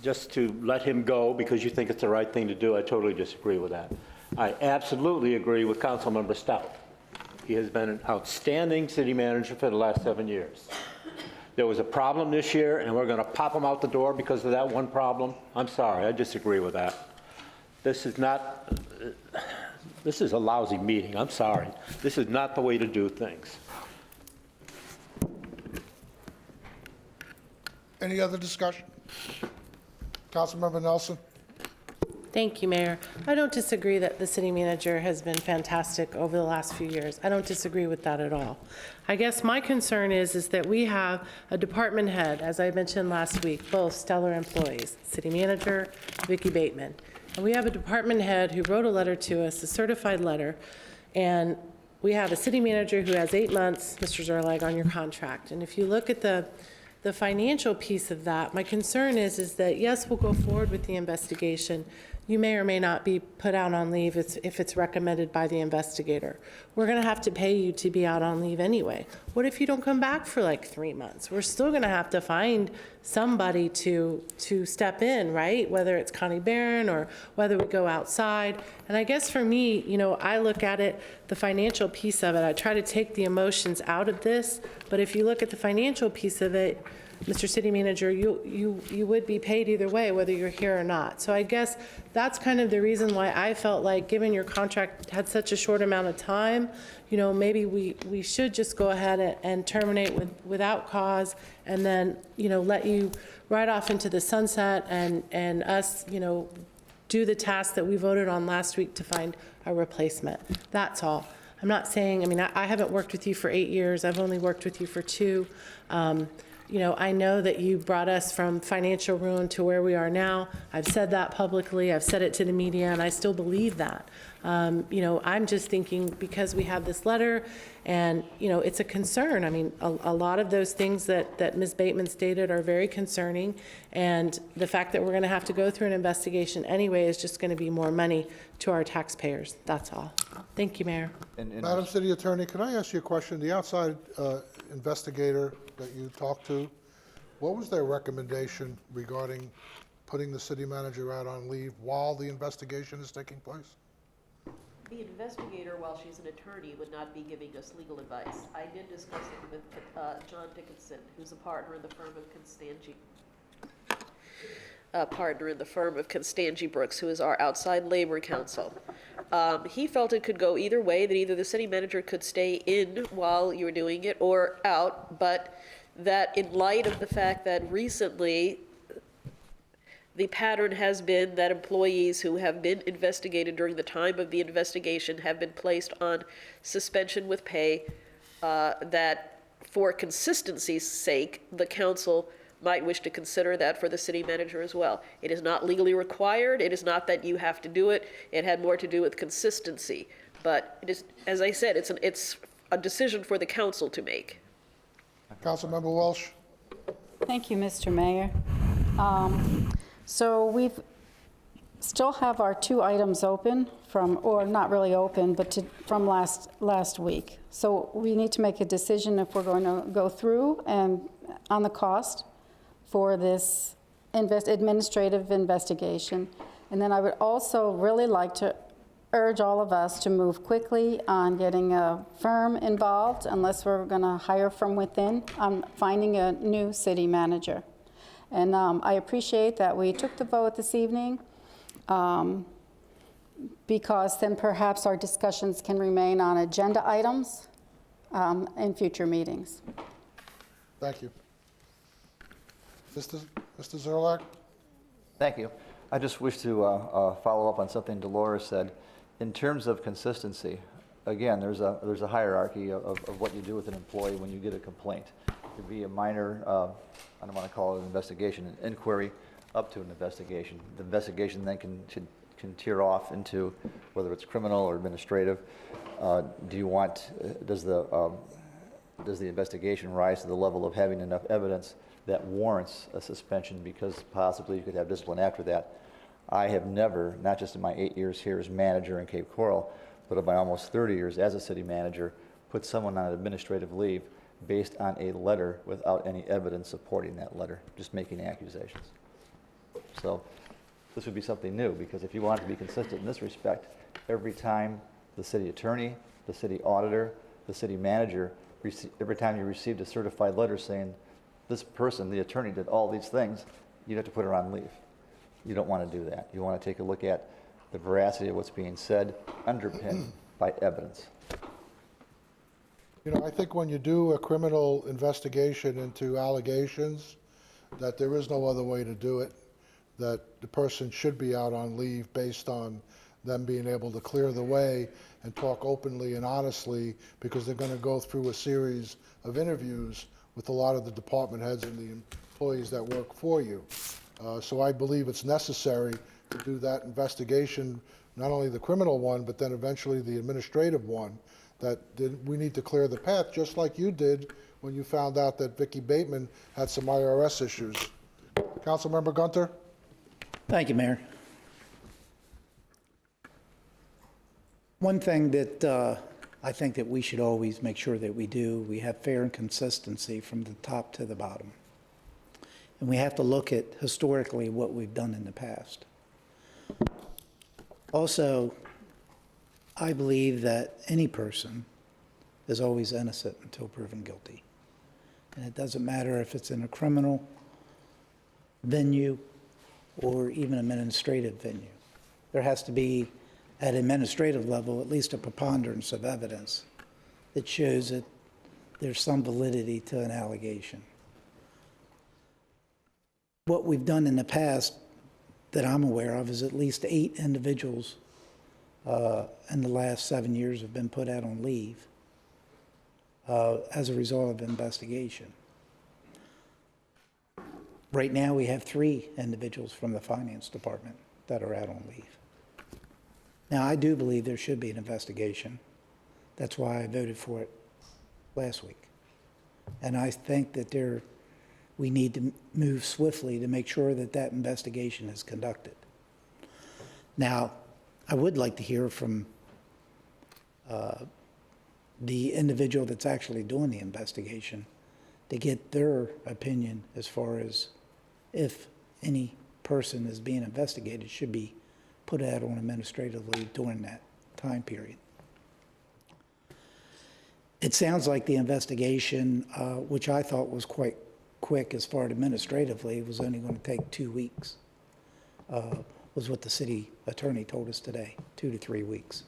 Just to let him go because you think it's the right thing to do, I totally disagree with that. I absolutely agree with Councilmember Stout. He has been an outstanding city manager for the last 7 years. There was a problem this year, and we're going to pop him out the door because of that one problem. I'm sorry, I disagree with that. This is not, this is a lousy meeting, I'm sorry. This is not the way to do things. Any other discussion? Councilmember Nelson? Thank you, Mayor. I don't disagree that the city manager has been fantastic over the last few years. I don't disagree with that at all. I guess my concern is that we have a department head, as I mentioned last week, both stellar employees, city manager, Vicki Bateman. And we have a department head who wrote a letter to us, a certified letter, and we have a city manager who has 8 months, Mr. Zerlag, on your contract. And if you look at the financial piece of that, my concern is that, yes, we'll go forward with the investigation. You may or may not be put out on leave if it's recommended by the investigator. We're going to have to pay you to be out on leave anyway. What if you don't come back for like 3 months? We're still going to have to find somebody to step in, right? Whether it's Connie Barron or whether we go outside. And I guess for me, you know, I look at it, the financial piece of it, I try to take the emotions out of this. But if you look at the financial piece of it, Mr. City Manager, you would be paid either way, whether you're here or not. So I guess that's kind of the reason why I felt like, given your contract had such a short amount of time, you know, maybe we should just go ahead and terminate without cause, and then, you know, let you ride off into the sunset and us, you know, do the task that we voted on last week to find a replacement. That's all. I'm not saying, I mean, I haven't worked with you for 8 years. I've only worked with you for 2. You know, I know that you brought us from financial ruin to where we are now. I've said that publicly. I've said it to the media, and I still believe that. You know, I'm just thinking because we have this letter and, you know, it's a concern. I mean, a lot of those things that Ms. Bateman stated are very concerning, and the fact that we're going to have to go through an investigation anyway is just going to be more money to our taxpayers. That's all. Thank you, Mayor. Madam City Attorney, can I ask you a question? The outside investigator that you talked to, what was their recommendation regarding putting the city manager out on leave while the investigation is taking place? The investigator, while she's an attorney, would not be giving us legal advice. I did discuss it with John Dickinson, who's a partner in the firm of Constangy Brooks, who is our outside labor counsel. He felt it could go either way, that either the city manager could stay in while you were doing it or out, but that in light of the fact that recently the pattern has been that employees who have been investigated during the time of the investigation have been placed on suspension with pay, that for consistency's sake, the council might wish to consider that for the city manager as well. It is not legally required. It is not that you have to do it. It had more to do with consistency. But it is, as I said, it's a decision for the council to make. Councilmember Welsh. Thank you, Mr. Mayor. So we've still have our 2 items open from, or not really open, but from last week. So we need to make a decision if we're going to go through and on the cost for this administrative investigation. And then I would also really like to urge all of us to move quickly on getting a firm involved, unless we're going to hire from within, on finding a new city manager. And I appreciate that we took the vote this evening, because then perhaps our discussions can remain on agenda items in future meetings. Thank you. Mr. Zerlak? Thank you. I just wish to follow up on something Dolores said. In terms of consistency, again, there's a hierarchy of what you do with an employee when you get a complaint. It could be a minor, I don't want to call it an investigation, an inquiry, up to an investigation. The investigation then can tear off into whether it's criminal or administrative. Does the investigation rise to the level of having enough evidence that warrants a suspension because possibly you could have discipline after that? I have never, not just in my 8 years here as manager in Cape Coral, but in my almost 30 years as a city manager, put someone on administrative leave based on a letter without any evidence supporting that letter, just making accusations. So this would be something new, because if you want to be consistent in this respect, every time the city attorney, the city auditor, the city manager, every time you received a certified letter saying this person, the attorney, did all these things, you'd have to put her on leave. You don't want to do that. You want to take a look at the veracity of what's being said, underpinned by evidence. You know, I think when you do a criminal investigation into allegations, that there is no other way to do it, that the person should be out on leave based on them being able to clear the way and talk openly and honestly, because they're going to go through a series of interviews with a lot of the department heads and the employees that work for you. So I believe it's necessary to do that investigation, not only the criminal one, but then eventually the administrative one, that we need to clear the path, just like you did when you found out that Vicki Bateman had some IRS issues. Councilmember Gunter? Thank you, Mayor. One thing that I think that we should always make sure that we have fair and consistency from the top to the bottom. And we have to look at historically what we've done in the past. Also, I believe that any person is always innocent until proven guilty. And it doesn't matter if it's in a criminal venue or even administrative venue. There has to be, at administrative level, at least a preponderance of evidence that shows that there's some validity to an allegation. What we've done in the past that I'm aware of is at least 8 individuals in the last 7 years have been put out on leave as a result of investigation. Right now, we have 3 individuals from the finance department that are out on leave. Now, I do believe there should be an investigation. That's why I voted for it last week. And I think that we need to move swiftly to make sure that that investigation is conducted. Now, I would like to hear from the individual that's actually doing the investigation to get their opinion as far as if any person is being investigated should be put out on administrative leave during that time period. It sounds like the investigation, which I thought was quite quick as far as administratively, was only going to take 2 weeks, was what the city attorney told us today, 2 to 3 weeks.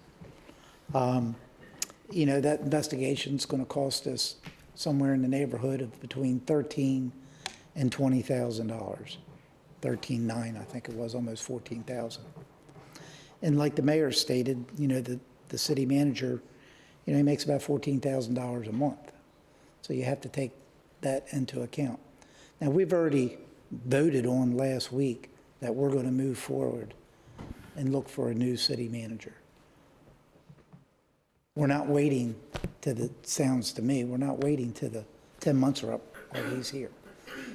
You know, that investigation's going to cost us somewhere in the neighborhood of between $13,000 and $20,000. $13,900, I think it was, almost $14,000. And like the mayor stated, you know, the city manager, you know, he makes about $14,000 a month. So you have to take that into account. Now, we've already voted on last week that we're going to move forward and look for a new city manager. We're not waiting sounds to me, we're not waiting till the 10 months are up or he's here.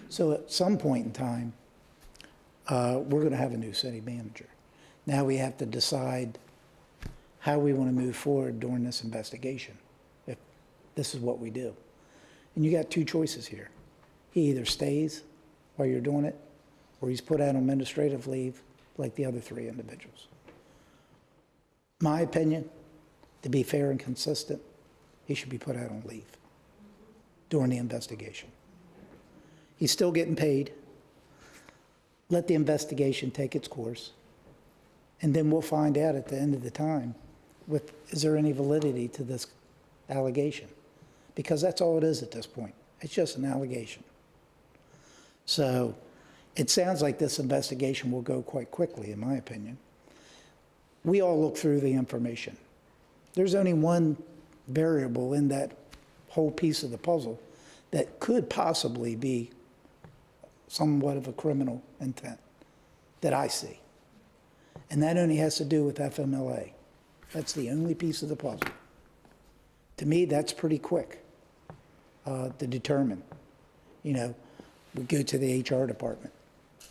So at some point in time, we're going to have a new city manager. Now we have to decide how we want to move forward during this investigation, if this is what we do. And you got 2 choices here. He either stays while you're doing it, or he's put out on administrative leave like the other 3 individuals. My opinion, to be fair and consistent, he should be put out on leave during the investigation. He's still getting paid. Let the investigation take its course. And then we'll find out at the end of the time, is there any validity to this allegation? Because that's all it is at this point. It's just an allegation. So It sounds like this investigation will go quite quickly, in my opinion. We all look through the information. There's only one variable in that whole piece of the puzzle that could possibly be somewhat of a criminal intent that I see. And that only has to do with FMLA. That's the only piece of the puzzle. To me, that's pretty quick to determine. You know, we go to the HR department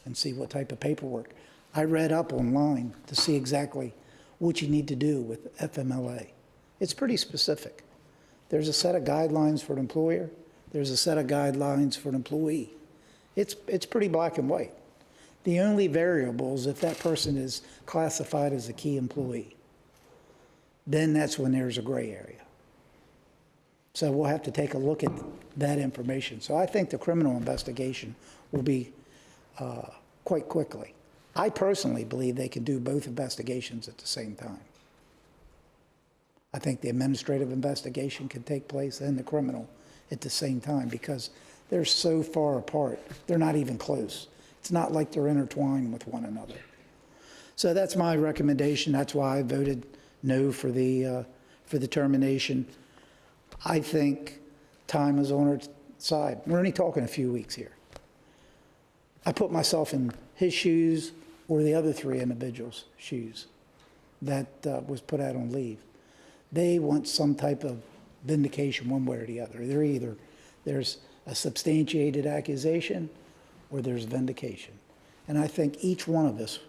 and see what type of paperwork. I read up online to see exactly what you need to do with FMLA. It's pretty specific. There's a set of guidelines for an employer. There's a set of guidelines for an employee. It's pretty black and white. The only variable is if that person is classified as a key employee. Then that's when there's a gray area. So we'll have to take a look at that information. So I think the criminal investigation will be quite quickly. I personally believe they can do both investigations at the same time. I think the administrative investigation can take place and the criminal at the same time because they're so far apart. They're not even close. It's not like they're intertwined with one another. So that's my recommendation. That's why I voted no for the termination. I think time is on our side. We're only talking a few weeks here. I put myself in his shoes or the other three individuals' shoes that was put out on leave. They want some type of vindication one way or the other. They're either there's a substantiated accusation or there's vindication. And I think each one of us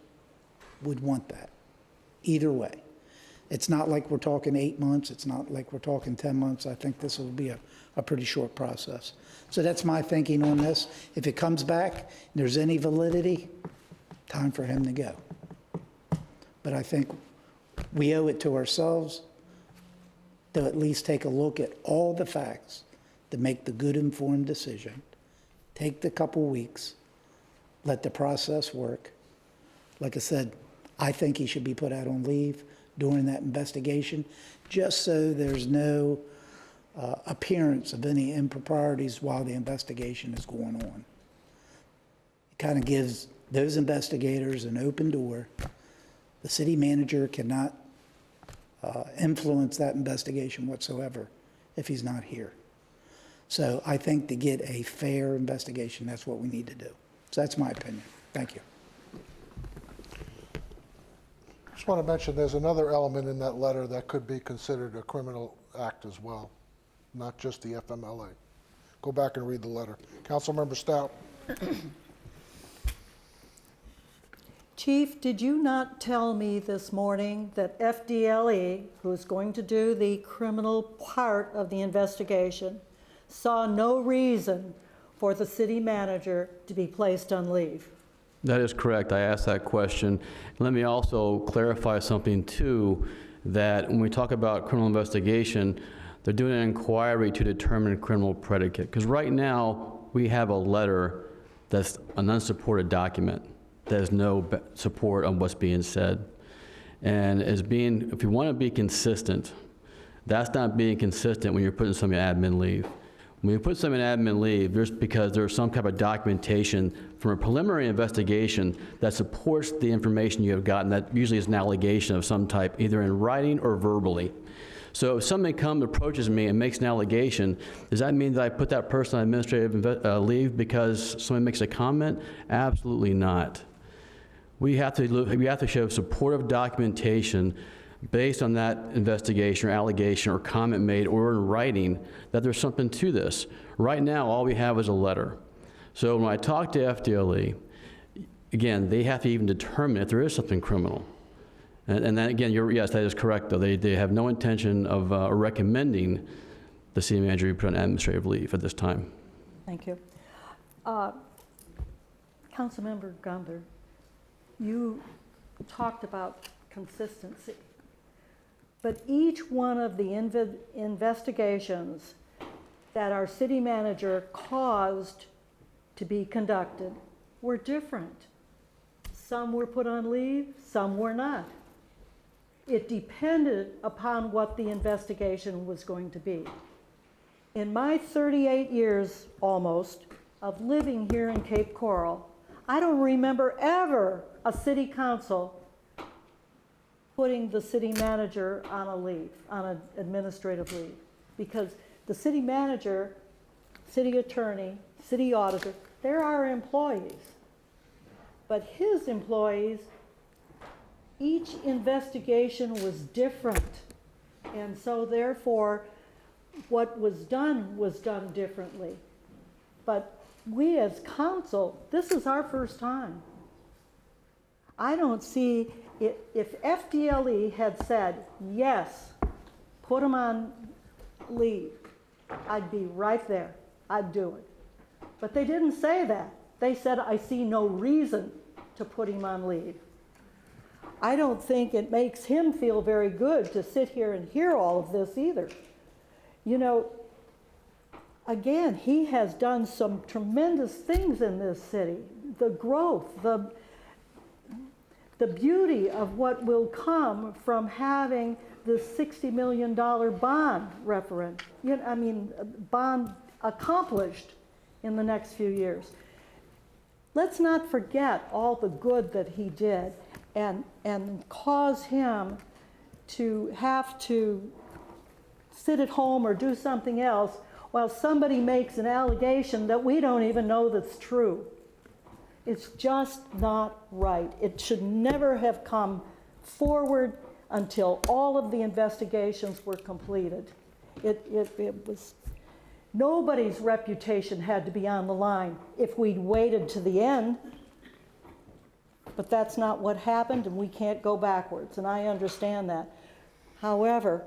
would want that, either way. It's not like we're talking 8 months. It's not like we're talking 10 months. I think this will be a pretty short process. So that's my thinking on this. If it comes back and there's any validity, time for him to go. But I think we owe it to ourselves to at least take a look at all the facts to make the good informed decision. Take the couple weeks, let the process work. Like I said, I think he should be put out on leave during that investigation, just so there's no appearance of any improprieties while the investigation is going on. It kind of gives those investigators an open door. The city manager cannot influence that investigation whatsoever if he's not here. So I think to get a fair investigation, that's what we need to do. So that's my opinion. Thank you. Just want to mention there's another element in that letter that could be considered a criminal act as well, not just the FMLA. Go back and read the letter. Councilmember Stout. Chief, did you not tell me this morning that FDLE, who is going to do the criminal part of the investigation, saw no reason for the city manager to be placed on leave? That is correct. I asked that question. Let me also clarify something too, that when we talk about criminal investigation, they're doing an inquiry to determine criminal predicate. Because right now, we have a letter that's an unsupported document. There's no support on what's being said. And as being, if you want to be consistent, that's not being consistent when you're putting somebody on admin leave. When you put somebody on admin leave, because there's some type of documentation from a preliminary investigation that supports the information you have gotten. That usually is an allegation of some type, either in writing or verbally. So if somebody approaches me and makes an allegation, does that mean that I put that person on administrative leave because somebody makes a comment? Absolutely not. We have to show supportive documentation based on that investigation or allegation or comment made or in writing that there's something to this. Right now, all we have is a letter. So when I talk to FDLE, again, they have to even determine if there is something criminal. And then again, yes, that is correct, though. They have no intention of recommending the city manager be put on administrative leave at this time. Thank you. Councilmember Gunther, you talked about consistency, but each one of the investigations that our city manager caused to be conducted were different. Some were put on leave, some were not. It depended upon what the investigation was going to be. In my 38 years, almost, of living here in Cape Coral, I don't remember ever a city council putting the city manager on a leave, on an administrative leave. Because the city manager, city attorney, city auditor, they're our employees. But his employees, each investigation was different. And so therefore, what was done differently. But we as council, this is our first time. I don't see, if FDLE had said, yes, put them on leave, I'd be right there. I'd do it. But they didn't say that. They said, I see no reason to put him on leave. I don't think it makes him feel very good to sit here and hear all of this either. You know, again, he has done some tremendous things in this city. The growth, the beauty of what will come from having the $60 million bond referendum, bond accomplished in the next few years. Let's not forget all the good that he did and cause him to have to sit at home or do something else while somebody makes an allegation that we don't even know that's true. It's just not right. It should never have come forward until all of the investigations were completed. It was, nobody's reputation had to be on the line if we'd waited to the end. But that's not what happened, and we can't go backwards, and I understand that. However,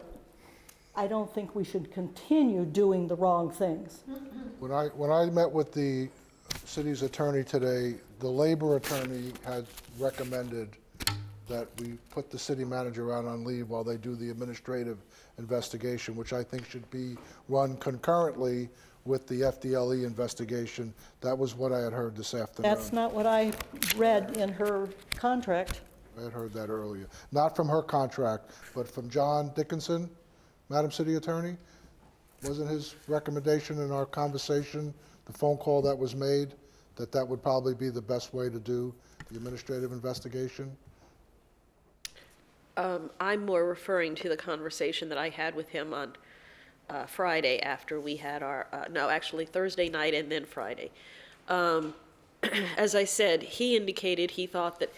I don't think we should continue doing the wrong things. When I met with the city's attorney today, the labor attorney had recommended that we put the city manager out on leave while they do the administrative investigation, which I think should be run concurrently with the FDLE investigation. That was what I had heard this afternoon. That's not what I read in her contract. I had heard that earlier. Not from her contract, but from John Dickinson, Madam City Attorney. Wasn't his recommendation in our conversation, the phone call that was made, that that would probably be the best way to do the administrative investigation? I'm more referring to the conversation that I had with him on Friday after we had our, no, actually Thursday night and then Friday. As I said, he indicated he thought that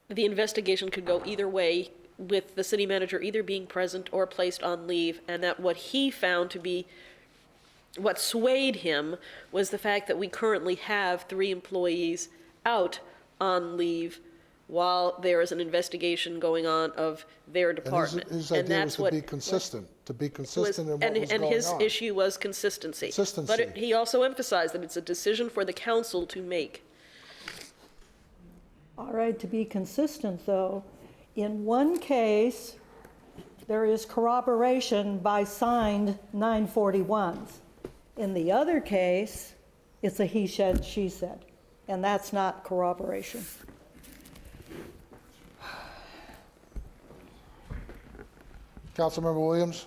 the investigation could go either way, with the city manager either being present or placed on leave, and that what he found to be what swayed him was the fact that we currently have 3 employees out on leave while there is an investigation going on of their department. And his idea was to be consistent, in what was going on. And his issue was consistency. Consistency. But he also emphasized that it's a decision for the council to make. All right, to be consistent though, in one case, there is corroboration by signed 941s. In the other case, it's a he said, she said, and that's not corroboration. Councilmember Williams?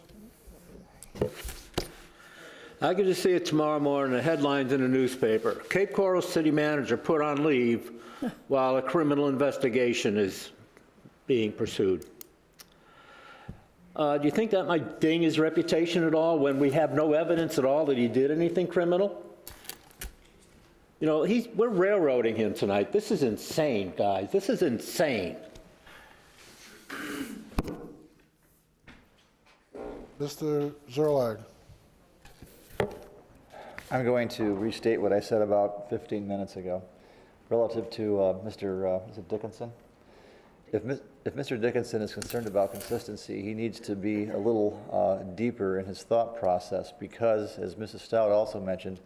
I could just see it tomorrow morning, the headlines in the newspaper. Cape Coral city manager put on leave while a criminal investigation is being pursued. Do you think that might ding his reputation at all when we have no evidence at all that he did anything criminal? You know, we're railroading him tonight. This is insane, guys. This is insane. Mr. Zerlag. I'm going to restate what I said about 15 minutes ago relative to Mr. Is it Dickinson? If Mr. Dickinson is concerned about consistency, he needs to be a little deeper in his thought process because, as Mrs. Stout also mentioned,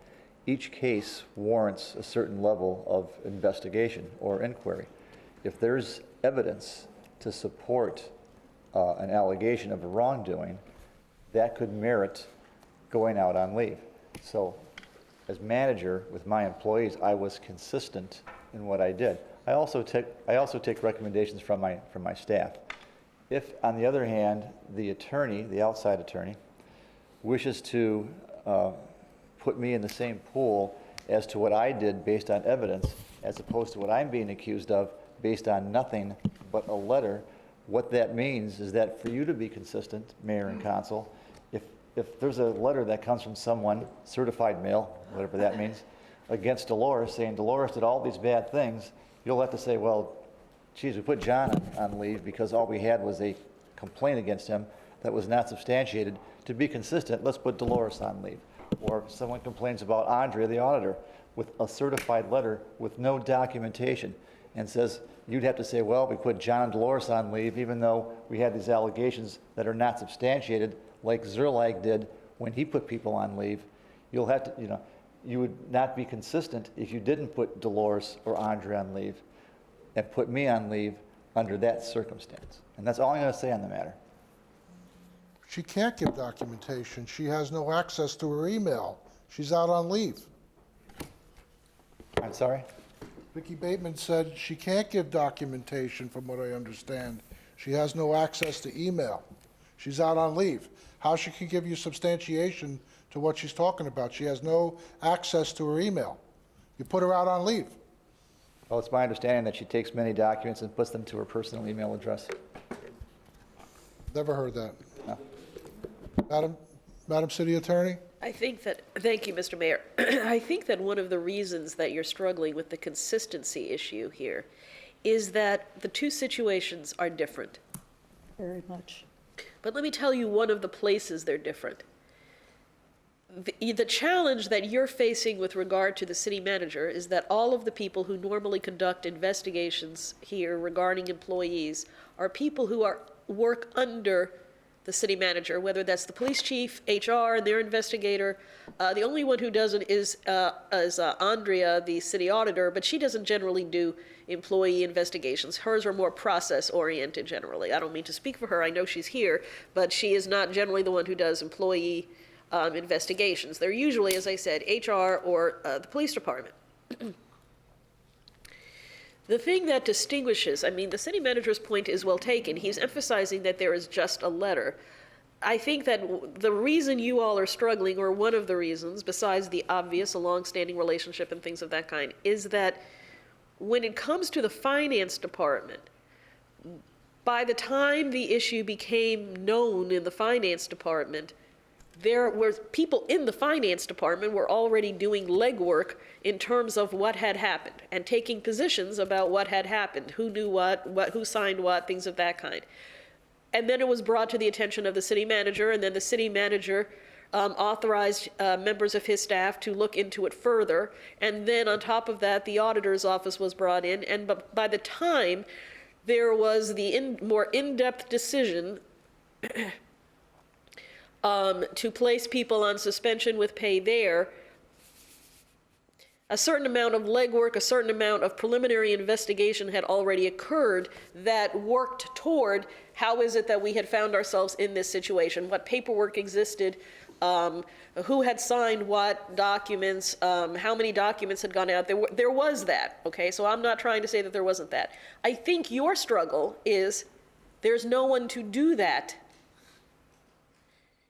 each case warrants a certain level of investigation or inquiry. If there's evidence to support an allegation of a wrongdoing, that could merit going out on leave. So, as manager with my employees, I was consistent in what I did. I also take recommendations from my staff. If, on the other hand, the attorney, the outside attorney, wishes to put me in the same pool as to what I did based on evidence, as opposed to what I'm being accused of based on nothing but a letter. What that means is that for you to be consistent, Mayor and Council, if there's a letter that comes from someone, certified mail, whatever that means, against Dolores, saying Dolores did all these bad things, you'll have to say, well, geez, we put John on leave because all we had was a complaint against him that was not substantiated. To be consistent, let's put Dolores on leave. Or if someone complains about Andrea, the auditor, with a certified letter with no documentation, and says, you'd have to say, well, we put John and Dolores on leave even though we had these allegations that are not substantiated, like Zerlag did when he put people on leave. You'll have to, you would not be consistent if you didn't put Dolores or Andrea on leave and put me on leave under that circumstance. And that's all I'm going to say on the matter. She can't give documentation. She has no access to her email. She's out on leave. I'm sorry? Vicki Bateman said she can't give documentation, from what I understand. She has no access to email. She's out on leave. How she can give you substantiation to what she's talking about? She has no access to her email. You put her out on leave. Well, it's my understanding that she takes many documents and puts them to her personal email address. Never heard that. No. Madam City Attorney? I think that, thank you, Mr. Mayor. I think that one of the reasons that you're struggling with the consistency issue here is that the two situations are different. Very much. But let me tell you one of the places they're different. The challenge that you're facing with regard to the city manager is that all of the people who normally conduct investigations here regarding employees are people who work under the city manager, whether that's the police chief, HR, and their investigator. The only one who doesn't is Andrea, the city auditor, but she doesn't generally do employee investigations. Hers are more process-oriented generally. I don't mean to speak for her, I know she's here, but she is not generally the one who does employee investigations. They're usually, as I said, HR or the police department. The thing that distinguishes, I mean, the city manager's point is well taken. He's emphasizing that there is just a letter. I think that the reason you all are struggling, or one of the reasons, besides the obvious, a long-standing relationship and things of that kind, is that when it comes to the finance department, by the time the issue became known in the finance department, there were people in the finance department were already doing legwork in terms of what had happened and taking positions about what had happened, who knew what, who signed what, things of that kind. And then it was brought to the attention of the city manager, and then the city manager authorized members of his staff to look into it further. And then on top of that, the auditor's office was brought in, and by the time there was the more in-depth decision to place people on suspension with pay there, a certain amount of legwork, a certain amount of preliminary investigation had already occurred that worked toward how is it that we had found ourselves in this situation, what paperwork existed, who had signed what documents, how many documents had gone out. There was that, okay? So I'm not trying to say that there wasn't that. I think your struggle is there's no one to do that.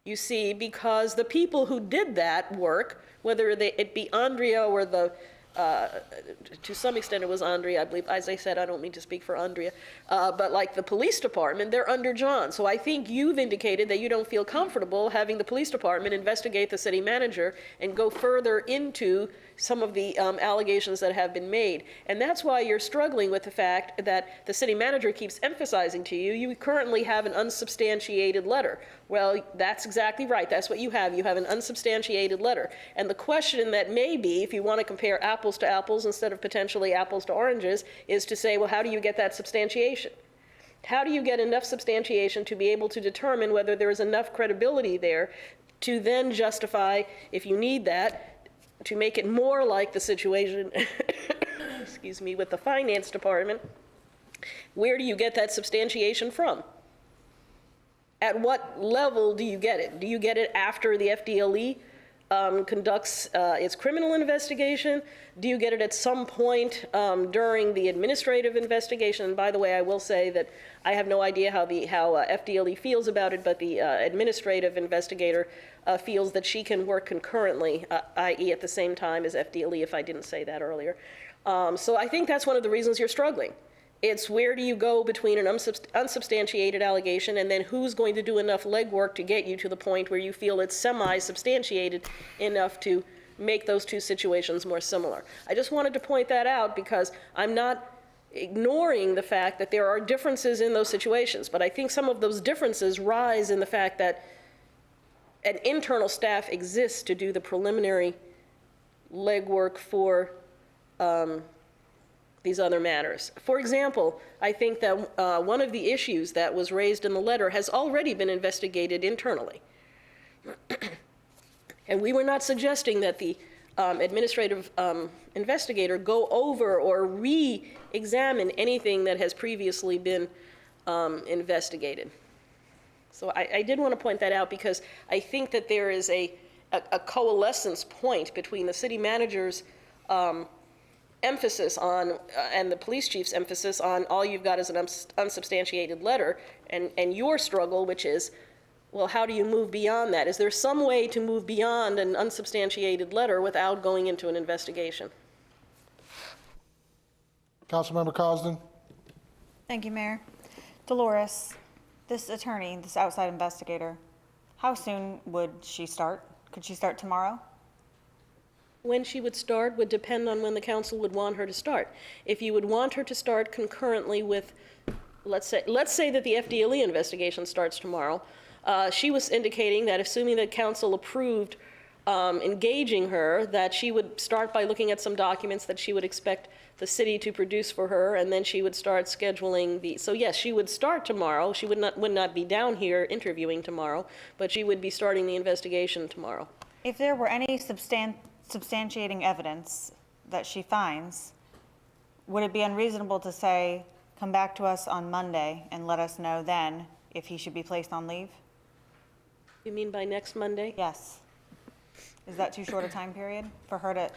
You see, because the people who did that work, whether it be Andrea or to some extent it was Andrea, I believe, as I said, I don't mean to speak for Andrea, but like the police department, they're under John. So I think you've indicated that you don't feel comfortable having the police department investigate the city manager and go further into some of the allegations that have been made. And that's why you're struggling with the fact that the city manager keeps emphasizing to you, you currently have an unsubstantiated letter. Well, that's exactly right. That's what you have. You have an unsubstantiated letter. And the question that may be, if you want to compare apples to apples instead of potentially apples to oranges, is to say, well, how do you get that substantiation? How do you get enough substantiation to be able to determine whether there is enough credibility there to then justify, if you need that, to make it more like the situation, excuse me, with the finance department? Where do you get that substantiation from? At what level do you get it? Do you get it after the FDLE conducts its criminal investigation? Do you get it at some point during the administrative investigation? And by the way, I will say that I have no idea how FDLE feels about it, but the administrative investigator feels that she can work concurrently, i.e. at the same time as FDLE, if I didn't say that earlier. So I think that's one of the reasons you're struggling. It's where do you go between an unsubstantiated allegation and then who's going to do enough legwork to get you to the point where you feel it's semi-substantiated enough to make those two situations more similar. I just wanted to point that out because I'm not ignoring the fact that there are differences in those situations, but I think some of those differences rise in the fact that an internal staff exists to do the preliminary legwork for these other matters. For example, I think that one of the issues that was raised in the letter has already been investigated internally. And we were not suggesting that the administrative investigator go over or re-examine anything that has previously been investigated. So I did want to point that out because I think that there is a coalescence point between the city manager's emphasis on, and the police chief's emphasis on all you've got is an unsubstantiated letter, and your struggle, which is, well, how do you move beyond that? Is there some way to move beyond an unsubstantiated letter without going into an investigation? Councilmember Cosden? Thank you, Mayor. Dolores, this attorney, this outside investigator, how soon would she start? Could she start tomorrow? When she would start would depend on when the council would want her to start. If you would want her to start concurrently with, let's say that the FDLE investigation starts tomorrow, she was indicating that assuming that council approved engaging her, that she would start by looking at some documents that she would expect the city to produce for her, and then she would start scheduling the, so yes, she would start tomorrow. She would not be down here interviewing tomorrow, but she would be starting the investigation tomorrow. If there were any substantiating evidence that she finds, would it be unreasonable to say, come back to us on Monday and let us know then if he should be placed on leave? You mean by next Monday? Yes. Is that too short a time period for her to?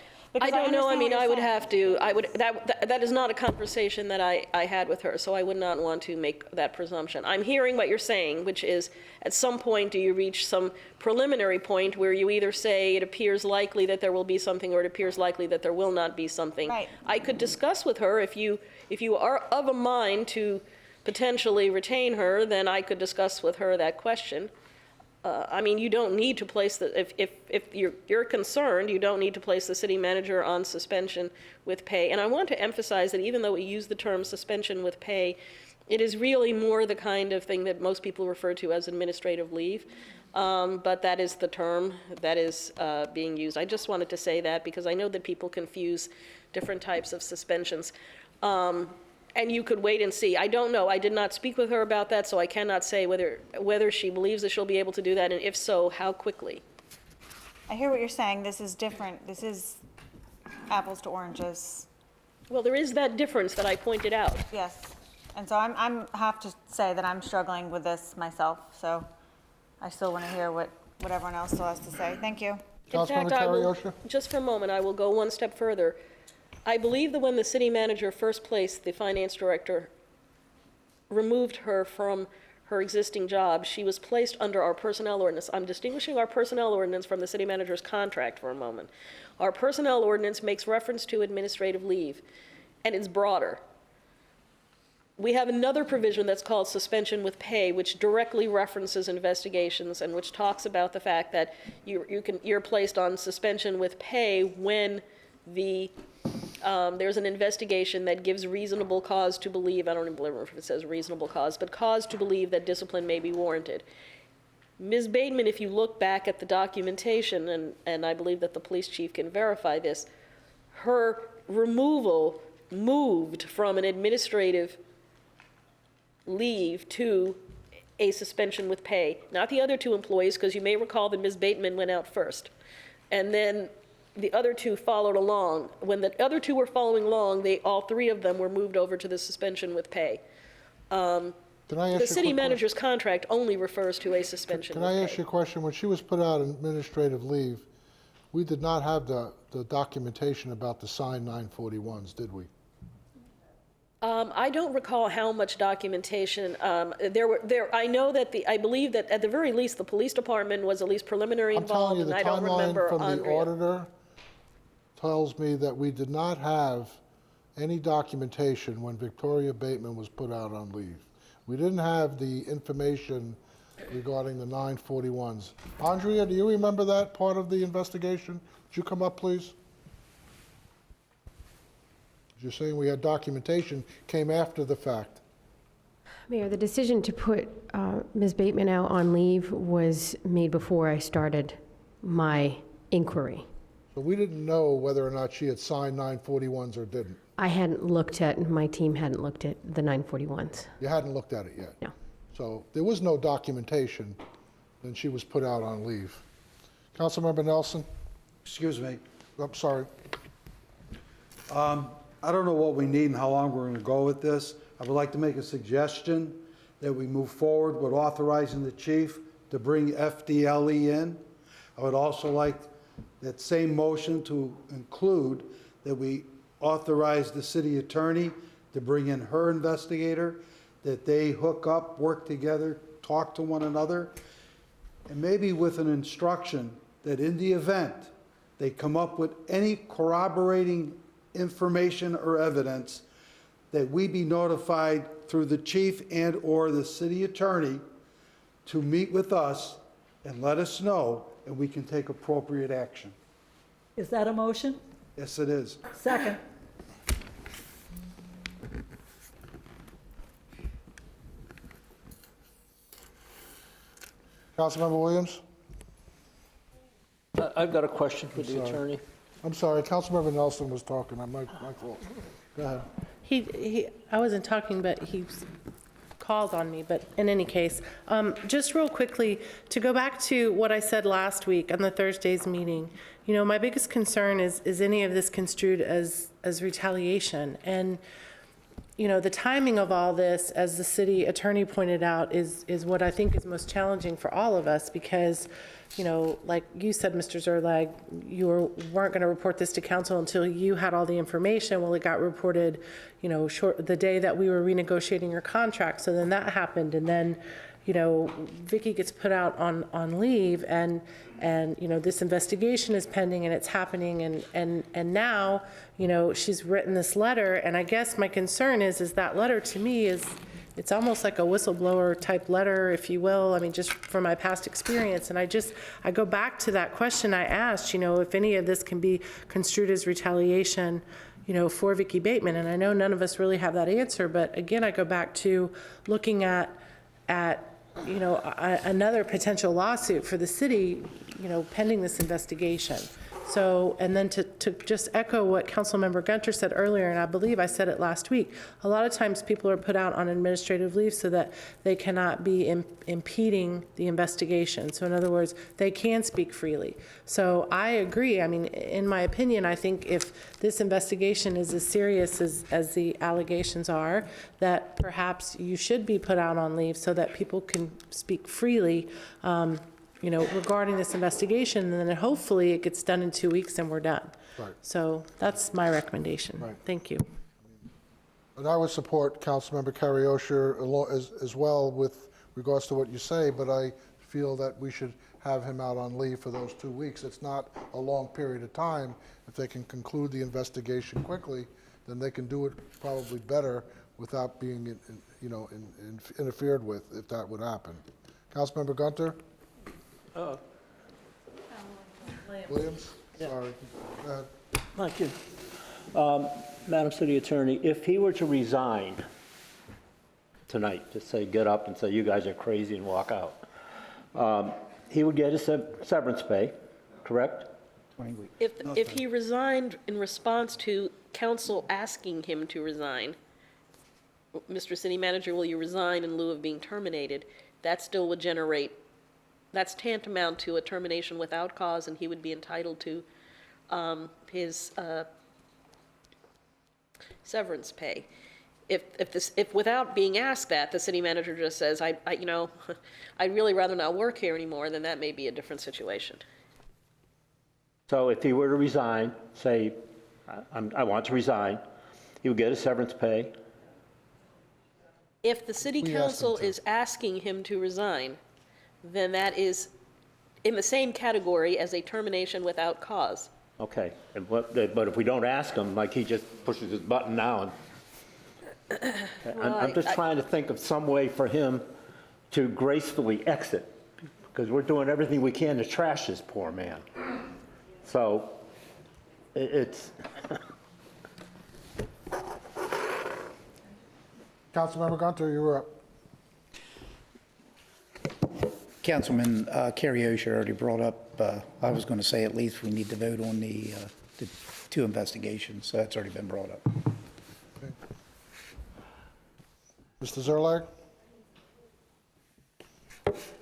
I don't know. I mean, I would have to, that is not a conversation that I had with her, so I would not want to make that presumption. I'm hearing what you're saying, which is at some point do you reach some preliminary point where you either say it appears likely that there will be something or it appears likely that there will not be something. Right. I could discuss with her if you are of a mind to potentially retain her, then I could discuss with her that question. I mean, you don't need to place if you're concerned, you don't need to place the city manager on suspension with pay. And I want to emphasize that even though we use the term suspension with pay, it is really more the kind of thing that most people refer to as administrative leave. But that is the term that is being used. I just wanted to say that because I know that people confuse different types of suspensions. And you could wait and see. I don't know. I did not speak with her about that, so I cannot say whether she believes that she'll be able to do that, and if so, how quickly. I hear what you're saying. This is different. This is apples to oranges. Well, there is that difference that I pointed out. Yes. And so I have to say that I'm struggling with this myself, so I still want to hear what everyone else still has to say. Thank you. In fact, I will, just for a moment, I will go one step further. I believe that when the city manager first placed the finance director, removed her from her existing job, she was placed under our personnel ordinance. I'm distinguishing our personnel ordinance from the city manager's contract for a moment. Our personnel ordinance makes reference to administrative leave, and it's broader. We have another provision that's called suspension with pay, which directly references investigations and which talks about the fact that you're placed on suspension with pay when there's an investigation that gives reasonable cause to believe, I don't even remember if it says reasonable cause, but cause to believe that discipline may be warranted. Ms. Bateman, if you look back at the documentation, and I believe that the police chief can verify this, her removal moved from an administrative leave to a suspension with pay. Not the other two employees, because you may recall that Ms. Bateman went out first. And then the other two followed along. When the other two were following along, all three of them were moved over to the suspension with pay. The city manager's contract only refers to a suspension with pay. Can I ask you a question? When she was put out on administrative leave, we did not have the documentation about the signed 941s, did we? I don't recall how much documentation. I know that I believe that at the very least, the police department was at least preliminary involved, and I don't remember. I'm telling you, the timeline from the auditor tells me that we did not have any documentation when Victoria Bateman was put out on leave. We didn't have the information regarding the 941s. Andrea, do you remember that part of the investigation? Would you come up, please? You're saying we had documentation, came after the fact. Mayor, the decision to put Ms. Bateman out on leave was made before I started my inquiry. So we didn't know whether or not she had signed 941s or didn't. My team hadn't looked at the 941s. You hadn't looked at it yet? No. So there was no documentation, and she was put out on leave. Councilmember Nelson? Excuse me. I'm sorry. I don't know what we need and how long we're going to go with this. I would like to make a suggestion that we move forward with authorizing the chief to bring FDLE in. I would also like that same motion to include that we authorize the city attorney to bring in her investigator, that they hook up, work together, talk to one another, and maybe with an instruction that in the event they come up with any corroborating information or evidence, that we be notified through the chief and/or the city attorney to meet with us and let us know, and we can take appropriate action. Is that a motion? Yes, it is. Second. Councilmember Williams? I've got a question for the attorney. I'm sorry, Councilmember Nelson was talking, my fault. Go ahead. I wasn't talking, but he called on me, but in any case, just real quickly, to go back to what I said last week on the Thursday's meeting, you know, my biggest concern is any of this construed as retaliation. And, you know, the timing of all this, as the city attorney pointed out, is what I think is most challenging for all of us, because, you know, like you said, Mr. Zerlag, you weren't going to report this to council until you had all the information. Well, it got reported, you know, the day that we were renegotiating your contract. So then that happened, and then, you know, Vicky gets put out on leave, and you know, this investigation is pending and it's happening, and now, you know, she's written this letter, and I guess my concern is that letter to me it's almost like a whistleblower type letter, if you will. I mean, just from my past experience. And I go back to that question I asked, you know, if any of this can be construed as retaliation, you know, for Vicky Bateman. And I know none of us really have that answer, but again, I go back to looking at you know, another potential lawsuit for the city, you know, pending this investigation. So, and then to just echo what Councilmember Gunter said earlier, and I believe I said it last week, a lot of times people are put out on administrative leave so that they cannot be impeding the investigation. So in other words, they can speak freely. So I agree. I mean, in my opinion, I think if this investigation is as serious as the allegations are, that perhaps you should be put out on leave so that people can speak freely, you know, regarding this investigation, and then hopefully it gets done in 2 weeks and we're done. Right. So that's my recommendation. Right. Thank you. And I would support Councilmember Carriosher as well with regards to what you say, but I feel that we should have him out on leave for those 2 weeks. It's not a long period of time. If they can conclude the investigation quickly, then they can do it probably better without being, you know, interfered with, if that would happen. Councilmember Gunter? Williams? Sorry. Go ahead. Thank you. Madam City Attorney, if he were to resign tonight, just say, get up and say, you guys are crazy, and walk out, he would get his severance pay, correct? 20 weeks. If he resigned in response to council asking him to resign, Mr. City Manager, will you resign in lieu of being terminated? That still would generate, that's tantamount to a termination without cause, and he would be entitled to his severance pay. If without being asked that, the city manager just says, you know, I'd really rather not work here anymore, then that may be a different situation. So if he were to resign, say, I want to resign, he would get his severance pay. If the city council is asking him to resign, then that is in the same category as a termination without cause. Okay, but if we don't ask him, like he just pushes his button now, and I'm just trying to think of some way for him to gracefully exit, because we're doing everything we can to trash this poor man. So it's... Councilmember Gunter, you were up. Councilman Carriosha already brought up, I was going to say at least we need to vote on the 2 investigations, so that's already been brought up. Okay. Mr. Zerlag?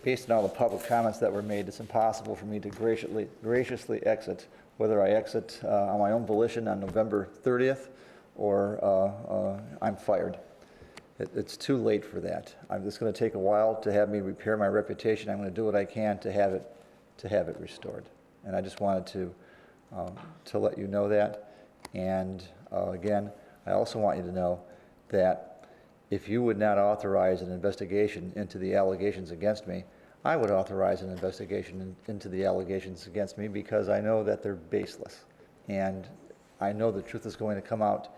Based on all the public comments that were made, it's impossible for me to graciously exit, whether I exit on my own volition on November 30th or I'm fired. It's too late for that. It's going to take a while to have me repair my reputation. I'm going to do what I can to have it restored. And I just wanted to let you know that. And again, I also want you to know that if you would not authorize an investigation into the allegations against me, I would authorize an investigation into the allegations against me, because I know that they're baseless. And I know the truth is going to come out,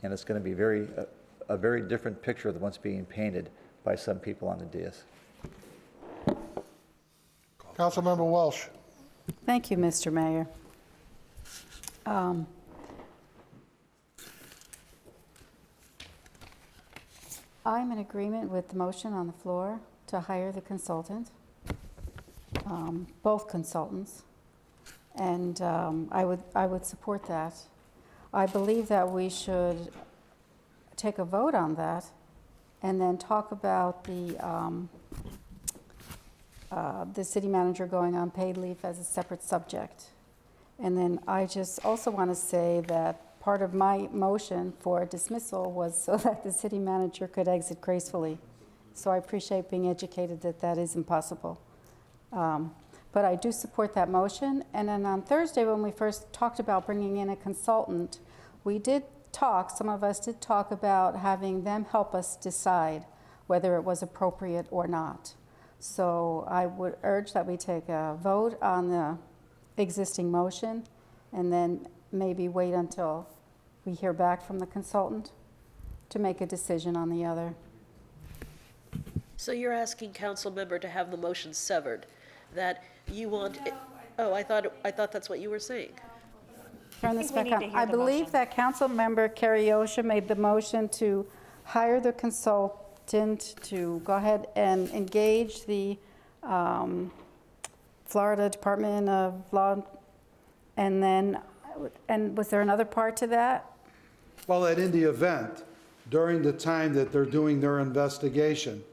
and it's going to be a very different picture than what's being painted by some people on the dais. Councilmember Welsh. Thank you, Mr. Mayor. I'm in agreement with the motion on the floor to hire the consultant, both consultants, and I would support that. I believe that we should take a vote on that and then talk about the city manager going on paid leave as a separate subject. And then I just also want to say that part of my motion for dismissal was so that the city manager could exit gracefully. So I appreciate being educated that that is impossible. But I do support that motion. And then on Thursday, when we first talked about bringing in a consultant, we did talk, some of us did talk about having them help us decide whether it was appropriate or not. So I would urge that we take a vote on the existing motion and then maybe wait until we hear back from the consultant to make a decision on the other. So you're asking council member to have the motion severed, that you want, oh, I thought that's what you were saying. Turn this back on. I believe that council member Carriosha made the motion to hire the consultant to go ahead and engage the Florida Department of Law, and then, and was there another part to that? Well, that in the event, during the time that they're doing their investigation,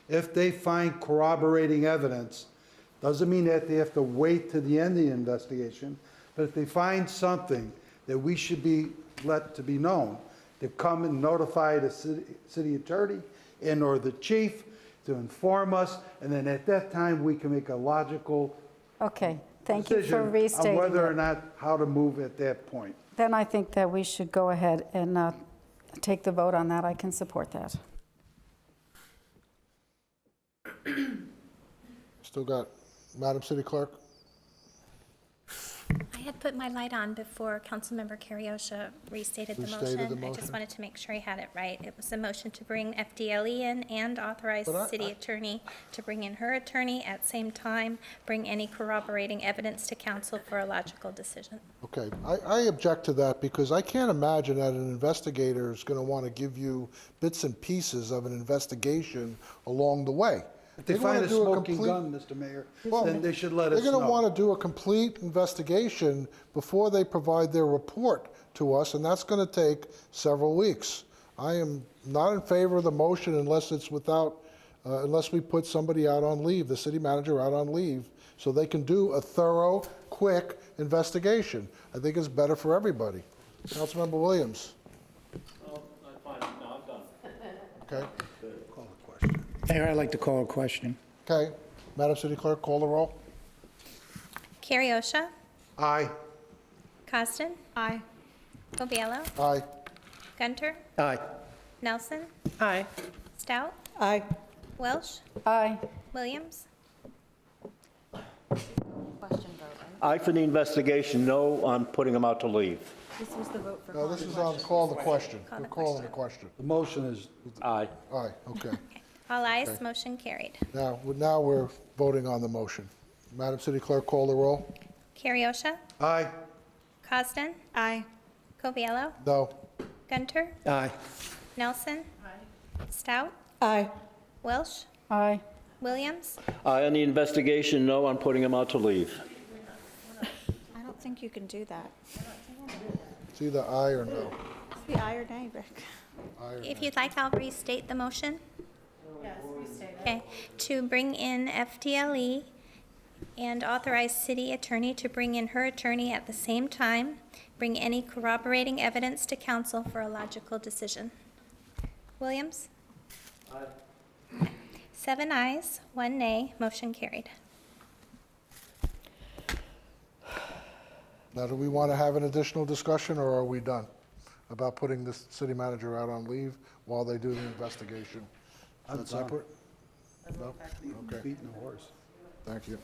if they find corroborating evidence, doesn't mean that they have to wait to the end of the investigation, but if they find something that we should be let to be known, to come and notify the city attorney and or the chief to inform us, and then at that time we can make a logical Okay, thank you for decision restating on whether that. or not how to move at that point. Then I think that we should go ahead and take the vote on that. I can support that. Still got Madam City Clerk. I had put my light on before Councilmember Carriosha restated the Restated motion. the I motion. just wanted to make sure he had it right. It was a motion to bring FDLE in and authorize But the city attorney to bring in her attorney at same time, bring any corroborating evidence to council for a logical decision. Okay, I object to that because I can't imagine that an investigator is going to want to give you bits and pieces of an investigation along the way. If they wanna find a do smoking complete- gun, Mr. Mayor, Well, then they should let us know. They're going to want to do a complete investigation before they provide their report to us, and that's going to take several weeks. I am not in favor of the motion unless it's without, unless we put somebody out on leave, the city manager out on leave, so they can do a thorough, quick investigation. I think it's better for everybody. Councilmember Williams. I'm fine. No, I'm done. Okay. Mayor, I'd like to call a question. Okay. Madam City Clerk, call the roll. Carriosha? Aye. Costin? Aye. Coviello? Aye. Gunter? Aye. Nelson? Aye. Stout? Aye. Welsh? Aye. Williams? I for the investigation, no on putting them out to leave. This was the vote for. No, this is on call the question. We're calling the question. The motion is, Aye. Aye, okay. All ayes, motion carried. Now we're voting on the motion. Madam City Clerk, call the roll. Carriosha, aye. Cosden, Aye. Coviello, No. Gunter, Aye. Nelson, Stout, Aye. Welsh, Aye. Williams, Aye on the investigation, no on putting them out to leave. I don't think you can do that. It's either aye or no. It's the aye or nay, Rick. Aye or If nay. you'd like, I'll restate the motion. Yes, restate it. Okay, to bring in FDLE and authorize city attorney to bring in her attorney at the same time, bring any corroborating evidence to council for a logical decision. Williams? Aye. 7 ayes, 1 nay, motion carried. Now, do we want to have an additional discussion, or are we done about putting the city manager out on leave while they do the investigation? Is I'm that done. separate? No? Okay, Beating a horse. thank you.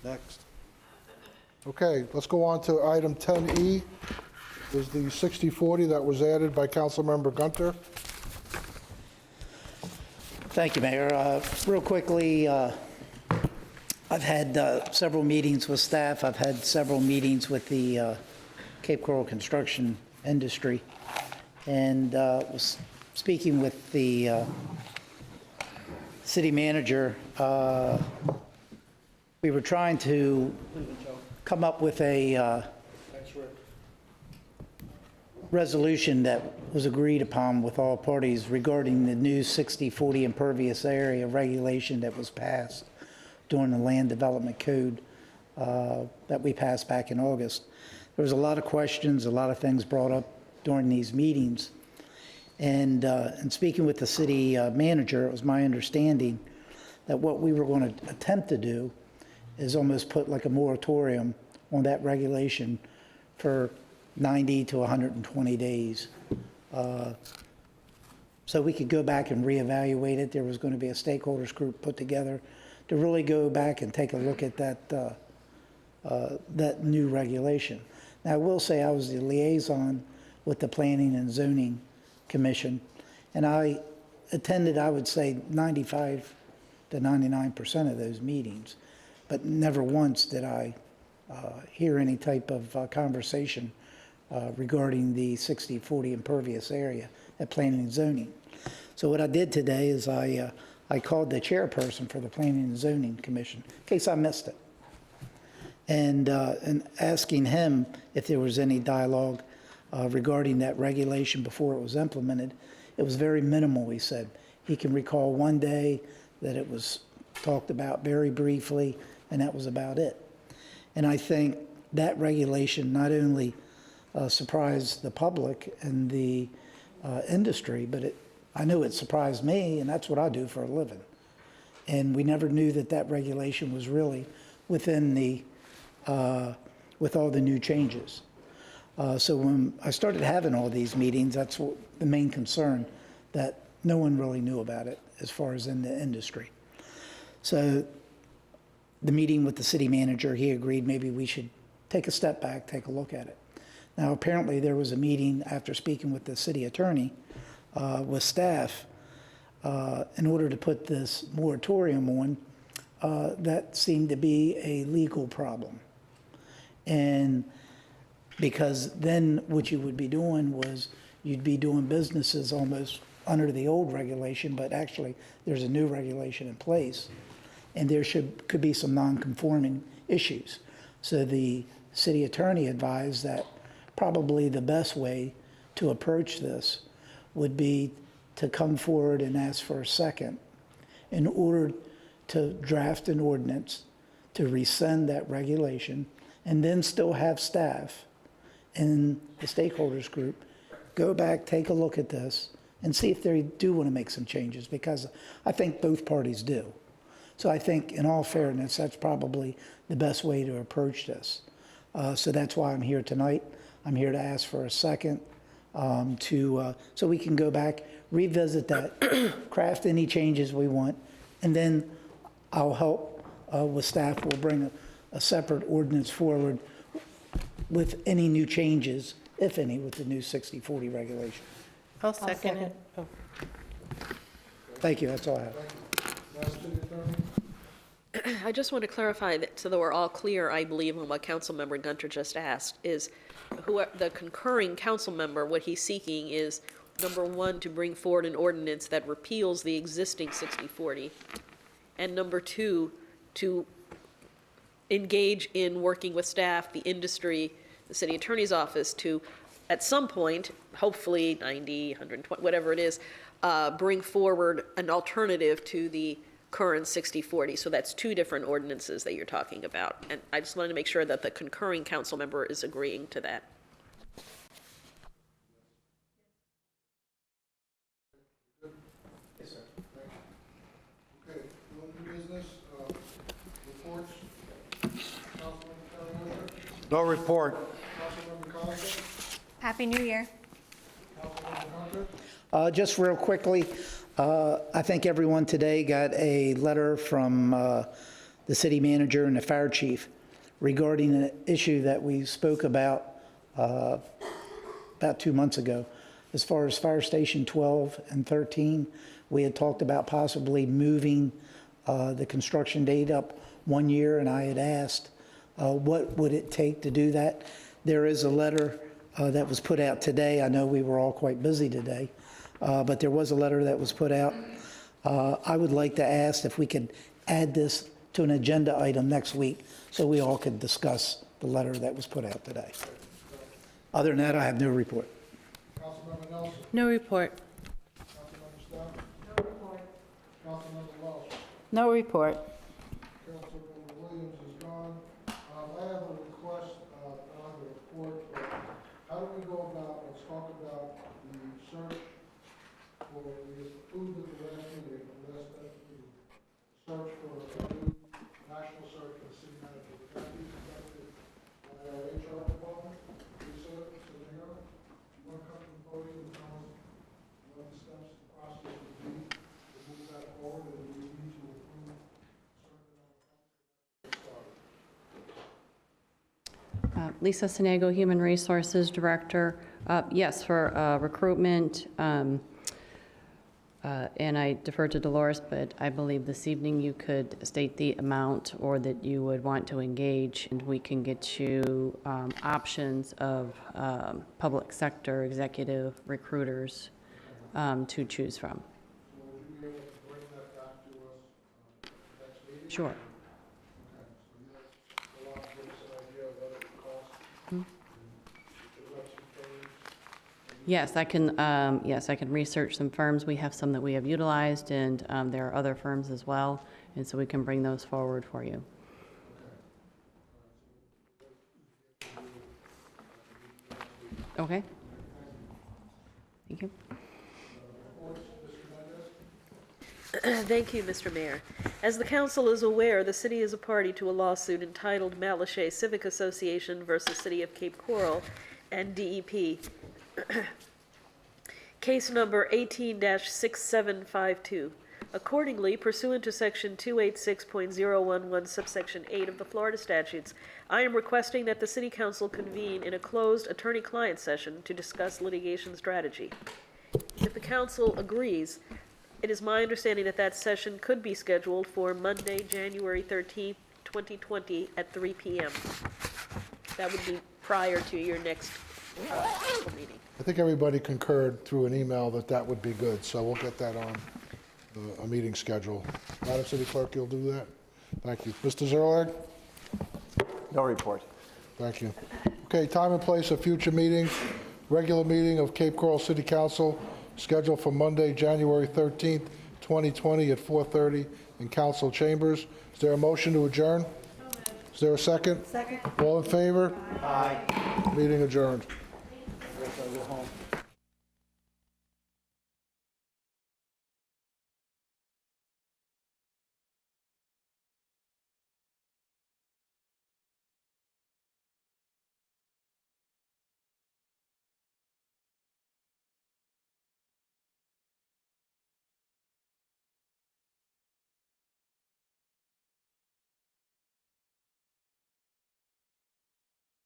Next. Okay, let's go on to item 10E, is the 60/40 that was added by Councilmember Gunter. Thank you, Mayor. Real quickly, I've had several meetings with staff. I've had several meetings with the Cape Coral construction industry, and was speaking with the city manager. We were trying to come up with a resolution that was agreed upon with all parties regarding the new 60/40 impervious area regulation that was passed during the Land Development Code that we passed back in August. There was a lot of questions, a lot of things brought up during these meetings. And in speaking with the city manager, it was my understanding that what we were going to attempt to do is almost put like a moratorium on that regulation for 90 to 120 days. So we could go back and reevaluate it. There was going to be a stakeholders group put together to really go back and take a look at that new regulation. Now, I will say I was the liaison with the Planning and Zoning Commission, and I attended, I would say, 95 to 99% of those meetings, but never once did I hear any type of conversation regarding the 60/40 impervious area at Planning and Zoning. So what I did today is I called the chairperson for the Planning and Zoning Commission, in case I missed it, and asking him if there was any dialogue regarding that regulation before it was implemented. It was very minimal, he said. He can recall one day that it was talked about very briefly, and that was about it. And I think that regulation not only surprised the public and the industry, but I know it surprised me, and that's what I do for a living. And we never knew that that regulation was really within the, with all the new changes. So when I started having all these meetings, that's what the main concern, that no one really knew about it as far as in the industry. So the meeting with the city manager, he agreed maybe we should take a step back, take a look at it. Now, apparently there was a meeting after speaking with the city attorney with staff in order to put this moratorium on, that seemed to be a legal problem. And because then what you would be doing was you'd be doing businesses almost under the old regulation, but actually there's a new regulation in place, and there could be some non-conforming issues. So the city attorney advised that probably the best way to approach this would be to come forward and ask for a second in order to draft an ordinance to rescind that regulation, and then still have staff and the stakeholders group go back, take a look at this, and see if they do want to make some changes, because I think both parties do. So I think, in all fairness, that's probably the best way to approach this. So that's why I'm here tonight. I'm here to ask for a second so we can go back, revisit that, craft any changes we want, and then I'll help with staff. We'll bring a separate ordinance forward with any new changes, if any, with the new 60/40 regulation. I'll second it. Oh. Thank you, that's all I have. I just want to clarify that, so that we're all clear, I believe, on what Councilmember Gunter just asked, is the concurring council member, what he's seeking is, number one, to bring forward an ordinance that repeals the existing 60/40, and number two, to engage in working with staff, the industry, the city attorney's office to, at some point, hopefully 90, 120, whatever it is, bring forward an alternative to the current 60/40. So that's two different ordinances that you're talking about. And I just wanted to make sure that the concurring council member is agreeing to that. Yes, sir. Okay, new business, reports. Councilmember Carrier. No report. Councilmember Costa. Happy New Year. Councilmember Hunter. Just real quickly, I think everyone today got a letter from the city manager and the fire chief regarding an issue that we spoke about 2 months ago. As far as Fire Station 12 and 13, we had talked about possibly moving the construction date up 1 year, and I had asked what would it take to do that. There is a letter that was put out today. I know we were all quite busy today, but there was a letter that was put out. I would like to ask if we could add this to an agenda item next week so we all could discuss the letter that was put out today. Other than that, I have no report. Councilmember Nelson. No report. Councilmember Stout. No report. Councilmember Welch. No report. Councilmember Williams is gone. I have a request on the report. How do we go about, let's talk about the search for, we approved at the last meeting, search for a new national search for the city manager. Would that be conducted by our HR department? Lisa, Zanero, you want to come to the podium and tell us what the steps, the process would be to move that forward, and we need to approve certain Lisa Sinego, Human Resources Director. Yes, for recruitment, and I defer to Dolores, but I believe this evening you could state the amount or that you would want to engage, and we can get you options of public sector executive recruiters to choose from. Would you be able to bring that back to us next meeting? Sure. Okay, so you guys give us an idea of what it would cost? Hmm? Give us some things. Yes, I can research some firms. We have some that we have utilized, and there are other firms as well, and so we can bring those forward for you. Okay. Thank you. Thank you, Mr. Mayor. As the council is aware, the city is a party to a lawsuit entitled Malachey Civic Association versus City of Cape Coral and DEP. Case number 18-6752. Accordingly, pursuant to Section 286.011, subsection 8 of the Florida statutes, I am requesting that the City Council convene in a closed attorney-client session to discuss litigation strategy. If the council agrees, it is my understanding that that session could be scheduled for Monday, January 13th, 2020 at 3 p.m. That would be prior to your next council meeting. I think everybody concurred through an email that that would be good, so we'll get that on a meeting schedule. Madam City Clerk, you'll do that? Thank you. Mr. Zerlag? No report. Thank you. Okay, time and place of future meetings. Regular meeting of Cape Coral City Council scheduled for Monday, January 13th, 2020 at 4:30 in council chambers. Is there a motion to adjourn? Is there a second? Second. All in favor? Aye. Meeting adjourned. I guess I'll go home.